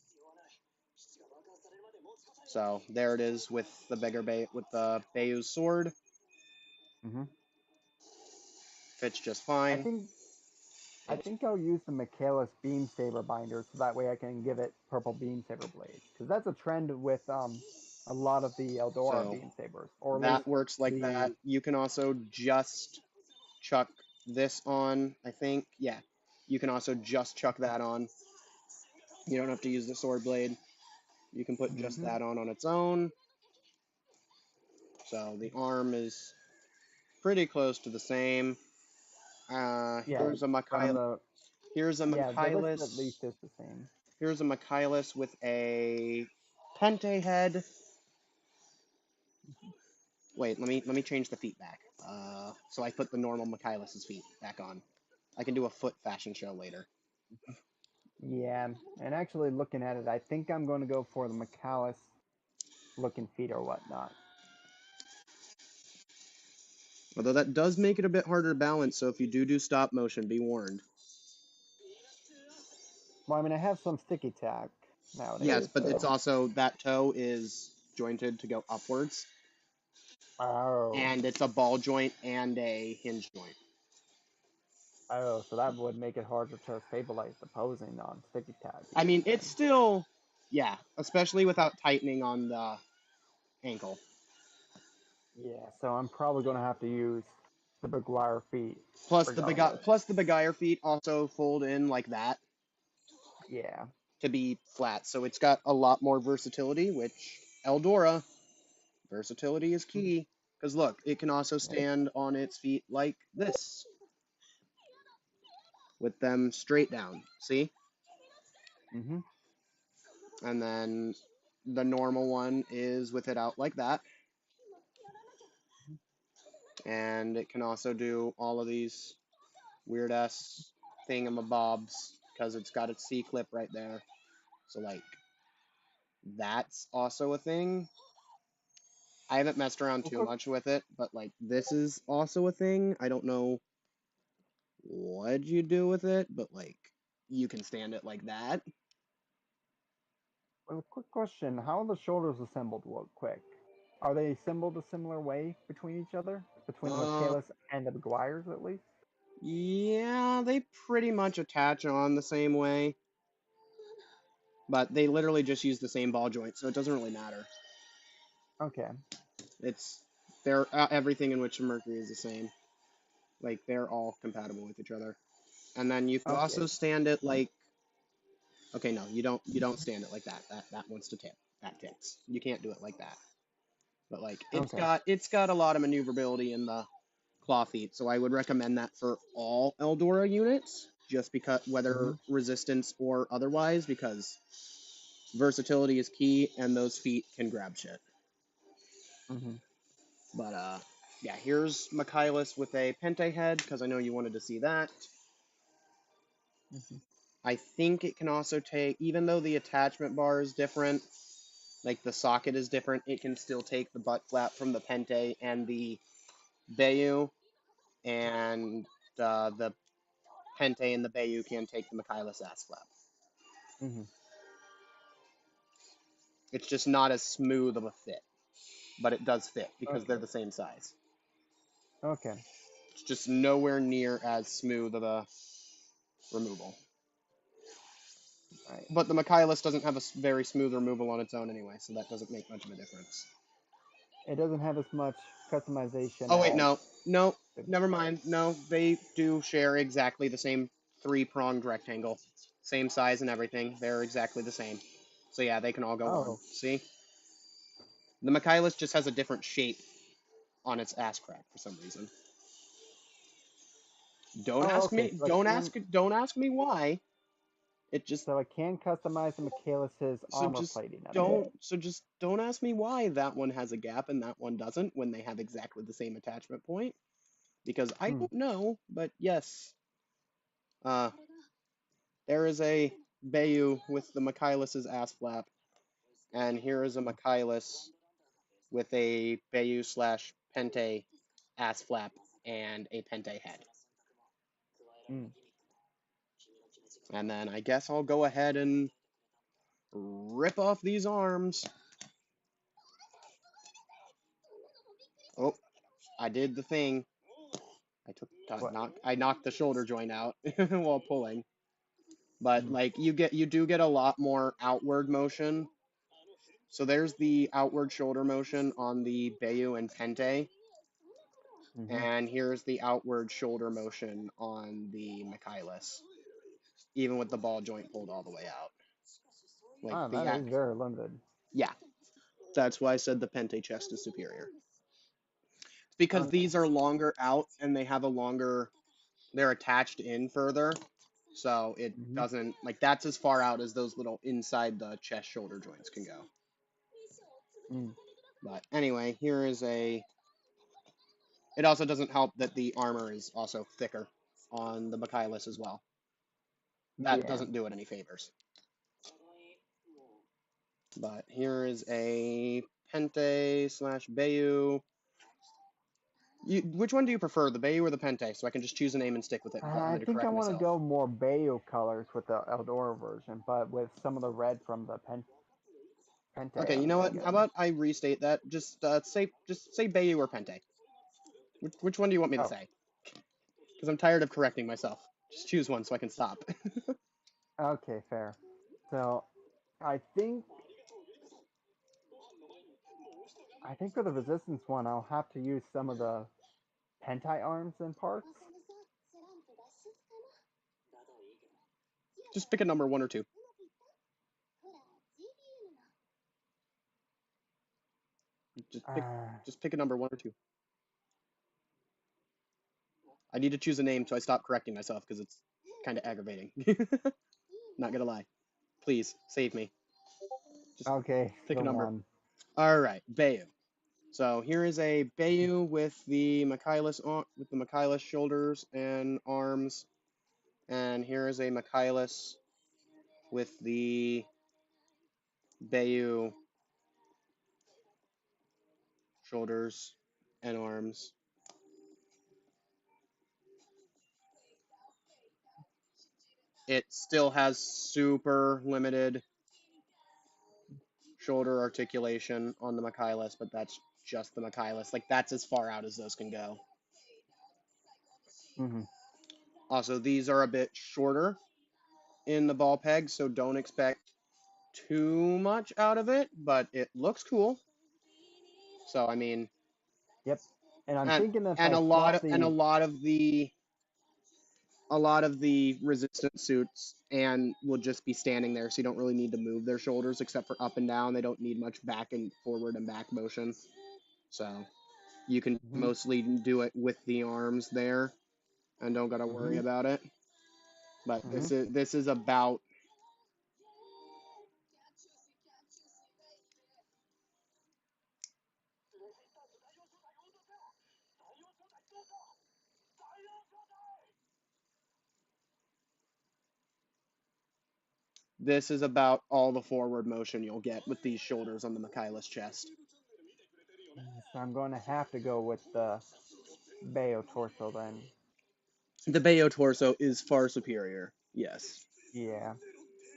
S7: So there it is with the with the Bayou's sword.
S5: Mm-hmm.
S7: Fits just
S5: I
S7: fine.
S5: think I think I'll use the Michaelis beam saber binder so that way I can give it purple beam saber blades, because that's a trend with a lot of the Eldora
S7: So
S5: beam sabers, or at least
S7: that works like that.
S5: the.
S7: You can also just chuck this on, I think. Yeah. You can also just chuck that on. You don't have to use the sword blade. You can put just
S5: Mm-hmm.
S7: that on its own. So the arm is pretty close to the same.
S5: Yeah,
S7: Here's a
S5: from
S7: Michaelis.
S5: the
S7: Here's a
S5: yeah, the list at
S7: Michaelis.
S5: least is the same.
S7: Here's a Michaelis with a Pente head. Wait, let me change the feet back. So I put the normal Michaelis's feet back on. I can do a foot fashion show later.
S5: Yeah, and actually looking at it, I think I'm going to go for the Michaelis looking feet or whatnot.
S7: Although that does make it a bit harder to balance, so if you do stop motion, be warned.
S5: Well, I mean, I have some sticky tack nowadays.
S7: Yes, but
S5: so.
S7: it's also, that toe is jointed to go upwards.
S5: Oh.
S7: And it's a ball joint and a hinge joint.
S5: Oh, so that would make it harder to stabilize the posing on sticky tack.
S7: I mean, it's still, yeah, especially without tightening on the ankle.
S5: Yeah, so I'm probably going to have to use the Meguiar feet.
S7: Plus the
S5: regardless.
S7: Beguire feet also fold in like that
S5: Yeah.
S7: to be flat, so it's got a lot more versatility. Which Eldora, versatility is key. Because look, it can also stand on its feet like this, with them straight down. See?
S5: Mm-hmm.
S7: And then the normal one is with it out like that. And it can also do all of these weird ass thingamabobs because it's got its C clip right there. So like that's also a thing. I haven't messed around too much with it, but like this is also a thing. I don't know what you do with it, but like you can stand it like that.
S5: Well, a quick question: how are the shoulders assembled? Real quick, are they assembled a similar way between each other, between the Michaelis and the Meguiars, at least?
S7: Yeah, they pretty much attach on the same way, but they literally just use the same ball joint, so it doesn't really matter.
S5: Okay.
S7: They're everything in Witch of Mercury is the same. Like they're all compatible with each other. And then you can also stand it like, okay, no, you don't stand it like that. That wants to tip. That tips. You can't do it like that. But like it's got a lot of maneuverability in the claw feet, so I would recommend that for all Eldora units, just because whether resistance or otherwise, because versatility is key, and those feet can grab shit.
S5: Mm-hmm.
S7: But yeah, here's Michaelis with a Pente head, because I know you wanted to see that.
S5: Mm-hmm.
S7: I think it can also take, even though the attachment bar is different, like the socket is different, it can still take the butt flap from the Pente and the Bayu, and the Pente and the Bayu can take the Michaelis ass flap.
S5: Mm-hmm.
S7: It's just not as smooth of a fit, but it does fit because they're
S5: Okay.
S7: the same size.
S5: Okay.
S7: It's just nowhere near as smooth of a removal.
S5: Right.
S7: But the Michaelis doesn't have a very smooth removal on its own anyway, so that doesn't make much of a difference.
S5: It doesn't have as much customization
S7: Oh wait,
S5: as
S7: no,
S5: the
S7: never mind.
S5: Michaelis.
S7: No, they do share exactly the same three-pronged rectangle, same size and everything. They're exactly the same. So yeah, they can all go on.
S5: Oh.
S7: See, the Michaelis just has a different shape on its ass crack for some reason. Don't
S5: Oh,
S7: ask
S5: okay.
S7: me. Don't ask me why. It just
S5: So I can customize the Michaelis's
S7: so
S5: armor
S7: just
S5: plating underneath.
S7: just don't ask me why that one has a gap and that one doesn't when they have exactly the same attachment point, because I
S5: Hmm.
S7: don't know. But yes, uh, there is a Bayu with the Michaelis's ass flap, and here is a Michaelis with a Bayu slash Pente ass flap and a Pente head.
S5: Mm.
S7: And then I guess I'll go ahead and rip off these arms. Oh, I did the thing.
S5: What?
S7: I knocked the shoulder joint out while pulling. But
S5: Mm.
S7: like you do get a lot more outward motion. So there's the outward shoulder motion on the Bayu and Pente,
S5: Mm-hmm.
S7: and here's the outward shoulder motion on the Michaelis, even with the ball joint pulled all the way out. Like
S5: Ah,
S7: the
S5: that is very limited.
S7: yeah, that's why I said the Pente chest is superior. It's because
S5: Okay.
S7: these are longer out and they're attached in further. So it
S5: Mm-hmm.
S7: doesn't, like, that's as far out as those little inside the chest shoulder joints can go.
S5: Mm.
S7: But anyway, here is a, it also doesn't help that the armor is also thicker on the Michaelis as well. That
S5: Yeah.
S7: doesn't do it any favors. But here is a Pente slash Bayu. Which one do you prefer, the Bayu or the Pente? So I can just choose a name and stick with it without
S5: I
S7: having to
S5: think I
S7: correct
S5: want to
S7: myself.
S5: go more Bayo colors with the Eldora version, but with some of the red from the Pente,
S7: Okay, you
S5: I'm
S7: know
S5: gonna
S7: what? How
S5: go.
S7: about I restate that? Just say Bayu or Pente. Which one do you want me to
S5: Oh,
S7: say? Because I'm tired of correcting myself. Just choose one so I can stop.
S5: okay, fair. So, I think for the resistance one, I'll have to use some of the Pentai arms and parts.
S7: Just pick a number, 1 or 2. Just pick
S5: Uh,
S7: just pick a number, 1 or 2. I need to choose a name so I stop correcting myself because it's kind of aggravating. Not gonna lie. Please save me. Just
S5: okay,
S7: pick a
S5: the
S7: number.
S5: one.
S7: All right, Bayu. So here is a Bayu with the Michaelis shoulders and arms, and here is a Michaelis with the Bayu shoulders and arms. It still has super limited shoulder articulation on the Michaelis, but that's just the Michaelis. Like, that's as far out as those can go.
S5: Mm-hmm.
S7: Also, these are a bit shorter in the ball peg, so don't expect too much out of it, but it looks cool. So, I mean,
S5: Yep. And I'm
S7: and
S5: thinking if
S7: and
S5: I
S7: a lot
S5: swap
S7: of and
S5: the
S7: a lot of the resistance suits and will just be standing there, so you don't really need to move their shoulders except for up and down. They don't need much back and forward and back motion. So you can
S5: mm-hmm.
S7: mostly do it with the arms there and don't gotta worry
S5: Mm-hmm.
S7: about it. But
S5: Mm-hmm.
S7: this is about This is about all the forward motion you'll get with these shoulders on the Michaelis chest.
S5: So I'm going to have to go with the Bayo torso then.
S7: The Bayo torso is far superior. Yes.
S5: Yeah.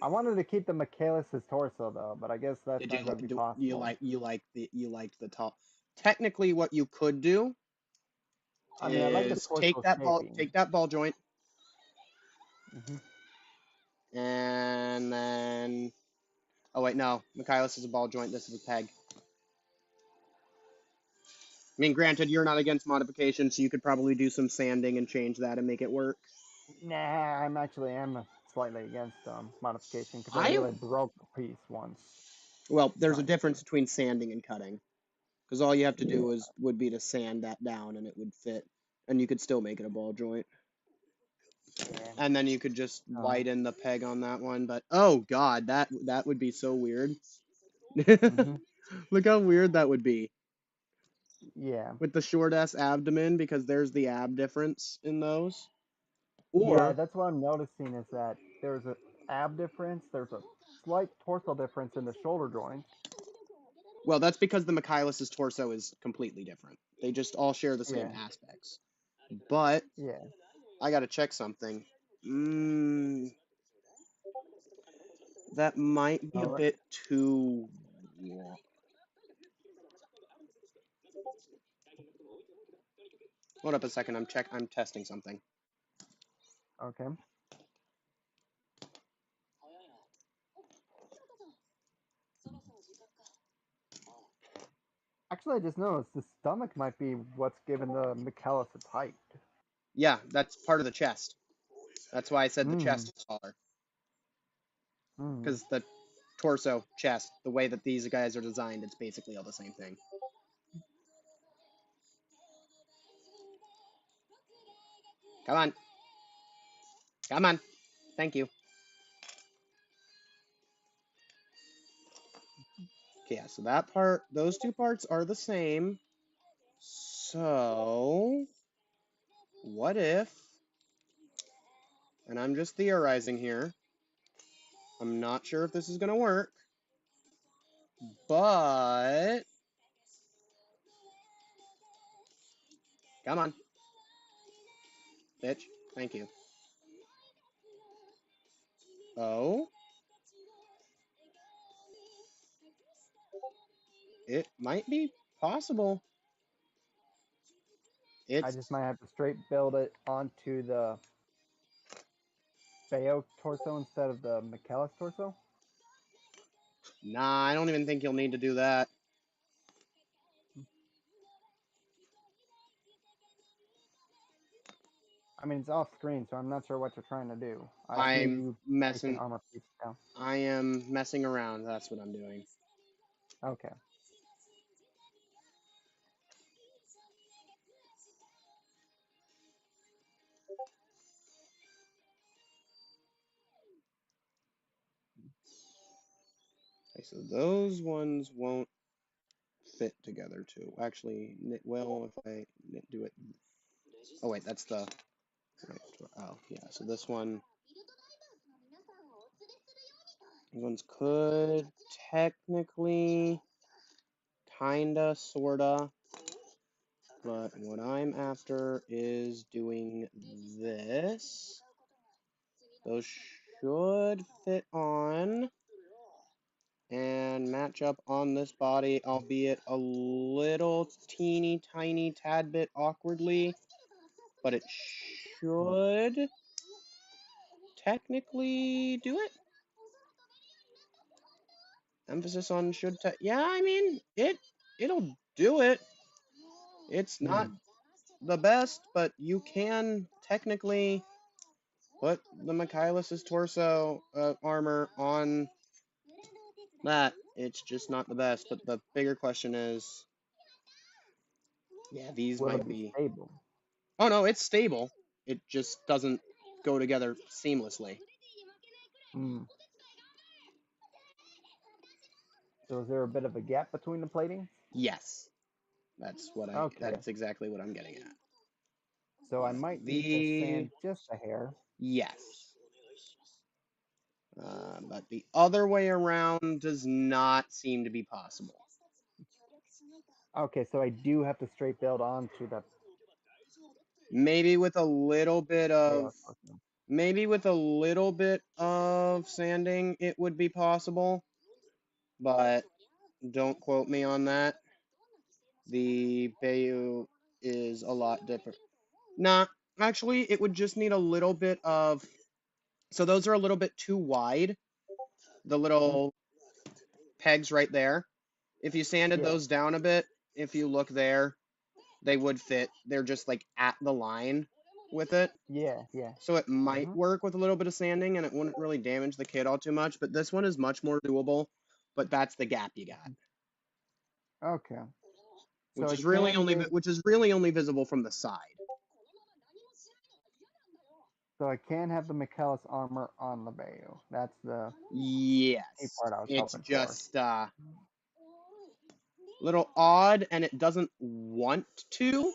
S5: I wanted to keep the Michaelis' torso though, but I guess that's
S7: Did
S5: not going to be possible.
S7: you liked the top? Technically, what you could do
S5: I mean, I like the
S7: is
S5: torso shaping.
S7: take that ball joint,
S5: hmm
S7: and then oh wait, no, Michaelis is a ball joint. This is a peg. I mean, granted, you're not against modification, so you could probably do some sanding and change that and make it work.
S5: Nah, I'm slightly against modification because I
S7: I
S5: really broke the piece once.
S7: Well, there's a
S5: Trying
S7: difference between sanding and cutting, because all you have to do would be to sand that down, and it would fit, and you could still make it a ball joint.
S5: Yeah.
S7: And then you could just widen the peg on that one. But oh god, that would be so weird. Look how weird that would be
S5: Yeah.
S7: with the short ass abdomen, because there's the ab difference in those.
S5: Yeah,
S7: Or
S5: that's what I'm noticing is that there's a ab difference, there's a slight torso difference in the shoulder joint.
S7: well, that's because the Michaelis' torso is completely different. They just all share the same
S5: Yeah.
S7: aspects. But
S5: Yeah.
S7: I gotta check something. That might be a
S5: Alright.
S7: bit too long. Hold up a second. I'm testing something.
S5: Okay. Actually, I just noticed the stomach might be what's giving the Michaelis its height.
S7: Yeah, that's part of the chest. That's why I said the
S5: Mm.
S7: chest is taller.
S5: Mm.
S7: Because the torso, chest, the way that these guys are designed, it's basically all the same thing. Come on. Come on. Thank you. Okay, yeah, so that part, those two parts are the same. So, what if, and I'm just theorizing here, I'm not sure if this is going to work, but, come on. Bitch, thank you. Oh? It might be possible.
S5: I just might have to straight build it onto the Bayo torso instead of the Michaelis torso.
S7: Nah, I don't even think you'll need to do that.
S5: I mean, it's off screen, so I'm not sure what you're trying to do. I see
S7: I'm
S5: you
S7: messing.
S5: taking armor piece down.
S7: I am messing around. That's what I'm doing.
S5: Okay.
S7: Okay, so those ones won't fit together too. Actually, well, if I do it. Oh wait, that's the. Right, oh yeah, so this one. These ones could technically, kinda, sorta. But what I'm after is doing this. Those should fit on and match up on this body, albeit a little teeny tiny tad bit awkwardly, but it should technically do it. Emphasis on should yeah, I mean, it'll do it. It's not the best, but you can technically put the Michaelis' torso armor on that. It's just not the best. But the bigger question is, yeah, these
S5: Will
S7: might
S5: it be
S7: be.
S5: stable?
S7: Oh no, it's stable. It just doesn't go together seamlessly.
S5: Mm. So is there a bit of a gap between the plating?
S7: Yes, that's what I.
S5: Okay.
S7: That's exactly what I'm getting at.
S5: So I might need to sand just a hair.
S7: Yes. But the other way around does not seem to be possible.
S5: Okay, so I do have to straight build onto the
S7: Maybe with a little bit of
S5: chaos. Okay.
S7: maybe with a little bit of sanding it would be possible, but don't quote me on that. The Bayou is a lot different. Nah, actually it would just need a little bit of, so those are a little bit too wide, the little pegs right there. If you sanded
S5: Yeah.
S7: those down a bit, if you look there, they would fit. They're just like at the line with it.
S5: Yeah, yeah.
S7: So it might
S5: Mhm.
S7: work with a little bit of sanding and it wouldn't really damage the kit all too much, but this one is much more doable, but that's the gap you got,
S5: Okay. So
S7: which
S5: I
S7: is really
S5: can
S7: only
S5: make
S7: visible from the side.
S5: so I can have the Michaelis armor on the Bayou. That's the key
S7: Yes.
S5: part I was
S7: It's
S5: hoping for.
S7: just little odd and it doesn't want to.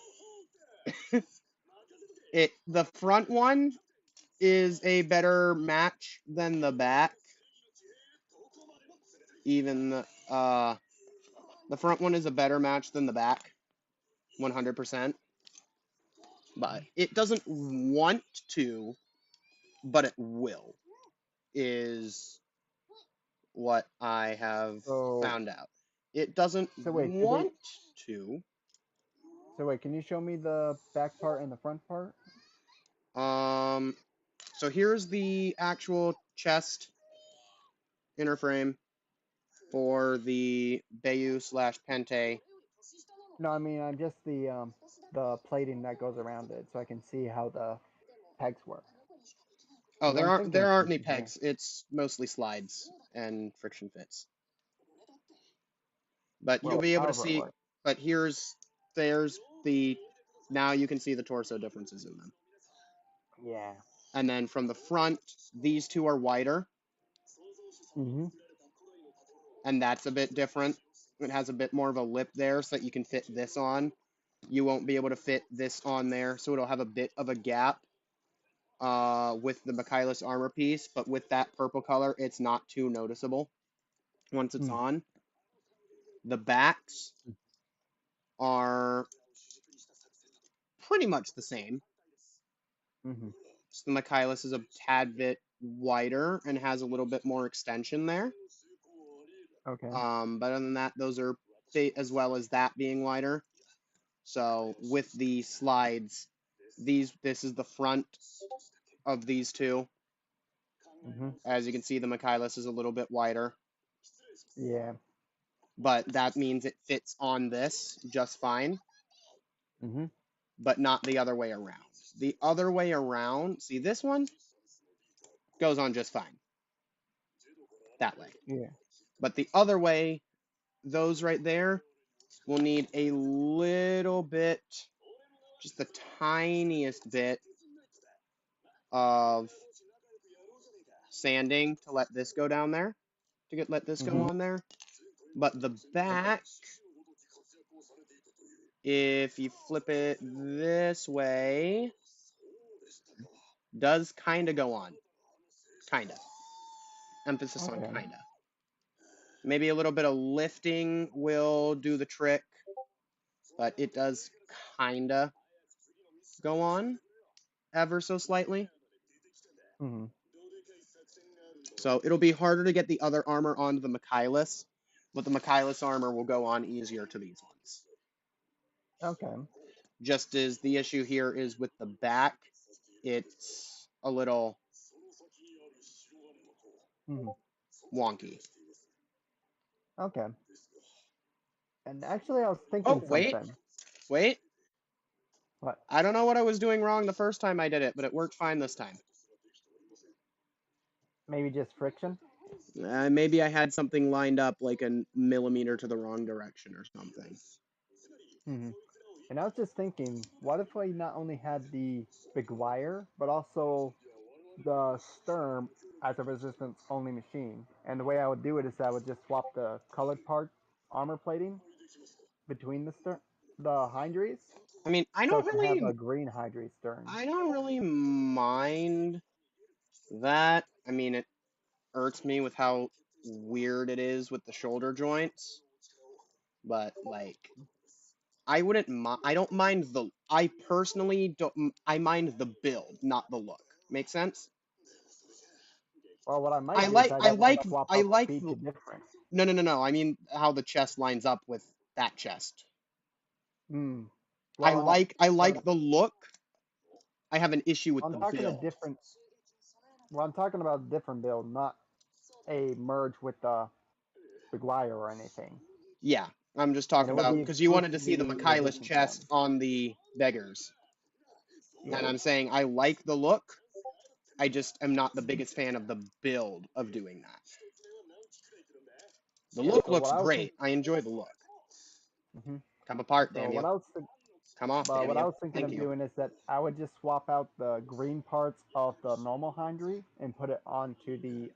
S7: The front one is a better match than the back. Even the front one is a better match than the back, 100%. But it doesn't want to, but it will, is what I have
S5: So
S7: found out. It doesn't
S5: so wait,
S7: want to.
S5: can you show me the back part and the front part?
S7: So here's the actual chest inner frame for the Bayou / Pente.
S5: No, I mean I'm just the plating that goes around it, so I can see how the pegs work.
S7: Oh,
S5: 'Cause I'm thinking
S7: there
S5: of
S7: aren't any
S5: something here.
S7: pegs. It's mostly slides and friction fits. But you'll
S5: Well,
S7: be able to
S5: however it
S7: see.
S5: works.
S7: But there's the, now you can see the torso differences in them.
S5: Yeah.
S7: And then from the front, these two are wider,
S5: Mhm.
S7: and that's a bit different. It has a bit more of a lip there so that you can fit this on. You won't be able to fit this on there, so it'll have a bit of a gap with the Michaelis armor piece, but with that purple color, it's not too noticeable once it's
S5: Mm.
S7: on. The backs are pretty much the same.
S5: Mhm.
S7: So the Michaelis is a tad bit wider and has a little bit more extension there.
S5: Okay.
S7: But other than that, those are, as well as that being wider. So with the slides, this is the front of these two.
S5: Mhm.
S7: As you can see, the Michaelis is a little bit wider,
S5: Yeah.
S7: but that means it fits on this just fine,
S5: Mhm.
S7: but not the other way around. The other way around, see this one goes on just fine that way.
S5: Yeah.
S7: But the other way, those right there will need a little bit, just the tiniest bit of sanding to let this go down there, let this go
S5: Mhm.
S7: on there. But the back, if you flip it this way, does kind of go on. Kind of. Emphasis on
S5: Okay.
S7: kind of. Maybe a little bit of lifting will do the trick, but it does kind of go on ever so slightly.
S5: Mhm.
S7: So it'll be harder to get the other armor onto the Michaelis, but the Michaelis armor will go on easier to these ones.
S5: Okay.
S7: Just as the issue here is with the back, it's a little
S5: Mhm.
S7: wonky.
S5: Okay. And actually, I was
S7: Oh,
S5: thinking
S7: wait.
S5: something. What?
S7: I don't know what I was doing wrong the first time I did it, but it worked fine this time.
S5: Maybe just friction?
S7: Maybe I had something lined up like a millimeter to the wrong direction or something.
S5: Mhm. And I was just thinking, what if I not only had the big wire, but also the Sturm as a resistance only machine? And the way I would do it is I would just swap the colored part armor plating between the Hydries,
S7: I mean,
S5: so it can have a green Hydri Sturm.
S7: I don't really mind that. I mean, irks me with how weird it is with the shoulder joints. But like, I wouldn't I don't mind I personally don't. I mind the build, not the look. Make sense?
S5: Well, what I might do is I just might swap
S7: I
S5: out the
S7: like
S5: feet
S7: the,
S5: to different.
S7: no. I mean how the chest lines up with that chest.
S5: Hmm. Well,
S7: I like the look. I have an issue with
S5: I'm
S7: the
S5: talking a
S7: build.
S5: different. Well, I'm talking about a different build, not a merge with the Maguire or anything.
S7: Yeah, I'm just
S5: And
S7: talking
S5: it would
S7: about
S5: be
S7: because you wanted to see the
S5: exclusively the
S7: Michaelis
S5: different
S7: chest
S5: ones.
S7: on the beggars,
S5: Yeah.
S7: and I'm saying I like the look. I just am not the biggest fan of the build of doing that. The
S5: Yeah.
S7: look
S5: So
S7: looks
S5: what I was thinking.
S7: great. I enjoy the look.
S5: Hmm.
S7: Come apart,
S5: So
S7: damn
S5: what
S7: you.
S5: I was thinking.
S7: Come off,
S5: But
S7: damn
S5: what I
S7: you.
S5: was thinking
S7: Thank
S5: of
S7: you.
S5: doing is that I would just swap out the green parts of the normal Hindry and put it onto the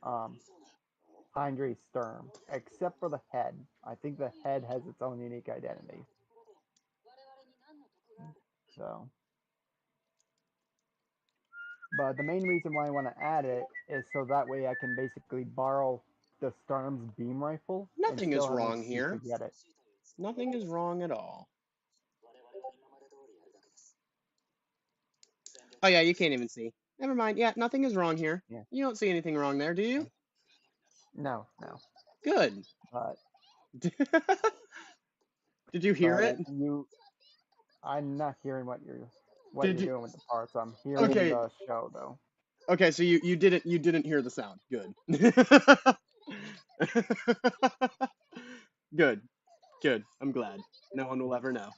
S5: Hindry stern, except for the head. I think the head has its own unique identity. So, but the main reason why I want to add it is so that way I can basically borrow the Stern's beam rifle and
S7: Nothing is
S5: still have an
S7: wrong
S5: excuse to
S7: here.
S5: get it.
S7: Nothing is wrong at all. Oh yeah, you can't even see. Never mind. Yeah, nothing is wrong here.
S5: Yeah.
S7: You don't see anything wrong there, do you?
S5: No.
S7: Good.
S5: But
S7: Did you hear it?
S5: I'm not hearing what
S7: Did
S5: you're
S7: you?
S5: doing with the parts. I'm hearing
S7: Okay.
S5: the show though.
S7: Okay, so you didn't hear the sound. Good. Good. Good. I'm glad. No one will ever know.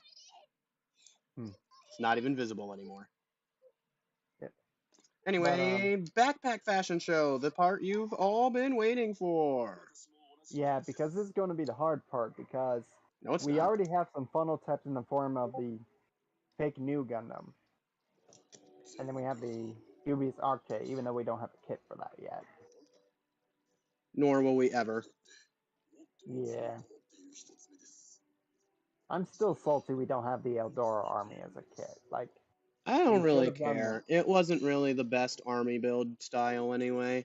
S5: Hmm.
S7: It's not even visible anymore.
S5: Yeah.
S7: Anyway, backpack fashion show, the part you've all been waiting for.
S5: Yeah, because this is going to be the hard part because
S7: No, it's
S5: we
S7: not.
S5: already have some funnel types in the form of the fake new Gundam, and then we have the Dubious Arcade, even though we don't have a kit for that yet.
S7: Nor will we ever.
S5: Yeah. I'm still salty we don't have the Eldora army as a kit. Like,
S7: I
S5: we
S7: don't
S5: should
S7: really
S5: have done that.
S7: care. It wasn't really the best army build style anyway.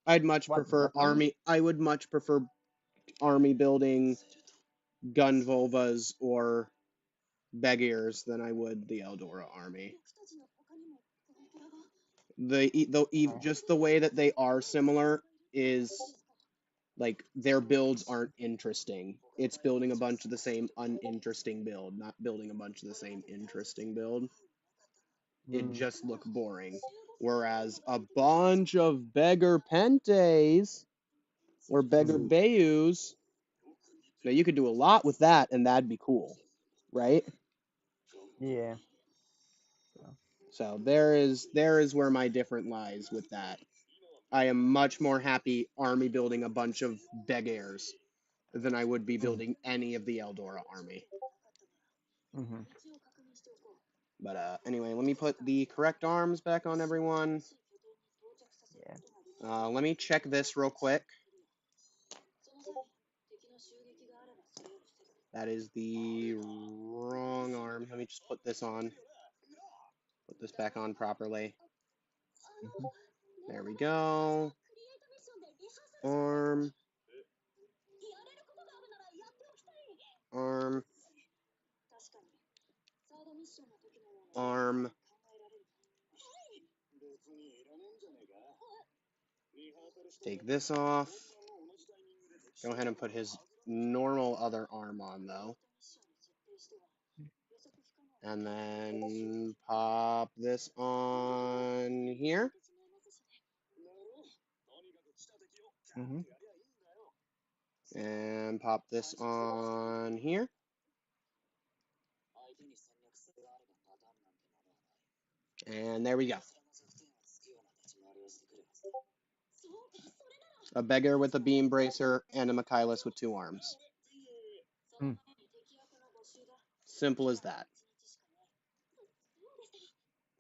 S7: I'd much
S5: What,
S7: prefer
S5: Gundam?
S7: I would much prefer army building gun Volvas or Begirs than I would the Eldora army. Just the way that they are similar is like their builds aren't interesting. It's building a bunch of the same uninteresting build, not building a bunch of the same interesting build. It just looked boring. Whereas a bunch of Beggar Pentes or Beggar Bayus, now you could do a lot with that and that'd be cool, right?
S5: Yeah.
S7: So there is where my difference lies with that. I am much more happy army building a bunch of Begairs than I would be building any of the Eldora army.
S5: Mm-hmm.
S7: But anyway, let me put the correct arms back on everyone.
S5: Yeah.
S7: Let me check this real quick. That is the wrong arm. Let me just put this on. Put this back on properly. There we go. Arm. Arm. Arm. Take this off. Go ahead and put his normal other arm on, though. And then pop this on here.
S5: Mm-hmm.
S7: And pop this on here. And there we go. A Beggar with a beam bracer and a Michaelis with 2 arms. Simple as that.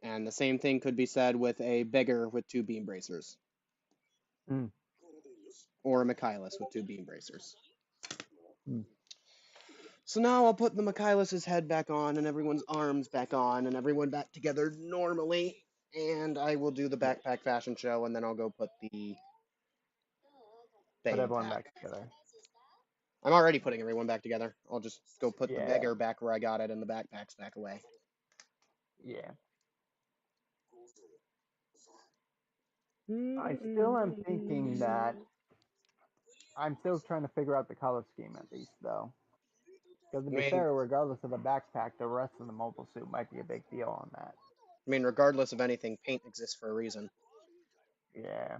S7: And the same thing could be said with a Beggar with 2 beam bracers. Or a Michaelis with 2 beam bracers. So now I'll put the Michaelis' head back on and everyone's arms back on and everyone back together normally. And I will do the backpack fashion show and then I'll go put the
S5: Put
S7: They
S5: everyone
S7: back.
S5: back together.
S7: I'm already putting everyone back together. I'll just go put the
S5: Yeah.
S7: beggar back where I got it and the backpacks back away.
S5: Yeah. I still am thinking that I'm still trying to figure out the color scheme at least, though. Because to
S7: I
S5: be
S7: mean,
S5: fair, regardless of the backpack, the rest of the mobile suit might be a big deal on that.
S7: regardless of anything, paint exists for a reason.
S5: Yeah.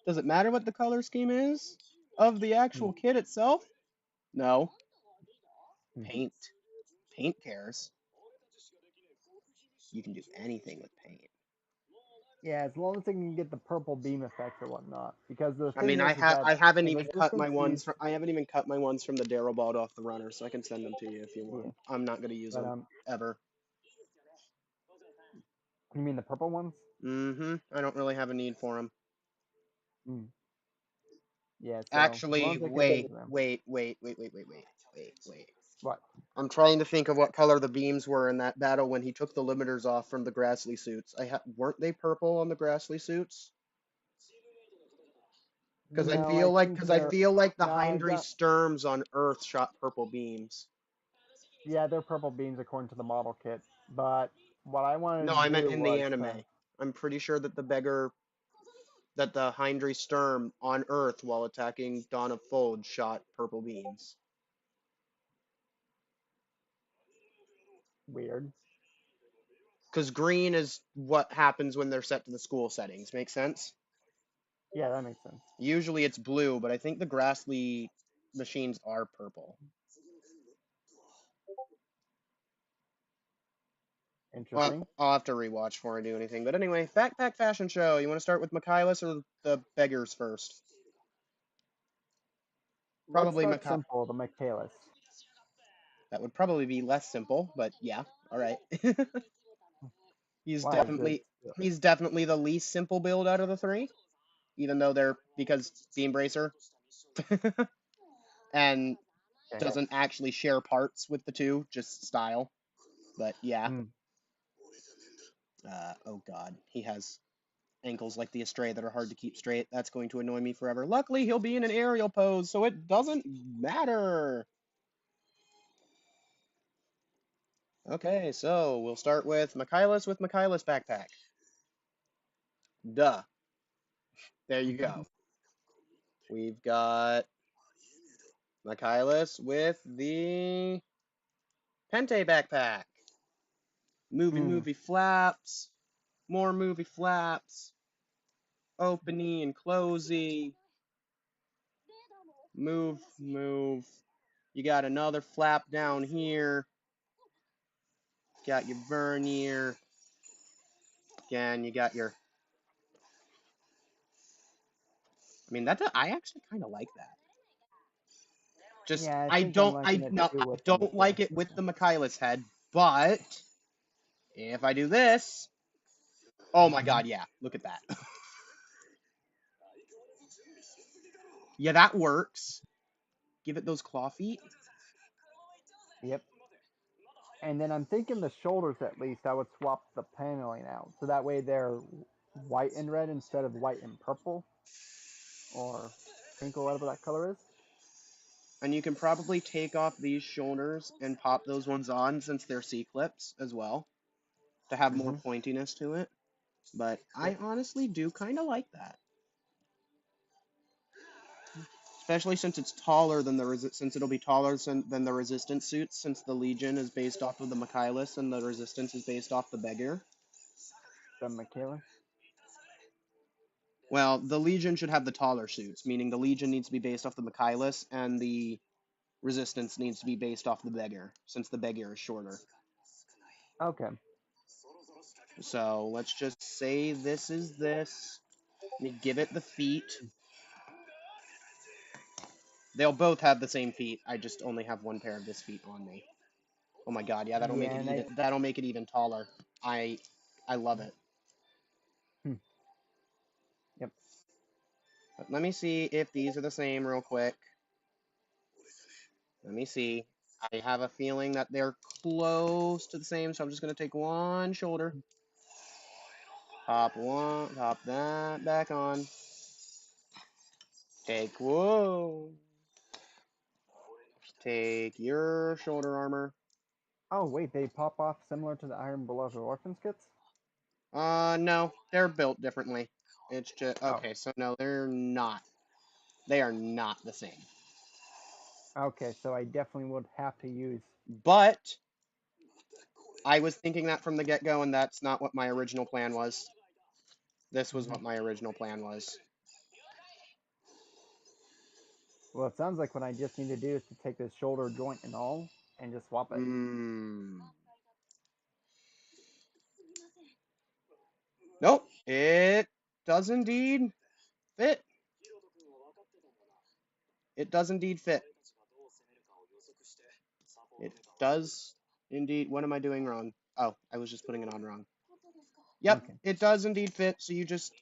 S7: Does it matter what the color scheme is of the actual kit itself? No.
S5: Hmm.
S7: Paint. Paint cares. You can do anything with paint.
S5: Yeah, as long as they can get the purple beam effects or whatnot. Because the
S7: I
S5: thing
S7: mean, I
S5: is that
S7: haven't
S5: the
S7: even cut my
S5: resistance
S7: ones.
S5: sees,
S7: I haven't even cut my ones from the Darrow bought off the runner, so I can send them to you if you
S5: yeah.
S7: want. I'm not gonna use
S5: But
S7: them ever.
S5: you mean the purple ones?
S7: I don't really have a need for them.
S5: Hmm. Yeah. So as long
S7: Actually,
S5: as they can get
S7: wait.
S5: to them. What?
S7: I'm trying to think of what color the beams were in that battle when he took the limiters off from the Grassley suits. Weren't they purple on the Grassley suits? Because
S5: No, I think
S7: I
S5: they're
S7: feel like the
S5: no. I
S7: Hindry
S5: got
S7: Sturms on Earth shot purple beams.
S5: yeah, they're purple beams according to the model kit. But what I
S7: No,
S5: wanted
S7: I
S5: to
S7: meant
S5: do
S7: in the
S5: was
S7: anime. I'm pretty sure that the Hindry Sturm on Earth while attacking Dawn of Fold shot purple beams.
S5: weird.
S7: Because green is what happens when they're set to the school settings. Make sense?
S5: Yeah, that makes sense.
S7: Usually it's blue, but I think the Grassley machines are purple.
S5: Interesting.
S7: I'll have to rewatch before I do anything. But anyway, backpack fashion show. You want to start with Michaelis or the beggars first?
S5: Let's
S7: Probably
S5: start simple. The Michaelis.
S7: That would probably be less simple, but yeah, all right. he's
S5: Why is it?
S7: definitely he's definitely the least simple build out of the three, even though because Beam Bracer and
S5: Okay.
S7: doesn't actually share parts with the two, just style. But yeah.
S5: Hmm.
S7: Oh god, he has ankles like the Astray that are hard to keep straight. That's going to annoy me forever. Luckily, he'll be in an aerial pose, so it doesn't matter. Okay, so we'll start with Michaelis backpack. Duh. There you go. We've got Michaelis with the Pente backpack. Movie flaps. More movie flaps. Opening and closing. Move. You got another flap down here. Got your vernier. Again, you got your... I mean, I actually kind of like that. Just,
S5: Yeah,
S7: I
S5: think I'm
S7: don't,
S5: liking it too
S7: I
S5: with the
S7: don't like
S5: Michaelis.
S7: it with the Michaelis head, but if I do this, oh my god, yeah, look at that. Yeah, that works. Give it those claw feet.
S5: Yep. And then I'm thinking the shoulders at least, I would swap the paneling out. So that way they're white and red instead of white and purple. Or pink or whatever that color is.
S7: And you can probably take off these shoulders and pop those ones on since they're C-clips as well. To have more pointiness to it. But I honestly do kind of like that. Especially since it's taller than since it'll be taller than the Resistance suits, since the Legion is based off of the Michaelis and the Resistance is based off the Beggar.
S5: The Michaelis?
S7: Well, the Legion should have the taller suits, meaning the Legion needs to be based off the Michaelis and the Resistance needs to be based off the Beggar, since the Beggar is shorter.
S5: Okay.
S7: So let's just say this is this. Let me give it the feet. They'll both have the same feet. I just only have one pair of this feet on me. Oh my god, yeah, that'll make it even taller. I love it.
S5: Yep.
S7: But let me see if these are the same real quick. Let me see. I have a feeling that they're close to the same, so I'm just going to take one shoulder. Pop that back on. Take whoa. Take your shoulder armor.
S5: Oh wait, they pop off similar to the Iron Beloved Orphans kits?
S7: No, they're built differently. It's just
S5: Oh.
S7: okay. So no, they're not. They are not the same.
S5: Okay, so I definitely would have to use.
S7: But I was thinking that from the get-go, and that's not what my original plan was. This was what my original plan was.
S5: Well, it sounds like what I just need to do is to take this shoulder joint and all, and just swap it.
S7: Nope, it does indeed fit. It does indeed fit. It does indeed. What am I doing wrong? Oh, I was just putting it on wrong. Yep,
S5: Okay.
S7: it does indeed fit. So you just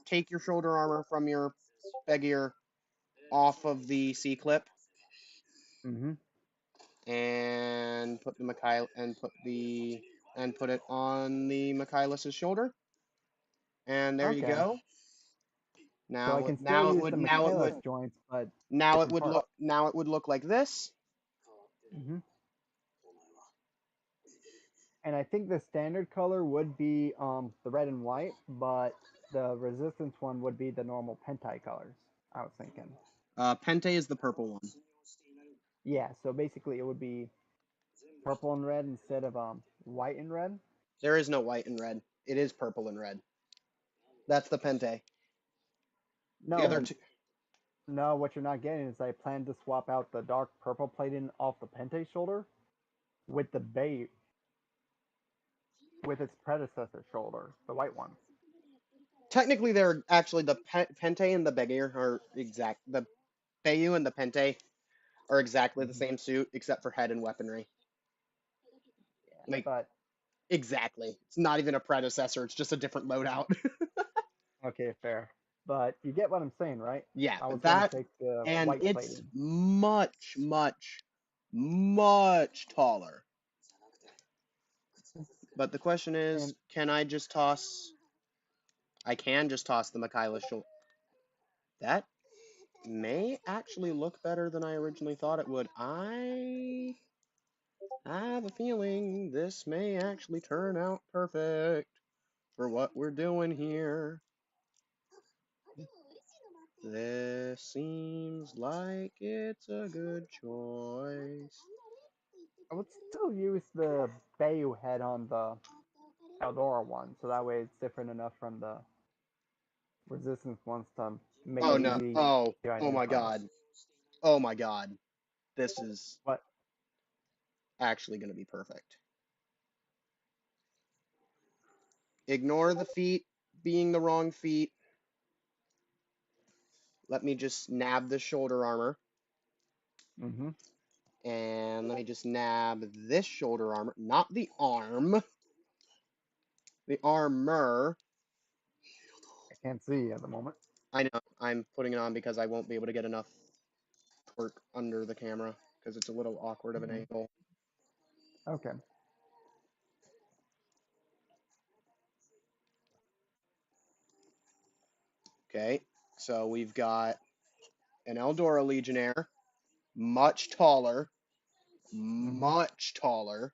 S7: take your shoulder armor from your Begier off of the C-clip and put the put it on the Michaelis' shoulder. And there you
S5: Okay.
S7: go.
S5: So I can still use the Michaelis joints, but
S7: now it would look like this.
S5: And I think the standard color would be the red and white, but the resistance one would be the normal Pentai colors. I was thinking.
S7: Pente is the purple one.
S5: Yeah, so basically it would be purple and red instead of white and red.
S7: There is no white and red. It is purple and red. That's the Pente.
S5: No,
S7: the other two.
S5: No, what you're not getting is I plan to swap out the dark purple plating off the Pente shoulder with the Bay with its predecessor shoulder, the white one.
S7: Technically, they're actually the Pente and the Begier are exact. The Bayu and the Pente are exactly the same suit, except for head and weaponry.
S5: Yeah, but
S7: exactly, it's not even a predecessor. It's just a different loadout.
S5: Okay, fair. But you get what I'm saying, right?
S7: Yeah,
S5: I was
S7: that
S5: take the
S7: and
S5: white
S7: it's
S5: plating.
S7: much, much, much taller. But the question is, can I just toss? I can just toss the Michaelis shoulder. That may actually look better than I originally thought it would. I have a feeling this may actually turn out perfect for what we're doing here. This seems like it's a good choice.
S5: I would still use the Bayu head on the Eldora one, so that way it's different enough from the Resistance ones to make it
S7: no.
S5: easy
S7: Oh
S5: to
S7: my
S5: identify.
S7: god. Oh my god. This is
S5: What?
S7: actually going to be perfect. Ignore the feet being the wrong feet. Let me just nab the shoulder armor. And let me just nab this shoulder armor, not the arm. The armor.
S5: I can't see at the moment.
S7: I know. I'm putting it on because I won't be able to get enough work under the camera because it's a little awkward of an angle.
S5: Okay.
S7: Okay. So we've got an Eldora Legionnaire, much taller. Much taller.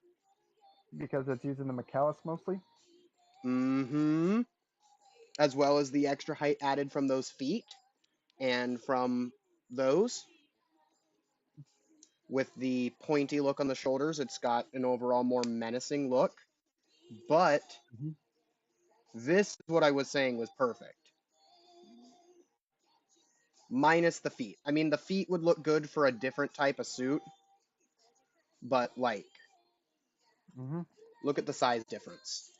S5: Because it's using the Michaelis mostly?
S7: As well as the extra height added from those feet and from those. With the pointy look on the shoulders, it's got an overall more menacing look. But this is what I was saying was perfect. Minus the feet. I mean, the feet would look good for a different type of suit. But, like, look at the size difference.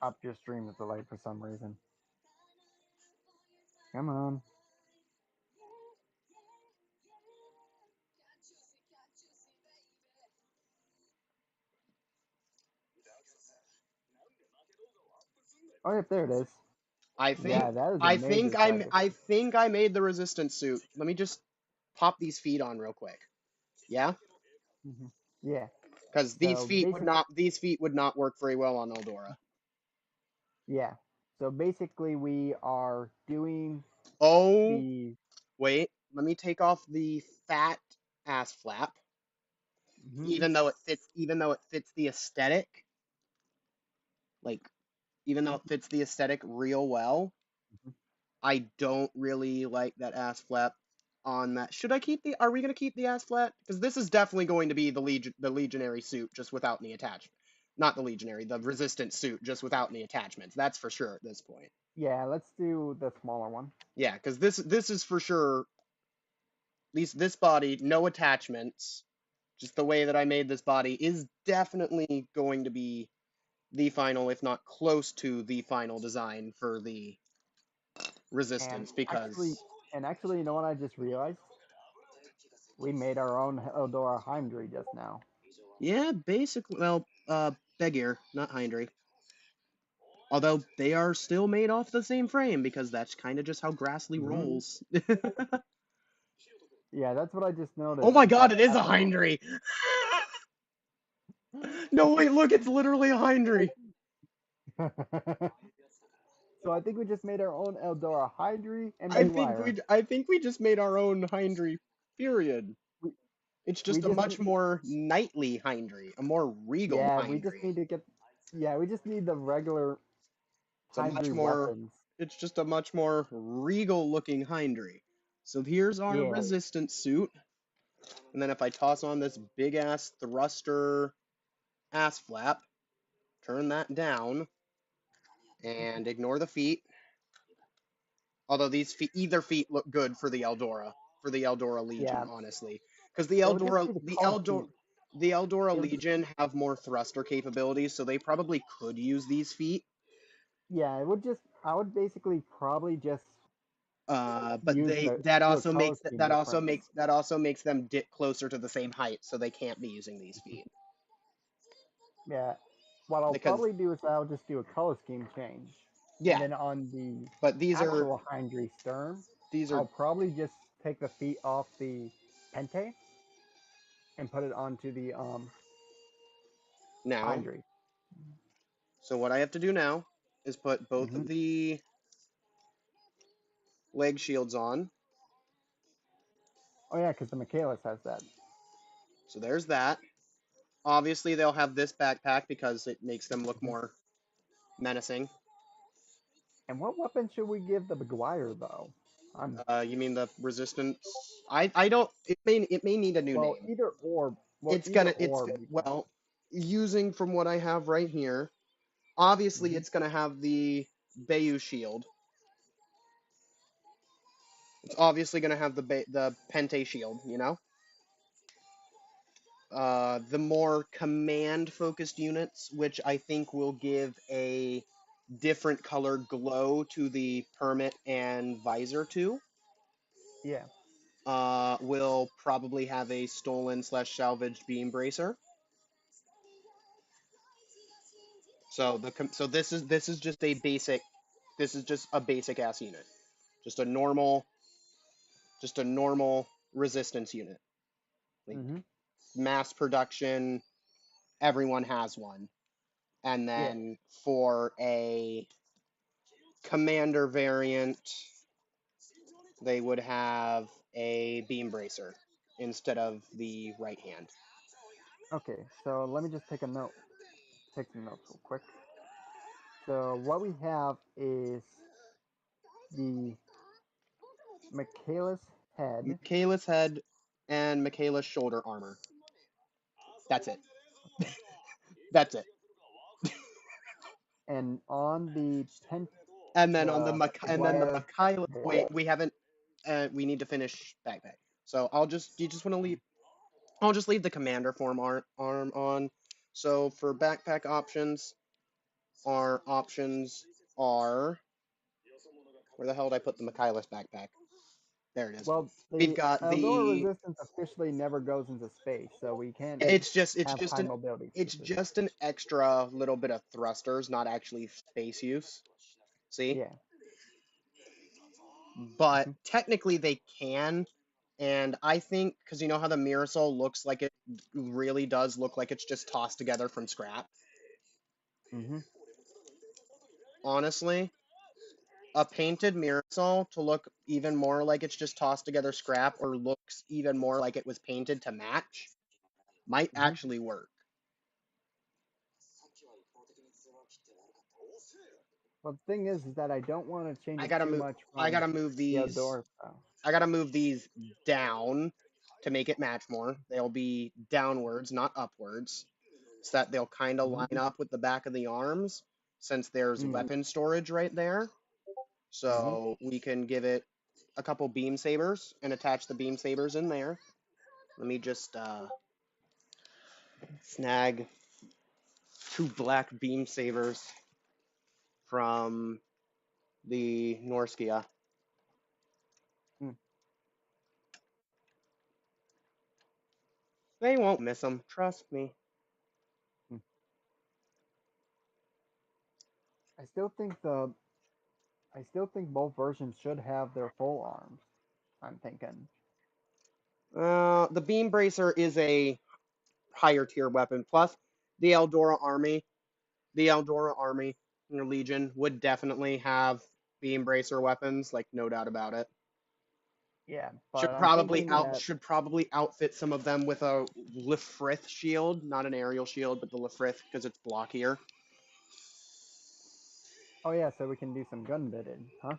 S5: Up your stream is delayed for some reason. Come on. Oh, yep, there it is.
S7: I think
S5: yeah, that is a
S7: I think I made the resistance suit. Let me just pop these feet on real quick. Yeah?
S5: Yeah.
S7: Because these feet would not work very well on Eldora.
S5: Yeah. So basically, we are doing
S7: Oh,
S5: the.
S7: wait. Let me take off the fat ass flap.
S5: Mhm.
S7: Even though it fits the aesthetic, like even though it fits the aesthetic real well,
S5: Mhm.
S7: I don't really like that ass flap on that. Are we gonna keep the ass flap? Because this is definitely going to be the legionary suit just without any attachment. Not the legionary, the resistant suit just without any attachments. That's for sure at this point.
S5: Yeah, let's do the smaller one.
S7: Yeah, because this is for sure, at least this body, no attachments. Just the way that I made this body is definitely going to be the final, if not close to the final design for the
S5: And
S7: resistance,
S5: actually,
S7: because
S5: you know what I just realized? We made our own Eldora Heimdri just now.
S7: yeah, basically, well, Begir, not Hindri. Although they are still made off the same frame because that's kind of just how Grassley
S5: Mhm.
S7: rolls.
S5: Yeah, that's what I just noticed.
S7: Oh my god, it is a Hindri! No, wait, look, it's literally a Hindri.
S5: So I think we just made our own Eldora Heimdri and
S7: I think
S5: Bewire.
S7: we just made our own Hindri. Period.
S5: We,
S7: It's
S5: we
S7: just a
S5: just
S7: much more knightly Hindri, a more regal
S5: yeah, we just
S7: Hindri.
S5: need to get we just need the regular
S7: It's a much
S5: Heimdri
S7: more
S5: weapons.
S7: it's just a much more regal looking Hindri. So here's our
S5: Yeah.
S7: resistance suit. And then if I toss on this big ass thruster ass flap, turn that down, and ignore the feet. Although either feet look good for the Eldora Legion,
S5: Yeah.
S7: honestly, because the
S5: It would just
S7: Eldora,
S5: be the
S7: the
S5: color
S7: Eldora,
S5: scheme.
S7: the Eldora
S5: It would just
S7: Legion have more thruster capabilities, so they probably could use these feet.
S5: it would just I would basically probably just
S7: But
S5: use
S7: they
S5: the
S7: that
S5: do a
S7: also
S5: color
S7: makes
S5: scheme difference.
S7: that also makes them dip closer to the same height, so they can't be using these feet
S5: Yeah. What I'll
S7: because
S5: probably do is I'll just do a color scheme change. And
S7: yeah.
S5: then on the
S7: But
S5: actual Heimdri stern,
S7: these are
S5: I'll probably just take the feet off the Pente and put it onto the
S7: now.
S5: Heimdri.
S7: So what I have to do now is put both
S5: Hmm.
S7: of the leg shields on.
S5: Oh yeah, because the Michaelis has that.
S7: So there's that. Obviously, they'll have this backpack because it makes them look
S5: Mhm.
S7: more menacing.
S5: And what weapon should we give the Maguire though?
S7: You mean the resistance? I don't. It may need a new
S5: Well,
S7: name.
S5: either or. Well,
S7: It's
S5: either
S7: gonna it's
S5: or would be fine.
S7: well, using from what I have right here. Obviously,
S5: Hmm.
S7: it's gonna have the Bayu shield. It's obviously gonna have the Pente shield. You know. The more command focused units, which I think will give a different color glow to the permit and visor too.
S5: Yeah.
S7: Will probably have a stolen / salvaged beam bracer. So this is just a basic. This is just a basic ass unit. Just a normal resistance unit. Like
S5: Hmm.
S7: mass production, everyone has one. And
S5: Yeah.
S7: then for a commander variant, they would have a beam bracer instead of the right hand.
S5: Okay. So let me just take a note. Take some notes real quick. So what we have is the Michaelis head.
S7: Michaela's head and Michaela's shoulder armor. That's it.
S5: Okay.
S7: That's it.
S5: And on the
S7: And then on the
S5: Maguire.
S7: Michaela.
S5: Yeah.
S7: Wait, we haven't. We need to finish backpack. So you just want to leave. I'll just leave the commander form arm on. So for backpack options, our options are. Where the hell did I put the Michaelis backpack? There it is.
S5: Well,
S7: We've
S5: the
S7: got
S5: Eldora
S7: the.
S5: Resistance officially never goes into space, so we can't
S7: It's
S5: have
S7: just
S5: high mobility
S7: it's
S5: pieces.
S7: just an extra little bit of thrusters, not actually space use. See?
S5: Yeah.
S7: But
S5: Hmm.
S7: technically they can. And I think, because you know how the Mirasol looks like it really does look like it's just tossed together from scrap.
S5: Hmm.
S7: Honestly, a painted Mirasol to look even more like it's just tossed together scrap or looks even more like it was painted to match might actually work.
S5: Well, the thing is that I don't want to change
S7: I
S5: it
S7: gotta
S5: too
S7: move.
S5: much
S7: I
S5: from
S7: gotta move
S5: the
S7: these.
S5: Eldora style.
S7: I gotta move these down to make it match more. They'll be downwards, not upwards, so that they'll kind of line up with the back of the arms, since there's weapon storage right there. So we can give it a couple beam sabers and attach the beam sabers in there. Let me just snag 2 black beam sabers from the Norskia. They won't miss them, trust me.
S5: I still think both versions should have their full arms. I'm thinking.
S7: The beam bracer is a higher tier weapon. Plus, the Eldora army, your Legion would definitely have beam bracer weapons, like no doubt about it.
S5: Yeah, but I'm thinking that
S7: Should probably outfit some of them with a Lefrith shield, not an aerial shield, but the Lefrith because it's blockier.
S5: oh yeah, so we can do some gun bitted, huh?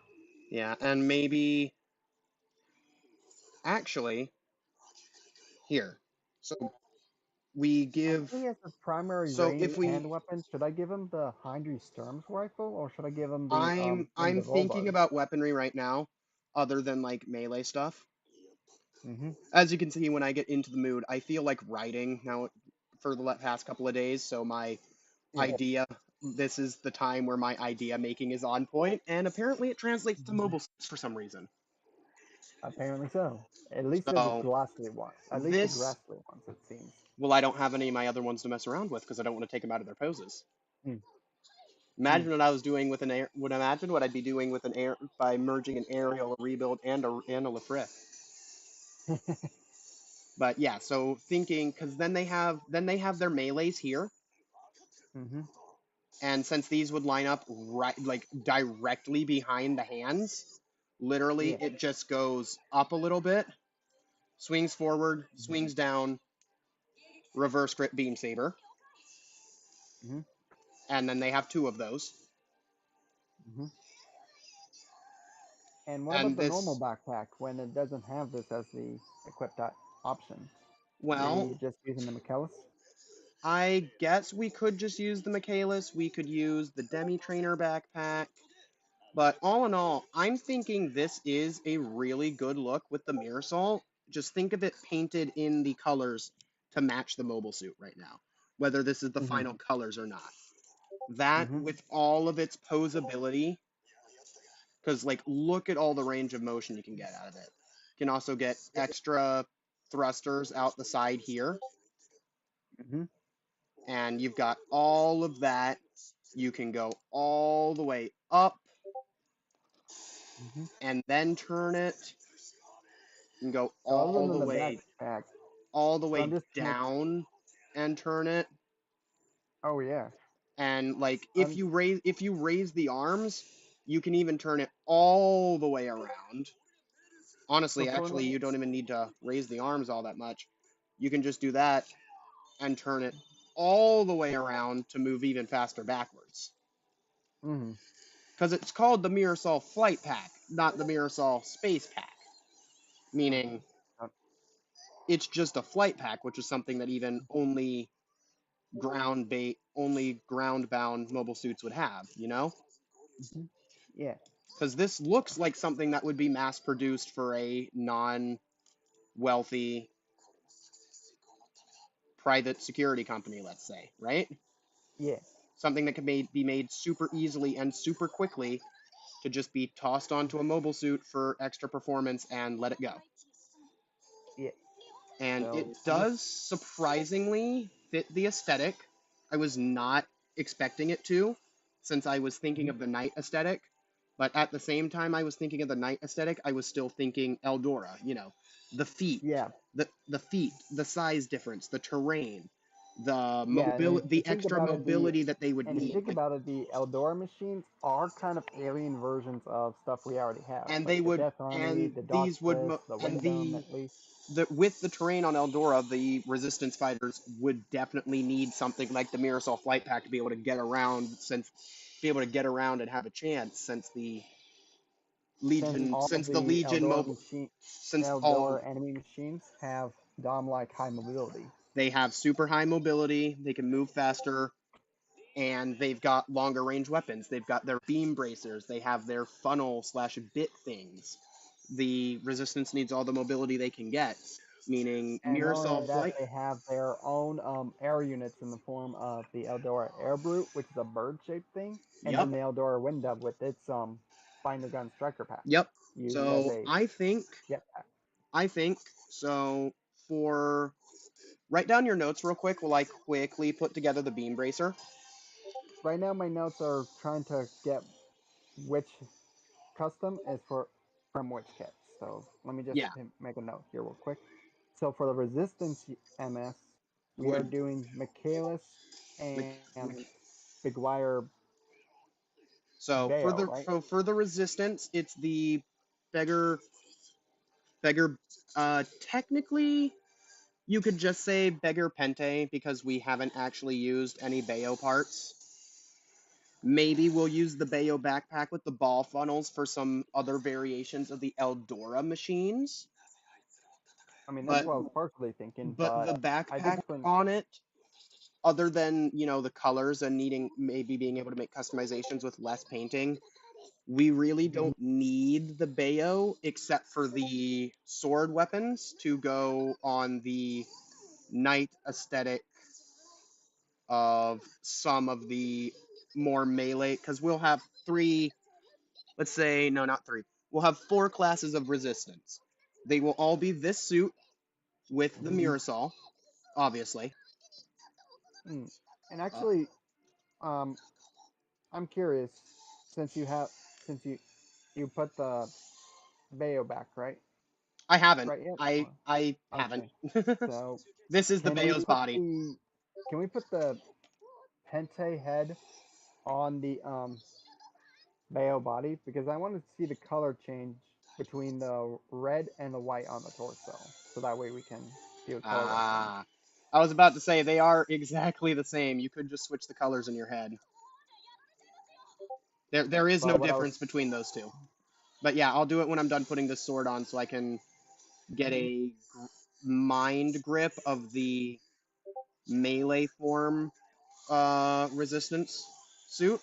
S7: Yeah, and maybe actually here. So we give.
S5: Actually, as a primary
S7: So
S5: ranged
S7: if we,
S5: hand weapon, should I give him the Heinrich Sturm's rifle or should I give him the one
S7: I'm
S5: of the
S7: thinking
S5: Volbars?
S7: about weaponry right now, other than like melee stuff.
S5: Mm-hmm.
S7: As you can see, when I get into the mood, I feel like writing now for the past couple of days. So my idea, this is the time where my idea making is on point, and apparently it translates to mobile for some reason.
S5: Apparently so. At least the
S7: So
S5: Grassley one. At least the
S7: this,
S5: Grassley ones, it seems.
S7: well, I don't have any of my other ones to mess around with because I don't want to take them out of their poses.
S5: Mm.
S7: Imagine what I was doing with an air. Would imagine what I'd be doing with an air by merging an aerial, a rebuild, and a Lefrith. But yeah, so thinking because then they have their melees here, and since these would line up right like directly behind the hands, literally it just goes up a little bit, swings forward, swings down, reverse grip beam saber, and then they have 2 of those.
S5: And what
S7: And
S5: about the normal
S7: this,
S5: backpack when it doesn't have this as the equipped option?
S7: well,
S5: We just using the Michaelis?
S7: I guess we could just use the Michaelis. We could use the Demi Trainer backpack. But all in all, I'm thinking this is a really good look with the Mirasol. Just think of it painted in the colors to match the mobile suit right now, whether this is the final colors or not. That with all of its posability, because like look at all the range of motion you can get out of it. You can also get extra thrusters out the side here. And you've got all of that. You can go all the way up and then turn it. You can go all the way down and turn it.
S5: Oh yeah.
S7: And like if you raise the arms, you can even turn it all the way around. Honestly, actually, you don't even need to raise the arms all that much. You can just do that and turn it all the way around to move even faster backwards. Because it's called the Mirasol Flight Pack, not the Mirasol Space Pack. Meaning, it's just a flight pack, which is something that even only ground-bound mobile suits would have, you know?
S5: Yeah.
S7: Because this looks like something that would be mass-produced for a non-wealthy private security company, let's say, right?
S5: Yeah.
S7: Something that can be made super easily and super quickly to just be tossed onto a mobile suit for extra performance and let it go.
S5: Yeah.
S7: And
S5: So
S7: it does surprisingly fit the aesthetic. I was not expecting it to, since I was thinking of the Knight aesthetic. But at the same time I was thinking of the Knight aesthetic, I was still thinking Eldora, you know, the feet,
S5: Yeah.
S7: the feet, the size difference, the terrain. the
S5: Yeah, and if you
S7: the
S5: think
S7: extra
S5: about it, the
S7: mobility that they would
S5: and if you
S7: need.
S5: think about it, the Eldora machines are kind of alien versions of stuff we already have,
S7: And
S5: like
S7: they
S5: the
S7: would,
S5: Death Army,
S7: and
S5: the
S7: these would,
S5: Dauntless, the
S7: and
S5: Wyndham, at least.
S7: the with the terrain on Eldora, the resistance fighters would definitely need something like the Mirasol flight pack to be able to get around, and have a chance, since the
S5: Since
S7: Legion,
S5: all
S7: since the
S5: the
S7: Legion
S5: Eldora
S7: mobile,
S5: machine,
S7: since all
S5: Eldora enemy machines have Dom-like high mobility.
S7: they have super high mobility, they can move faster, and they've got longer range weapons. They've got their beam bracers. They have their funnel slash bit things. The resistance needs all the mobility they can get, meaning
S5: And not only
S7: Mirasol
S5: that,
S7: flight.
S5: they have their own air units in the form of the Eldora Air Brute, which is a bird-shaped thing, and
S7: Yep,
S5: then the Eldora Wyndham with its binder gun striker pack,
S7: yep.
S5: used as
S7: So
S5: a jetpack.
S7: I think so. For write down your notes real quick while I quickly put together the beam bracer.
S5: Right now, my notes are trying to get which custom is from which kit. So let me just
S7: Yeah,
S5: make a note here real quick. So for the Resistance MS, we are
S7: would
S5: doing Michaelis
S7: like,
S5: and Biguire
S7: so
S5: Bayo, right?
S7: for the resistance, it's the beggar beggar. Technically, you could just say beggar Pente because we haven't actually used any Bayo parts. Maybe we'll use the Bayo backpack with the ball funnels for some other variations of the Eldora machines.
S5: I mean, that's
S7: But
S5: what I was partially thinking,
S7: the
S5: but I did
S7: backpack
S5: think,
S7: on it, other than, the colors and needing maybe being able to make customizations with less painting, we really
S5: Mhm.
S7: don't need the Bayo except for the sword weapons to go on the knight aesthetic of some of the more melee, because we'll have three, let's say, no, not three. We'll have four classes of resistance. They will all be this suit with the
S5: Mhm.
S7: Mirasol, obviously.
S5: Mm. And
S7: Uh,
S5: actually, um, I'm curious, since you have since you put the Bayo back, right?
S7: I haven't.
S5: Right yet?
S7: I haven't.
S5: Okay. So
S7: This is the
S5: can we
S7: Bayo's
S5: put
S7: body.
S5: the can we put the Pente head on the Bayo body? Because I want to see the color change between the red and the white on the torso. So that way we can do a color reference.
S7: Ah. I was about to say they are exactly the same. You could just switch the colors in your head. There is no
S5: But what I was
S7: difference between those two. But yeah, I'll do it when I'm done putting this sword on so I can get a mind grip of the melee form resistance suit.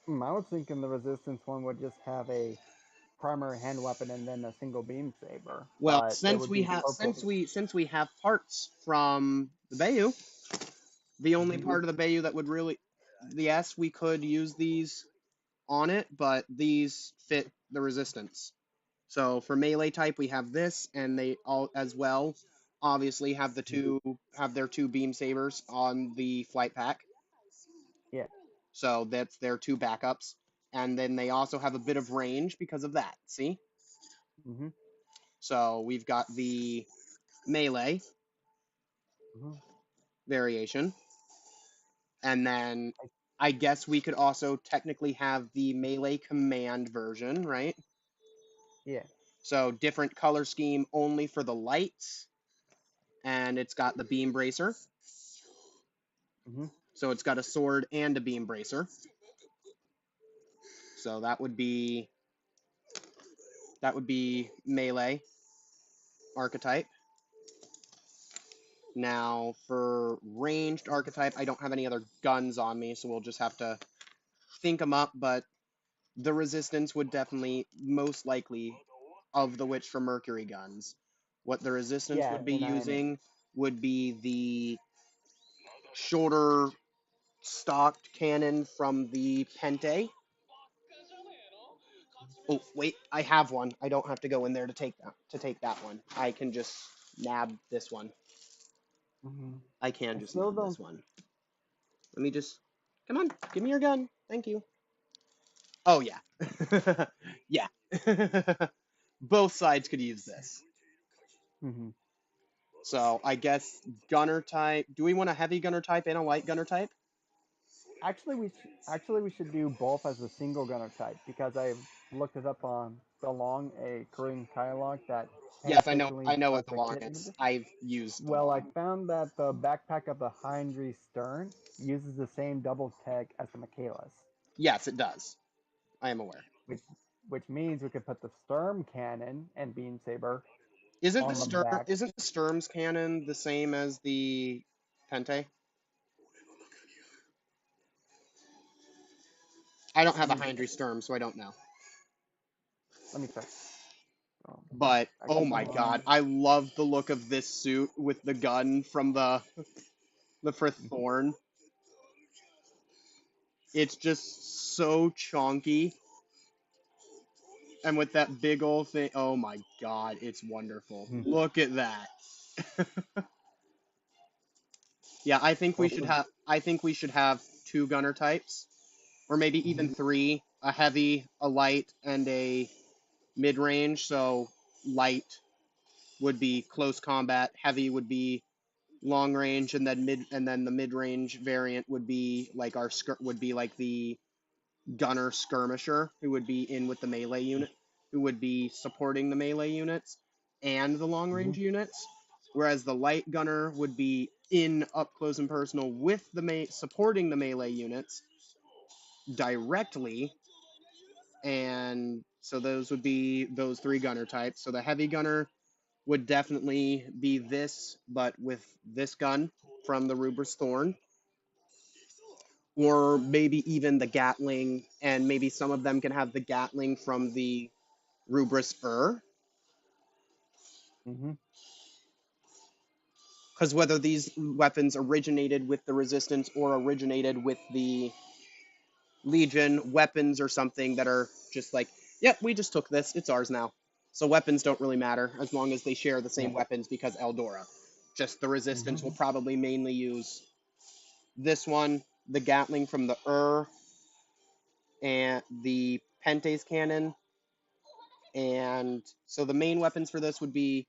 S5: I was thinking the resistance one would just have a primary hand weapon and then a single beam saber,
S7: Well,
S5: but it would be purple.
S7: since we have parts from the Bayou, the only
S5: Hmm.
S7: part of the Bayou that would really, yes, we could use these on it, but these fit the resistance. So for melee type, we have this, and they all as well obviously have their two beam sabers on the flight pack.
S5: Yeah.
S7: So that's their two backups. And then they also have a bit of range because of that. See?
S5: Hmm.
S7: So we've got the melee
S5: Hmm.
S7: variation. And then I guess we could also technically have the melee command version, right?
S5: Yeah.
S7: So different color scheme only for the lights. And it's got the beam bracer.
S5: Hmm.
S7: So it's got a sword and a beam bracer. So that would be melee archetype. Now for ranged archetype, I don't have any other guns on me, so we'll just have to think them up, but the resistance would definitely most likely of the Witch from Mercury guns. What the resistance
S5: Yeah.
S7: would be
S5: And I'm
S7: using would be the shorter stocked cannon from the Pente. Oh, wait, I have one. I don't have to go in there to take that one. I can just nab this one.
S5: hmm
S7: I can
S5: I
S7: just
S5: still
S7: nab this
S5: don't.
S7: one. Let me just come on, give me your gun. Thank you. Oh yeah. Yeah. Both sides could use this.
S5: Hmm
S7: So I guess gunner type. Do we want a heavy gunner type and a light gunner type?
S5: Actually, we should do both as a single gunner type because I looked it up on DeLong, a Korean dialogue that
S7: Yes, I
S5: painstakingly
S7: know
S5: does
S7: what the
S5: the
S7: long
S5: kit
S7: is.
S5: images.
S7: I've used the
S5: Well, I
S7: long.
S5: found that the backpack of the Heinrich Stern uses the same double tech as the Michaelis,
S7: Yes, it does. I am aware.
S5: which which means we could put the Sturm cannon and beam saber
S7: Isn't
S5: on the back.
S7: the Sturm's cannon the same as the Pente? I don't have a
S5: Mm,
S7: Heinrich Sturm, so I don't know.
S5: Let me check.
S7: But oh
S5: Actually,
S7: my god, I love the look of this suit with the gun from the Frith Thorn. It's just so chonky. And with that big old thing, oh my god, it's wonderful.
S5: Mhm.
S7: Look at that. Yeah, I think we should have two gunner types, or maybe even three, a heavy, a light, and a mid-range. So light would be close combat, heavy would be long range, and then the mid-range variant would be like the gunner skirmisher, who would be in with the melee unit, who would be supporting the melee units and the long range units, whereas the light gunner would be in up close and personal with the supporting the melee units directly. And so those would be those three gunner types. So the heavy gunner would definitely be this, but with this gun from the Rubris Thorn, or maybe even the Gatling, and maybe some of them can have the Gatling from the Rubris
S5: Mhm.
S7: Because whether these weapons originated with the Resistance or originated with the Legion, weapons are something that are just like, yep, we just took this, it's ours now. So weapons don't really matter as long as they share the same
S5: Yeah.
S7: weapons, because Eldora. Just the Resistance will
S5: Mhm.
S7: probably mainly use this one, the Gatling from the and the Pente's cannon. And so the main weapons for this would be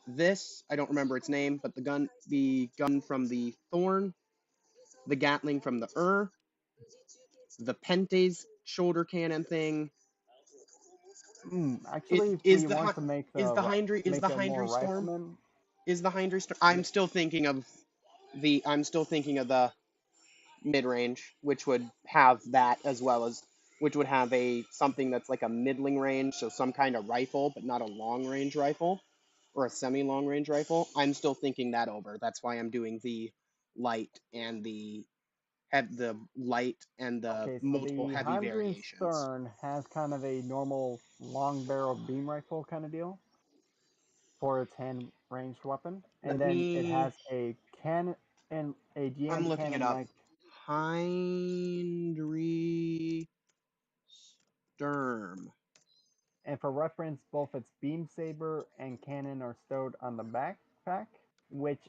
S7: this, I don't remember its name, but the gun from the Thorn, the Gatling from the Pente's shoulder cannon thing.
S5: Actually, if
S7: Is
S5: we
S7: the
S5: want to make
S7: is the
S5: make it more
S7: Hindry Storm?
S5: rifleman,
S7: Is the Hindry Storm?
S5: yeah,
S7: I'm still thinking of the mid range, which would have that, as well as which would have something that's like a middling range, so some kind of rifle, but not a long range rifle or a semi long range rifle. I'm still thinking that over. That's why I'm doing the light and the
S5: okay, so
S7: multiple
S5: the
S7: heavy
S5: Heimdring
S7: variations.
S5: Stern has kind of a normal long barrel beam rifle kind of deal for its hand ranged weapon, and
S7: Let
S5: then it
S7: me.
S5: has a cannon and a
S7: I'm
S5: GM
S7: looking it
S5: cannon
S7: up.
S5: knife.
S7: Hindry Sturm.
S5: And for reference, both its beam saber and cannon are stowed on the backpack, which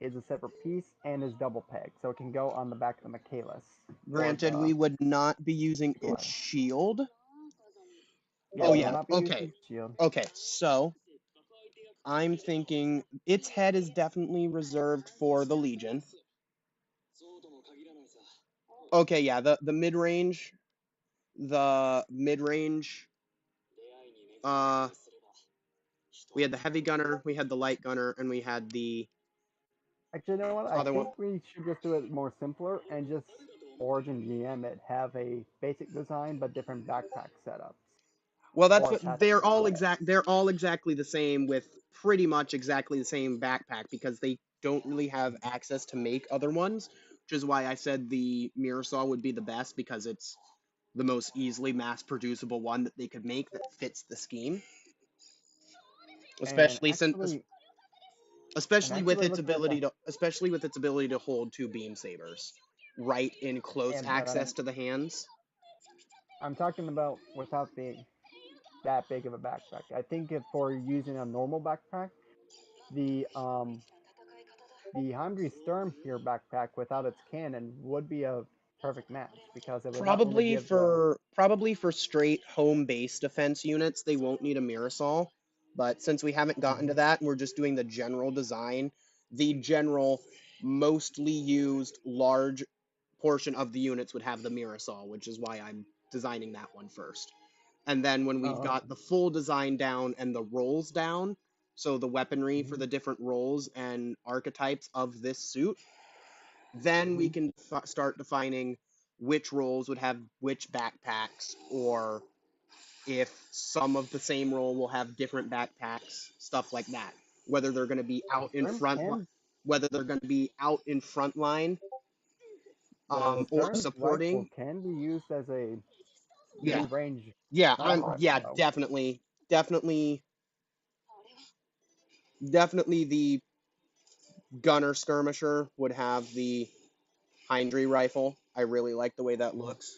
S5: is a separate piece and is double pegged, so it can go on the back of the Michaelis or
S7: Granted,
S5: the
S7: we would not be using its
S5: Glide.
S7: shield.
S5: Yeah,
S7: Oh
S5: we will
S7: yeah.
S5: not be
S7: Okay.
S5: using shield.
S7: Okay. So I'm thinking its head is definitely reserved for the Legion. Okay. Yeah. The mid range. Uh, we had the heavy gunner, we had the light gunner, and we had the
S5: Actually, you know what? I
S7: other one.
S5: think we should just do it more simpler and just Origin GM it, have a basic design but different backpack setups
S7: Well, that's
S5: or
S7: what
S5: attachments.
S7: they're all exactly the same, with pretty much exactly the same backpack, because they don't really have access to make other ones, which is why I said the Mirrorsaw would be the best, because it's the most easily mass producible one that they could make that fits the scheme.
S5: And
S7: Especially since
S5: actually, looks like the
S7: especially with its ability to hold two beam sabers right in close
S5: and but
S7: access to the hands.
S5: I'm talking about without that big of a backpack. I think if for using a normal backpack, the Heimdry Sturm here backpack without its cannon would be a perfect match because it would not only give the
S7: Probably for straight home base defense units, they won't need a Mirrorsaw. But since we haven't gotten to that and we're just doing the general design, the general mostly used large portion of the units would have the Mirasol, which is why I'm designing that one first. And then when we've
S5: Oh,
S7: got the full design down and the roles down, so the weaponry for the different roles and archetypes of this suit, then we can start defining which roles would have which backpacks, or if some of the same role will have different backpacks, stuff like that. Whether they're going to be out in
S5: Sturm
S7: front,
S5: can
S7: whether they're going to be out in front line,
S5: the
S7: or
S5: Sturm's rifle
S7: supporting.
S5: can be used as a
S7: Yeah,
S5: mid-range
S7: yeah,
S5: assault rifle,
S7: yeah,
S5: though.
S7: definitely, definitely, definitely. The gunner skirmisher would have the Hindry rifle. I really like the way that looks.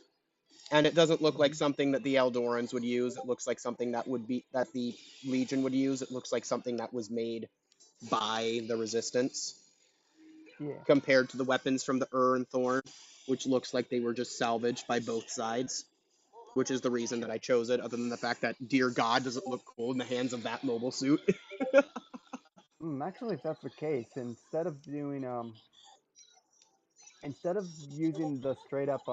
S7: And it doesn't look like something that the Eldorans would use. It looks like something that would be that the Legion would use. It looks like something that was made by the Resistance,
S5: Yeah.
S7: compared to the weapons from the and Thorn, which looks like they were just salvaged by both sides, which is the reason that I chose it, other than the fact that, dear God, does it look cool in the hands of that mobile suit.
S5: Actually, if that's the case, instead of using the straight up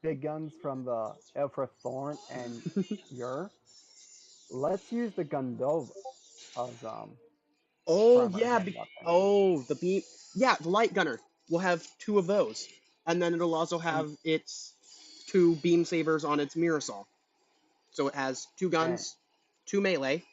S5: big guns from the Elfrith Thorn and Ur, let's use the Gundova as
S7: Oh,
S5: primary
S7: yeah.
S5: hand weapon.
S7: The beam. Yeah, the light gunner will have two of those. And then it'll also
S5: And,
S7: have its two beam sabers on its Mirasol. So it has two
S5: and
S7: guns, two melee.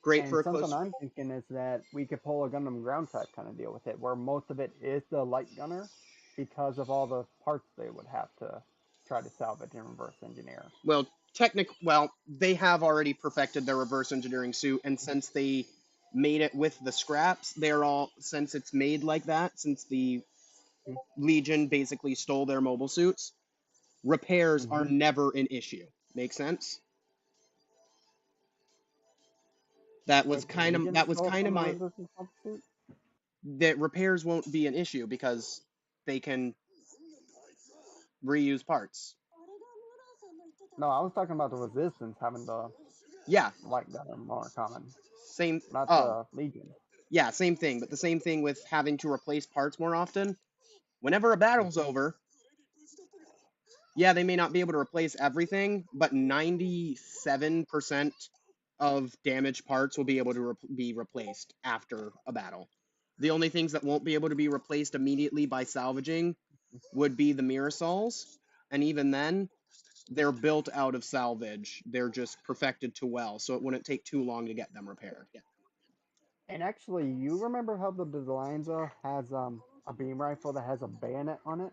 S7: Great
S5: and
S7: for a
S5: something
S7: close.
S5: I'm thinking is that we could pull a Gundam ground type kind of deal with it, where most of it is the light gunner because of all the parts they would have to try to salvage and reverse engineer.
S7: Well, they have already perfected their reverse engineering suit, and since they made it with the scraps, since it's made like that, since the Legion basically stole their mobile suits, repairs are
S5: Mm-hmm.
S7: never an issue. Make sense? That was
S5: Wait, the
S7: kind of
S5: Legion
S7: that was
S5: stole
S7: kind of
S5: from the
S7: my
S5: resistance substitute?
S7: that repairs won't be an issue because they can reuse parts.
S5: No, I was talking about the resistance having the
S7: Yeah,
S5: light gunner more common,
S7: same.
S5: not
S7: Oh,
S5: the Legion.
S7: yeah, same thing. But the same thing with having to replace parts more often. Whenever a battle's over, yeah, they may not be able to replace everything, but 97% of damaged parts will be able to be replaced after a battle. The only things that won't be able to be replaced immediately by salvaging would be the Mirasols, and even then, they're built out of salvage. They're just perfected to well, so it wouldn't take too long to get them repaired.
S5: And actually, you remember how the Delanza has a beam rifle that has a bayonet on it?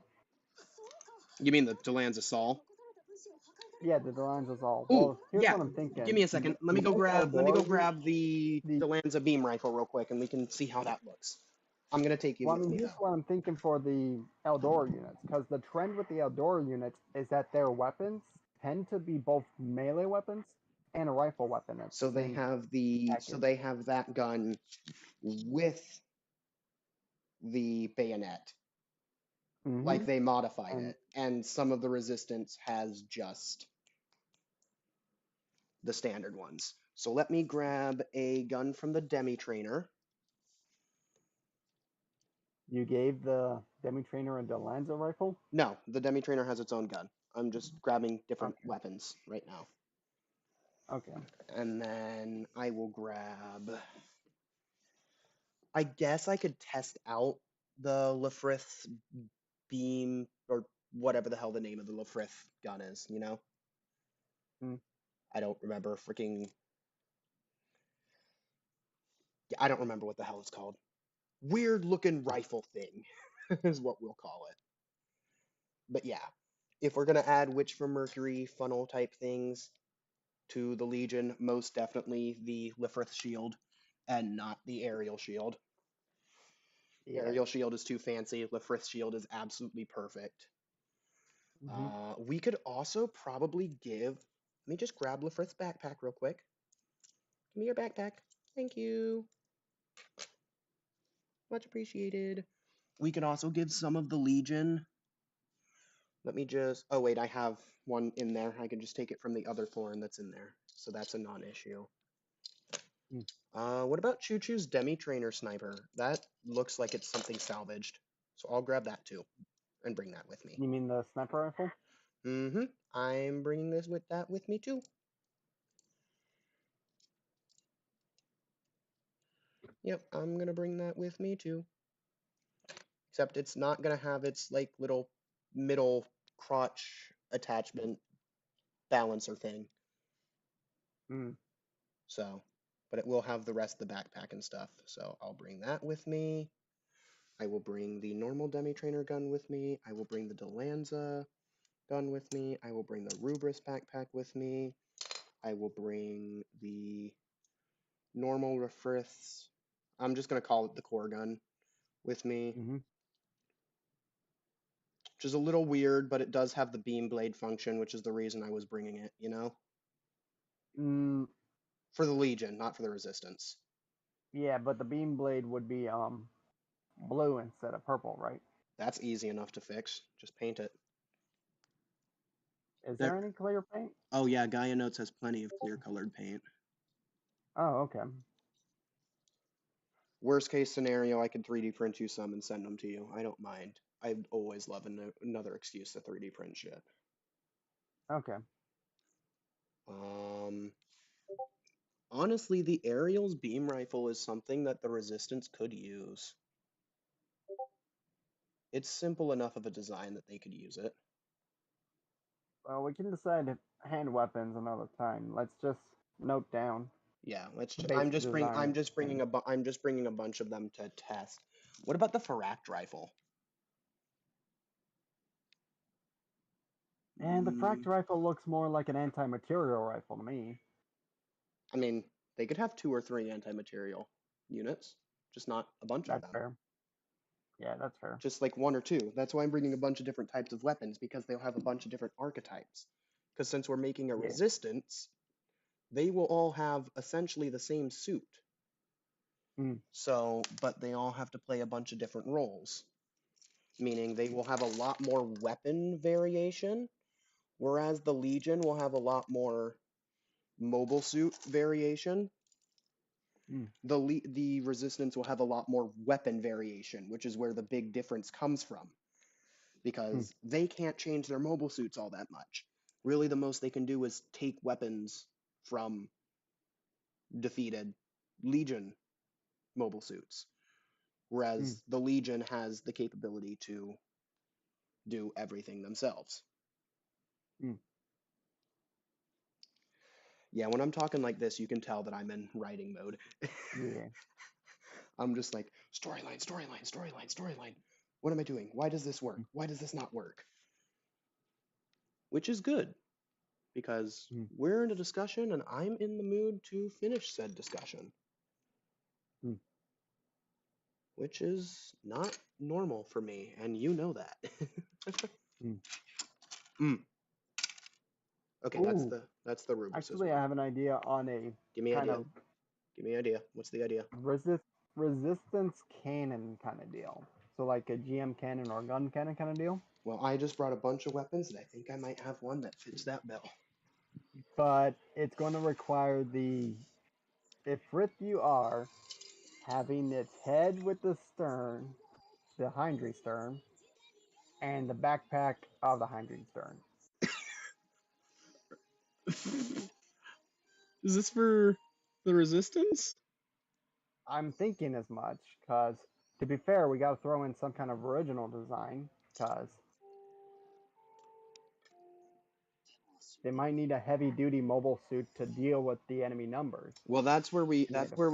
S7: You mean the Delanza Sol?
S5: Yeah, the Delanza's all.
S7: Ooh,
S5: Well, here's
S7: yeah.
S5: what I'm
S7: Give
S5: thinking.
S7: me a second. Let me go
S5: Most
S7: grab. Let me go
S5: Eldor
S7: grab the
S5: the
S7: Delanza beam rifle real quick, and we can see how that looks. I'm gonna take you
S5: Well, I
S7: with
S5: mean,
S7: me
S5: here's
S7: though.
S5: what I'm thinking for the Eldora units, because the trend with the Eldora units is that their weapons tend to be both melee weapons and a rifle weapon at the
S7: So
S5: same package.
S7: they have that gun with the bayonet,
S5: Mm-hmm.
S7: like they modified
S5: And
S7: it, and some of the resistance has just the standard ones. So let me grab a gun from the Demi Trainer.
S5: you gave the Demi Trainer a Delanza rifle?
S7: No, the Demi Trainer has its own gun. I'm just grabbing different
S5: Okay.
S7: weapons right now.
S5: Okay.
S7: And then I will grab. I guess I could test out the Lefrith beam, or whatever the hell the name of the Lefrith gun is, you know?
S5: Mm.
S7: I don't remember freaking. I don't remember what the hell it's called. Weird looking rifle thing is what we'll call it. But yeah, if we're going to add Witch from Mercury funnel type things to the Legion, most definitely the Lefrith shield and not the aerial shield.
S5: Yeah.
S7: Aerial shield is too fancy. Lefrith shield is absolutely perfect.
S5: Mm-hmm.
S7: We could also probably give. Let me just grab Lefrith's backpack real quick. Give me your backpack. Thank you. Much appreciated. We could also give some of the Legion. Let me just. Oh, wait, I have one in there. I can just take it from the other Thorn that's in there. So that's a non issue. What about Choo Choo's Demi Trainer Sniper? That looks like it's something salvaged. So I'll grab that too and bring that with me.
S5: You mean the sniper rifle?
S7: Mm-hmm. I'm bringing that with me too. Yep, I'm gonna bring that with me too. Except it's not gonna have its like little middle crotch attachment balancer thing.
S5: Mm.
S7: So, but it will have the rest of the backpack and stuff. So I'll bring that with me. I will bring the normal Demi Trainer gun with me. I will bring the Delanza gun with me. I will bring the Rubris backpack with me. I will bring the normal Refriths. I'm just gonna call it the core gun with me,
S5: Mm-hmm.
S7: which is a little weird, but it does have the beam blade function, which is the reason I was bringing it, you know?
S5: Mm,
S7: For the Legion, not for the Resistance.
S5: yeah, but the beam blade would be blue instead of purple, right?
S7: That's easy enough to fix. Just paint it.
S5: Is there any clear paint?
S7: Oh yeah, Gaia Notes has plenty of clear colored paint.
S5: Oh, okay.
S7: Worst case scenario, I could 3D print you some and send them to you. I don't mind. I always love another excuse to 3D print shit.
S5: Okay.
S7: Honestly, the Aerial's beam rifle is something that the Resistance could use. It's simple enough of a design that they could use it.
S5: Well, we can decide hand weapons another time. Let's just note down
S7: Yeah,
S5: the
S7: I'm
S5: basic
S7: just
S5: design.
S7: bringing a bunch of them to test. What about the Faract rifle?
S5: And the fract rifle looks more like an anti-material rifle to me.
S7: I mean, they could have 2 or 3 anti-material units, just not a bunch of
S5: That's
S7: them.
S5: fair. Yeah, that's fair.
S7: Just like 1 or 2. That's why I'm bringing a bunch of different types of weapons, because they'll have a bunch of different archetypes. Because since we're making a
S5: Yeah.
S7: resistance, they will all have essentially the same suit.
S5: Mm.
S7: So, but they all have to play a bunch of different roles. Meaning they will have a lot more weapon variation, whereas the Legion will have a lot more mobile suit variation.
S5: Mm.
S7: The Resistance will have a lot more weapon variation, which is where the big difference comes from. Because they can't change their mobile suits all that much. Really, the most they can do is take weapons from defeated Legion mobile suits. Whereas the Legion has the capability to do everything themselves.
S5: Mm.
S7: Yeah, when I'm talking like this, you can tell that I'm in writing mode.
S5: Yeah.
S7: I'm just like, storyline, storyline, storyline, storyline. What am I doing? Why does this work? Why does this not work? Which is good, because we're in a discussion and I'm in the mood to finish said discussion. Which is not normal for me, and you know that. Okay,
S5: Ooh.
S7: that's the Rubus.
S5: Actually, I have an idea on a
S7: Give me an
S5: kind
S7: idea.
S5: of
S7: Give me an idea. What's the idea?
S5: resistance cannon kind of deal. So like a GM cannon or gun cannon kind of deal.
S7: Well, I just brought a bunch of weapons, and I think I might have one that fits that bill.
S5: But it's going to require the Ifrit you are having its head with the stern, the Hindry stern, and the backpack of the Hindry stern.
S7: Is this for the Resistance?
S5: I'm thinking as much, because to be fair, we got to throw in some kind of original design, because they might need a heavy-duty mobile suit to deal with the enemy numbers.
S7: Well, that's where we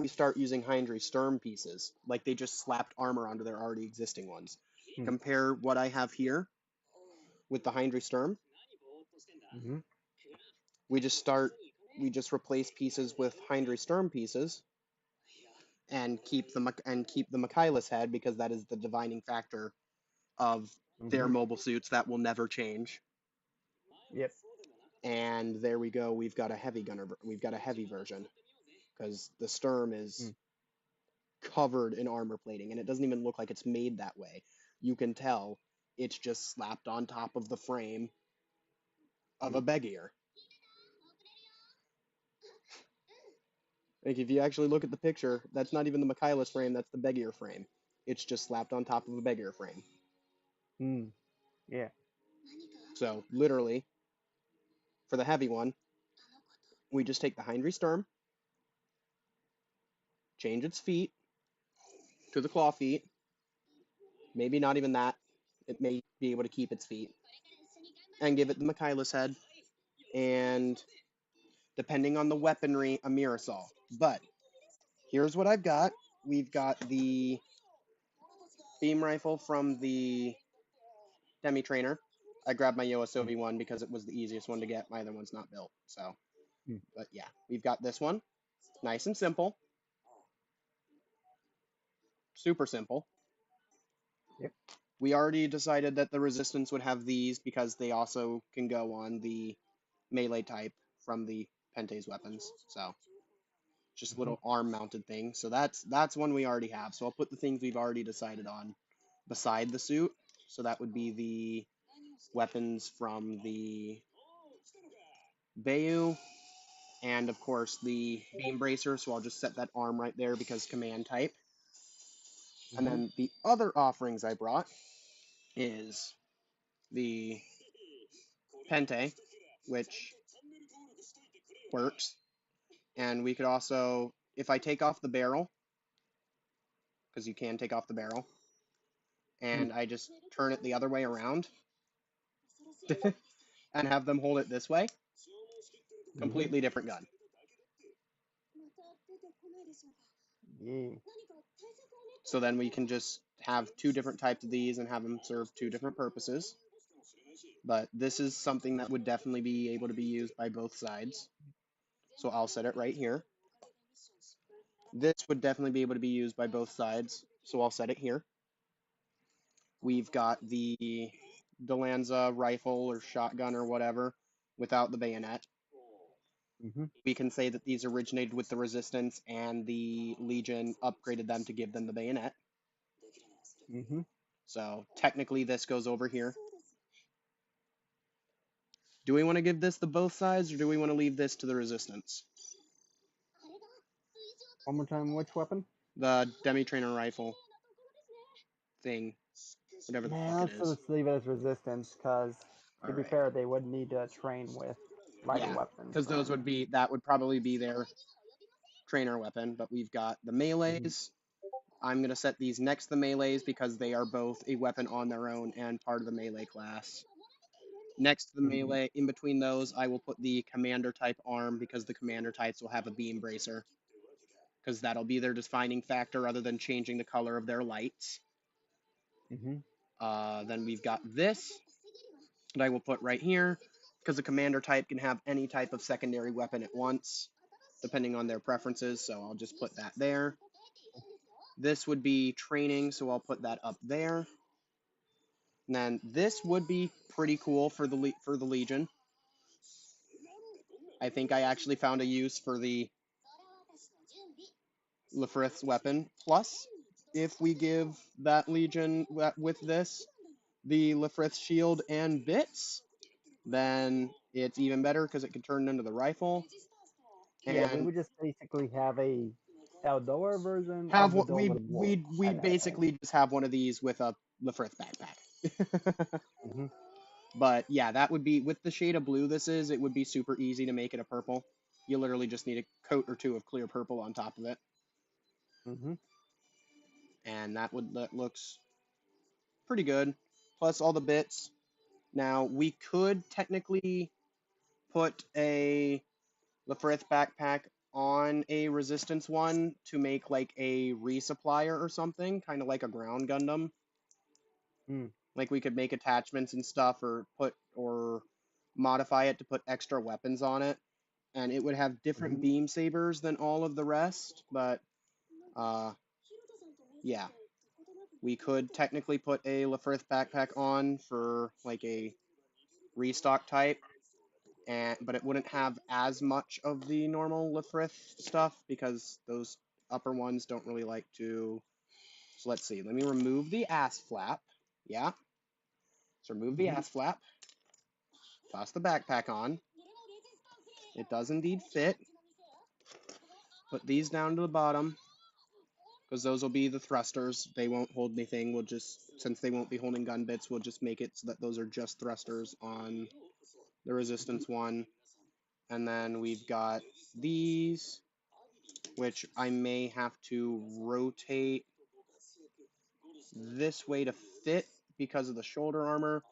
S7: start using Hindry Sturm pieces. Like they just slapped armor onto their already existing ones. Compare what I have here with the Hindry Sturm. We just replace pieces with Hindry Sturm pieces, and keep the Michaelis head, because that is the divining factor of their mobile suits that will never change.
S5: Yep.
S7: And there we go. We've got a heavy gunner. We've got a heavy version, because the Sturm is covered in armor plating, and it doesn't even look like it's made that way. You can tell it's just slapped on top of the frame of a Begier. Like if you actually look at the picture, that's not even the Michaelis frame, that's the Begier frame. It's just slapped on top of a Begier frame.
S5: Yeah.
S7: So literally, for the heavy one, we just take the Heinrich Sturm, change its feet to the claw feet. Maybe not even that. It may be able to keep its feet. And give it the Michaelis head. And depending on the weaponry, a Mirasol. But here's what I've got. We've got the beam rifle from the Demi Trainer. I grabbed my Yoasobi one because it was the easiest one to get. My other one's not built. So, but yeah, we've got this one. Nice and simple. Super simple.
S5: Yep.
S7: We already decided that the Resistance would have these because they also can go on the melee type from the Pente's weapons. So just a little arm mounted thing. So that's one we already have. So I'll put the things we've already decided on beside the suit. So that would be the weapons from the Bayu and of course the beam bracer. So I'll just set that arm right there because command type. And then the other offerings I brought is the Pente, which works. And we could also, if I take off the barrel, because you can take off the barrel, and I just turn it the other way around and have them hold it this way, completely different gun.
S5: Yeah.
S7: So then we can just have two different types of these and have them serve two different purposes. But this is something that would definitely be able to be used by both sides. So I'll set it right here. This would definitely be able to be used by both sides. So I'll set it here. We've got the Delanza rifle or shotgun or whatever without the bayonet. We can say that these originated with the Resistance and the Legion upgraded them to give them the bayonet. So technically this goes over here. Do we want to give this to both sides or do we want to leave this to the Resistance?
S5: One more time, which weapon?
S7: The Demi Trainer rifle thing. Whatever the fuck it
S5: Let's
S7: is.
S5: just leave it as resistance, because to be
S7: Alright.
S5: fair, they would need to train with lighter
S7: Yeah,
S5: weapons.
S7: because those would be, that would probably be their trainer weapon, but we've got the melees. I'm going to set these next to the melees because they are both a weapon on their own and part of the melee class. Next to the melee, in between those, I will put the commander type arm because the commander types will have a beam bracer. Because that'll be their defining factor other than changing the color of their lights. Then we've got this that I will put right here because the commander type can have any type of secondary weapon at once, depending on their preferences. So I'll just put that there. This would be training, so I'll put that up there. And then this would be pretty cool for the Legion. I think I actually found a use for the Lefrith's weapon. Plus, if we give that Legion with this the Lefrith shield and bits, then it's even better because it can turn into the rifle.
S5: Yeah, we would just basically have a Eldor version
S7: have
S5: of the
S7: what
S5: Dolmen Wolf.
S7: we'd basically just have one of these with a Lefrith backpack. But yeah, that would be with the shade of blue this is, it would be super easy to make it a purple. You literally just need a coat or two of clear purple on top of it. And that looks pretty good. Plus all the bits. Now we could technically put a Lefrith backpack on a resistance one to make like a resupplier or something, kind of like a ground Gundam. Like we could make attachments and stuff or modify it to put extra weapons on it. And it would have different beam sabers than all of the rest, but yeah. We could technically put a Lefrith backpack on for like a restock type, but it wouldn't have as much of the normal Lefrith stuff because those upper ones don't really like to. So let's see. Let me remove the ass flap. Yeah. So remove the ass flap. Toss the backpack on. It does indeed fit. put these down to the bottom, because those will be the thrusters. They won't hold anything. We'll just, since they won't be holding gun bits, we'll just make it so that those are just thrusters on the resistance one. And then we've got these, which I may have to rotate this way to fit because of the shoulder armor.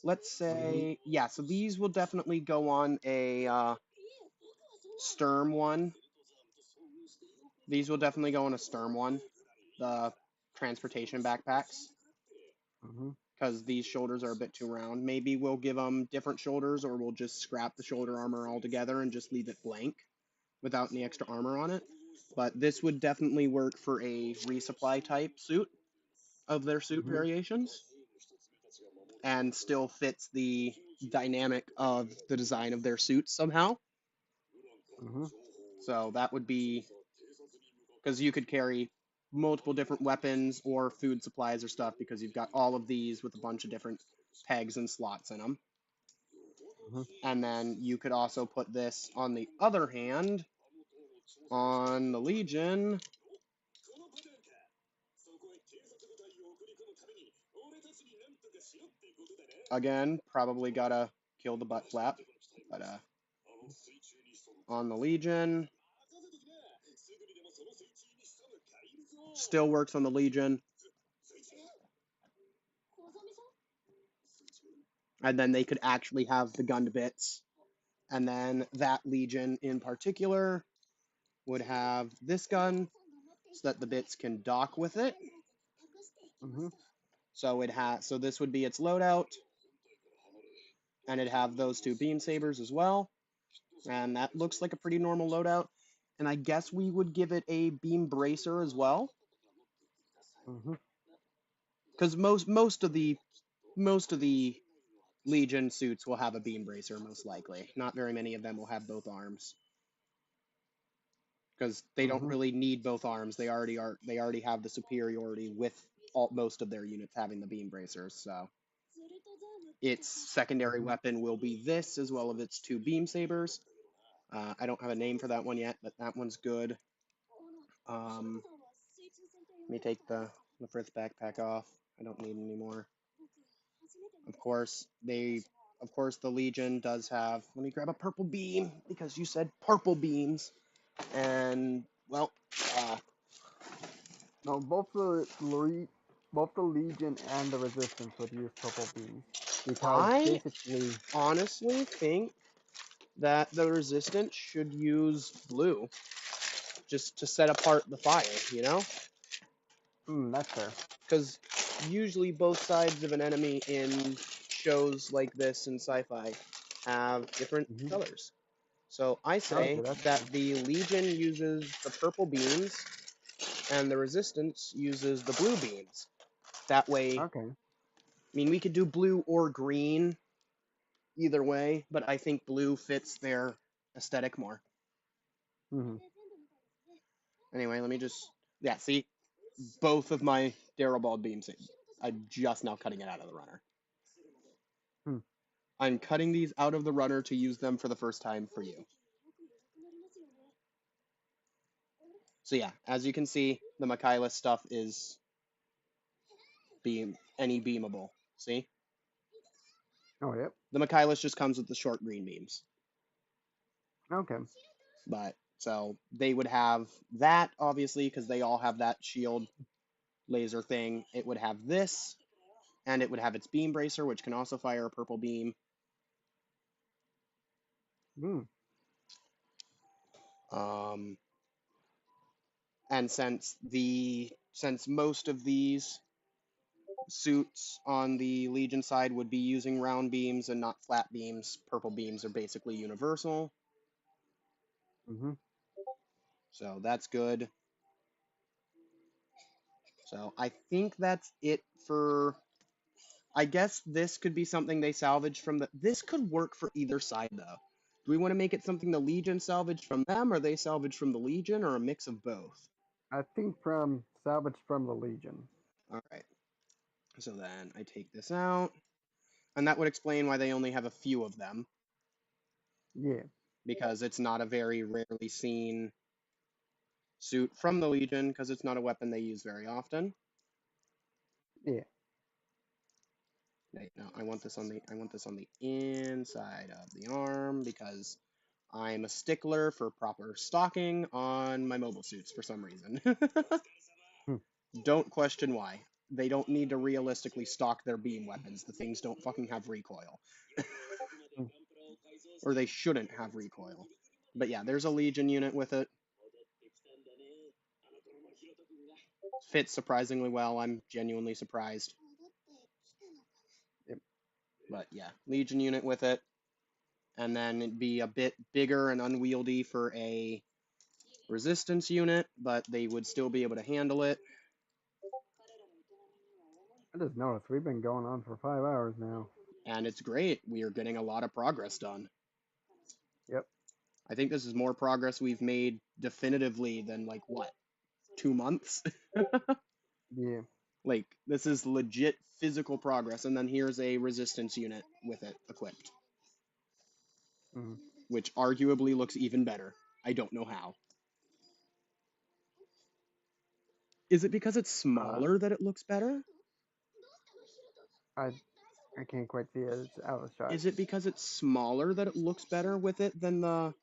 S7: Let's say, yeah, so these will definitely go on a Sturm one. These will definitely go on a Sturm one, the transportation backpacks, because these shoulders are a bit too round. Maybe we'll give them different shoulders, or we'll just scrap the shoulder armor altogether and just leave it blank without any extra armor on it. But this would definitely work for a resupply type suit of their suit variations, and still fits the dynamic of the design of their suits somehow. So that would be, because you could carry multiple different weapons or food supplies or stuff, because you've got all of these with a bunch of different pegs and slots in them. And then you could also put this on the other hand on the Legion. Again, probably gotta kill the butt flap, but on the Legion, still works on the Legion. And then they could actually have the gun to bits. And then that Legion in particular would have this gun so that the bits can dock with it. So this would be its loadout, and it'd have those two beam sabers as well. And that looks like a pretty normal loadout. And I guess we would give it a beam bracer as well, because most of the Legion suits will have a beam bracer, most likely. Not very many of them will have both arms, because they don't really need both arms. They already have the superiority with most of their units having the beam bracers. So its secondary weapon will be this, as well as its two beam sabers. I don't have a name for that one yet, but that one's good. Let me take the Frith backpack off. I don't need any more. Of course, the Legion does have. Let me grab a purple beam, because you said purple beams, and well,
S5: no, both the Legion and the Resistance would use purple beams, because
S7: I
S5: basically,
S7: honestly think that the Resistance should use blue, just to set apart the fire, you know?
S5: that's fair.
S7: Because usually both sides of an enemy in shows like this in sci-fi have different colors. So I say that the Legion uses the purple beams and the Resistance uses the blue beams. That way, I mean, we could do blue or green either way, but I think blue fits their aesthetic more. Anyway, let me just, yeah, see, both of my Darrowbald beams, I'm just now cutting it out of the runner. I'm cutting these out of the runner to use them for the first time for you. So yeah, as you can see, the Michaelis stuff is any beamable. See?
S5: Oh, yep.
S7: The Michaelis just comes with the short green beams.
S5: Okay.
S7: But, so, they would have that, obviously, because they all have that shield laser thing. It would have this, and it would have its beam bracer, which can also fire a purple beam. And since most of these suits on the Legion side would be using round beams and not flat beams, purple beams are basically universal. So that's good. So I think that's it for. I guess this could be something they salvage from the. This could work for either side though. Do we want to make it something the Legion salvaged from them, or they salvaged from the Legion, or a mix of both?
S5: I think salvaged from the Legion.
S7: All right. So then I take this out, and that would explain why they only have a few of them.
S5: Yeah.
S7: Because it's not a very rarely seen suit from the Legion because it's not a weapon they use very often.
S5: Yeah.
S7: Wait, no, I want this on the inside of the arm because I'm a stickler for proper stocking on my mobile suits for some reason.
S5: Hmm.
S7: Don't question why. They don't need to realistically stock their beam weapons. The things don't fucking have recoil.
S5: Hmm.
S7: Or they shouldn't have recoil. But yeah, there's a Legion unit with it. Fits surprisingly well. I'm genuinely surprised.
S5: Yep.
S7: But yeah, Legion unit with it. And then it'd be a bit bigger and unwieldy for a resistance unit, but they would still be able to handle it.
S5: I just noticed we've been going on for 5 hours now.
S7: And it's great. We are getting a lot of progress done.
S5: Yep.
S7: I think this is more progress we've made definitively than, like, what, 2 months?
S5: Yeah.
S7: Like, this is legit physical progress. And then here's a resistance unit with it equipped,
S5: Mhm.
S7: which arguably looks even better. I don't know how. Is it because it's smaller that it looks better?
S5: I can't quite see it. It's out of shot.
S7: Is it because it's smaller that it looks better with it than the...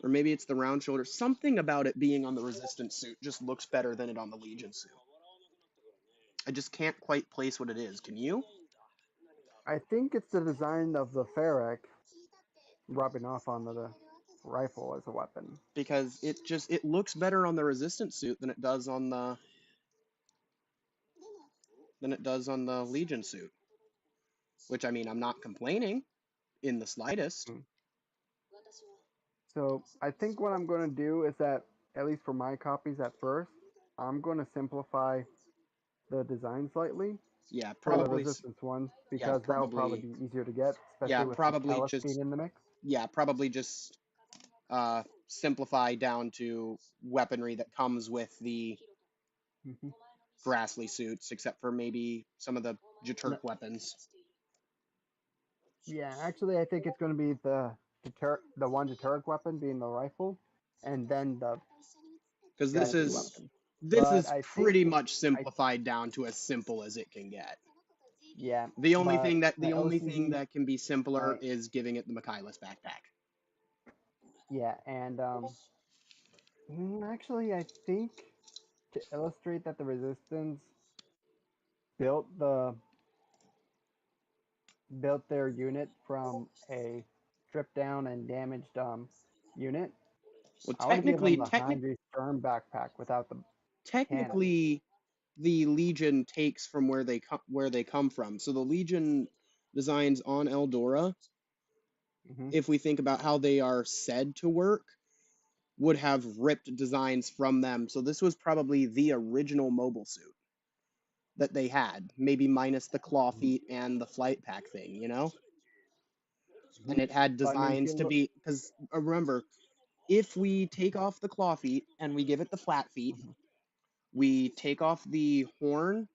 S7: Or maybe it's the round shoulder. Something about it being on the resistance suit just looks better than it on the Legion suit. I just can't quite place what it is. Can you?
S5: I think it's the design of the Ferrec rubbing off on the rifle as a weapon.
S7: Because it looks better on the resistance suit than it does on the Legion suit. Which, I mean, I'm not complaining in the slightest.
S5: So I think what I'm going to do is that, at least for my copies at first, I'm going to simplify the design slightly
S7: Yeah,
S5: for the
S7: probably.
S5: resistance one,
S7: Yeah,
S5: because that'll probably
S7: probably.
S5: be easier to get,
S7: Yeah,
S5: especially with
S7: probably
S5: Michaelis
S7: just.
S5: being in the mix.
S7: Yeah, probably just simplify down to weaponry that comes with the
S5: Hmm.
S7: Grassley suits, except for maybe some of the Jaturk weapons.
S5: Yeah, actually, I think it's going to be the one Jaturk weapon being the rifle, and then the
S7: Because
S5: Grassley weapon.
S7: this
S5: But
S7: is
S5: I think
S7: pretty much simplified down to as simple as it can get.
S5: yeah,
S7: The only
S5: but
S7: thing that
S5: my OCD,
S7: can be simpler
S5: my
S7: is giving it the Michaelis backpack.
S5: yeah, and actually, I think to illustrate that the Resistance built their unit from a stripped down and damaged unit.
S7: Well,
S5: I want to give them the Handry Sturm backpack without the cannon.
S7: technically, the Legion takes from where they come from. So the Legion designs on Eldora,
S5: Hmm.
S7: if we think about how they are said to work, would have ripped designs from them. So this was probably the original mobile suit that they had, maybe minus the claw feet and the flight pack thing, you know? And it had
S5: But I mean, if
S7: designs
S5: you
S7: to
S5: look,
S7: be, because remember, if we take off the claw feet and we give it the flat feet, we take off the horn,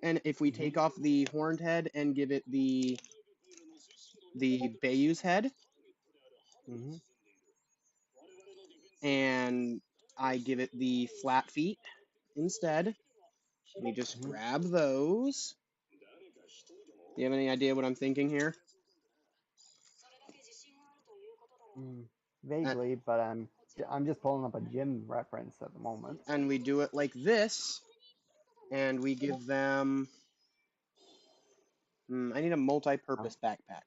S7: and if we take off the horned head and give it the Bayou's head, and I give it the flat feet instead, let me just grab those. Do you have any idea what I'm thinking here?
S5: vaguely, but I'm just pulling up a gym reference at the moment.
S7: And we do it like this, and we give them... I need a multi-purpose backpack.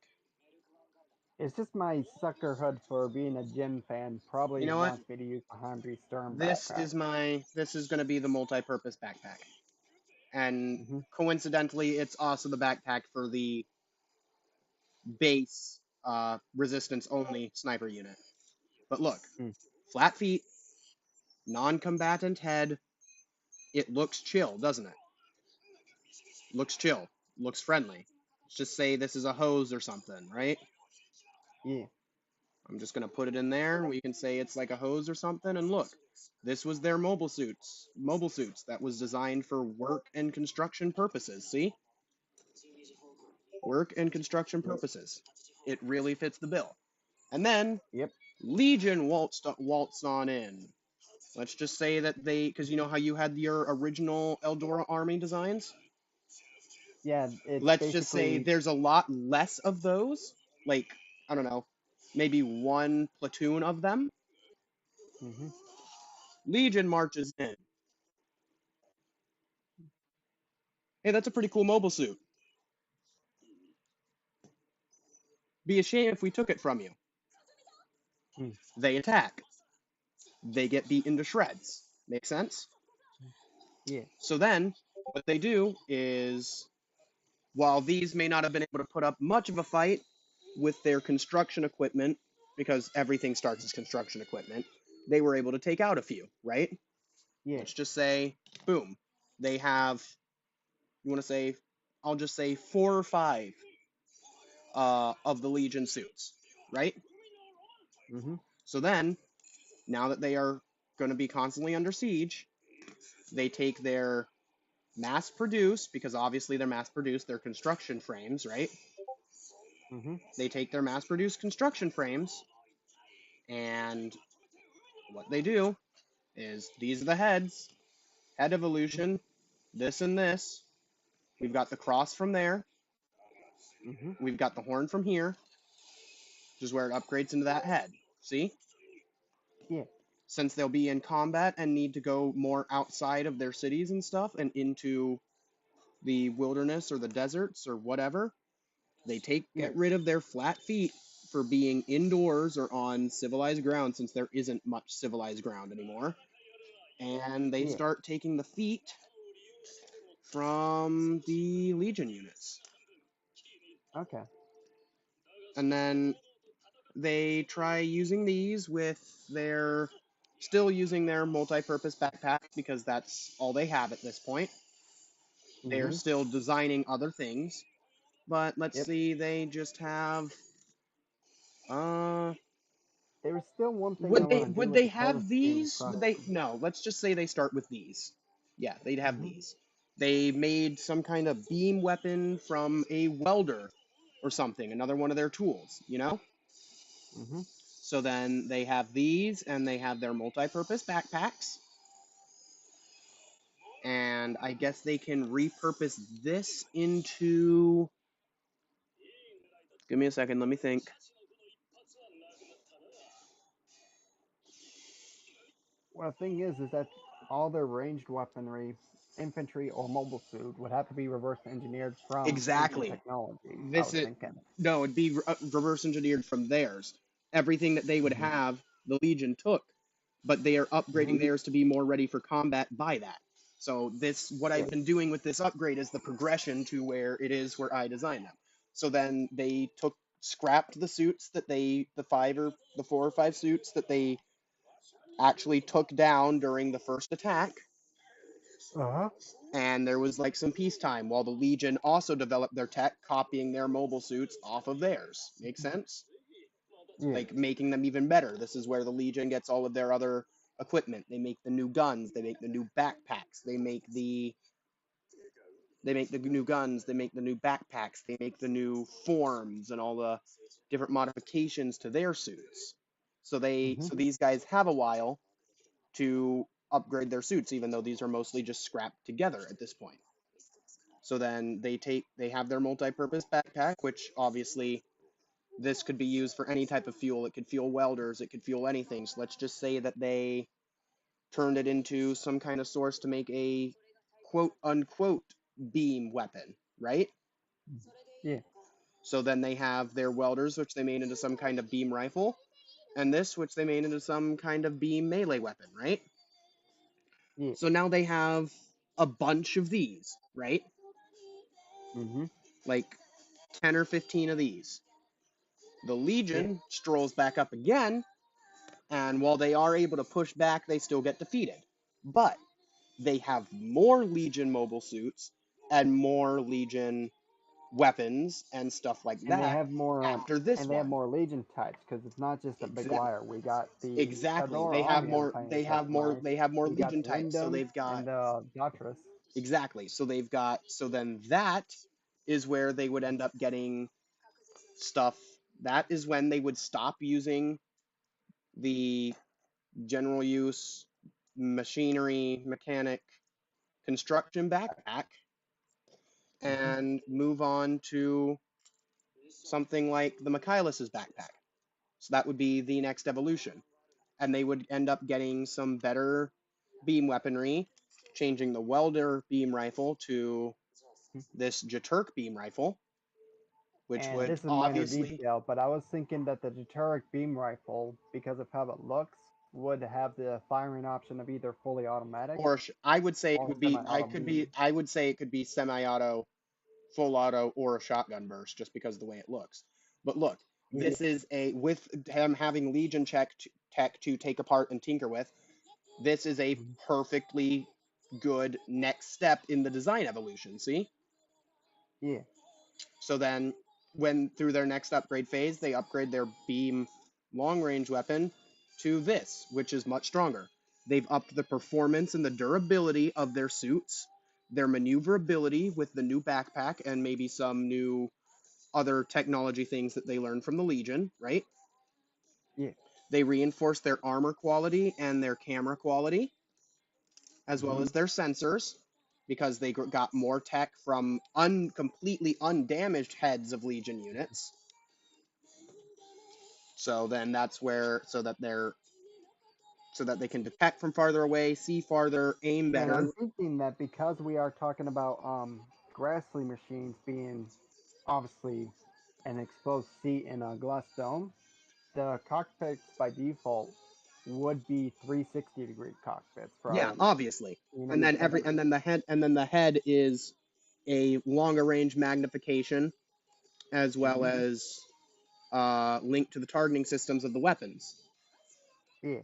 S5: It's just my sucker hood for being a gym fan probably
S7: You know what?
S5: wants me to use the Handry Sturm
S7: This
S5: backpack.
S7: is going to be the multi-purpose backpack. And
S5: Mm-hmm.
S7: coincidentally, it's also the backpack for the base resistance only sniper unit. But look, flat feet, non-combatant head. It looks chill, doesn't it? Looks chill. Looks friendly. Let's just say this is a hose or something, right?
S5: Yeah.
S7: I'm just going to put it in there. We can say it's like a hose or something. And look, this was their mobile suits. Mobile suits that was designed for work and construction purposes. See? Work and construction purposes. It really fits the bill. And then,
S5: Yep.
S7: Legion waltzed on in. Let's just say that they, because you know how you had your original Eldora army designs?
S5: Yeah, it's
S7: Let's just say
S5: basically.
S7: there's a lot less of those. Like, I don't know, maybe one platoon of them.
S5: Hmm.
S7: Legion marches in. Hey, that's a pretty cool mobile suit. Be a shame if we took it from you.
S5: Mm.
S7: They attack. They get beaten to shreds. Make sense?
S5: Yeah.
S7: So then, what they do is, while these may not have been able to put up much of a fight with their construction equipment, because everything starts as construction equipment, they were able to take out a few, right?
S5: Yeah.
S7: Let's just say, boom, they have, you want to say, I'll just say 4 or 5 of the Legion suits, right?
S5: Hmm.
S7: So then, now that they are going to be constantly under siege, they take their mass-produced, because obviously they're mass-produced, they're construction frames, right?
S5: Hmm.
S7: They take their mass-produced construction frames, and what they do is, these are the heads, head evolution, this and this. We've got the cross from there.
S5: Hmm.
S7: We've got the horn from here, which is where it upgrades into that head. See?
S5: Yeah.
S7: Since they'll be in combat and need to go more outside of their cities and stuff and into the wilderness or the deserts or whatever, they
S5: Yeah.
S7: get rid of their flat feet for being indoors or on civilized ground, since there isn't much civilized ground anymore. And they
S5: Yeah.
S7: start taking the feet from the Legion units.
S5: Okay.
S7: And then they try using these with their, still using their multi-purpose backpack, because that's all they have at this point. They're
S5: Hmm.
S7: still designing other things, but let's
S5: Yep.
S7: see, they just have, uh,
S5: There was still one thing I want to do
S7: would
S5: with
S7: they
S5: the color
S7: have
S5: scheme
S7: these? Would they,
S5: process.
S7: no, let's just say they start with these. Yeah, they'd have
S5: Hmm.
S7: these. They made some kind of beam weapon from a welder or something, another one of their tools, you know?
S5: Hmm.
S7: So then they have these, and they have their multi-purpose backpacks. And I guess they can repurpose this into... Give me a second, let me think.
S5: Well, the thing is that all their ranged weaponry, infantry or mobile suit, would have to be reverse engineered from Legion
S7: Exactly.
S5: technology. I
S7: This
S5: was
S7: is...
S5: thinking.
S7: No, it'd be reverse engineered from theirs. Everything that they would
S5: Hmm.
S7: have, the Legion took, but they are
S5: Hmm.
S7: upgrading theirs to be more ready for combat by that. So this, what
S5: Yeah.
S7: I've been doing with this upgrade is the progression to where it is where I designed them. So then they scrapped the suits that the 4 or 5 suits that they actually took down during the first attack,
S5: Uh-huh.
S7: and there was like some peacetime while the Legion also developed their tech, copying their mobile suits off of theirs. Make sense?
S5: Yeah.
S7: Like making them even better. This is where the Legion gets all of their other equipment. They make the new guns, they make the new backpacks, they make the new guns, they make the new backpacks, they make the new forms and all the different modifications to their suits. So
S5: Hmm.
S7: these guys have a while to upgrade their suits, even though these are mostly just scrapped together at this point. So then they have their multi-purpose backpack, which obviously this could be used for any type of fuel. It could fuel welders, it could fuel anything. So let's just say that they turned it into some kind of source to make a quote unquote beam weapon, right?
S5: Yeah.
S7: So then they have their welders, which they made into some kind of beam rifle, and this, which they made into some kind of beam melee weapon, right?
S5: Yeah.
S7: So now they have a bunch of these, right?
S5: Hmm.
S7: Like 10 or 15 of these. The
S5: Yeah.
S7: Legion strolls back up again, and while they are able to push back, they still get defeated. But they have more Legion mobile suits and more Legion weapons and stuff like
S5: And they
S7: that
S5: have more
S7: after this one.
S5: Legion types because it's not just a big
S7: Exactly.
S5: liar. We got the
S7: Exactly.
S5: Eldora army has tiny
S7: They have more
S5: customized.
S7: they have more
S5: We got
S7: Legion
S5: the
S7: types. So
S5: Wyndham
S7: they've got...
S5: and the Daughters.
S7: Exactly. So they've got, so then that is where they would end up getting stuff. That is when they would stop using the general use machinery, mechanic, construction backpack and move on to something like the Michaelis's backpack. So that would be the next evolution. And they would end up getting some better beam weaponry, changing the welder beam rifle to this Jaturk beam rifle, which
S5: And
S7: would
S5: this is a minor
S7: obviously,
S5: detail, but I was thinking that the Jaturek beam rifle, because of how it looks, would have the firing option of either fully automatic
S7: or I would say it
S5: or
S7: would be,
S5: semi-auto beam.
S7: I would say it could be semi-auto, full auto, or a shotgun burst, just because of the way it looks. But look,
S5: Yeah.
S7: this is a, with him having Legion tech to take apart and tinker with, this is a perfectly good next step in the design evolution, see?
S5: Yeah.
S7: So then, when through their next upgrade phase, they upgrade their beam long range weapon to this, which is much stronger. They've upped the performance and the durability of their suits, their maneuverability with the new backpack, and maybe some new other technology things that they learned from the Legion, right?
S5: Yeah.
S7: They reinforce their armor quality and their camera quality, as well as their sensors, because they got more tech from completely undamaged heads of Legion units. So then that's where, so that they can detect from farther away, see farther, aim
S5: And
S7: better.
S5: I'm thinking that because we are talking about Grassley machines being obviously an exposed seat in a glass dome, the cockpits by default would be 360-degree cockpits for
S7: Yeah,
S5: our
S7: obviously.
S5: you
S7: And then the head is a longer range magnification, as well as linked to the targeting systems of the weapons.
S5: Yeah.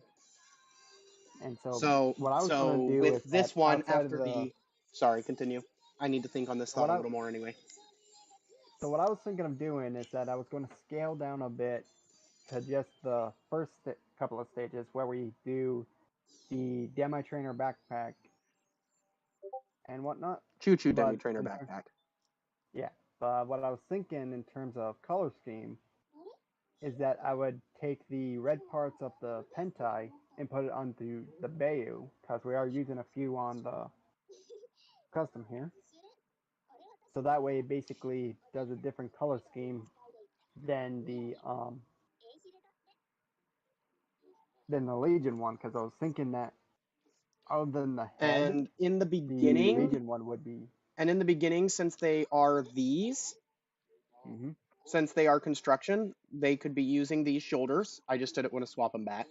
S5: And so
S7: So
S5: what I was
S7: so
S5: going to do
S7: with
S5: is that
S7: this one,
S5: outside of
S7: after
S5: the
S7: the, sorry, continue. I need to think on this thought
S5: what
S7: a
S5: I
S7: little more anyway.
S5: so what I was thinking of doing is that I was going to scale down a bit to just the first couple of stages where we do the demi trainer backpack and whatnot.
S7: Choo choo Demi
S5: But
S7: Trainer backpack.
S5: yeah, but what I was thinking in terms of color scheme is that I would take the red parts of the Pentai and put it onto the Bayu, because we are using a few on the custom here. So that way it basically does a different color scheme than the Legion one, because I was thinking that other than the head,
S7: And in the
S5: the
S7: beginning,
S5: Legion one would be.
S7: since they are these,
S5: Mm-hmm.
S7: since they are construction, they could be using these shoulders. I just didn't want to swap them back.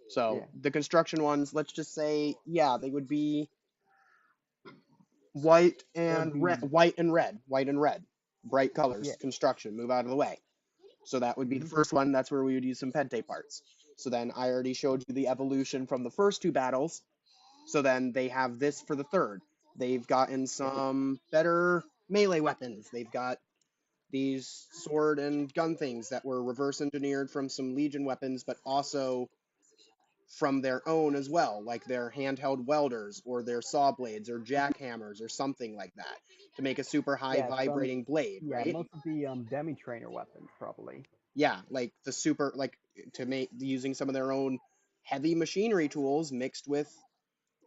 S7: So
S5: Yeah.
S7: the construction ones, let's just say, yeah, they would be white and red, bright colors.
S5: Yeah.
S7: Construction, move out of the way. So that would be the first one. That's where we would use some Pente parts. So then I already showed you the evolution from the first two battles. So then they have this for the third. They've gotten some better melee weapons. They've got these sword and gun things that were reverse engineered from some Legion weapons, but also from their own as well, like their handheld welders or their saw blades or jackhammers or something like that, to make a super high vibrating blade, right?
S5: Most of the demi trainer weapons probably.
S7: Yeah, like the super, like to make using some of their own heavy machinery tools mixed with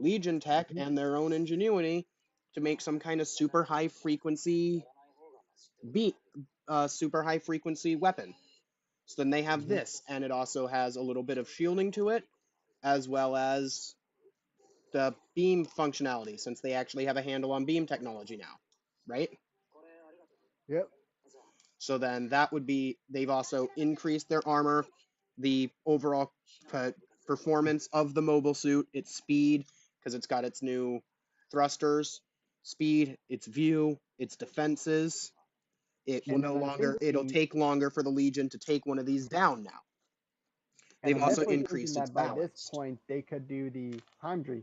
S7: Legion tech and their own ingenuity to make some kind of super high frequency weapon. So then they have this, and it also has a little bit of shielding to it, as well as the beam functionality, since they actually have a handle on beam technology now, right?
S5: Yep.
S7: So then that would be, they've also increased their armor, the overall performance of the mobile suit, its speed, because it's got its new thrusters, speed, its view, its defenses. It will no longer, it'll take longer for the Legion to take one of these down now. They've also increased its
S5: by
S7: balance.
S5: this point they could do the Heimdall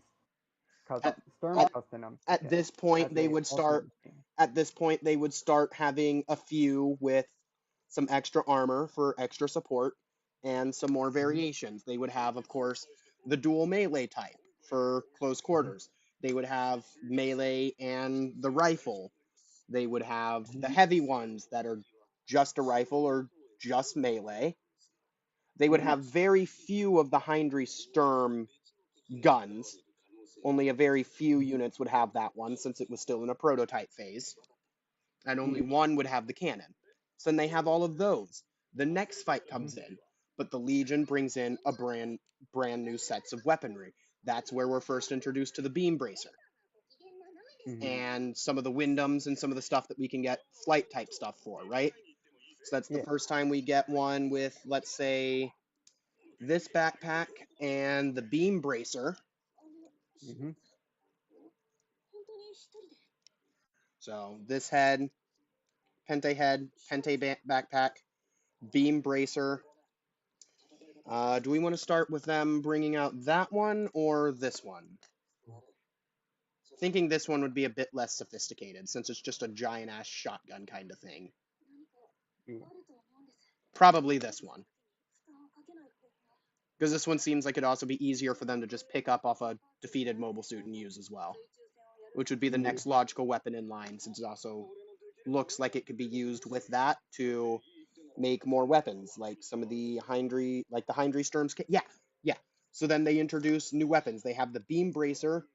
S7: At this point, they would start. At this point, they would start having a few with some extra armor for extra support and some more variations. They would have, of course, the dual melee type for close quarters. They would have melee and the rifle. They would have the heavy ones that are just a rifle or just melee. they would
S5: Mhm.
S7: have very few of the Heinrich Sturm guns. Only a very few
S5: Mhm.
S7: units would have that one since it was still in a prototype phase. And only one would have the cannon. So then they have all of those. The next fight comes in, but the Legion brings in a brand new sets of weaponry. That's where we're first introduced to the beam bracer
S5: Mhm.
S7: and some of the Wyndhams and some of the stuff that we can get flight type stuff for, right? So that's the
S5: Yeah.
S7: first time we get one with, let's say, this backpack and the beam bracer.
S5: Mhm.
S7: So this head, Pente backpack, beam bracer. Do we want to start with them bringing out that one or this one? Thinking this one would be a bit less sophisticated since it's just a giant ass shotgun kind of thing.
S5: Yeah.
S7: Probably this one. Because this one seems like it'd also be easier for them to just pick up off a defeated mobile suit and use as well. Which would be the
S5: Yeah.
S7: next logical weapon in line since it also looks like it could be used with that to make more weapons, like some of the Heinrich, like the Heinrich Sturms. Yeah. So then they introduce new weapons. They have the beam bracer,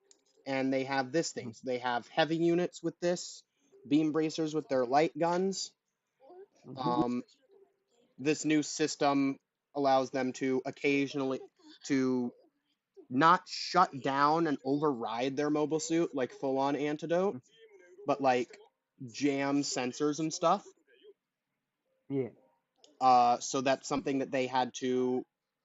S7: and they have this thing.
S5: Mhm.
S7: So they have heavy units with this, beam bracers with their light guns.
S5: Mhm.
S7: This new system allows them to occasionally to not shut down and override their mobile suit like full on antidote, but like jam sensors and stuff.
S5: Yeah.
S7: So that's something that they had to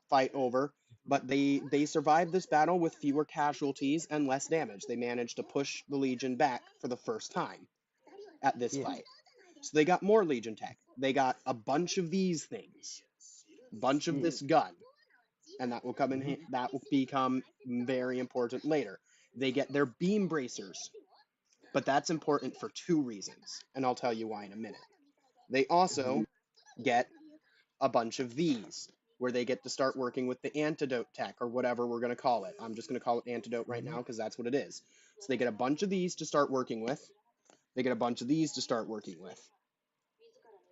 S7: fight over. But they survived this battle with fewer casualties and less damage. They managed to push the Legion back for the first time at this
S5: Yeah.
S7: fight. So they got more Legion tech. They got a bunch of these things, bunch of
S5: Yeah.
S7: this gun, and that will come in.
S5: Mhm.
S7: That will become very important later. They get their beam bracers, but that's important for two reasons, and I'll tell you why in a minute. They also get a bunch of these, where they get to start working with the antidote tech or whatever we're going to call it. I'm just going to call it antidote right now
S5: Mhm.
S7: because that's what it is. So they get a bunch of these to start working with. They get a bunch of these to start working with.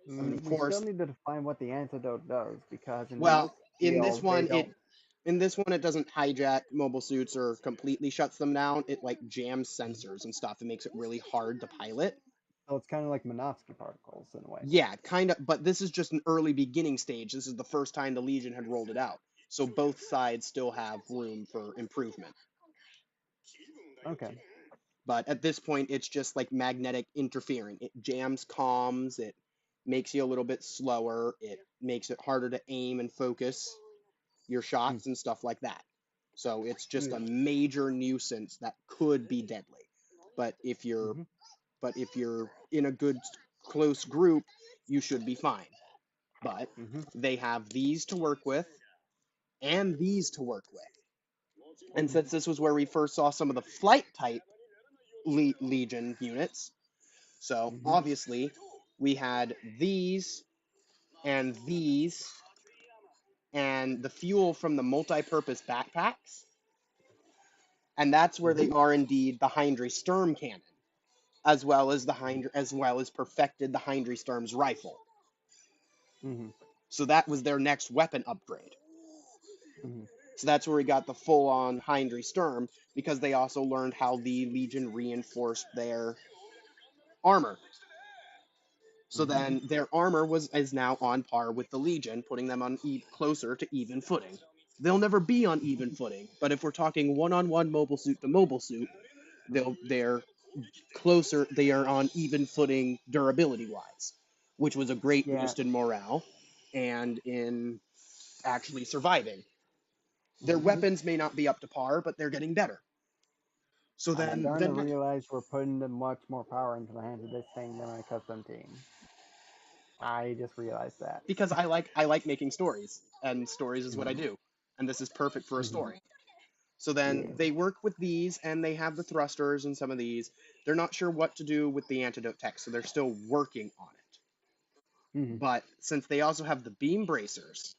S7: And of
S5: We still
S7: course,
S5: need to define what the antidote does because in Man
S7: well,
S5: of Steel they don't.
S7: in this one it doesn't hijack mobile suits or completely shuts them down. It like jams
S5: Mhm.
S7: sensors and stuff. It makes it really hard to pilot.
S5: So it's kind of like Minovsky particles in a way.
S7: Yeah, kind of, but this is just an early beginning stage. This is the first time the Legion had rolled it out. So both sides still have room for improvement.
S5: Okay.
S7: But at this point, it's just like magnetic interfering. It jams comms, it makes you a little bit slower, it makes it harder to aim and focus your
S5: Mm.
S7: shots and stuff like that. So it's just
S5: Yeah.
S7: a major nuisance that could be deadly. But
S5: Mhm.
S7: if you're in a good close group, you should be fine. But
S5: Mhm.
S7: they have these to work with and these to work with. And
S5: Mhm.
S7: since this was where we first saw some of the flight type Legion units, so
S5: Mhm.
S7: obviously we had these and these and the fuel from the multi-purpose backpacks, and that's where they
S5: Mhm.
S7: are indeed the Heinrich Sturm cannon, as well as perfected the Heinrich Sturm's rifle.
S5: Mhm.
S7: So that was their next weapon upgrade.
S5: Mhm.
S7: So that's where we got the full-on Heinrich Sturm because they also learned how the Legion reinforced their armor. So
S5: Mhm.
S7: then their armor is now on par with the Legion, putting them on closer to even footing. They'll never be on even footing, but if we're talking one-on-one mobile suit to mobile suit, they're closer. They are on even footing durability wise, which was a great
S5: Yeah.
S7: boost in morale and in actually surviving. Their
S5: Mhm.
S7: weapons may not be up to par, but they're getting better. So
S5: I'm
S7: then,
S5: starting to realize we're putting much more power into the hands of this thing than my custom team. I just realized that.
S7: because I like making stories, and stories is what I
S5: Mhm.
S7: do, and this is perfect for a
S5: Mhm.
S7: story. So then
S5: Yeah.
S7: they work with these, and they have the thrusters and some of these. They're not sure what to do with the antidote tech, so they're still working on it.
S5: Mhm.
S7: But since they also have the beam bracers,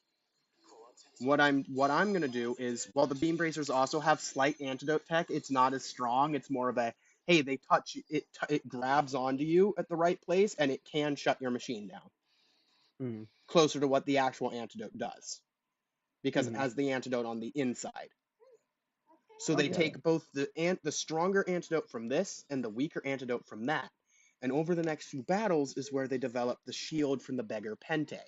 S7: what I'm gonna do is, while the beam bracers also have slight antidote tech, it's not as strong. It's more of a, hey, they touch you, it grabs onto you at the right place, and it can shut your machine down,
S5: Mhm.
S7: closer to what the actual antidote does. because it
S5: Mhm.
S7: has the antidote on the inside. So they
S5: Okay.
S7: take both the stronger antidote from this and the weaker antidote from that. And over the next few battles is where they develop the shield from the beggar Pente.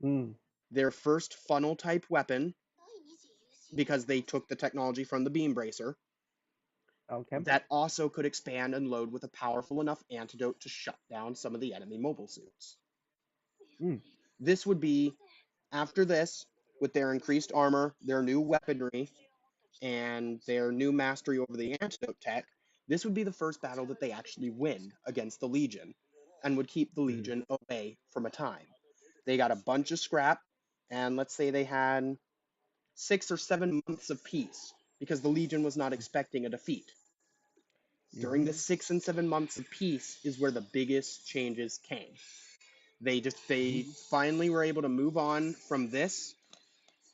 S5: Mm.
S7: Their first funnel type weapon, because they took the technology from the beam bracer,
S5: Okay.
S7: that also could expand and load with a powerful enough antidote to shut down some of the enemy mobile suits.
S5: Mm.
S7: This would be, after this, with their increased armor, their new weaponry, and their new mastery over the antidote tech, this would be the first battle that they actually win against the Legion, and would keep the
S5: Mhm.
S7: Legion away from a time. They got a bunch of scrap, and let's say they had 6 or 7 months of peace, because the Legion was not expecting a defeat. During
S5: Mhm.
S7: the 6 and 7 months of peace is where the biggest changes came. They finally were able to move on from this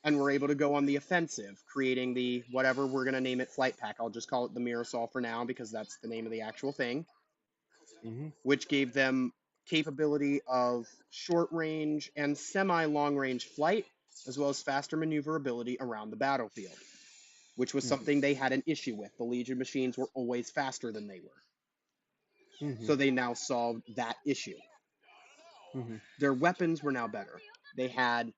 S7: and were able to go on the offensive, creating the whatever we're going to name it flight pack. I'll just call it the Mirasol for now because that's the name of the actual thing,
S5: Mhm.
S7: which gave them capability of short range and semi long range flight, as well as faster maneuverability around the battlefield, which was
S5: Mhm.
S7: something they had an issue with. The Legion machines were always faster than they were.
S5: Mhm.
S7: So they now solved that issue.
S5: Mhm.
S7: Their weapons were now better. They had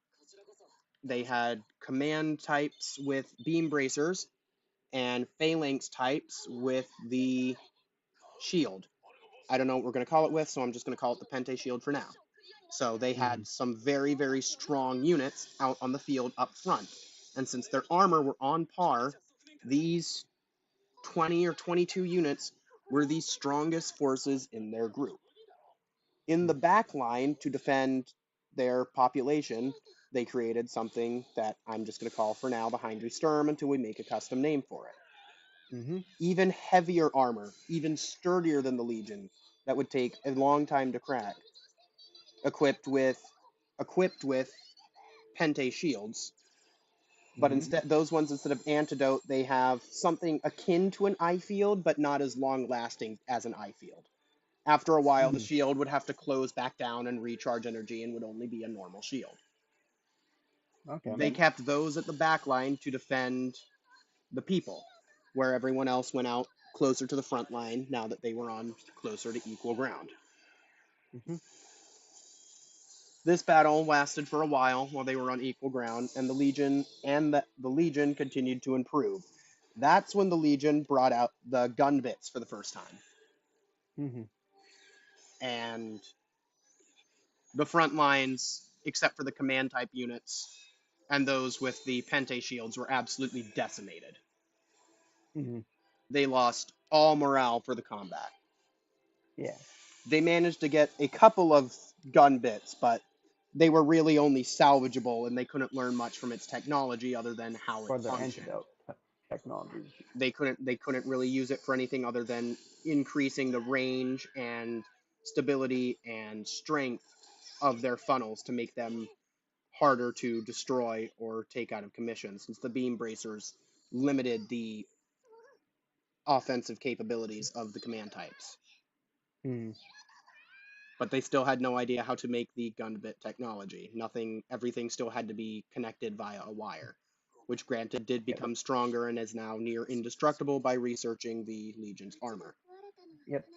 S7: command types with beam bracers and phalanx types with the shield. I don't know what we're going to call it with, so I'm just going to call it the Pente shield for now. So they had
S5: Mhm.
S7: some very, very strong units out on the field up front. And since their armor were on par, these 20 or 22 units were the strongest forces in their group. In the back line, to defend their population, they created something that I'm just going to call for now the Hindry Sturm until we make a custom name for it.
S5: Mhm.
S7: Even heavier armor, even sturdier than the Legion, that would take a long time to crack, equipped with Pente shields. But
S5: Mhm.
S7: instead, those ones, instead of antidote, they have something akin to an eye field, but not as long lasting as an eye field. After a while, the
S5: Mhm.
S7: shield would have to close back down and recharge energy and would only be a normal shield.
S5: Okay.
S7: They kept those at the back line to defend the people, where everyone else went out closer to the front line now that they were on closer to equal ground.
S5: Mhm.
S7: This battle lasted for a while they were on equal ground, and the Legion continued to improve. That's when the Legion brought out the gun bits for the first time.
S5: Mhm.
S7: And the front lines, except for the command type units and those with the Pente shields, were absolutely decimated.
S5: Mhm.
S7: They lost all morale for the combat.
S5: Yeah.
S7: They managed to get a couple of gun bits, but they were really only salvageable, and they couldn't learn much from its technology other than how
S5: For
S7: it
S5: their
S7: functioned.
S5: antidote technology.
S7: They couldn't really use it for anything other than increasing the range and stability and strength of their funnels to make them harder to destroy or take out of commission, since the beam bracers limited the offensive capabilities of the command types.
S5: Mhm.
S7: But they still had no idea how to make the gun bit technology. Everything still had to be connected via a wire, which granted did
S5: Yep.
S7: become stronger and is now near indestructible by researching the Legion's armor.
S5: Yep.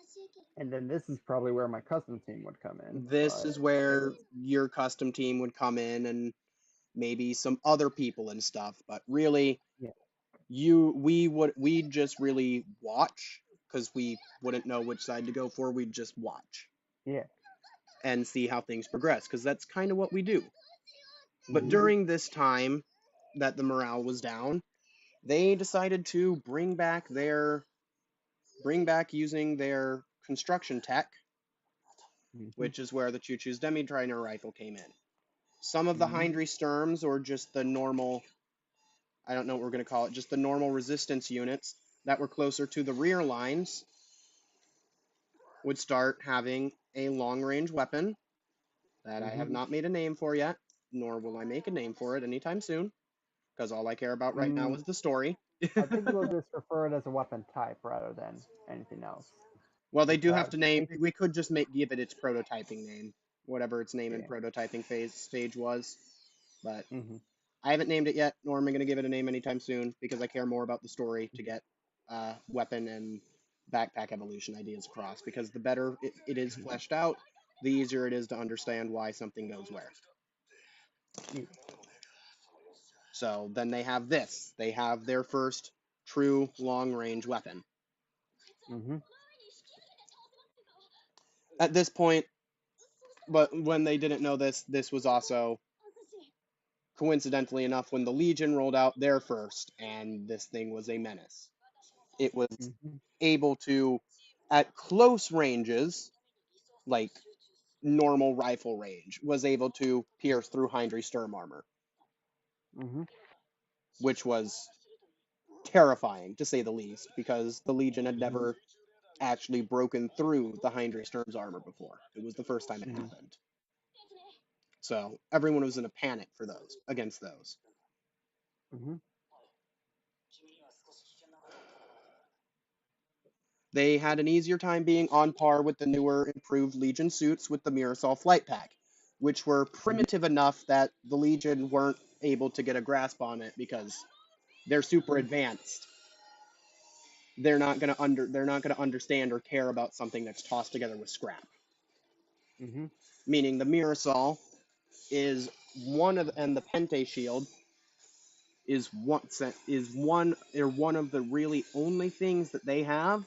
S5: And then this is probably where my custom team would come in.
S7: This
S5: But
S7: is
S5: it
S7: where
S5: was
S7: your custom team would come in and maybe some other people and stuff, but really
S5: yeah.
S7: we'd just really watch because we wouldn't know which side to go for. We'd just watch
S5: Yeah.
S7: and see how things progress because that's kind of what we do. But
S5: Mhm.
S7: during this time that the morale was down, they decided to bring back using their construction tech,
S5: Mhm.
S7: which is where the Choo-Choo's Demi-Trainer rifle came in. Some of the
S5: Mhm.
S7: Hindry Sturms, or just the normal, I don't know what we're going to call it, just the normal resistance units that were closer to the rear lines, would start having a long-range weapon that I have
S5: Mhm.
S7: not made a name for yet, nor will I make a name for it anytime soon, because all I care about right now
S5: Mm,
S7: is the story.
S5: I think we'll just refer it as a weapon type rather than anything else.
S7: Well, they do have
S5: Because
S7: to name. We could just give it its prototyping name, whatever its name in
S5: yeah.
S7: prototyping stage was. But
S5: Mhm.
S7: I haven't named it yet, nor am I going to give it a name anytime soon because I care more about the story to get weapon and backpack evolution ideas across. Because the better it is fleshed out, the easier it is to understand why something goes where.
S5: Yeah.
S7: So then they have this. They have their first true long range weapon.
S5: Mm-hmm.
S7: At this point, but when they didn't know this, this was also coincidentally enough when the Legion rolled out their first, and this thing was a menace. It was
S5: Mm-hmm.
S7: able to, at close ranges, like normal rifle range, was able to pierce through Hindry Sturm armor,
S5: Mm-hmm.
S7: which was terrifying to say the least, because the Legion had
S5: Mm-hmm.
S7: never actually broken through the Hindry Sturm's armor before. It was the first time it
S5: Mm-hmm.
S7: happened. So everyone was in a panic for those against those.
S5: Mm-hmm.
S7: They had an easier time being on par with the newer, improved Legion suits with the Mirasol Flight Pack, which were primitive enough that the Legion weren't able to get a grasp on it because they're super advanced. They're not gonna understand or care about something that's tossed together with scrap.
S5: Mm-hmm.
S7: Meaning the Mirasol is and the Pente Shield is one of the really only things that they have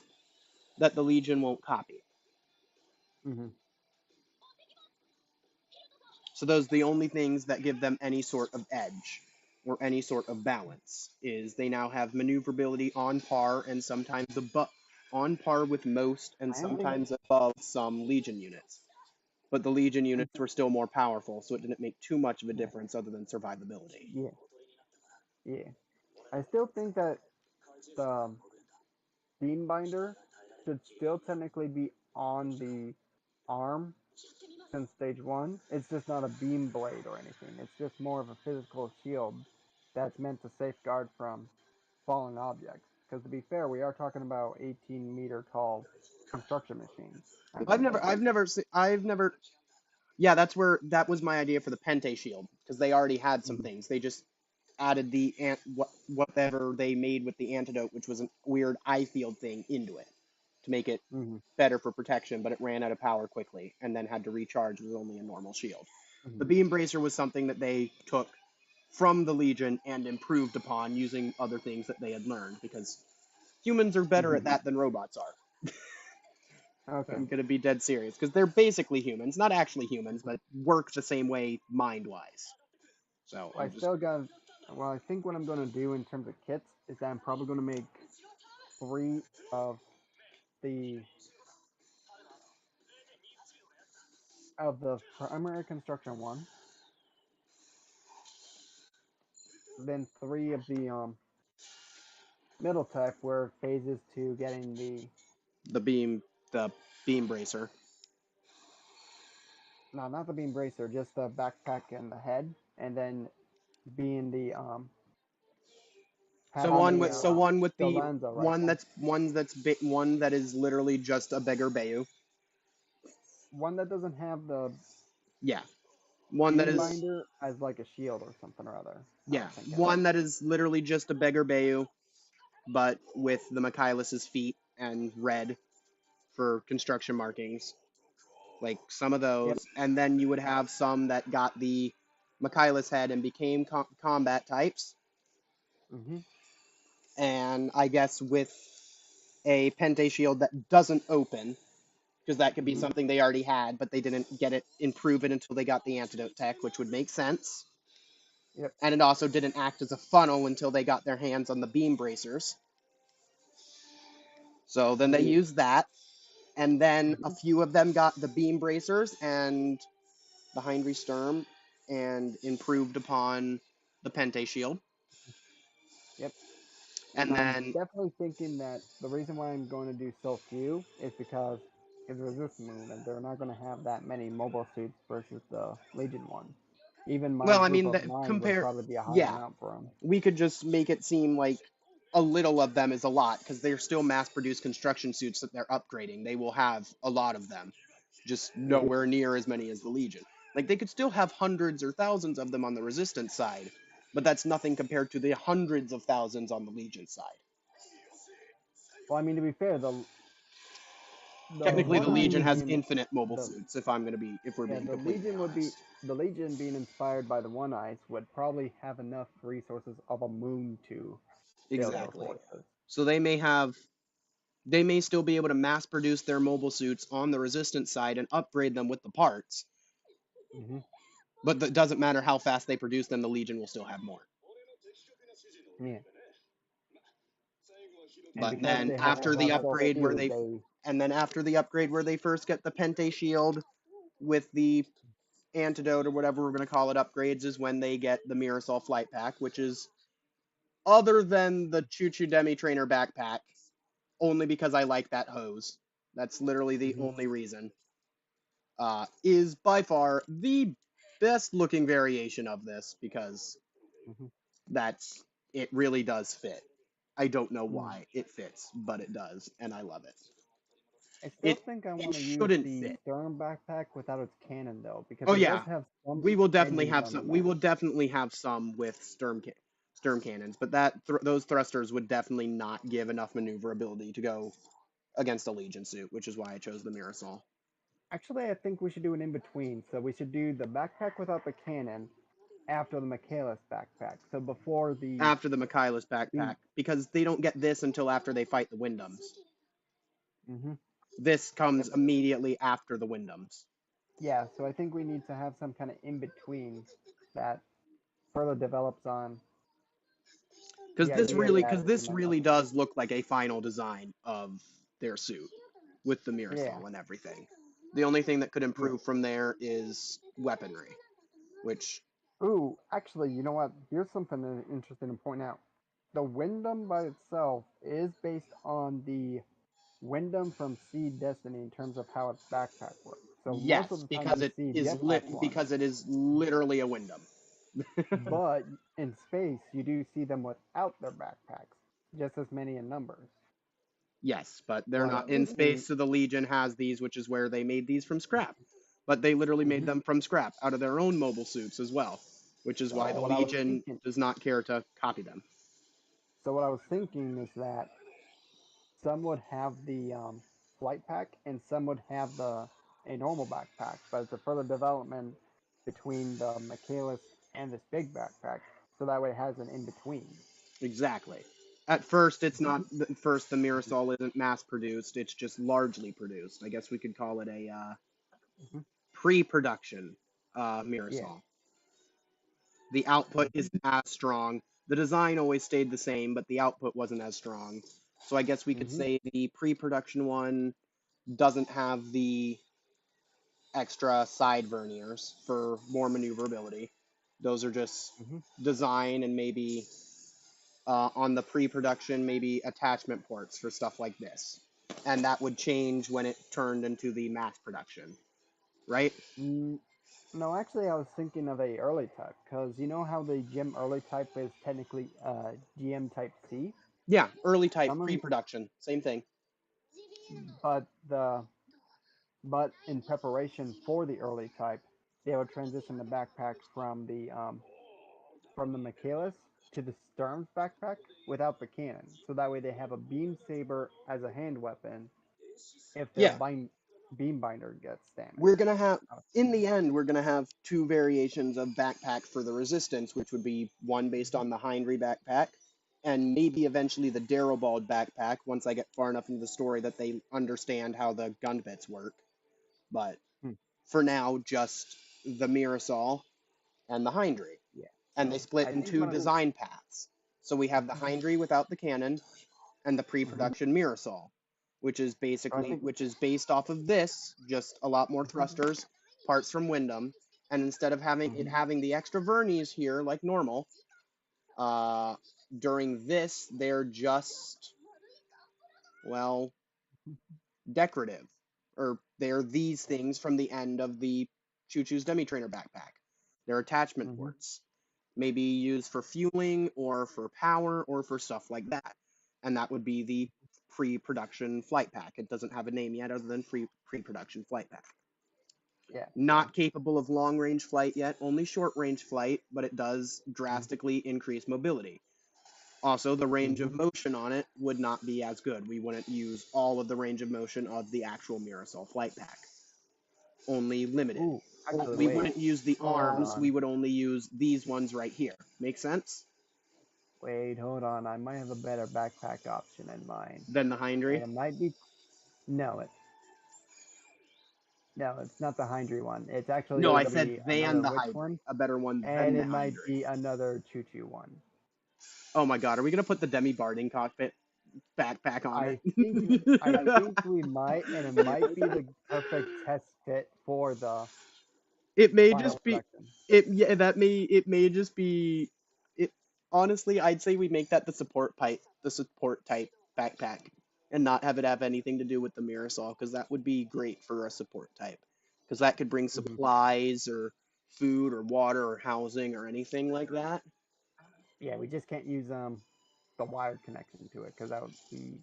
S7: that the Legion won't copy.
S5: Mm-hmm.
S7: So those are the only things that give them any sort of edge or any sort of balance. Is they now have maneuverability on par and sometimes above on par with most and
S5: Landing.
S7: sometimes above some Legion units. But the Legion units were still more powerful, so it didn't make too much of a
S5: Yeah.
S7: difference other than survivability.
S5: Yeah. Yeah. I still think that the beam binder should still technically be on the arm since stage 1. It's just not a beam blade or anything. It's just more of a physical shield that's meant to safeguard from falling objects. Because to be fair, we are talking about 18-meter tall construction machines at
S7: I've
S5: some
S7: never,
S5: point.
S7: I've never. Yeah, that was my idea for the Pente Shield because they already had some
S5: Mm-hmm.
S7: things. They just added whatever they made with the antidote, which was a weird eye field thing, into it to make it
S5: Mm-hmm.
S7: better for protection, but it ran out of power quickly and then had to recharge with only a normal shield.
S5: Mm-hmm.
S7: The Beam Bracer was something that they took from the Legion and improved upon using other things that they had learned because humans are better
S5: Mm-hmm.
S7: at that than robots are.
S5: Okay.
S7: I'm gonna be dead serious because they're basically humans, not actually humans, but work the same way mind-wise. So
S5: I still got. Well, I think what I'm going to do in terms of kits is that I'm probably going to make 3 of the primary construction one, then 3 of the middle tech where phases to getting
S7: the beam the beam bracer.
S5: no, not the beam bracer, just the backpack and the head, and then being the
S7: So
S5: having
S7: one
S5: the
S7: with so one with the
S5: Lanza
S7: one
S5: rifle,
S7: one that is literally just a beggar Bayu.
S5: one that doesn't have the
S7: Yeah. One that
S5: beam
S7: is
S5: binder as like a shield or something or other. I
S7: yeah.
S5: was thinking.
S7: One that is literally just a beggar Bayu, but with the Michaelis's feet and red for construction markings. Like some of
S5: Yep.
S7: those. And then you would have some that got the Michaelis head and became combat types.
S5: Mm-hmm.
S7: And I guess with a Pente shield that doesn't open, because that could be
S5: Mm-hmm.
S7: something they already had, but they didn't get it improve it until they got the antidote tech, which would make sense.
S5: Yep.
S7: And it also didn't act as a funnel until they got their hands on the beam bracers. So then they used that, and then a few of them got the beam bracers and the Hindry Sturm and improved upon the Pente shield.
S5: Yep.
S7: And
S5: I'm
S7: then
S5: definitely thinking that the reason why I'm going to do so few is because it's a resist move, and they're not going to have that many mobile suits versus the Legion one. Even my
S7: well, I
S5: group
S7: mean,
S5: of 9 would
S7: compare,
S5: probably be a high
S7: yeah,
S5: amount for them.
S7: we could just make it seem like a little of them is a lot because they're still mass-produced construction suits that they're upgrading. They will have a lot of them, just
S5: Yeah.
S7: nowhere near as many as the Legion. Like they could still have hundreds or thousands of them on the Resistance side, but that's nothing compared to the hundreds of thousands on the Legion side.
S5: Well, I mean, to be fair, the
S7: Technically, the
S5: One Eyes
S7: Legion has
S5: being
S7: infinite mobile
S5: the
S7: suits. If we're
S5: yeah,
S7: being completely honest.
S5: the Legion being inspired by the One Eyes would probably have enough resources of a moon to build those
S7: Exactly.
S5: forces.
S7: So they may still be able to mass produce their mobile suits on the resistance side and upgrade them with the parts.
S5: Hmm.
S7: But it doesn't matter how fast they produce them, the Legion will still have more.
S5: Yeah, and
S7: But
S5: because
S7: then
S5: they have
S7: after the
S5: self
S7: upgrade where
S5: shield,
S7: they first get the Pente Shield with the antidote or whatever we're gonna call it upgrades is when they get the Mirasol Flight Pack, which is other than the Choo Choo Demi Trainer backpack, only because I like that hose. That's literally the
S5: Mhm.
S7: only reason. Is by far the best looking variation of this because
S5: Mhm.
S7: it really does fit. I don't know
S5: Mm.
S7: why it fits, but it does, and I love it.
S5: I still
S7: It
S5: think I
S7: it
S5: want to use
S7: shouldn't
S5: the
S7: fit.
S5: Sturm backpack without its cannon though, because
S7: Oh
S5: it does
S7: yeah,
S5: have some
S7: we will definitely
S5: edges
S7: have
S5: on the
S7: some. We
S5: back.
S7: will definitely have some with Sturm cannons, but those thrusters would definitely not give enough maneuverability to go against a Legion suit, which is why I chose the Mirasol.
S5: Actually, I think we should do an in between. So we should do the backpack without the cannon after the Michaelis backpack. So before the
S7: After the Michaelis backpack, because they don't get this until after they fight the Wyndhams.
S5: hmm
S7: This comes immediately after the Wyndhams.
S5: yeah, so I think we need to have some kind of in between that further develops on
S7: Because
S5: the idea that
S7: this really does look like a final design of their suit with the Mirasol
S5: yeah,
S7: and everything. The only thing that could
S5: yeah.
S7: improve from there is weaponry, which
S5: Ooh, actually, you know what? Here's something interesting to point out. The Wyndham by itself is based on the Wyndham from Seed Destiny in terms of how its backpack works. So most of
S7: yes,
S5: the time you see jetpack ones,
S7: because it is literally a Wyndham.
S5: but in space you do see them without their backpacks, just as many in numbers.
S7: Yes, but they're
S5: Like
S7: not in
S5: you see,
S7: space, so the Legion has these, which is where they made these from scrap. But they literally made
S5: mhm.
S7: them from scrap out of their own mobile suits as well, which is why
S5: So
S7: the
S5: what I was
S7: Legion
S5: thinking,
S7: does not care to copy them.
S5: so what I was thinking is that some would have the flight pack and some would have the a normal backpack, but it's a further development between the Michaelis and this big backpack, so that way it has an in between.
S7: Exactly. At first, it's
S5: Mhm.
S7: not. At first, the Mirasol isn't mass produced. It's just largely produced. I guess we could call it a
S5: Mhm.
S7: pre-production
S5: Yeah.
S7: Mirasol. The output
S5: Mhm.
S7: isn't as strong. The design always stayed the same, but the output wasn't as strong. So I guess we could
S5: Mhm.
S7: say the pre-production one doesn't have the extra side verniers for more maneuverability. Those are just
S5: Mhm.
S7: design and maybe on the pre-production, maybe attachment ports for stuff like this. And that would change when it turned into the mass production, right?
S5: Mm, no, actually, I was thinking of a early type because you know how the gym early type is technically GM type C.
S7: Yeah, early type,
S5: Some of,
S7: pre-production, same thing.
S5: but the but in preparation for the early type, they would transition the backpack from the Michaelis to the Sturm's backpack without the cannon. So that way they have a beam saber as a hand weapon if their
S7: Yeah,
S5: beam binder gets damaged.
S7: we're gonna have in the end we're gonna have two variations of backpack for the resistance, which would be one based on the Hindry backpack, and maybe eventually the Darrowbald backpack once I get far enough into the story that they understand how the gun bits work. But
S5: Hmm.
S7: for now, just the Mirasol and the Hindry.
S5: Yeah.
S7: And they
S5: So
S7: split
S5: I
S7: in
S5: think
S7: two
S5: one of
S7: design paths. So we have the Hindry without the cannon and the
S5: mhm.
S7: pre-production Mirasol,
S5: So I think
S7: which is based off of this, just a lot more
S5: mhm.
S7: thrusters, parts from Wyndham, and instead of
S5: Mhm.
S7: having the extra vernies here like normal, uh, during this they're just well decorative, or they're these things from the end of the Choo Choo's Demi Trainer backpack. They're attachment
S5: Mhm.
S7: ports, maybe used for fueling or for power or for stuff like that. And that would be the pre-production flight pack. It doesn't have a name yet other than pre-production flight pack.
S5: Yeah.
S7: Not capable of long range flight yet, only short range flight, but it does drastically increase mobility. Also, the range of motion on it would not be as good. We wouldn't use all of the range of motion of the actual Mirasol flight pack. Only limited.
S5: Ooh, actually,
S7: We
S5: wait.
S7: wouldn't use the
S5: Hold
S7: arms,
S5: on.
S7: we would only use these ones right here. Make sense?
S5: Wait, hold on. I might have a better backpack option in mind.
S7: Then the
S5: And
S7: Hindry.
S5: it might be. No, it's not the Hindry one. It's actually
S7: No, I
S5: going to
S7: said
S5: be
S7: than
S5: another
S7: the
S5: which
S7: Hydra.
S5: one?
S7: A better one than
S5: And
S7: the
S5: it might
S7: Hydra.
S5: be another Choo-Choo one.
S7: Oh my god, are we gonna put the Demi Barding cockpit backpack on
S5: I
S7: it?
S5: think we might, and it might be the perfect test fit for the
S7: It may
S5: final
S7: just be
S5: production.
S7: it may just be it honestly, I'd say we make that the support type backpack and not have it have anything to do with the Mirasol, because that would be great for a support type. Because that could bring supplies or food or water or housing or anything like that.
S5: Yeah, we just can't use the wired connection to it because that would be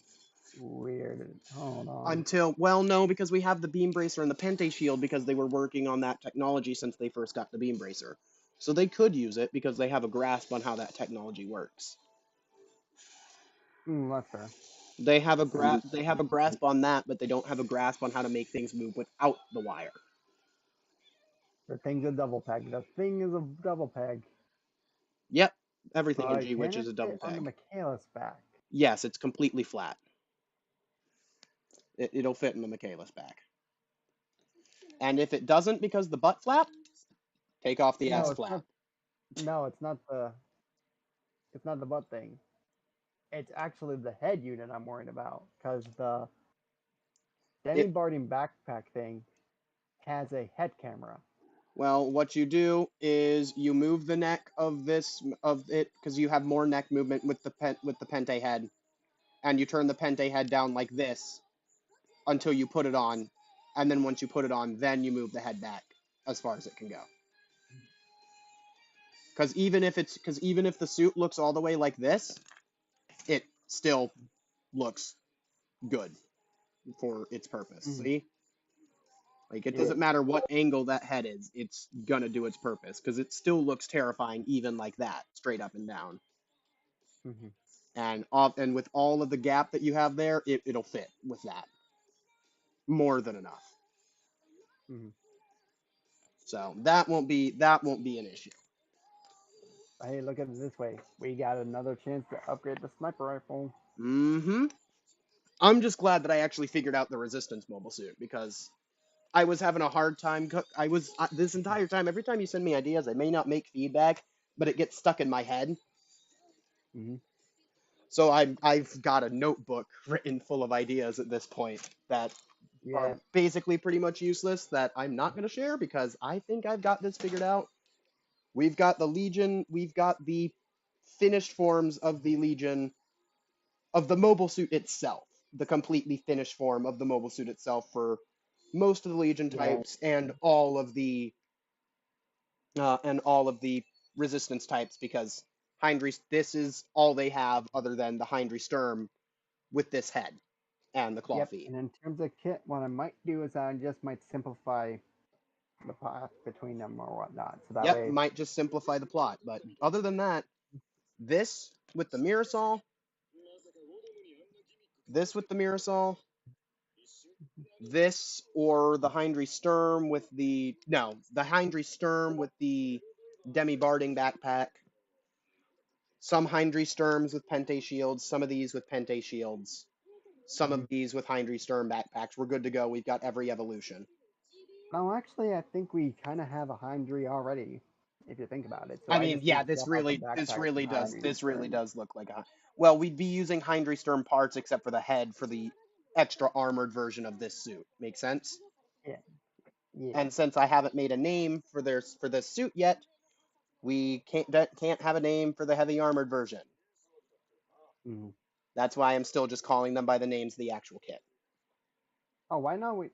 S5: weird. Hold on.
S7: No, because we have the beam bracer and the Pente shield because they were working on that technology since they first got the beam bracer. So they could use it because they have a grasp on how that technology works.
S5: That's fair.
S7: They have a grasp on that, but they don't have a grasp on how to make things move without the wire.
S5: The thing's a double peg. The thing is a double peg.
S7: Yep, everything in
S5: But
S7: G
S5: can
S7: Witch
S5: it
S7: is a double
S5: fit on the
S7: peg.
S5: Michaelis back?
S7: Yes, it's completely flat. It'll fit in the Michaelis back. And if it doesn't because the butt flap, take off the ass flap.
S5: No, it's not the butt thing. It's actually the head unit I'm worried about because the Demi Barding backpack thing has a head camera.
S7: Well, what you do is you move the neck of it because you have more neck movement with the Pente head, and you turn the Pente head down like this until you put it on, and then once you put it on, then you move the head back as far as it can go. Because even if the suit looks all the way like this, it still looks good for its purpose. See? Like, it doesn't matter what angle that head is, it's gonna do its purpose, because it still looks terrifying even like that, straight up and down. And with all of the gap that you have there, it'll fit with that. More than enough. So that won't be an issue.
S5: Hey, look at it this way. We got another chance to upgrade the sniper rifle.
S7: I'm just glad that I actually figured out the resistance mobile suit, because I was having a hard time. This entire time, every time you send me ideas, I may not make feedback, but it gets stuck in my head. So I've got a notebook written full of ideas at this point that are basically pretty much useless, that I'm not going to share because I think I've got this figured out. We've got the Legion, we've got the finished forms of the Legion, of the mobile suit itself, the completely finished form of the mobile suit itself for most of the Legion types and all of the resistance types, because Hindry, this is all they have other than the Hindry Sturm with this head and the claw feet.
S5: And in terms of kit, what I might do is I just might simplify the path between them or whatnot. So that way,
S7: might just simplify the plot. But other than that, this with the Mirasol, this or the Hindry Sturm with the Hindry Sturm with the Demi Barding backpack. Some Hindry Sturms with Pente shields, some of these with Pente shields, some of these with Hindry Sturm backpacks. We're good to go. We've got every evolution.
S5: No, actually, I think we kind of have a Hindry already, if you think about it. So
S7: I mean, this really does look like a. Well, we'd be using Hindry Sturm parts except for the head for the extra armored version of this suit. Make sense?
S5: Yeah.
S7: And since I haven't made a name for this suit yet, we can't have a name for the heavy armored version. That's why I'm still just calling them by the names of the actual kit.
S5: Oh, why not we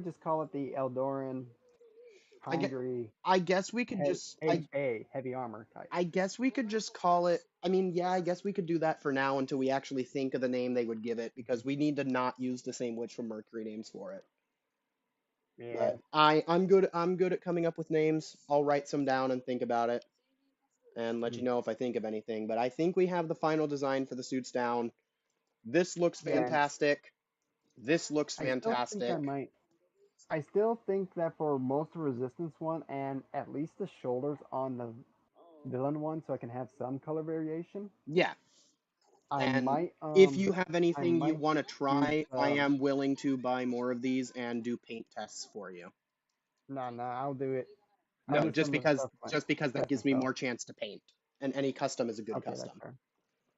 S5: just call it the Eldoran Hindry?
S7: I guess we could
S5: heavy armor type.
S7: I guess we could just call it. I mean, yeah, I guess we could do that for now until we actually think of the name they would give it, because we need to not use the same Witch from Mercury names for it.
S5: Yeah.
S7: But I'm good at coming up with names. I'll write some down and think about it and let you know if I think of anything. But I think we have the final design for the suits down. This looks
S5: Yeah, and
S7: fantastic. This looks
S5: I still think I
S7: fantastic.
S5: might. I still think that for most of the Resistance one and at least the shoulders on the villain one, so I can have some color variation.
S7: Yeah.
S5: I
S7: And
S5: might
S7: if you have
S5: I
S7: anything you
S5: might
S7: want to
S5: use
S7: try, I am willing to buy more of these and do paint tests for you.
S5: no, I'll do it. I'll
S7: No,
S5: do
S7: just
S5: some of the
S7: because
S5: stuff
S7: that gives me more chance to paint. And any custom is a good
S5: Okay, that's
S7: custom.
S5: fair.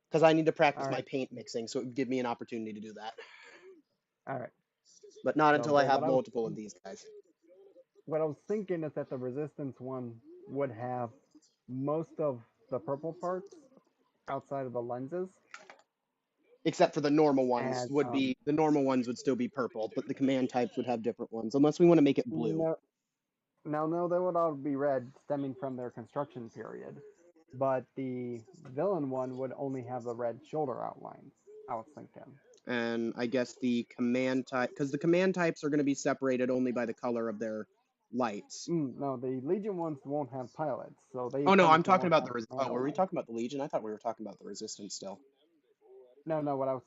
S7: Because I need to practice
S5: All
S7: my
S5: right,
S7: paint mixing, so it would give me an opportunity to do that.
S5: all right.
S7: But not
S5: So,
S7: until I
S5: but
S7: have multiple of these guys.
S5: what I was thinking is that the Resistance one would have most of the purple parts outside of the lenses.
S7: Except for the normal ones
S5: As
S7: would be the normal ones would still be purple, but the command types would have different ones, unless we want to make it blue.
S5: no, they would all be red, stemming from their construction period. But the villain one would only have the red shoulder outlines. I was thinking.
S7: And I guess the command type, because the command types are going to be separated only by the color of their lights.
S5: No, the Legion ones won't have pilots, so they.
S7: Oh no, I'm
S5: technically
S7: talking
S5: won't
S7: about
S5: have
S7: the.
S5: command
S7: Were we
S5: lights.
S7: talking about the Legion? I thought we were talking about the Resistance still.
S5: No, what I was.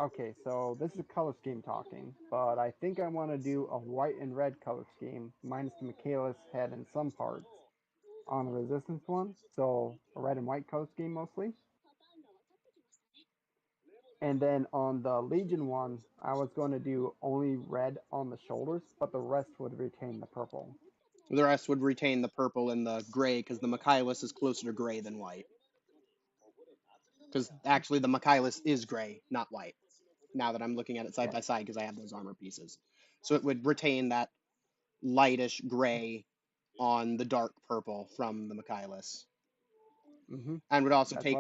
S5: Okay, so this is a color scheme talking, but I think I want to do a white and red color scheme, minus the Michaelis head in some parts, on the Resistance one. So a red and white color scheme mostly. And then on the Legion one, I was going to do only red on the shoulders, but the rest would retain the purple.
S7: The rest would retain the purple and the gray, because the Michaelis is closer to gray than white. Because actually, the Michaelis is gray, not white. Now that I'm looking at it side by side, because I have those armor pieces, so it would retain that lightish gray on the dark purple from the Michaelis, and would also take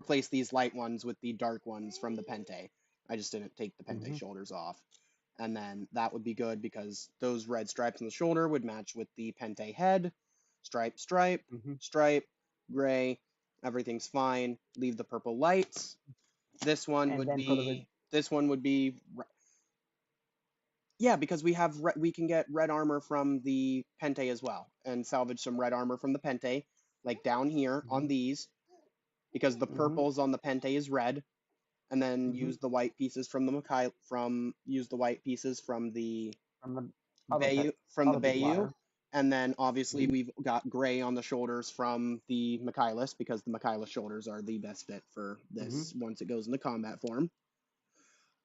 S7: replace these light ones with the dark ones from the Pente. I just didn't take the Pente shoulders off. And then that would be good because those red stripes on the shoulder would match with the Pente head. Stripe, stripe, stripe, gray, everything's fine. Leave the purple lights. This one
S5: And
S7: would
S5: then
S7: be yeah, because we can get red armor from the Pente as well, and salvage some red armor from the Pente, like down here on these, because the purples on the Pente is red, and then use the white pieces from the use the white pieces from the Bayu, and then obviously we've got gray on the shoulders from the Michaelis, because the Michaelis shoulders are the best fit for this once it goes into combat form.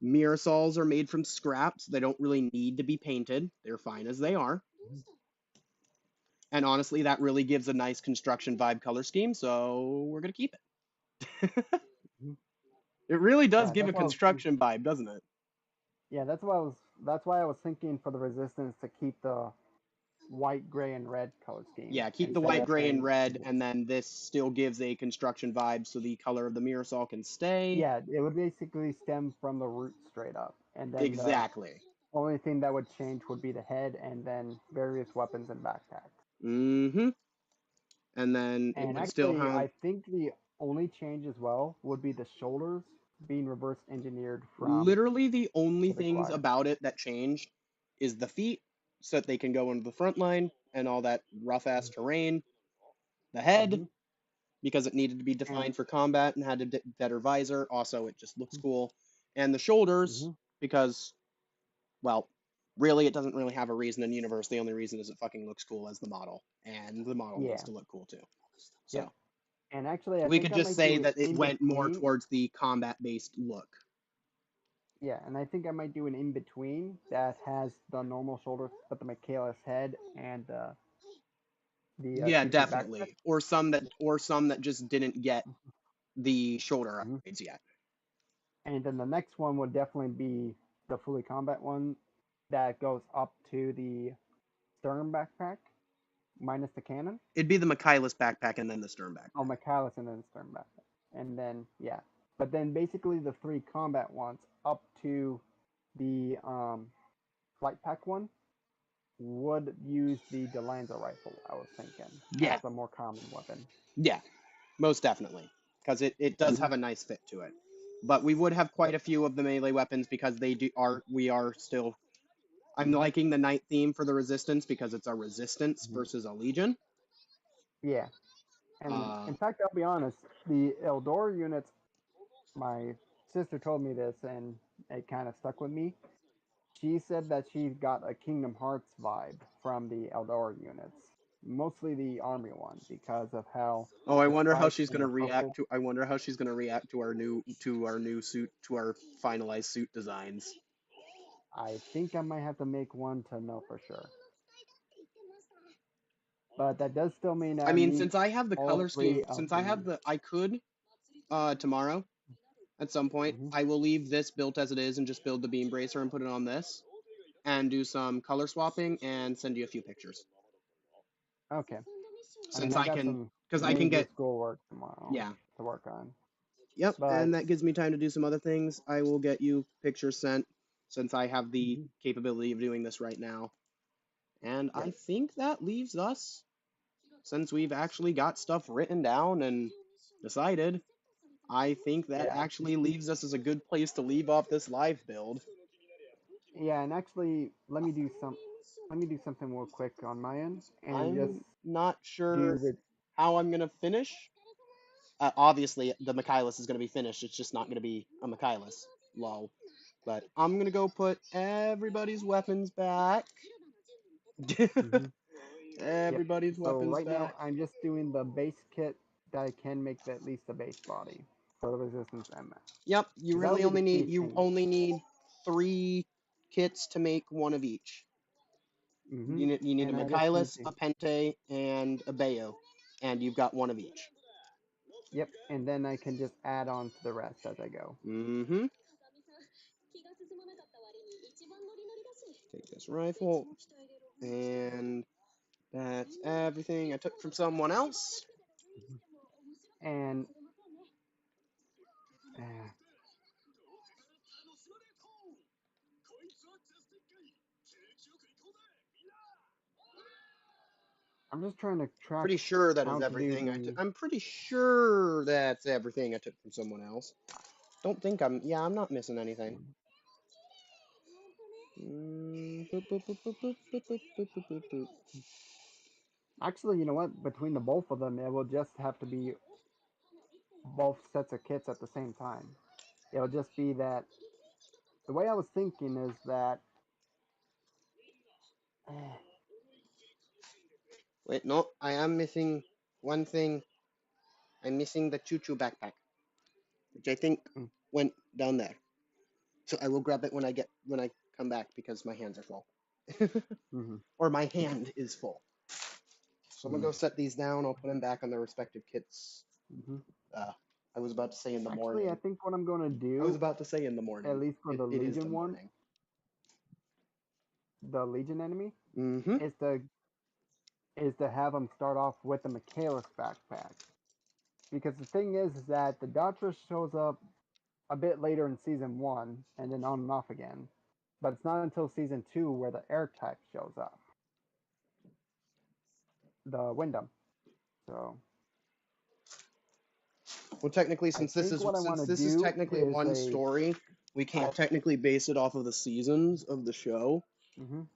S7: Mirasols are made from scraps. They don't really need to be painted. They're fine as they are. And honestly, that really gives a nice construction vibe color scheme, so we're going to keep it. It really does give a construction vibe, doesn't it?
S5: Yeah, that's why I was thinking for the Resistance to keep the white, gray, and red color scheme.
S7: Yeah, keep the white, gray, and red, and then this still gives a construction vibe, so the color of the Mirasol can stay.
S5: Yeah, it would basically stem from the root straight up, and then
S7: exactly.
S5: The only thing that would change would be the head, and then various weapons and backpacks.
S7: And then it would still have.
S5: I think the only change as well would be the shoulders being reverse engineered from.
S7: Literally, the only things about it that changed is the feet, so that they can go into the front line and all that rough ass terrain. The head, because it needed to be defined for combat and had a better visor. Also, it just looks cool. And the shoulders, because, well, really, it doesn't really have a reason in universe. The only reason is it fucking looks cool as the model, and the model needs to look cool too. So,
S5: and actually,
S7: we could just say that it went more towards the combat-based look.
S5: Yeah, and I think I might do an in-between that has the normal shoulders, but the Michaelis head and the
S7: yeah, definitely. Or some that just didn't get the shoulder upgrades yet.
S5: And then the next one would definitely be the fully combat one that goes up to the stern backpack minus the cannon.
S7: It'd be the Michaelis backpack and then the stern backpack.
S5: Oh, Michaelis and then the stern backpack. And then, yeah. But then basically the 3 combat ones up to the flight pack one would use the Delanza rifle, I was thinking.
S7: Yeah.
S5: As a more common weapon.
S7: Yeah, most definitely. Because it does have a nice fit to it. But we would have quite a few of the melee weapons because we are still... I'm liking the night theme for the Resistance because it's a Resistance
S5: Mhm.
S7: versus a Legion.
S5: Yeah, and
S7: Uh,
S5: in fact, I'll be honest. The Eldor units, my sister told me this, and it kind of stuck with me. She said that she got a Kingdom Hearts vibe from the Eldor units, mostly the army one, because of how
S7: oh, I
S5: the
S7: wonder how
S5: spikes
S7: she's
S5: and
S7: gonna
S5: the
S7: react
S5: purple.
S7: to. I wonder how she's gonna react to our new suit, to our finalized suit designs.
S5: I think I might have to make one to know for sure. But that does still mean that
S7: I
S5: I
S7: mean,
S5: need
S7: since I have the
S5: all
S7: color scheme,
S5: three of
S7: since I have
S5: the.
S7: the, I could tomorrow at some point,
S5: Mhm.
S7: I will leave this built as it is and just build the Beam Bracer and put it on this, and do some color swapping and send you a few pictures.
S5: Okay. I mean,
S7: Since
S5: I
S7: I
S5: got
S7: can,
S5: some
S7: because I can
S5: major
S7: get,
S5: schoolwork tomorrow
S7: yeah,
S5: to work on.
S7: yep,
S5: But
S7: and that gives me time to do some other things. I will get you pictures sent since I have the
S5: mhm,
S7: capability of doing this right now. And
S5: yep,
S7: I think that leaves us, since we've actually got stuff written down and decided, I think that
S5: yeah,
S7: actually leaves us as a good place to leave off this live build.
S5: yeah. And actually, let me do something real quick on my end, and just
S7: I'm not
S5: do
S7: sure
S5: the.
S7: how I'm gonna finish. Obviously, the Michaelis is gonna be finished. It's just not gonna be a Michaelis. Lol. But I'm gonna go put everybody's weapons back.
S5: Mhm, yep.
S7: Everybody's
S5: So
S7: weapons
S5: right now,
S7: back.
S5: I'm just doing the base kit that I can make at least the base body for the resistance MS,
S7: Yep, you
S5: because that'll
S7: really
S5: be the
S7: only need
S5: key
S7: you
S5: thing.
S7: only need 3 kits to make one of each.
S5: Mhm.
S7: You need a
S5: And I just need
S7: Michaelis,
S5: to.
S7: a Pente, and a Bayo, and you've got one of each.
S5: Yep. And then I can just add on to the rest as I go.
S7: Mm-hmm. Take this rifle, and that's everything I took from someone else.
S5: Mhm. And uh, I'm just trying to track
S7: Pretty sure that is
S5: how to do
S7: everything I took.
S5: the.
S7: I'm pretty sure that's everything I took from someone else. Don't think I'm. Yeah, I'm not missing anything. Boop, boop, boop, boop, boop, boop, boop, boop, boop, boop, boop.
S5: Actually, you know what? Between the both of them, it will just have to be both sets of kits at the same time. It'll just be that the way I was thinking is that
S7: Wait, no, I am missing one thing. I'm missing the choo-choo backpack, which I think
S5: mm,
S7: went down there. So I will grab it when I come back because my hands are full.
S5: mhm,
S7: Or my hand is full. So I'm gonna
S5: mhm,
S7: go set these down. I'll put them back on their respective kits.
S5: mhm.
S7: Uh, I was about to say in the
S5: Actually, I
S7: morning.
S5: think what I'm going to
S7: I was
S5: do,
S7: about to say in the
S5: at
S7: morning.
S5: least for the
S7: It is the
S5: Legion one,
S7: morning.
S5: the Legion enemy,
S7: Mm-hmm.
S5: is to have them start off with the Michaelis backpack. Because the thing is that the Datra shows up a bit later in season one, and then on and off again. But it's not until season two where the air type shows up, the Wyndham. So
S7: Well, technically,
S5: I think what I want
S7: since
S5: to
S7: this is
S5: do
S7: technically
S5: is
S7: one
S5: a.
S7: story, we can't technically base it off of the seasons of the show.
S5: Mhm.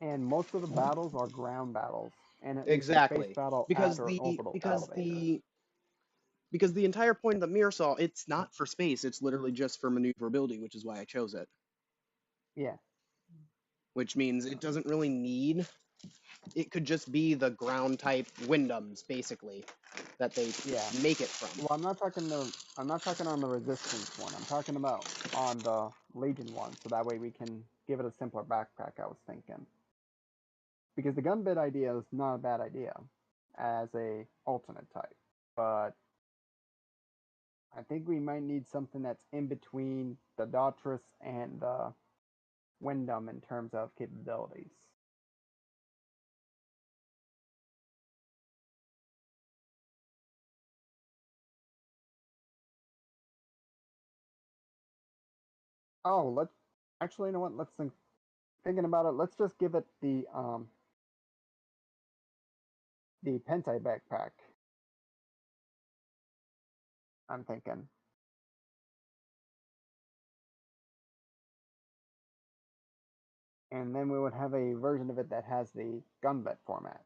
S5: And most of the battles are ground battles, and at least a space
S7: Exactly.
S5: battle
S7: Because
S5: after
S7: the
S5: orbital
S7: because
S5: elevator.
S7: the because the entire point of the mirror saw, it's not for space, it's literally just for maneuverability, which is why I chose it.
S5: Yeah.
S7: Which means it doesn't really need, it could just be the ground type Wyndhams, basically, that they
S5: Yeah.
S7: make it from.
S5: Well, I'm not talking on the resistance one. I'm talking about on the Legion one, so that way we can give it a simpler backpack. I was thinking because the gun bit idea is not a bad idea as a alternate type, but I think we might need something that's in between the Daughters and the Wyndham in terms of capabilities. Oh, let's actually, you know what? Let's think. Thinking about it, let's just give it the Pentai backpack. I'm thinking. And then we would have a version of it that has the gunbet format.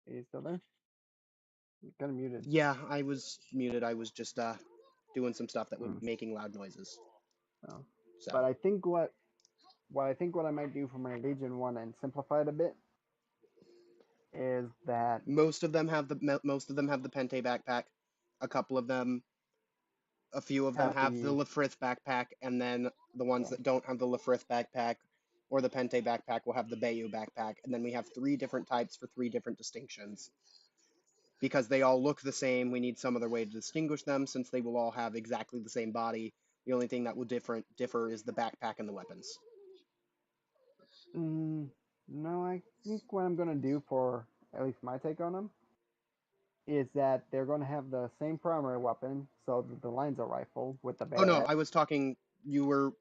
S5: Are you still there? You're kind of muted.
S7: Yeah, I was muted. I was just doing some stuff that was
S5: Mm,
S7: making loud noises.
S5: no.
S7: So
S5: But I think what I might do for my Legion one and simplify it a bit is that
S7: most of them have the Pente backpack. A couple of them, a few of them
S5: have
S7: have the
S5: the
S7: Lafrith backpack, and then the ones
S5: yeah.
S7: that don't have the Lafrith backpack or the Pente backpack will have the Bayou backpack, and then we have 3 different types for 3 different distinctions. Because they all look the same, we need some other way to distinguish them since they will all have exactly the same body. The only thing that will differ is the backpack and the weapons.
S5: No, I think what I'm gonna do for at least my take on them is that they're going to have the same primary weapon, so the Lanza rifle with the
S7: Oh no,
S5: bayonet.
S7: I was talking. You were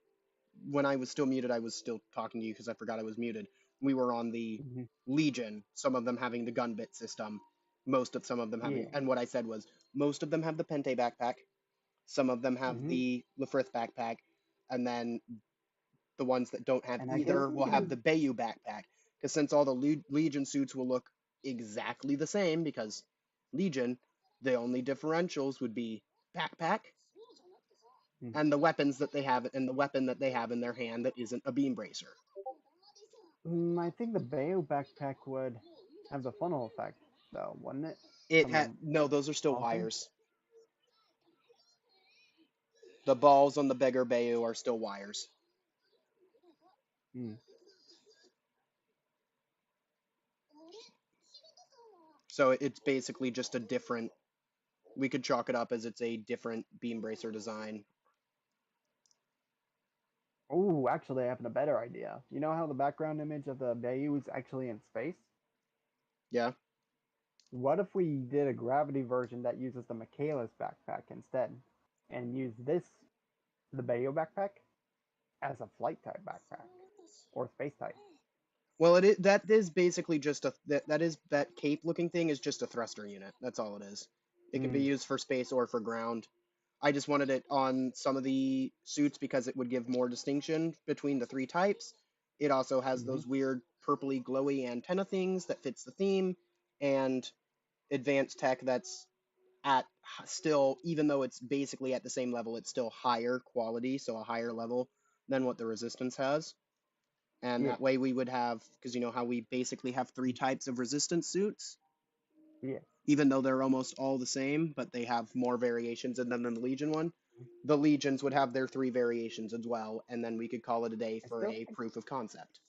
S7: when I was still muted. I was still talking to you because I forgot I was muted. We were on the
S5: Mm-hmm.
S7: Legion. Some of them having the gun bit system. Some of them having.
S5: Yeah.
S7: And what I said was most of them have the Pente backpack. Some of them have
S5: Mm-hmm.
S7: the Lafrith backpack, and then the ones that don't have
S5: And I guess
S7: either
S5: we
S7: will have
S5: can.
S7: the Bayou backpack. Because since all the Legion suits will look exactly the same, because Legion, the only differentials would be backpack and the weapons that they have and the weapon that they have in their hand that isn't a beam bracer.
S5: I think the Bayo backpack would have the funnel effect, though, wouldn't it?
S7: It
S5: From the
S7: had no, those are still
S5: mounting.
S7: wires. The balls on the beggar Bayou are still wires.
S5: Mm.
S7: So it's basically just a different. We could chalk it up as it's a different beam bracer design.
S5: Oh, actually, I have a better idea. You know how the background image of the Bayou is actually in space?
S7: Yeah.
S5: What if we did a gravity version that uses the Michaelis backpack instead, and use the Bayo backpack, as a flight type backpack or space type?
S7: Well, that is basically just that cape looking thing is just a thruster unit. That's all it is. It can be
S5: Mm,
S7: used for space or for ground. I just wanted it on some of the suits because it would give more distinction between the 3 types. It also has
S5: mm-hmm,
S7: those weird purpley glowy antenna things that fits the theme, and advanced tech that's at still, even though it's basically at the same level, it's still higher quality, so a higher level than what the Resistance has. And
S5: yeah,
S7: that way we would have, because you know how we basically have 3 types of Resistance suits,
S5: yeah.
S7: even though they're almost all the same, but they have more variations in them than the Legion one. The Legions would have their 3 variations as well, and then we could call it a day
S5: I
S7: for
S5: still
S7: a
S5: think
S7: proof of concept.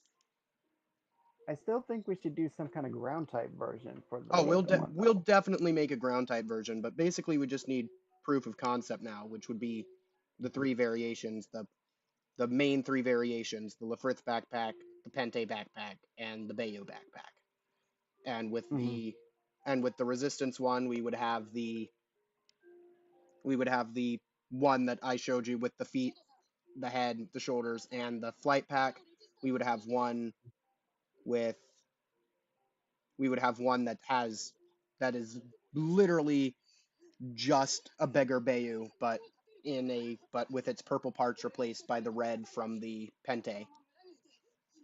S5: I still think we should do some kind of ground type version for the
S7: Oh,
S5: Legion one
S7: we'll
S5: though.
S7: definitely make a ground type version, but basically we just need proof of concept now, which would be the
S5: Mm-hmm,
S7: 3 variations, the main 3 variations, the Lafrith backpack, the Pente backpack, and the Bayou backpack. And
S5: mm-hmm,
S7: with the Resistance one, we would have the one that I showed you with the feet, the head, the shoulders, and the flight pack. We would have one with we would have one that is literally just a beggar Bayou, but with its purple parts replaced by the red from the Pente.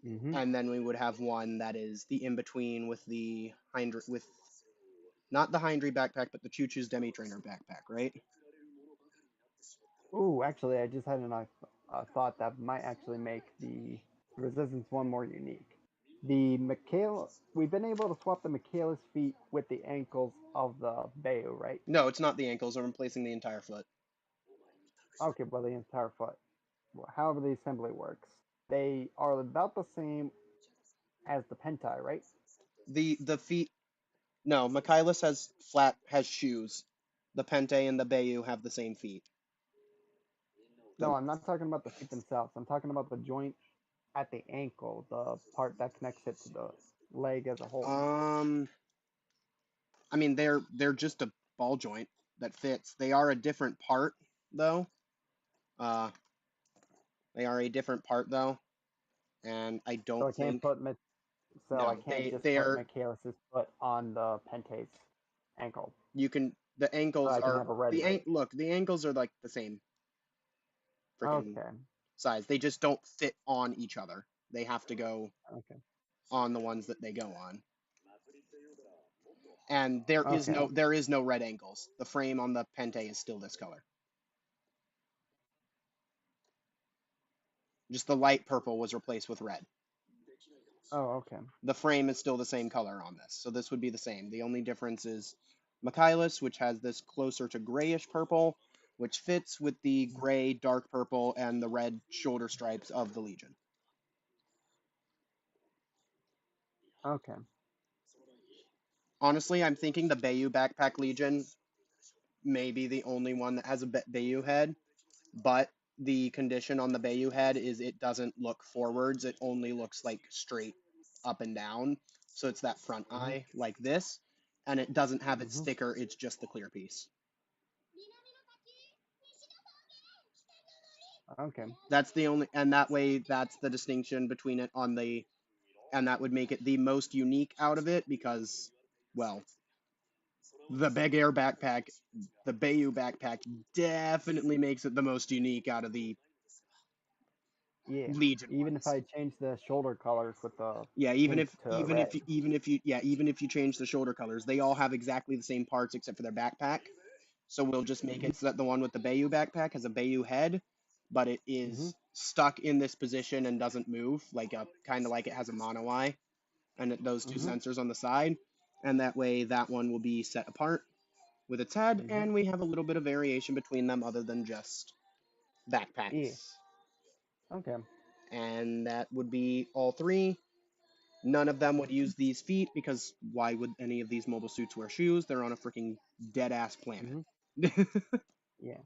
S5: mm-hmm.
S7: And then we would have one that is the in between with the with not the Hindry backpack, but the Choo Choo's Demi Trainer backpack, right?
S5: Ooh, actually, I just had an thought that might actually make the Resistance one more unique. The Michaela, we've been able to swap the Michaela's feet with the ankles of the Bayo, right?
S7: No, it's not the ankles. I'm replacing the entire foot.
S5: Okay, well, the entire foot. However, the assembly works. They are about the same as the Pentai, right?
S7: The feet. No, Michaelis has shoes. The Pente and the Bayu have the same feet.
S5: No, I'm not talking about the feet themselves. I'm talking about the joint at the ankle, the part that connects it to the leg as a whole.
S7: I mean they're just a ball joint that fits. They are a different part though. They are a different part though, and I
S5: So
S7: don't
S5: I can't
S7: think
S5: put so I
S7: no
S5: can't just
S7: they
S5: put
S7: are.
S5: Michaelis' foot on the Pente's ankle.
S7: You can the
S5: So
S7: ankles
S5: I can
S7: are
S5: have a red weight.
S7: look, the ankles are like the same freaking
S5: Okay.
S7: size. They just don't fit on each other. They have to go
S5: Okay.
S7: on the ones that they go on. And there
S5: Okay.
S7: is no red ankles. The frame on the Pente is still this color. Just the light purple was replaced with red.
S5: Oh, okay.
S7: The frame is still the same color on this, so this would be the same. The only difference is Michaelis, which has this closer to grayish purple, which fits with the gray, dark purple, and the red shoulder stripes of the Legion.
S5: Okay.
S7: Honestly, I'm thinking the Bayu Backpack Legion may be the only one that has a Bayu head, but the condition on the Bayu head is it doesn't look forwards, it only looks like straight up and down. So it's that front eye like this, and it doesn't have its sticker, it's just the clear piece.
S5: Okay.
S7: That's the only, and that way that's the distinction between it on the, and that would make it the most unique out of it because, well, the Big Air backpack, the Bayu backpack definitely makes it the most unique out of the
S5: Yeah.
S7: Legion
S5: Even
S7: ones.
S5: if I change the shoulder colors with the
S7: Yeah,
S5: pink to red.
S7: even if you change the shoulder colors, they all have exactly the same parts except for their backpack. So we'll just make it so that the one with the Bayu backpack has a Bayu head, but it is stuck in this position and doesn't move, like a kind of like it has a mono eye, and those two sensors on the side, and that way that one will be set apart with its head, and we have a little bit of variation between them other than just backpacks.
S5: Yeah. Okay.
S7: And that would be all three. None of them would use these feet because why would any of these mobile suits wear shoes? They're on a freaking dead ass planet.
S5: Yeah.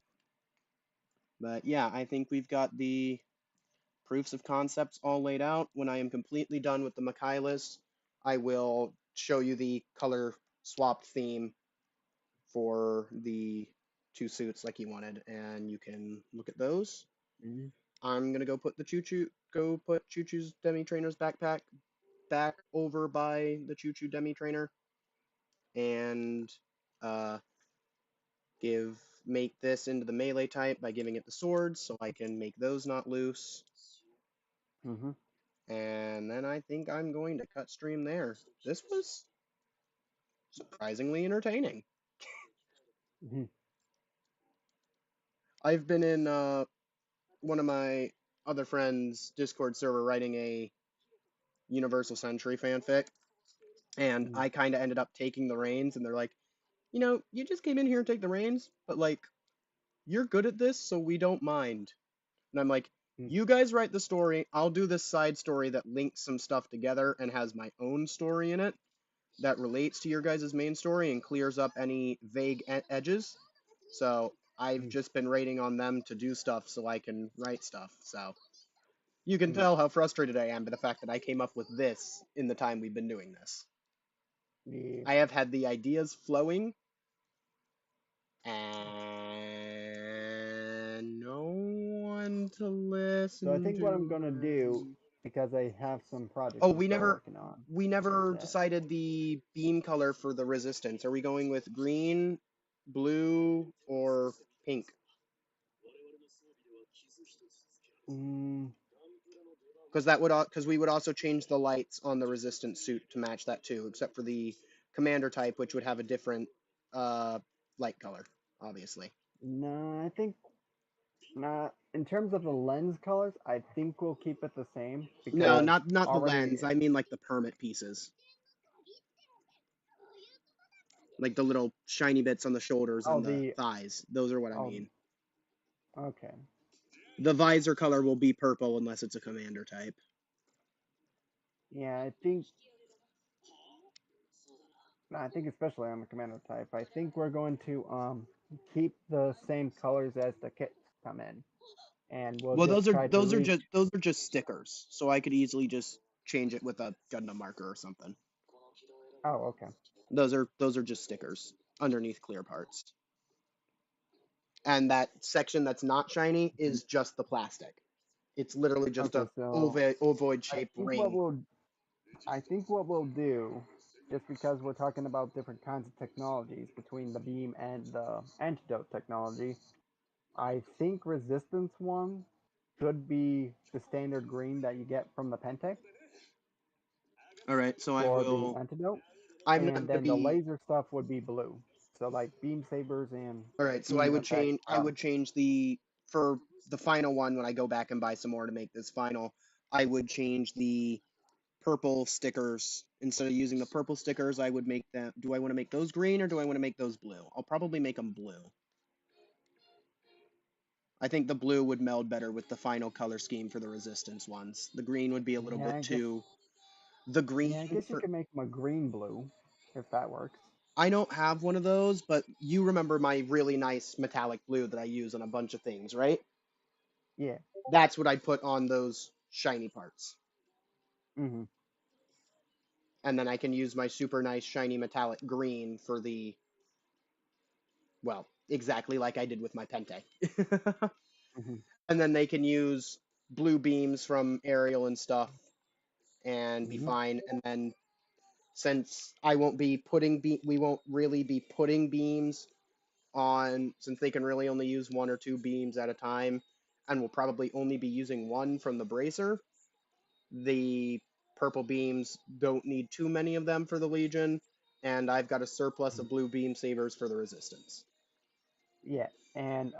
S7: But yeah, I think we've got the proofs of concepts all laid out. When I am completely done with the Michaelis, I will show you the color swapped theme for the two suits like you wanted, and you can look at those. I'm gonna go put Choo Choo's Demi Trainer's backpack back over by the Choo Choo Demi Trainer, and make this into the melee type by giving it the swords, so I can make those not loose. And then I think I'm going to cut stream there. This was surprisingly entertaining. I've been in one of my other friends' Discord server writing a Universal Century fanfic, and I kind of ended up taking the reins, and they're like, you just came in here and take the reins, but like, you're good at this, so we don't mind. And I'm like, you guys write the story, I'll do this side story that links some stuff together and has my own story in it that relates to your guys' main story and clears up any vague edges. So I've just been waiting on them to do stuff so I can write stuff. So you can tell how frustrated I am by the fact that I came up with this in the time we've been doing this.
S5: Yeah.
S7: I have had the ideas flowing and no one to listen
S5: So I think
S7: to.
S5: what I'm gonna do, because I have some projects
S7: Oh,
S5: I'm
S7: we
S5: still
S7: never
S5: working on.
S7: decided the beam color for the resistance. Are we going with green, blue, or pink? Because we would also change the lights on the resistance suit to match that too, except for the commander type, which would have a different light color, obviously.
S5: No, I think not. in terms of the lens colors, I think we'll keep it the same
S7: No,
S5: because
S7: not the
S5: already.
S7: lens. I mean like the permit pieces. Like the little shiny bits on the shoulders
S5: Oh,
S7: and the thighs. Those are what I
S5: oh,
S7: mean.
S5: okay.
S7: The visor color will be purple unless it's a commander type.
S5: Yeah, I think especially on the commander type, I think we're going to keep the same colors as the kits come in, and we'll
S7: Well,
S5: just try to
S7: those are just stickers, so I could easily just change it with a Gundam marker or something.
S5: Oh, okay.
S7: Those are just stickers underneath clear parts. And that section that's not shiny is just the plastic. It's literally just
S5: Okay,
S7: a
S5: so
S7: ovoid
S5: I
S7: shaped
S5: think what
S7: ring.
S5: we'll I think what we'll do, just because we're talking about different kinds of technologies between the beam and the antidote technology, I think resistance one should be the standard green that you get from the Pente
S7: All right, so
S5: for the antidote,
S7: I'm not
S5: and
S7: gonna
S5: then the
S7: be.
S5: laser stuff would be blue. So like beam sabers and
S7: All right, so
S5: beam effect.
S7: I would change for the final one when I go back and buy some more to make this final. I would change the purple stickers. Instead of using the purple stickers, I would make them. Do I want to make those green or do I want to make those blue? I'll probably make them blue. I think the blue would meld better with the final color scheme for the resistance ones. The green would be a little
S5: Yeah,
S7: bit
S5: I guess.
S7: too. The green
S5: Yeah, I guess you
S7: for
S5: could make them a green blue, if that works.
S7: I don't have one of those, but you remember my really nice metallic blue that I use on a bunch of things, right?
S5: Yeah.
S7: That's what I'd put on those shiny parts.
S5: Mhm.
S7: And then I can use my super nice shiny metallic green for the, well, exactly like I did with my Pente.
S5: Mhm.
S7: And then they can use blue beams from Ariel and stuff and be
S5: Mhm.
S7: fine. And then since I won't be we won't really be putting beams on, since they can really only use one or two beams at a time, and we'll probably only be using one from the bracer. The purple beams don't need too many of them for the Legion, and I've got a surplus of blue beam sabers for the Resistance.
S5: Yeah, and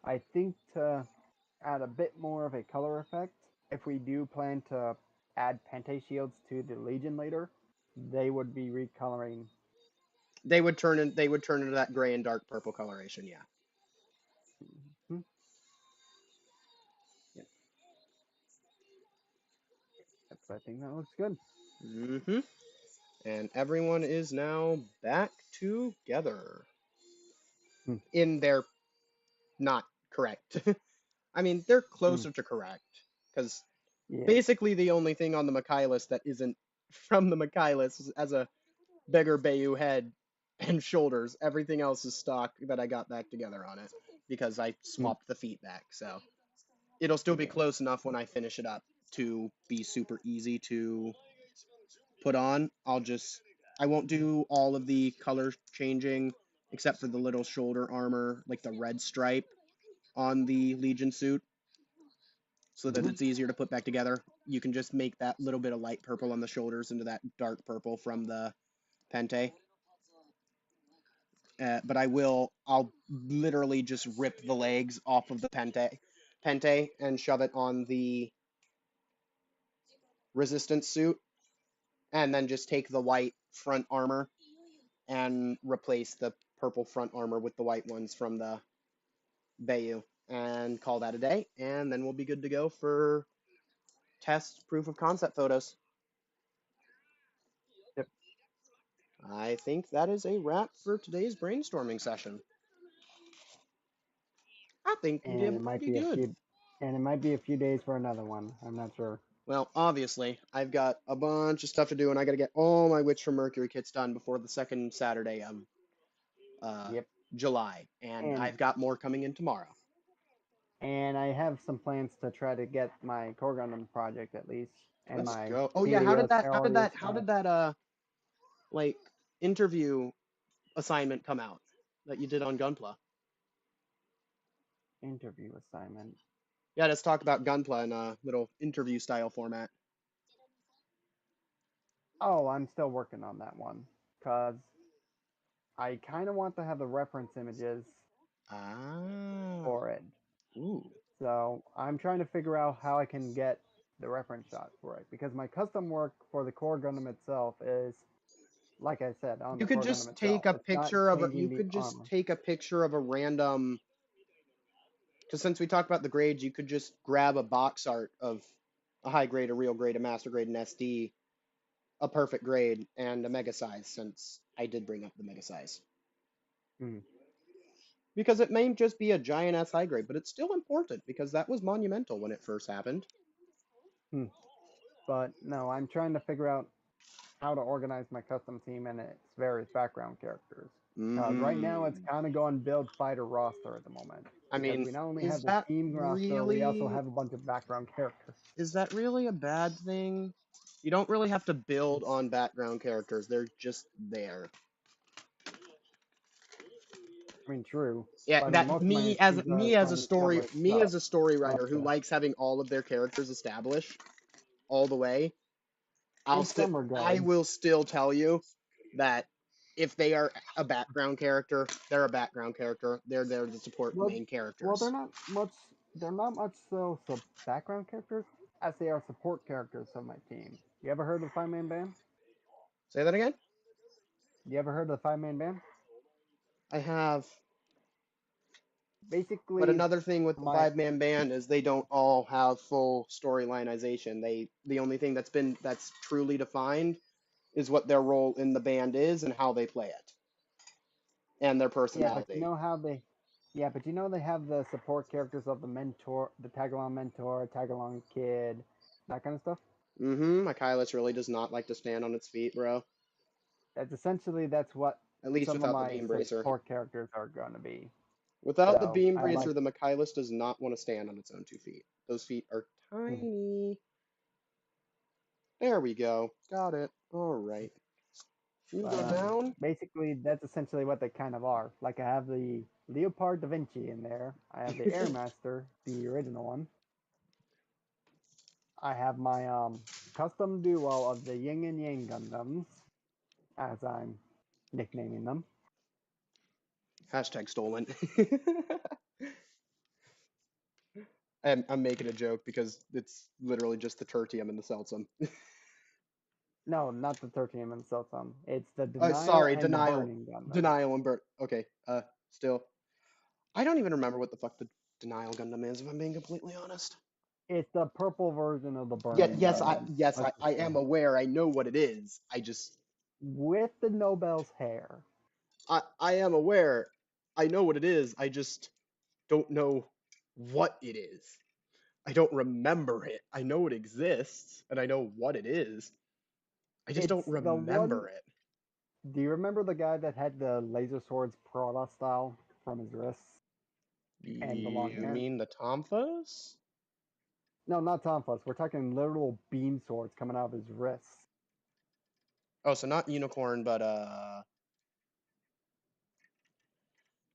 S5: I think to add a bit more of a color effect, if we do plan to add Pente shields to the Legion later, they would be recoloring.
S7: They would turn into that gray and dark purple coloration, yeah.
S5: Hmm.
S7: Yep.
S5: I think that looks good.
S7: Mm-hmm. And everyone is now back together.
S5: Hmm.
S7: In their not correct. I mean, they're
S5: Hmm.
S7: closer to correct. Because
S5: Yeah.
S7: basically the only thing on the Michaelis that isn't from the Michaelis is as a bigger Bayu head and shoulders. Everything else is stock that I got back together on it because I
S5: Hmm.
S7: swapped the feet back. So it'll still be
S5: Yeah.
S7: close enough when I finish it up to be super easy to put on. I won't do all of the color changing except for the little shoulder armor, like the red stripe on the Legion suit, so that
S5: Mhm.
S7: it's easier to put back together. You can just make that little bit of light purple on the shoulders into that dark purple from the Pente. But I'll literally just rip the legs off of the Pente and shove it on the Resistance suit, and then just take the white front armor and replace the purple front armor with the white ones from the Bayu, and call that a day, and then we'll be good to go for test proof of concept photos.
S5: Yep.
S7: I think that is a wrap for today's brainstorming session. I think we
S5: And
S7: did
S5: it might
S7: pretty
S5: be a
S7: good.
S5: few. And it might be a few days for another one. I'm not sure.
S7: Well, obviously, I've got a bunch of stuff to do, and I got to get all my Witch from Mercury kits done before the second Saturday of
S5: Yep.
S7: July, and
S5: And
S7: I've got more coming in tomorrow.
S5: and I have some plans to try to get my Core Gundam project at least, and
S7: Let's
S5: my
S7: go. Oh yeah,
S5: Helios, Arius
S7: how
S5: stuff.
S7: did that like interview assignment come out that you did on Gunpla?
S5: Interview assignment.
S7: Yeah, let's talk about Gunpla in a little interview style format.
S5: Oh, I'm still working on that one because I kind of want to have the reference images
S7: Ah.
S5: for it.
S7: Ooh.
S5: So I'm trying to figure out how I can get the reference shot for it because my custom work for the core Gundam itself is, like I said, on
S7: You
S5: the
S7: could
S5: core Gundam
S7: just
S5: itself.
S7: take a
S5: It's not
S7: picture of a,
S5: changing
S7: you
S5: the
S7: could just
S5: armor.
S7: take a picture of a random, because since we talked about the grades, you could just grab a box art of a high grade, a real grade, a master grade, an SD, a perfect grade, and a mega size, since I did bring up the mega size.
S5: Hmm.
S7: Because it may just be a giant ass high grade, but it's still important because that was monumental when it first happened.
S5: But no, I'm trying to figure out how to organize my custom team and its various background characters. Right now, it's
S7: Mm.
S5: kind of going build fighter roster at the moment
S7: I
S5: because
S7: mean,
S5: we not only
S7: is
S5: have the
S7: that
S5: team roster, we also
S7: really
S5: have a bunch of background characters.
S7: is that really a bad thing? You don't really have to build on background characters. They're just there.
S5: I mean, true,
S7: Yeah,
S5: but I mean,
S7: that
S5: most of my teams are trying to establish stuff.
S7: a story writer who
S5: Okay.
S7: likes having all of their characters established all the way.
S5: In some
S7: I
S5: regards,
S7: will still tell you that if they are a background character, they're a background character. They're there to support the
S5: well,
S7: main
S5: well,
S7: characters.
S5: they're not much so background characters as they are support characters of my team. You ever heard of the five-man band?
S7: Say that again?
S5: You ever heard of the five-man band?
S7: I have. But
S5: Basically,
S7: another thing with the
S5: my
S7: five-man band is they don't all have full storylineization. The only thing that's truly defined is what their role in the band is and how they play it and their
S5: yeah, but you
S7: personality.
S5: know how they yeah, but you know they have the support characters of the mentor, the tag-along mentor, tag-along kid, that kind of stuff.
S7: Michaelis really does not like to stand on its feet, bro.
S5: That's what
S7: At least
S5: some of
S7: without the
S5: my
S7: beam bracer.
S5: support characters are going to be.
S7: Without the
S5: So
S7: beam
S5: I'd like
S7: bracer, the Michaelis does not want to stand on its own 2 feet. Those feet are
S5: hmm.
S7: tiny. There we go. Got it. All right. You
S5: But
S7: go down.
S5: basically, that's essentially what they kind of are. Like I have the Leopard da Vinci in there. I have the Airmaster, the original one. I have my custom duo of the Yin and Yang Gundams, as I'm nicknaming them.
S7: Hashtag stolen. I'm making a joke because it's literally just the tertium and the celsium.
S5: No, not the Tertium and Siltum. It's the
S7: Oh,
S5: Denial
S7: sorry,
S5: and the
S7: denial,
S5: Burning Gundam.
S7: denial and Bert. Okay, still, I don't even remember what the fuck the denial Gundam is, if I'm being completely honest.
S5: It's the purple version of the
S7: Yeah,
S5: Burning Gundam. Let's
S7: I
S5: just say.
S7: am aware. I know what it is.
S5: With the Nobel's hair.
S7: I am aware. I know what it is. I just don't know what it is. I don't remember it. I know it exists, and I know what it is. I just
S5: It's
S7: don't
S5: the one.
S7: remember it.
S5: Do you remember the guy that had the laser swords Prada style from his wrists and the long
S7: You
S5: hair?
S7: mean the Tomphas?
S5: No, not Tonfas. We're talking literal beam swords coming out of his wrists.
S7: Oh, so not unicorn, but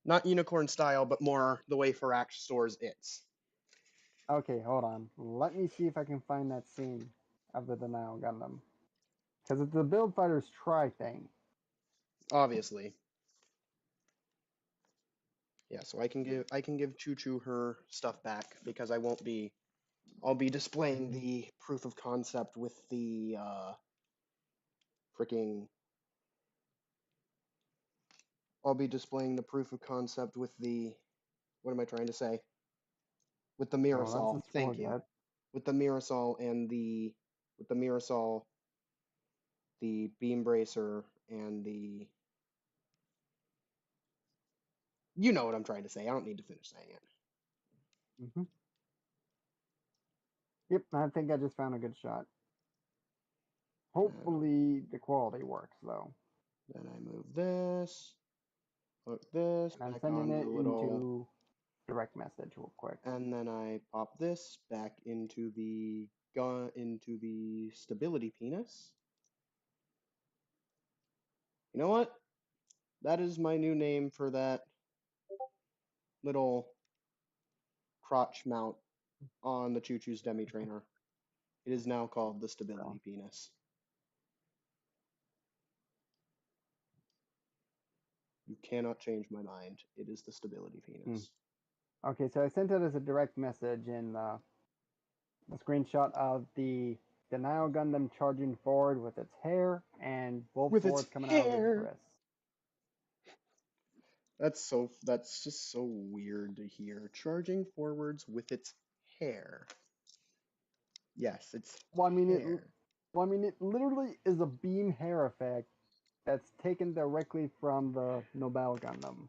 S7: not unicorn style, but more the way Firax stores its.
S5: Okay, hold on. Let me see if I can find that scene of the Denial Gundam. Because it's the Build Fighters Try thing.
S7: Obviously. Yeah, so I can give Choo Choo her stuff back because I'll be displaying the proof of concept with the freaking I'll be displaying the proof of concept with the what am I trying to say? With the
S5: Oh, that's
S7: Mirasol.
S5: a
S7: Thank
S5: sword
S7: you.
S5: head.
S7: With the Mirasol and the Mirasol, the beam bracer and the you know what I'm trying to say. I don't need to finish saying it.
S5: Hmm. Yep, I think I just found a good shot. Hopefully the quality works though.
S7: Then I move this, put this
S5: And I'm
S7: back
S5: sending
S7: on the
S5: it
S7: little,
S5: into direct message real quick.
S7: and then I pop this back into the gun into the stability penis. You know what? That is my new name for that little crotch mount on the Choo Choo's Demi Trainer. It is now called the
S5: So,
S7: stability penis. You cannot change my mind. It is the stability penis.
S5: Okay, so I sent it as a direct message in a screenshot of the Denial Gundam charging forward with its hair and wolf
S7: With its
S5: swords coming out of its
S7: hair.
S5: wrists.
S7: That's just so weird to hear. Charging forwards with its hair. Yes, it's
S5: Well, I mean,
S7: hair.
S5: it literally is a beam hair effect that's taken directly from the Nobel Gundam.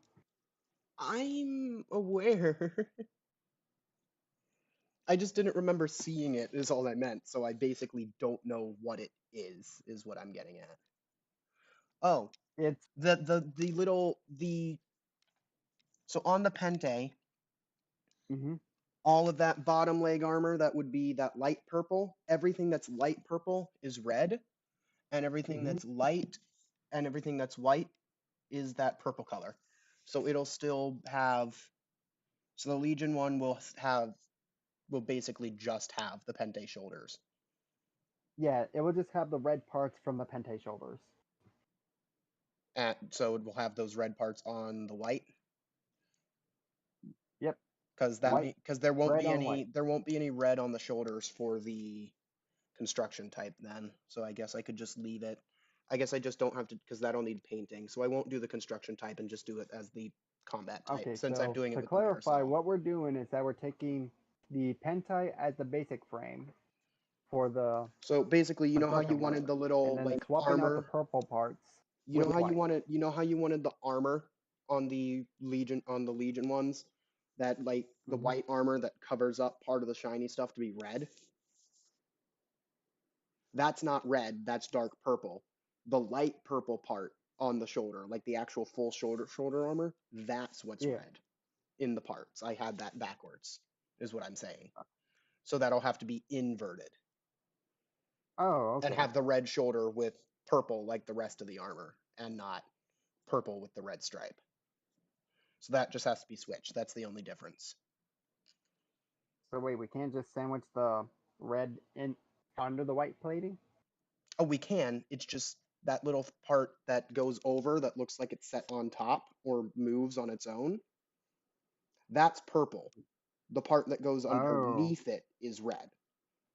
S7: I'm aware. I just didn't remember seeing it, is all I meant. So I basically don't know what it is what I'm getting at. Oh,
S5: It's
S7: the little so on the Pente,
S5: mhm,
S7: all of that bottom leg armor that would be that light purple, everything that's light purple is red, and everything
S5: mhm.
S7: that's light and everything that's white is that purple color. So it'll still have, so the Legion one will basically just have the Pente shoulders.
S5: Yeah, it will just have the red parts from the Pente shoulders.
S7: And so it will have those red parts on the white.
S5: Yep,
S7: Because
S5: white,
S7: there won't
S5: red
S7: be
S5: on white.
S7: any red on the shoulders for the construction type then. So I guess I could just leave it. I guess I just don't have to, because that'll need painting. So I won't do the construction type and just do it as the combat type,
S5: Okay,
S7: since I'm
S5: so
S7: doing it
S5: to
S7: with the
S5: clarify,
S7: Maricel.
S5: what we're doing is that we're taking the Pentai as the basic frame for the
S7: So basically, you know how you
S5: construction part,
S7: wanted the
S5: and
S7: little
S5: then
S7: like
S5: swapping out the
S7: armor.
S5: purple parts
S7: You
S5: with
S7: know how
S5: white.
S7: you wanted the armor on the Legion ones, that like the
S5: Mhm.
S7: white armor that covers up part of the shiny stuff to be red. That's not red, that's dark purple. The light purple part on the shoulder, like the actual full shoulder armor, that's what's
S5: Yeah.
S7: red in the parts. I had that backwards, is what I'm saying. So that'll have to be inverted
S5: Oh,
S7: and
S5: okay.
S7: have the red shoulder with purple like the rest of the armor and not purple with the red stripe. So that just has to be switched. That's the only difference.
S5: So wait, we can't just sandwich the red in under the white plating?
S7: Oh, we can. It's just that little part that goes over that looks like it's set on top or moves on its own. That's purple. The part that goes
S5: Oh,
S7: underneath it is red.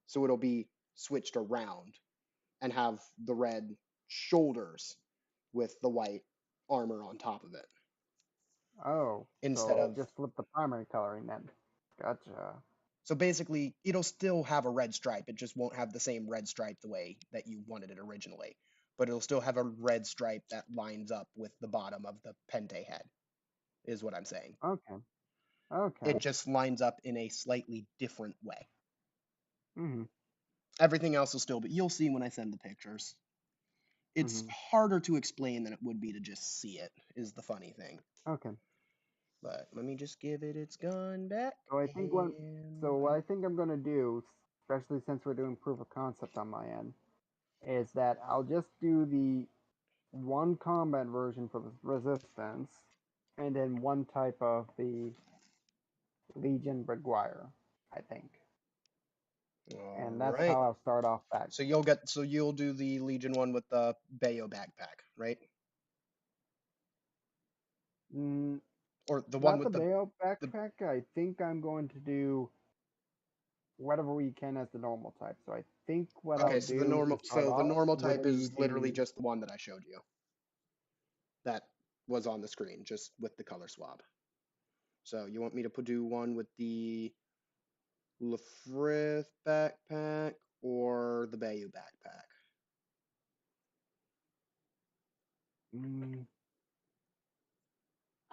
S7: So it'll be switched around and have the red shoulders with the white armor on top of it
S5: oh.
S7: instead
S5: So
S7: of.
S5: just flip the primary coloring then. Gotcha.
S7: So basically, it'll still have a red stripe. It just won't have the same red stripe the way that you wanted it originally. But it'll still have a red stripe that lines up with the bottom of the Pente head, is what I'm saying.
S5: Okay. Okay.
S7: It just lines up in a slightly different way.
S5: Mhm.
S7: Everything else will still be, you'll see when I send the pictures. It's
S5: Mhm.
S7: harder to explain than it would be to just see it, is the funny thing.
S5: Okay.
S7: But let me just give it its gun back.
S5: So I think what I think I'm gonna do, especially since we're doing proof of concept on my end, is that I'll just do the one combat version for the resistance, and then one type of the Legion Briguire, I think. And that's
S7: Alright.
S5: how I'll start off that.
S7: So you'll do the Legion one with the Bayo backpack, right?
S5: Mm,
S7: Or the one
S5: not the
S7: with the
S5: Bayo backpack. I think I'm going to do whatever we can as the normal type. So I think what I'll
S7: Okay, so
S5: do to start
S7: the
S5: off
S7: normal
S5: would
S7: type
S5: be
S7: is literally
S5: the
S7: just the one that I showed you. That was on the screen, just with the color swab. So you want me to do one with the Lafrith backpack or the Bayou backpack?
S5: mm,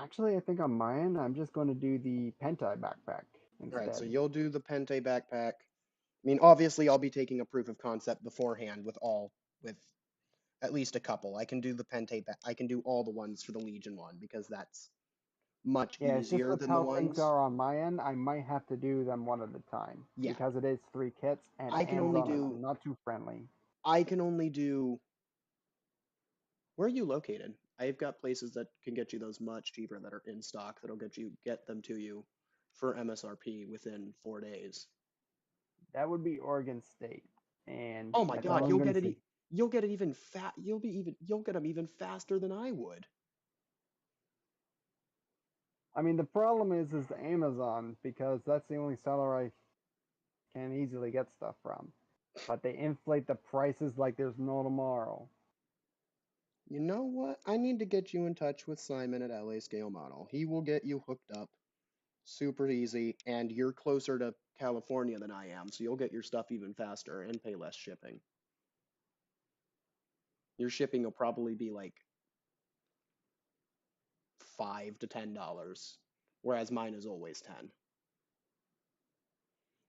S5: actually, I think on my end, I'm just going to do the Pentai backpack
S7: Alright, so
S5: instead.
S7: you'll do the Pente backpack. I mean, obviously, I'll be taking a proof of concept beforehand with at least a couple. I can do the Pente, I can do all the ones for the Legion one because that's much
S5: Yeah, it's just
S7: easier
S5: with
S7: than the
S5: how things
S7: ones.
S5: are on my end. I might have to do them one at a time
S7: Yeah,
S5: because it is 3 kits and
S7: I can only
S5: Amazon is
S7: do
S5: not too friendly.
S7: I can only do. Where are you located? I've got places that can get you those much cheaper that are in stock that'll get them to you for MSRP within 4 days.
S5: That would be Oregon State, and
S7: Oh my
S5: that's all
S7: God,
S5: I'm going to say.
S7: you'll get it even you'll get them even faster than I would.
S5: I mean, the problem is Amazon, because that's the only seller I can easily get stuff from. But they inflate the prices like there's no tomorrow.
S7: You know what? I need to get you in touch with Simon at LA Scale Model. He will get you hooked up super easy, and you're closer to California than I am, so you'll get your stuff even faster and pay less shipping. Your shipping will probably be like $5 to $10, whereas mine is always 10.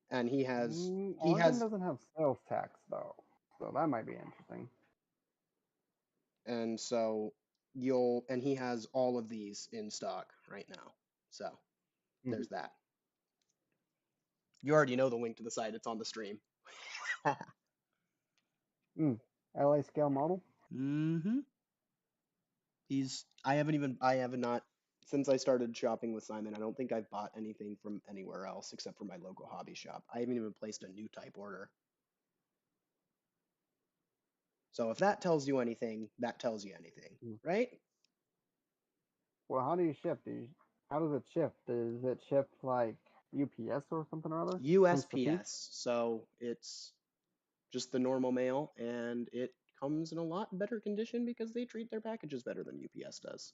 S7: And he
S5: Oregon
S7: has,
S5: doesn't have sales tax though, so that might be interesting.
S7: and so he has all of these in stock right now. So there's that. You already know the link to the site. It's on the stream.
S5: LA Scale Model.
S7: Mm-hmm. I have not, since I started shopping with Simon, I don't think I've bought anything from anywhere else except for my local hobby shop. I haven't even placed a new type order. So if that tells you anything, that tells you anything, right?
S5: Well, how do you ship? How does it ship? Does it ship like UPS or something or other?
S7: USPS. So it's just the normal mail, and it comes in a lot better condition because they treat their packages better than UPS does.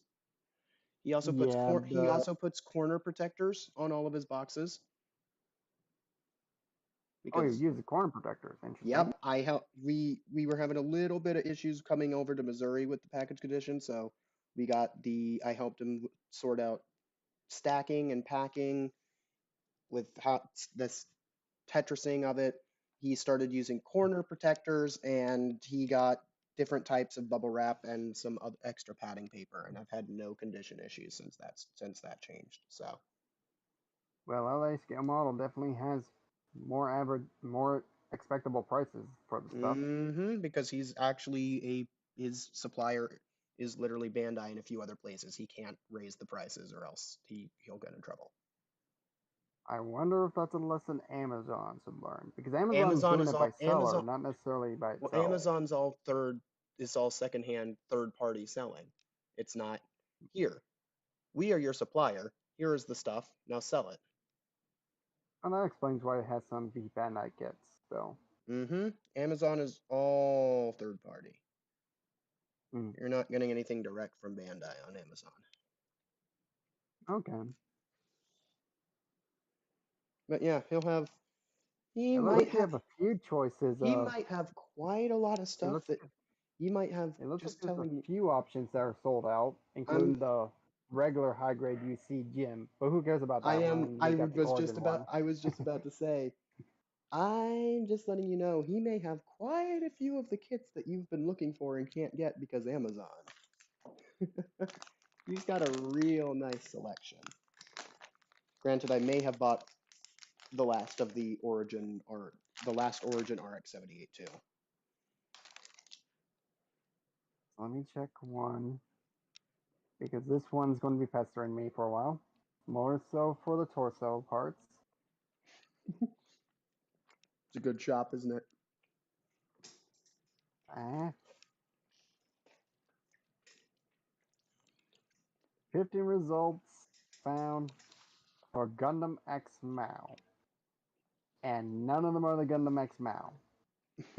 S7: He also puts corner protectors on all of his boxes.
S5: Oh, you use the corner protectors. Interesting.
S7: Yep, we were having a little bit of issues coming over to Missouri with the package condition, so I helped him sort out stacking and packing with this tetrasing of it. He started using corner protectors, and he got different types of bubble wrap and some other extra padding paper, and I've had no condition issues since that changed. So,
S5: well, LA Scale Model definitely has more expectable prices for the stuff.
S7: because he's actually his supplier is literally Bandai and a few other places. He can't raise the prices or else he'll get in trouble.
S5: I wonder if that's a lesson Amazon should learn, because Amazon's doing it by seller, not necessarily by itself.
S7: Well, Amazon's all secondhand third party selling. It's not here. We are your supplier. Here is the stuff. Now sell it.
S5: And that explains why it has some of the Bandai kits, though.
S7: Amazon is all third party. You're not getting anything direct from Bandai on Amazon.
S5: Okay.
S7: But yeah, he
S5: might have a few choices.
S7: He might have quite a lot of stuff that he might have.
S5: It looks like there's a few options that are sold out, including the regular high grade UC gym. But who cares about that? I
S7: was just about to say, I'm just letting you know he may have quite a few of the kits that you've been looking for and can't get because Amazon. He's got a real nice selection. Granted, I may have bought the last Origin RX-78 too.
S5: Let me check one, because this one's going to be pestering me for a while. More so for the torso parts.
S7: It's a good shop, isn't it?
S5: 15 results found for Gundam X Mao. And none of them are the Gundam X Mao.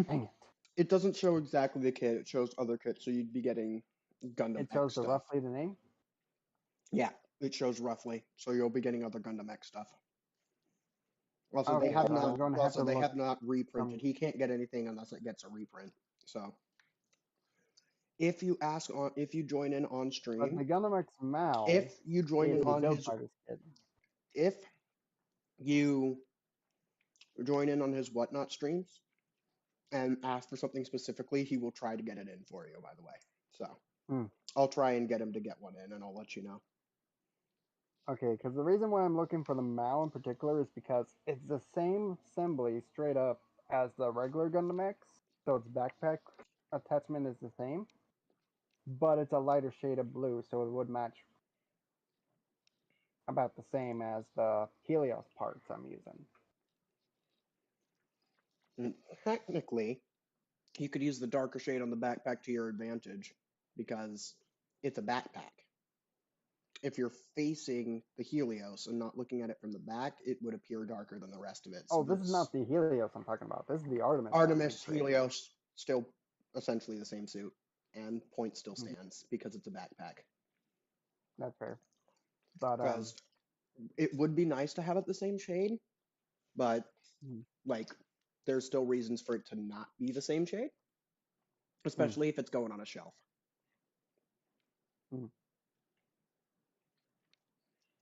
S5: Dang it.
S7: It doesn't show exactly the kit. It shows other kits, so you'd be getting Gundam X stuff. It shows
S5: roughly the name?
S7: Yeah, it shows roughly. So you'll be getting other Gundam X stuff. Also, they have not reprinted. He can't get anything unless it gets a reprint. So if you join in on stream,
S5: but the Gundam X Mao,
S7: if you join in on his Whatnot streams and ask for something specifically, he will try to get it in for you, by the way. So I'll try and get him to get one in, and I'll let you know.
S5: Okay, because the reason why I'm looking for the Mao in particular is because it's the same assembly straight up as the regular Gundam X, so its backpack attachment is the same, but it's a lighter shade of blue, so it would match about the same as the Helios parts I'm using.
S7: Technically, you could use the darker shade on the backpack to your advantage because it's a backpack. if you're facing the Helios and not looking at it from the back, it would appear darker than the rest of it. So
S5: Oh, this is not the Helios I'm talking about. This is the Artemis. one
S7: Artemis,
S5: we created.
S7: Helios, still essentially the same suit, and point still
S5: Mhm.
S7: stands because it's a backpack.
S5: That's fair. But
S7: Because it would be nice to have it the same shade, but
S5: Mhm.
S7: like there's still reasons for it to not be the same shade, especially if it's going on a shelf.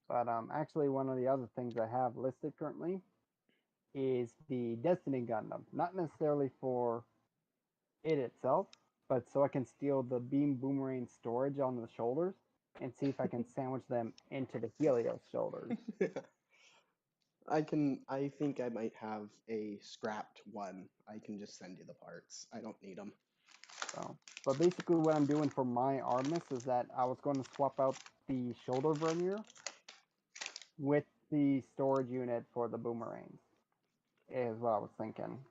S5: But actually, one of the other things I have listed currently is the Destiny Gundam. Not necessarily for it itself, but so I can steal the beam boomerang storage on the shoulders and see if I can sandwich them into the Helios shoulders.
S7: I think I might have a scrapped one. I can just send you the parts. I don't need them.
S5: So, but basically, what I'm doing for my Artemis is that I was going to swap out the shoulder vernier with the storage unit for the boomerangs. Is what I was thinking.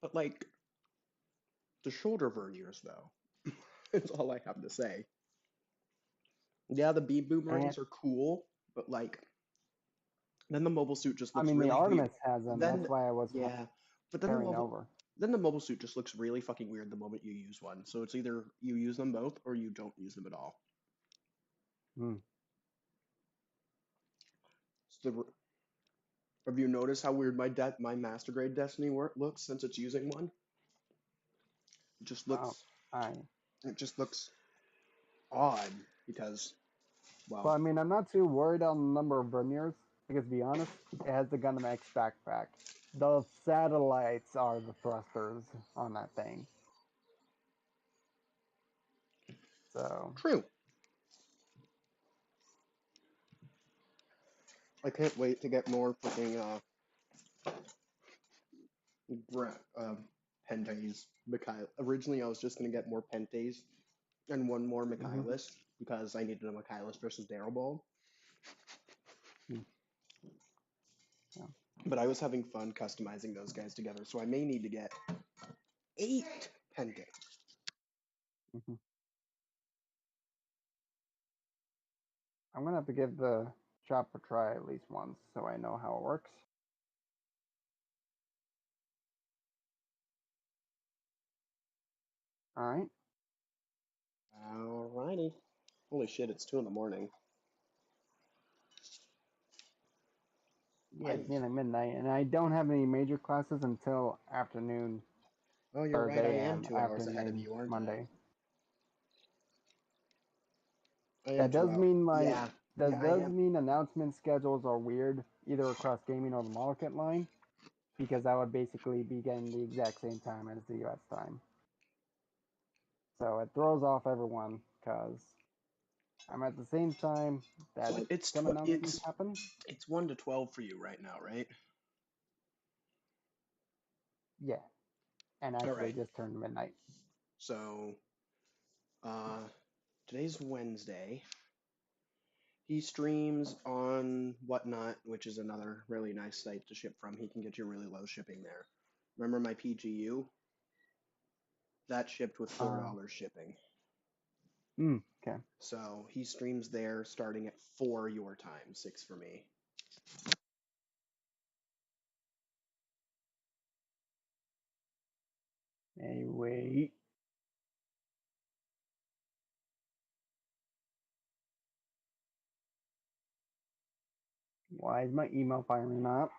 S7: But like the shoulder verniers though. That's all I have to say. Yeah, the beam boomerangs
S5: And
S7: are cool, but like then the mobile suit just
S5: I
S7: looks
S5: mean, the
S7: really weird.
S5: Artemis has them.
S7: Then
S5: That's why I was
S7: yeah, but then
S5: carrying over.
S7: the mobile suit just looks really fucking weird the moment you use one. So it's either you use them both or you don't use them at all. Have you noticed how weird my master grade Destiny looks since it's using one? It just looks it just looks odd because
S5: But
S7: well
S5: I mean, I'm not too worried on the number of verniers because, to be honest, it has the Gundam X backpack. The satellites are the thrusters on that thing. So
S7: true. I can't wait to get more fucking Pentes. Originally, I was just gonna get more Pentes and one more Michaelis because I needed a Michaelis versus Daryl Ball.
S5: Yeah.
S7: But I was having fun customizing those guys together, so I may need to get 8 Pentes.
S5: I'm gonna have to give the shop a try at least once so I know how it works. All right.
S7: Alrighty. Holy shit! It's 2 in the morning.
S5: Yeah, it's nearly midnight, and I don't have any major classes until afternoon.
S7: Oh, you're right. I
S5: Thursday
S7: am
S5: and
S7: 2 hours ahead of
S5: afternoon
S7: you, aren't
S5: Monday.
S7: I? I am
S5: That does
S7: 2 hours.
S5: mean
S7: Yeah.
S5: that
S7: Yeah, I
S5: does
S7: am.
S5: mean announcement schedules are weird, either across gaming or the model kit line, because I would basically be getting the exact same time as the US time. So it throws off everyone because I'm at the same time that some announcements happen.
S7: It's 1 to 12 for you right now, right?
S5: Yeah, and actually
S7: Alright.
S5: just turned midnight.
S7: So, today's Wednesday. He streams on Whatnot, which is another really nice site to ship from. He can get you really low shipping there. Remember my PGU? That shipped with $4 shipping.
S5: Okay.
S7: So he streams there starting at 4 your time, 6 for me.
S5: Hey, wait. Why is my email firing up?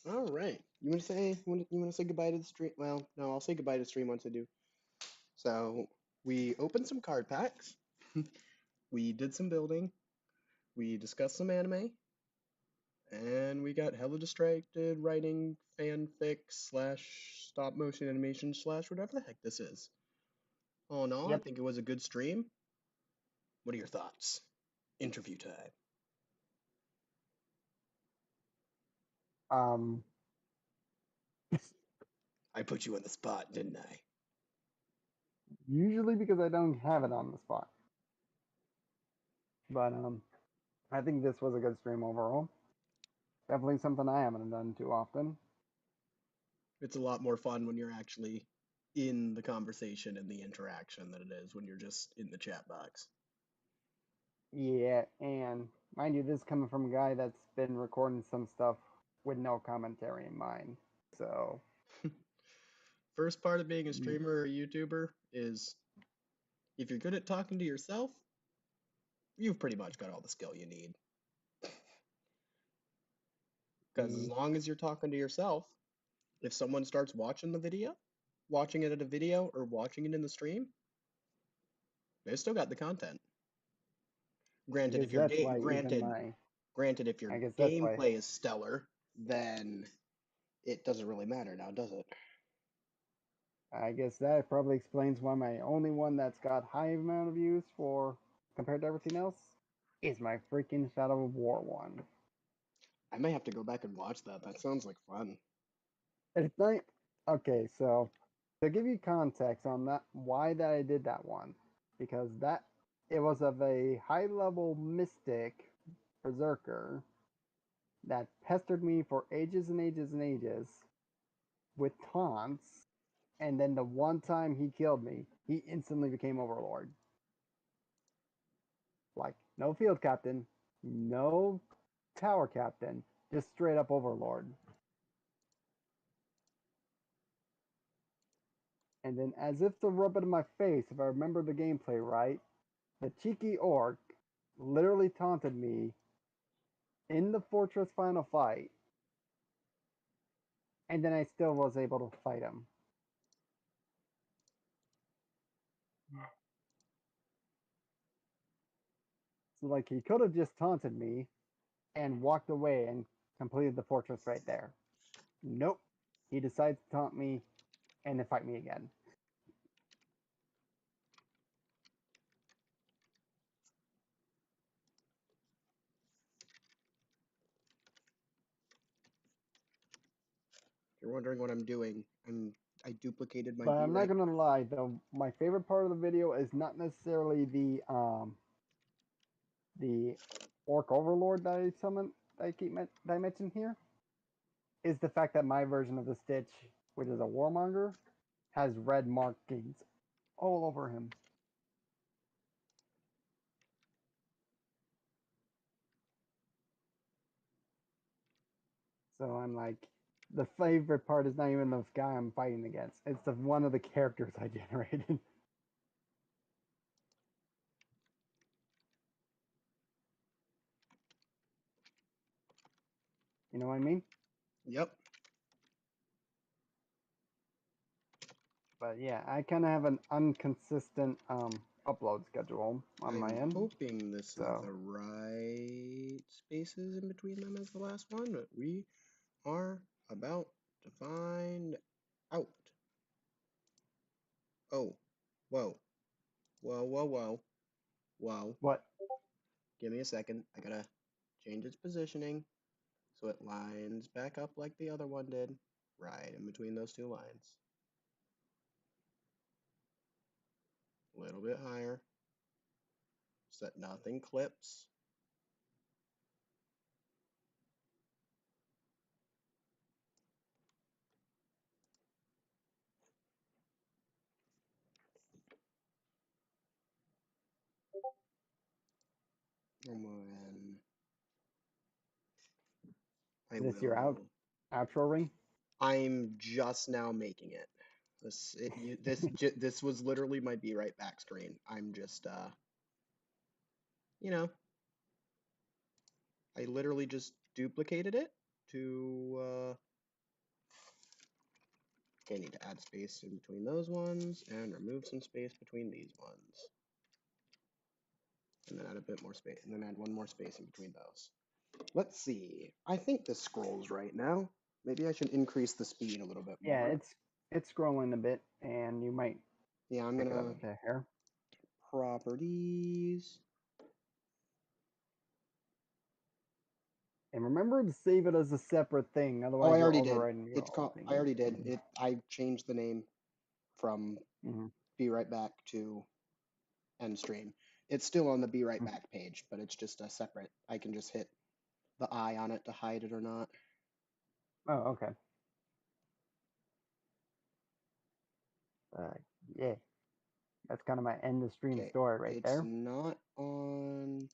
S7: All right. You want to say goodbye to the stream? Well, no, I'll say goodbye to the stream once I do. So we opened some card packs. We did some building. We discussed some anime. And we got hella distracted writing fanfic / stop motion animation / whatever the heck this is. All in all, I think it was a good stream. What are your thoughts? Interview time. I put you on the spot, didn't I?
S5: Usually because I don't have it on the spot. But I think this was a good stream overall. Definitely something I haven't done too often.
S7: It's a lot more fun when you're actually in the conversation and the interaction than it is when you're just in the chat box.
S5: Yeah, and mind you, this is coming from a guy that's been recording some stuff with no commentary in mind. So
S7: First part of being a streamer or a YouTuber is if you're good at talking to yourself, you've pretty much got all the skill you need. Because as long as you're talking to yourself, if someone starts watching the video, watching it at a video or watching it in the stream, they still got the content. Granted, if your
S5: that's why
S7: granted, if your
S5: I guess that's why
S7: gameplay is stellar, then it doesn't really matter now, does it?
S5: I guess that probably explains why my only one that's got high amount of views for compared to everything else is my freaking Shadow of War one.
S7: I may have to go back and watch that. That sounds like fun.
S5: It's not okay. So to give you context on that, why that I did that one, because that it was of a high level mystic berserker that pestered me for ages and ages and ages with taunts, and then the one time he killed me, he instantly became Overlord. Like, no field captain, no tower captain, just straight up Overlord. And then, as if to rub it in my face, if I remember the gameplay right, the cheeky orc literally taunted me in the fortress final fight, and then I still was able to fight him. So, like, he could have just taunted me and walked away and completed the fortress right there. Nope. He decides to taunt me and then fight me again.
S7: If you're wondering what I'm doing, I duplicated my
S5: But I'm not
S7: VRAM.
S5: gonna lie, though, my favorite part of the video is not necessarily the orc overlord that I summoned, that I mentioned here. Is the fact that my version of the Stitch, which is a warmonger, has red markings all over him. So I'm like, the favorite part is not even the guy I'm fighting against. It's one of the characters I generated. You know what I mean?
S7: Yep.
S5: But yeah, I kind of have an inconsistent upload schedule on my
S7: I'm
S5: end.
S7: hoping this is
S5: So
S7: the right spaces in between them as the last one, but we are about to find out. Oh, whoa, whoa, whoa, whoa, whoa.
S5: what?
S7: Give me a second. I gotta change its positioning so it lines back up like the other one did, right in between those two lines. A little bit higher so that nothing clips. And then I
S5: Is this your
S7: will.
S5: outro ring?
S7: I'm just now making it. This was literally my Be Right Back screen. I'm just you know, I literally just duplicated it to okay, I need to add space in between those ones and remove some space between these ones. And then add a bit more space, and then add one more space in between those. Let's see. I think this scrolls right now. Maybe I should increase the speed a little bit more.
S5: Yeah, it's scrolling a bit, and you might
S7: Yeah, I'm
S5: pick it
S7: gonna
S5: up a bit here.
S7: properties.
S5: And remember to save it as a separate thing, otherwise
S7: Oh, I
S5: you're
S7: already did.
S5: overriding your
S7: It's called.
S5: opening.
S7: I already did. I changed the name from
S5: Mm-hmm.
S1: be right back to end stream. It's still on the be right back page, but it's just a separate. I can just hit the eye on it to hide it or not.
S5: Oh, okay. Yeah, that's kind of my end of stream
S1: Okay,
S5: story right
S1: it's
S5: there.
S1: not on.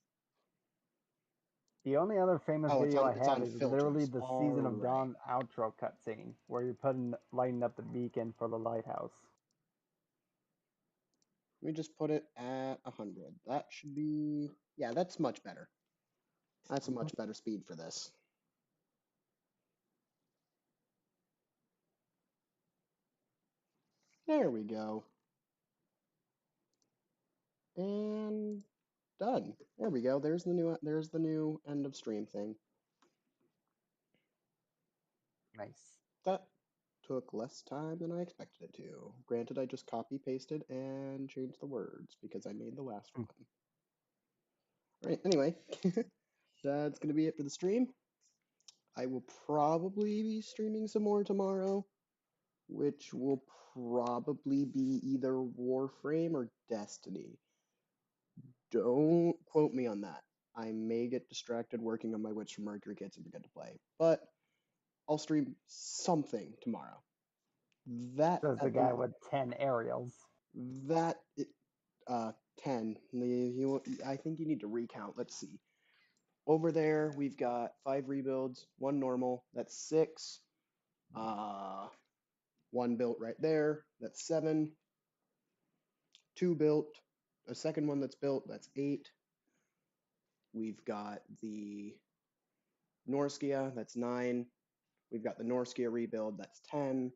S5: The only other famous
S1: Oh,
S5: video I
S1: it's
S5: have
S1: on
S5: is literally
S1: filters.
S5: the
S1: All
S5: Season of
S1: right.
S5: Dawn outro cutscene where you're lighting up the beacon for the lighthouse.
S1: Let me just put it at 100. That should be, yeah, that's much better. That's a much better speed for this. There we go. And done. There we go. There's the new end of stream thing.
S5: Nice.
S1: That took less time than I expected it to. Granted, I just copy pasted and changed the words because I made the last one. Right, anyway, that's going to be it for the stream. I will probably be streaming some more tomorrow, which will probably be either Warframe or Destiny. Don't quote me on that. I may get distracted working on my Witch from Mercury kits and forget to play, but I'll stream something tomorrow. That
S5: Says the
S1: at
S5: guy with 10 aerials.
S1: that 10. I think you need to recount. Let's see. Over there, we've got 5 rebuilds, 1 normal. That's 6. 1 built right there. That's 7. 2 built. A second one that's built. That's 8. We've got the Norskia. That's 9. We've got the Norskia rebuild. That's 10.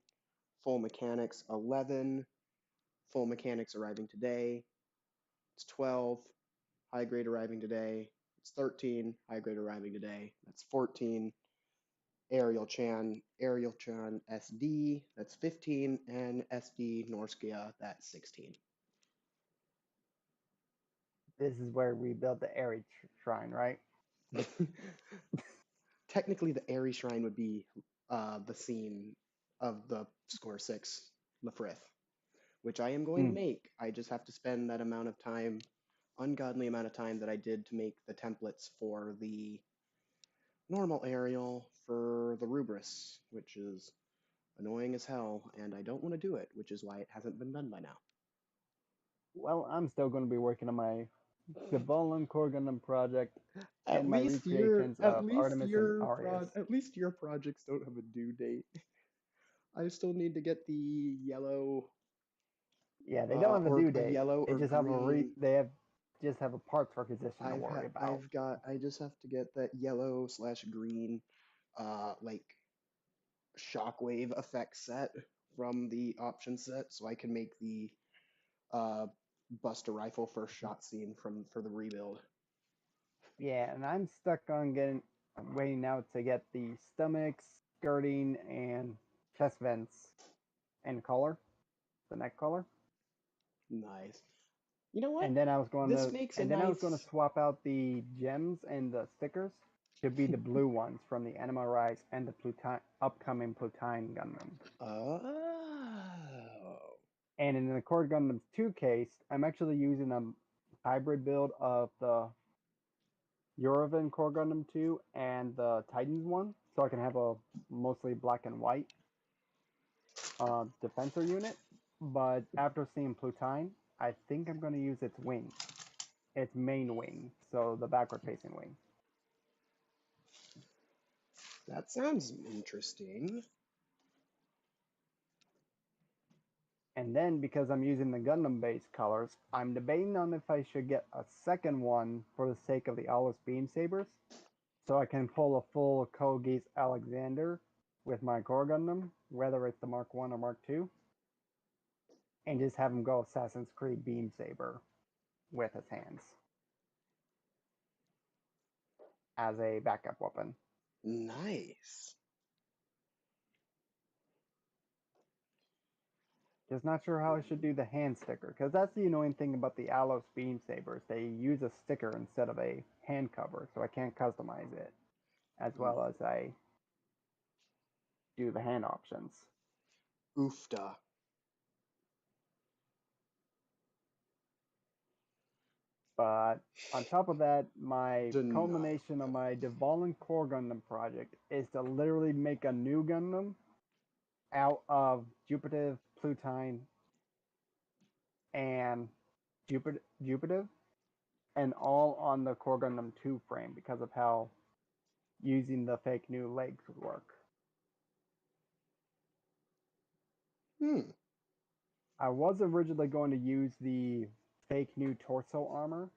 S1: Full mechanics 11. Full mechanics arriving today. It's 12. High grade arriving today. It's 13. High grade arriving today. That's 14. Ariel Chan SD. That's 15. And SD Norskia. That's 16.
S5: This is where we built the Aerie Shrine, right?
S1: Technically, the Aerie Shrine would be the scene of the Score 6 Lefrith, which I am going to make. I just have to spend that amount of time, ungodly amount of time that I did to make the templates for the normal Ariel for the Rubris, which is annoying as hell, and I don't want to do it, which is why it hasn't been done by now.
S5: Well, I'm still going to be working on my Gabolan Core Gundam project and my
S1: least
S5: recreations of Artemis and Arius.
S1: At least your projects don't have a due date. I still need to get the yellow.
S5: Yeah, they don't have a due date.
S1: Yellow
S5: They
S1: or
S5: just
S1: green.
S5: just have a parts requisition to worry about.
S1: I just have to get that yellow / green, like shockwave effect set from the option set, so I can make the Buster Rifle first shot scene for the rebuild.
S5: Yeah, and I'm stuck on waiting now to get the stomachs, skirting, and chest vents and collar, the neck collar.
S1: Nice. You know what?
S5: And then I was going
S1: This
S5: to
S1: makes a
S5: and then I was
S1: nice.
S5: going to swap out the gems and the stickers to be the blue ones from the Anima Rise and the upcoming Plutine Gundam.
S1: Oh.
S5: And in the Core Gundams 2 case, I'm actually using a hybrid build of the Eurovan Core Gundam 2 and the Titans one, so I can have a mostly black and white defensor unit. But after seeing Plutine, I think I'm going to use its wing, its main wing, so the backward facing wing.
S1: That sounds interesting.
S5: And then, because I'm using the Gundam-based colors, I'm debating on if I should get a second one for the sake of the Aulus Beam Sabers, so I can pull a full Kogi's Alexander with my Core Gundam, whether it's the Mark 1 or Mark 2, and just have him go Assassin's Creed Beam Saber with his hands as a backup weapon.
S1: Nice.
S5: Just not sure how I should do the hand sticker, because that's the annoying thing about the Alos Beam Sabers. They use a sticker instead of a hand cover, so I can't customize it, as well as I do the hand options.
S1: Oofda.
S5: But on top of that, my
S1: Denial.
S5: culmination of my Devolin Core Gundam project is to literally make a new Gundam out of Jupiter, Plutine, and Jupiter, and all on the Core Gundam 2 frame because of how using the fake new legs would work. I was originally going to use the fake new torso armor,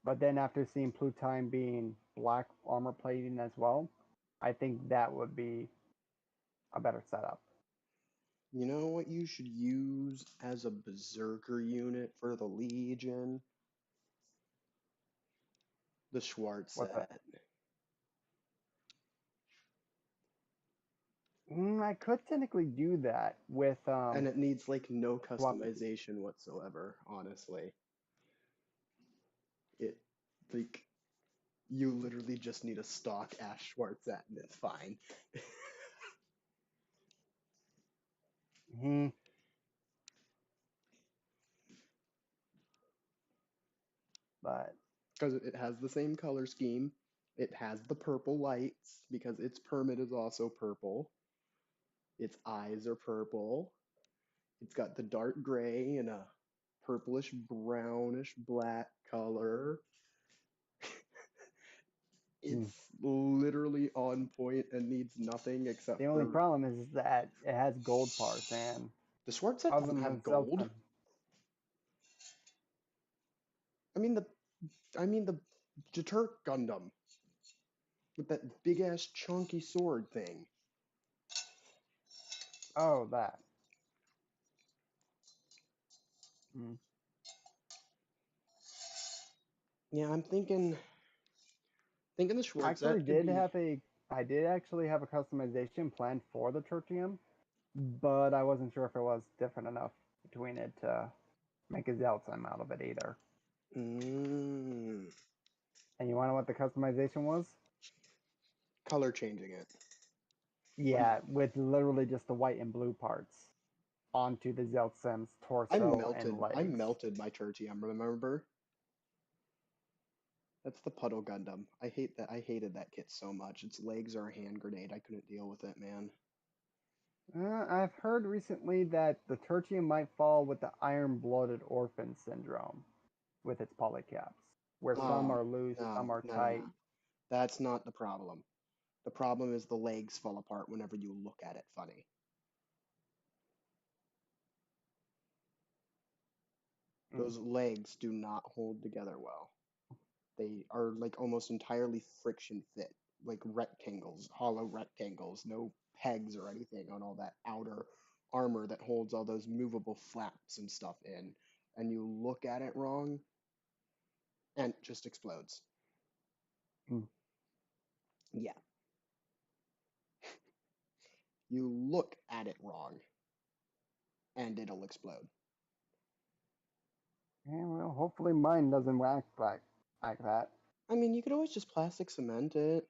S5: but then after seeing Plutine being black armor plating as well, I think that would be a better setup.
S7: You know what you should use as a berserker unit for the Legion? The Schwartz
S5: What's
S7: set.
S5: that? I could technically do that with
S7: And it needs like no
S5: swap-
S7: customization whatsoever, honestly. It like you literally just need a stock Ash Schwartz set and it's fine.
S5: Mhm. But
S7: Because it has the same color scheme. It has the purple lights because its permit is also purple. Its eyes are purple. It's got the dark gray and a purplish brownish black color. It's literally on point and needs nothing except
S5: the only
S7: for
S5: problem is that it has gold parts, and
S7: the Schwartz set
S5: other
S7: doesn't
S5: than
S7: have gold. I mean the Jaturk Gundam with that big ass chunky sword thing.
S5: Oh, that. Mm.
S7: Yeah, I'm thinking the Schwartz
S5: Actually,
S7: set could be.
S5: I did actually have a customization planned for the Tertium, but I wasn't sure if it was different enough between it to make a Zeltsum out of it either.
S7: Mm,
S5: And you want to know what the customization was?
S7: color changing it.
S5: Yeah, with literally just the white and blue parts onto the Zeltsum's torso and legs.
S7: I melted my Tertium, remember? That's the Puddle Gundam. I hated that kit so much. Its legs are a hand grenade. I couldn't deal with it, man.
S5: I've heard recently that the Tertium might fall with the iron-blooded orphan syndrome with its polycaps, where some are loose, some are tight.
S7: That's not the problem. The problem is the legs fall apart whenever you look at it funny. Those legs do not hold together well. They are like almost entirely friction fit, like rectangles, hollow rectangles, no pegs or anything on all that outer armor that holds all those movable flaps and stuff in. And you look at it wrong, and it just explodes. Yeah. You look at it wrong, and it'll explode.
S5: Yeah, well, hopefully mine doesn't act like that.
S7: I mean, you could always just plastic cement it.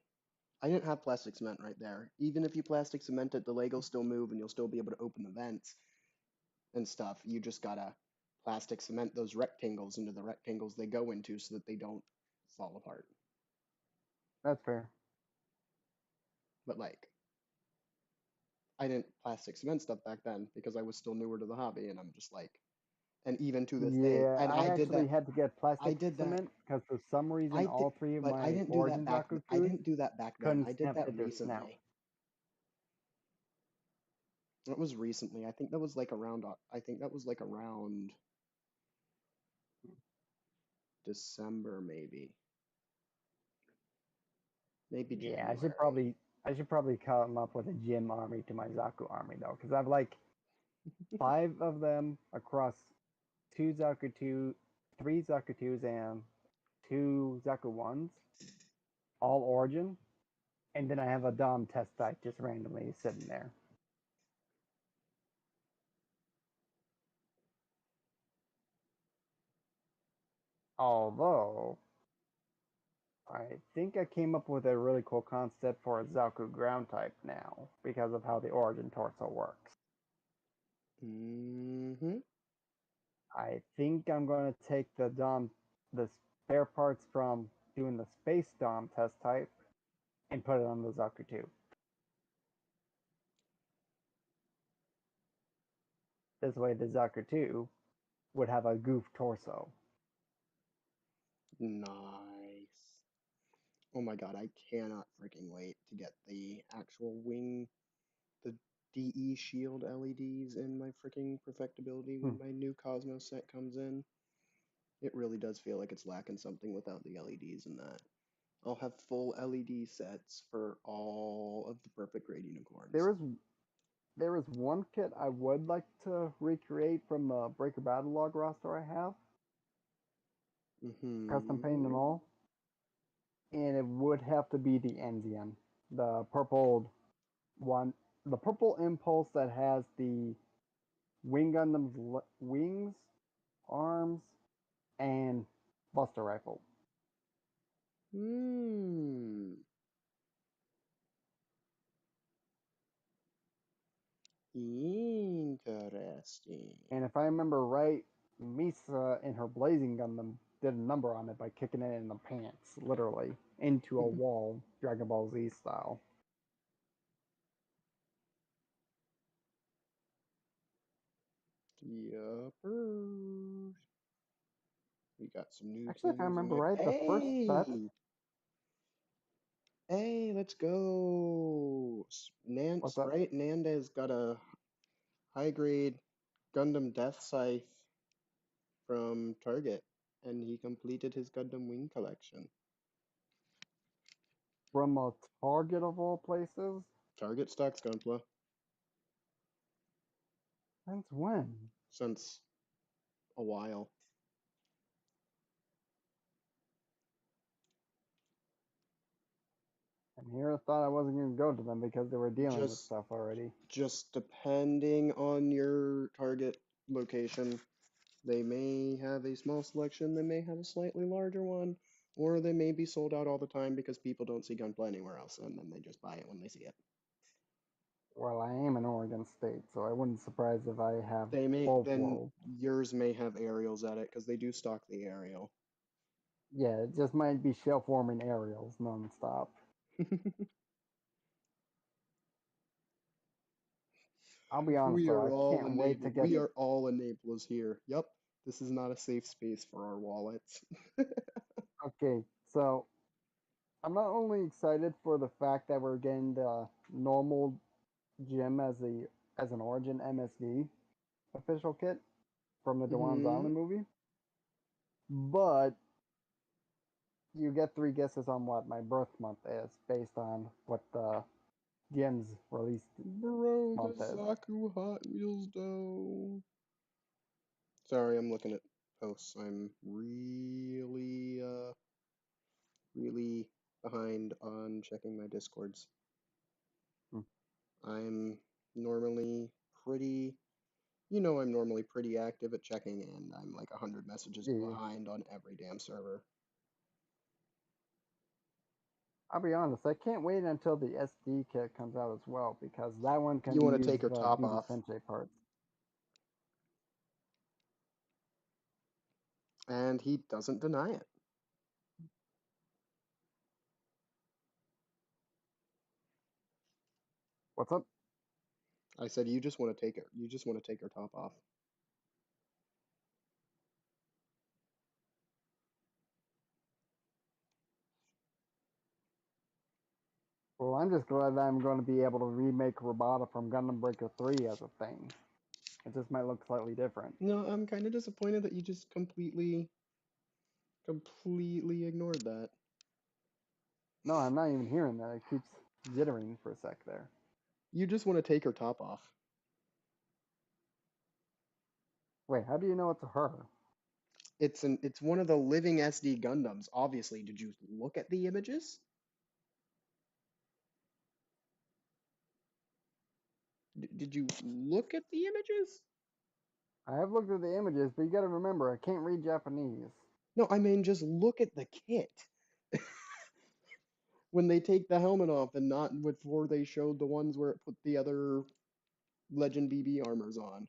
S7: I didn't have plastic cement right there. Even if you plastic cement it, the leg will still move and you'll still be able to open the vents and stuff. You just gotta plastic cement those rectangles into the rectangles they go into so that they don't fall apart.
S5: That's fair.
S7: But like, I didn't plastic cement stuff back then because I was still newer to the hobby, and I'm just like, and even to this day, and
S5: I
S7: did
S5: actually
S7: that.
S5: had to get plastic
S7: I did that.
S5: cement because for some reason
S7: I did,
S5: all three of
S7: but
S5: my
S7: I didn't do that
S5: Origin
S7: back.
S5: Zaku
S7: I didn't do that back then.
S5: couldn't
S7: I did
S5: snap
S7: that
S5: to their
S7: recently.
S5: snout.
S7: It was recently. I think that was like around. I think that was like around December, maybe. Maybe
S5: Yeah,
S7: January.
S5: I should probably come up with a gym army to my Zaku army though, because I've like 5 of them across 3 Zaku 2s and 2 Zaku 1s, all Origin, and then I have a Dom test type just randomly sitting there. Although, I think I came up with a really cool concept for a Zaku ground type now because of how the Origin torso works.
S7: Mm-hmm.
S5: I think I'm going to take the spare parts from doing the Space Dom test type and put it on the Zaku 2. This way, the Zaku 2 would have a goof torso.
S7: Nice. Oh my god, I cannot freaking wait to get the actual wing, the DE shield LEDs in my freaking perfectibility when my new Cosmos set comes in. It really does feel like it's lacking something without the LEDs in that. I'll have full LED sets for all of the perfect grade unicorns.
S5: There is one kit I would like to recreate from the Breaker Battle Log roster I have, custom paint and all, and it would have to be the Enzian, the purple one, the purple Impulse that has the Wing Gundam's wings, arms, and Buster Rifle.
S7: Interesting.
S5: And if I remember right, Misa in her Blazing Gundam did a number on it by kicking it in the pants, literally, into a wall, Dragon Ball Z style.
S7: Yuppers. We got some new
S5: Actually, if I
S7: things in
S5: remember
S7: it.
S5: right, the first set.
S7: Hey, let's go. Nance,
S5: What's up?
S7: right? Nanda's got a high grade Gundam Death Scythe from Target, and he completed his Gundam Wing collection.
S5: From a Target of all places?
S7: Target stocks Gunpla.
S5: Since when?
S7: Since a while.
S5: And here I thought I wasn't going to go to them because they were dealing with stuff already.
S7: Just depending on your Target location, they may have a small selection, they may have a slightly larger one, or they may be sold out all the time because people don't see Gunpla anywhere else, and then they just buy it when they see it.
S5: Well, I am in Oregon State, so I wouldn't surprise if I have
S7: They may
S5: both
S7: then
S5: worlds.
S7: yours may have aerials at it because they do stock the aerial.
S5: Yeah, it just might be shell forming aerials nonstop. I'll be honest though, I can't wait to get.
S7: We are all enablers here. Yep, this is not a safe space for our wallets.
S5: Okay, so I'm not only excited for the fact that we're getting the normal gym as an Origin MSD official kit from the Dewan's Island movie, but you get 3 guesses on what my birth month is based on what the GM's released month
S7: the
S5: is.
S7: Zaku Hot Wheels dough. Sorry, I'm looking at posts. I'm really behind on checking my Discords. I'm normally pretty, I'm normally pretty active at checking, and I'm like 100 messages behind on every damn server.
S5: I'll be honest, I can't wait until the SD kit comes out as well, because that one can
S7: You
S5: be
S7: want to
S5: used
S7: take your top
S5: do
S7: off.
S5: the Sensei parts.
S7: And he doesn't deny it.
S5: What's up?
S7: I said you just want to take it. You just want to take your top off.
S5: Well, I'm just glad that I'm going to be able to remake Robota from Gundam Breaker 3 as a thing. It just might look slightly different.
S7: No, I'm kind of disappointed that you just completely ignored that.
S5: No, I'm not even hearing that. It keeps jittering for a sec there.
S7: You just want to take her top off.
S5: Wait, how do you know it's her?
S7: It's one of the living SD Gundams. Obviously, did you look at the images? Did you look at the images?
S5: I have looked at the images, but you got to remember, I can't read Japanese.
S7: No, I mean just look at the kit. When they take the helmet off and not before they showed the ones where it put the other Legend BB armors on.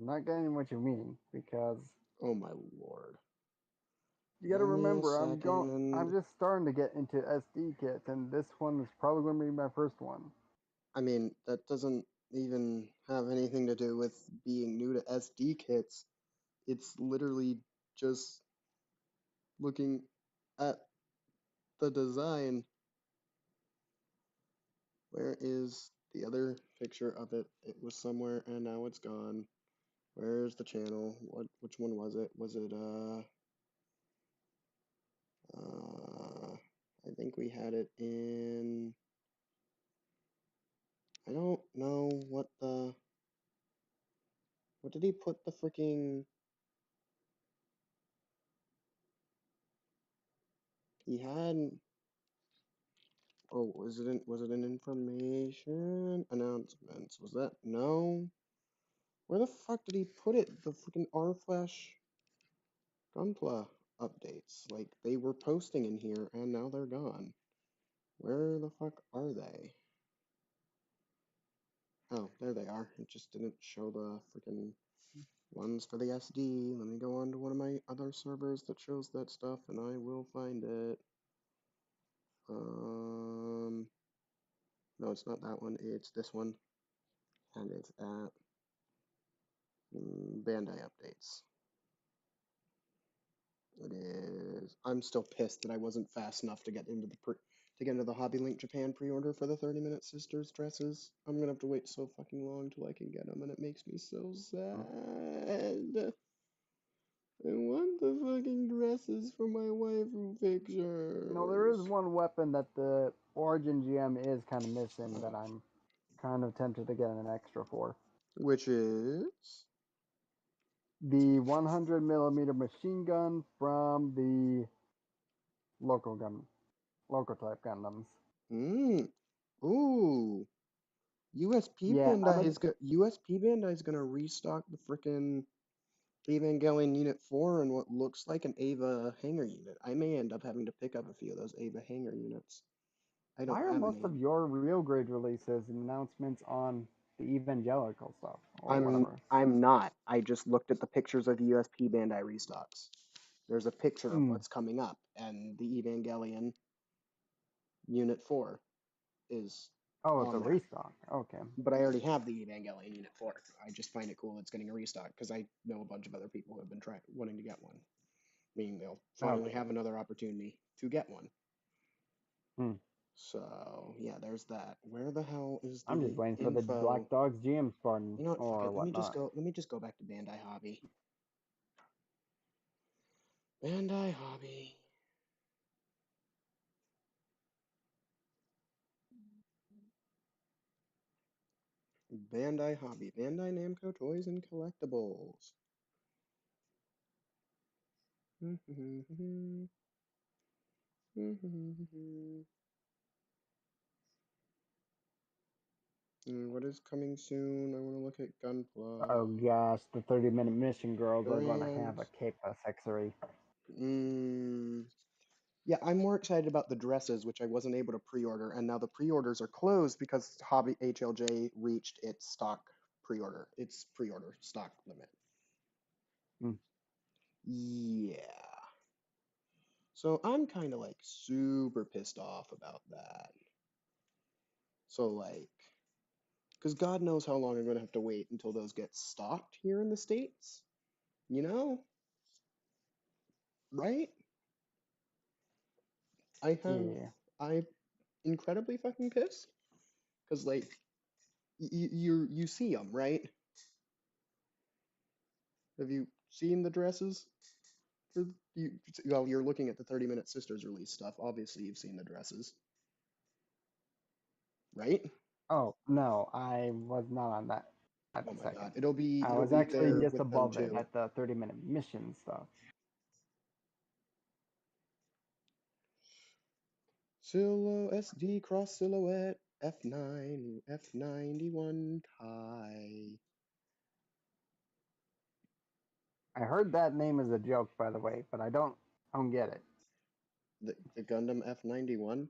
S5: I'm not getting what you mean because
S7: Oh my lord.
S5: you got to
S7: Give me a
S5: remember I'm
S7: second.
S5: just starting to get into SD kits, and this one is probably going to be my first one.
S7: I mean, that doesn't even have anything to do with being new to SD kits. It's literally just looking at the design. Where is the other picture of it? It was somewhere and now it's gone. Where's the channel? Which one was it? Was it I think we had it in, I don't know what did he put the freaking, he had, oh, was it in information announcements? Was that, no? Where the fuck did he put it? The freaking R-Flash Gunpla updates. Like, they were posting in here and now they're gone. Where the fuck are they? Oh, there they are. It just didn't show the freaking ones for the SD. Let me go on to one of my other servers that shows that stuff and I will find it. No, it's not that one. It's this one. And it's at Bandai updates. It is. I'm still pissed that I wasn't fast enough to get into the Hobby Link Japan pre-order for the 30-minute Sisters dresses. I'm gonna have to wait so fucking long till I can get them, and it makes me so sad. I want the fucking dresses for my waifu pictures.
S5: You know, there is one weapon that the Origin GM is kind of missing that I'm kind of tempted to get an extra for.
S7: Which is?
S5: The 100mm machine gun from the local type Gundams.
S7: Ooh. USP
S5: Yeah,
S7: Bandai's gonna restock the frickin' Evangelion Unit 4 and what looks like an Ava Hangar unit. I may end up having to pick up a few of those Ava Hangar units. I don't
S5: why are
S7: have
S5: most
S7: any.
S5: of your real grade releases and announcements on the evangelical stuff or whatever?
S7: I'm not. I just looked at the pictures of the USP Bandai restocks. There's a picture of what's coming up, and the Evangelion Unit 4 is
S5: Oh, it's a
S7: on there.
S5: restock. Okay.
S7: But I already have the Evangelion Unit 4. I just find it cool it's getting a restock because I know a bunch of other people who have been wanting to get one. Meaning they'll finally have another opportunity to get one. So, yeah, there's that. Where the hell is the
S5: I'm just waiting for the
S7: info?
S5: Black Dogs GM Spartan
S7: You know what? Fuck
S5: or
S7: it.
S5: whatnot.
S7: Let me just go back to Bandai Hobby. Bandai Hobby. Bandai Hobby. Bandai Namco Toys and Collectibles. What is coming soon? I want to look at Gunpla.
S5: Oh gosh, the 30-minute mission girls are going to have a
S7: Brands.
S5: K-Pass accessory.
S7: Yeah, I'm more excited about the dresses, which I wasn't able to pre-order, and now the pre-orders are closed because Hobby HLJ reached its pre-order stock limit. Yeah. So I'm kind of like super pissed off about that. So like, because God knows how long I'm going to have to wait until those get stocked here in the States. You know? Right? I'm incredibly fucking pissed. Because like, you see them, right? Have you seen the dresses? Well, you're looking at the 30-minute Sisters release stuff. Obviously, you've seen the dresses. Right?
S5: Oh, no, I was not on that at
S7: Oh
S5: the
S7: my
S5: second.
S7: god. It'll be
S5: I was actually
S7: there
S5: just
S7: with them
S5: above it
S7: too.
S5: at the 30-minute mission stuff.
S7: Silo SD Cross Silhouette F9 F91 Kai.
S5: I heard that name is a joke, by the way, but I don't get it.
S7: The Gundam F91?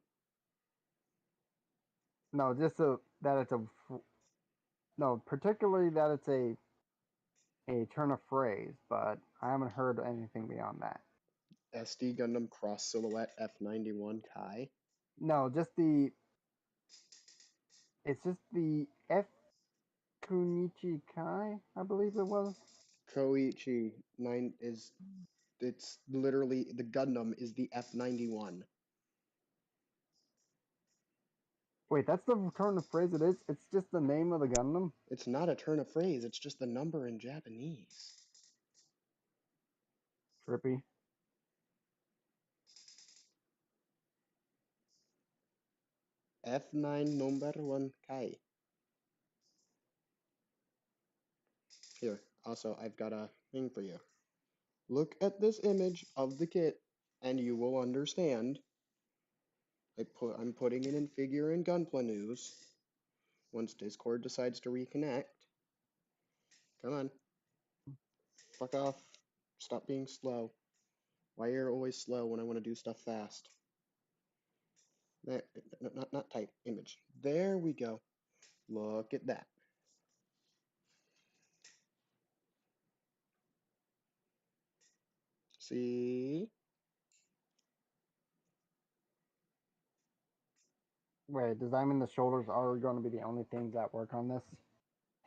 S5: No, just that it's no, particularly that it's a a turn of phrase, but I haven't heard anything beyond that.
S7: SD Gundam Cross Silhouette F91 Kai.
S5: No, just the. It's just the F Kunichi Kai, I believe it was.
S7: Koichi 9 is. It's literally the Gundam is the F91.
S5: Wait, that's the turn of phrase it is? It's just the name of the Gundam?
S7: It's not a turn of phrase, it's just the number in Japanese.
S5: Trippy.
S7: F9 number 1 Kai. Here, also, I've got a thing for you. Look at this image of the kit, and you will understand. I'm putting it in Figure and Gunpla News. Once Discord decides to reconnect. Come on. Fuck off. Stop being slow. Why are you always slow when I want to do stuff fast? There, not type, image. There we go. Look at that. See?
S5: Wait, does that mean the shoulders are going to be the only things that work on this?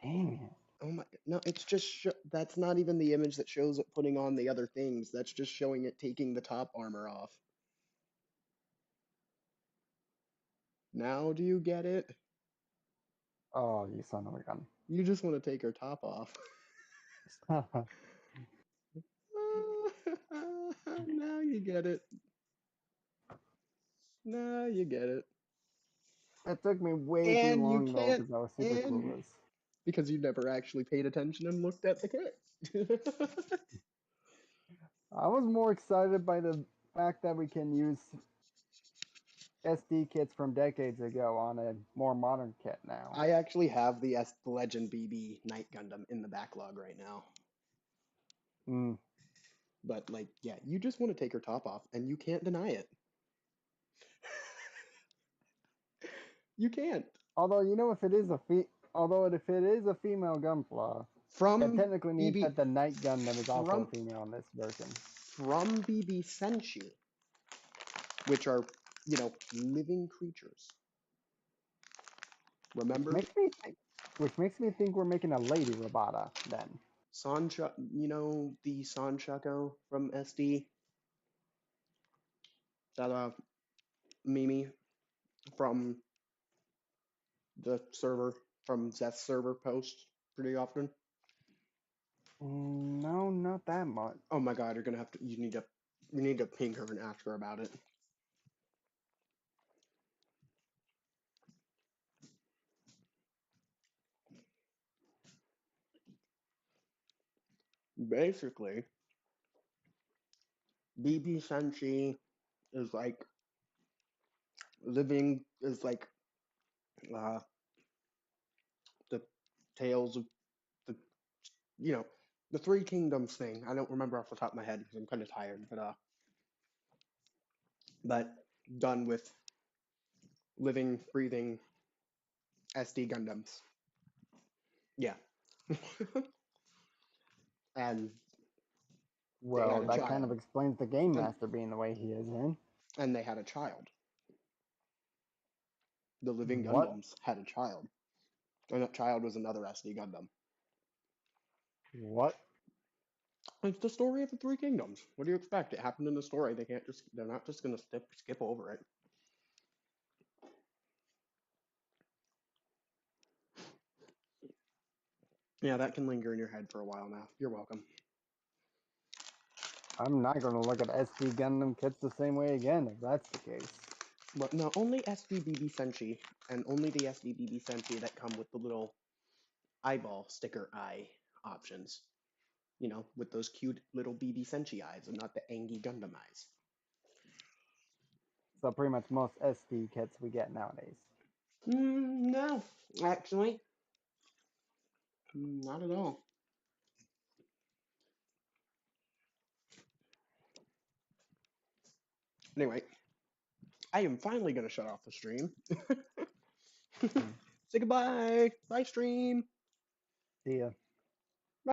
S5: Dang it.
S7: Oh my, no, it's just, that's not even the image that shows it putting on the other things. That's just showing it taking the top armor off. Now do you get it?
S5: Oh, you son of a gun.
S7: You just want to take her top off. Now you get it. Now you get it.
S5: It took me way too
S7: And you
S5: long though
S7: can't,
S5: because I was super
S7: and
S5: clueless.
S7: because you never actually paid attention and looked at the kit.
S5: I was more excited by the fact that we can use SD kits from decades ago on a more modern kit now.
S7: I actually have the Legend BB Night Gundam in the backlog right now.
S5: Mm.
S7: But like, yeah, you just want to take her top off, and you can't deny it. You can't.
S5: Although you know, if it is a female Gunpla, it
S7: From
S5: technically means
S7: BB
S5: that the Night Gundam is also a
S7: from
S5: female in this version.
S7: from BB Senshi, which are, you know, living creatures. Remember?
S5: Which makes me think we're making a lady Robota then.
S7: Sancha, you know the Sanshako from SD? That Mimi from the server, from Zeth's server posts pretty often.
S5: No, not that much.
S7: Oh my god, you're gonna have to, you need to ping her and ask her about it. Basically, BB Senshi is like uh, the Tales of the, you know, the Three Kingdoms thing. I don't remember off the top of my head because I'm kind of tired, but done with living, breathing SD Gundams. Yeah. And they
S5: Well,
S7: had a
S5: that kind of
S7: child.
S5: explains the Game Master being the way he is in.
S7: And they had a child. The living
S5: What?
S7: Gundams had a child. And that child was another SD Gundam.
S5: What?
S7: It's the story of the Three Kingdoms. What do you expect? It happened in the story. They're not just gonna skip over it. Yeah, that can linger in your head for a while now. You're welcome.
S5: I'm not going to look at SD Gundam kits the same way again if that's the case.
S7: But no, only SDBB Senshi, and only the SDBB Senshi that come with the little eyeball sticker eye options. You know, with those cute little BB Senshi eyes and not the Angie Gundam eyes.
S5: So pretty much most SD kits we get nowadays.
S7: No, actually. Not at all. Anyway, I am finally going to shut off the stream. Say goodbye. Bye, stream.
S5: See ya.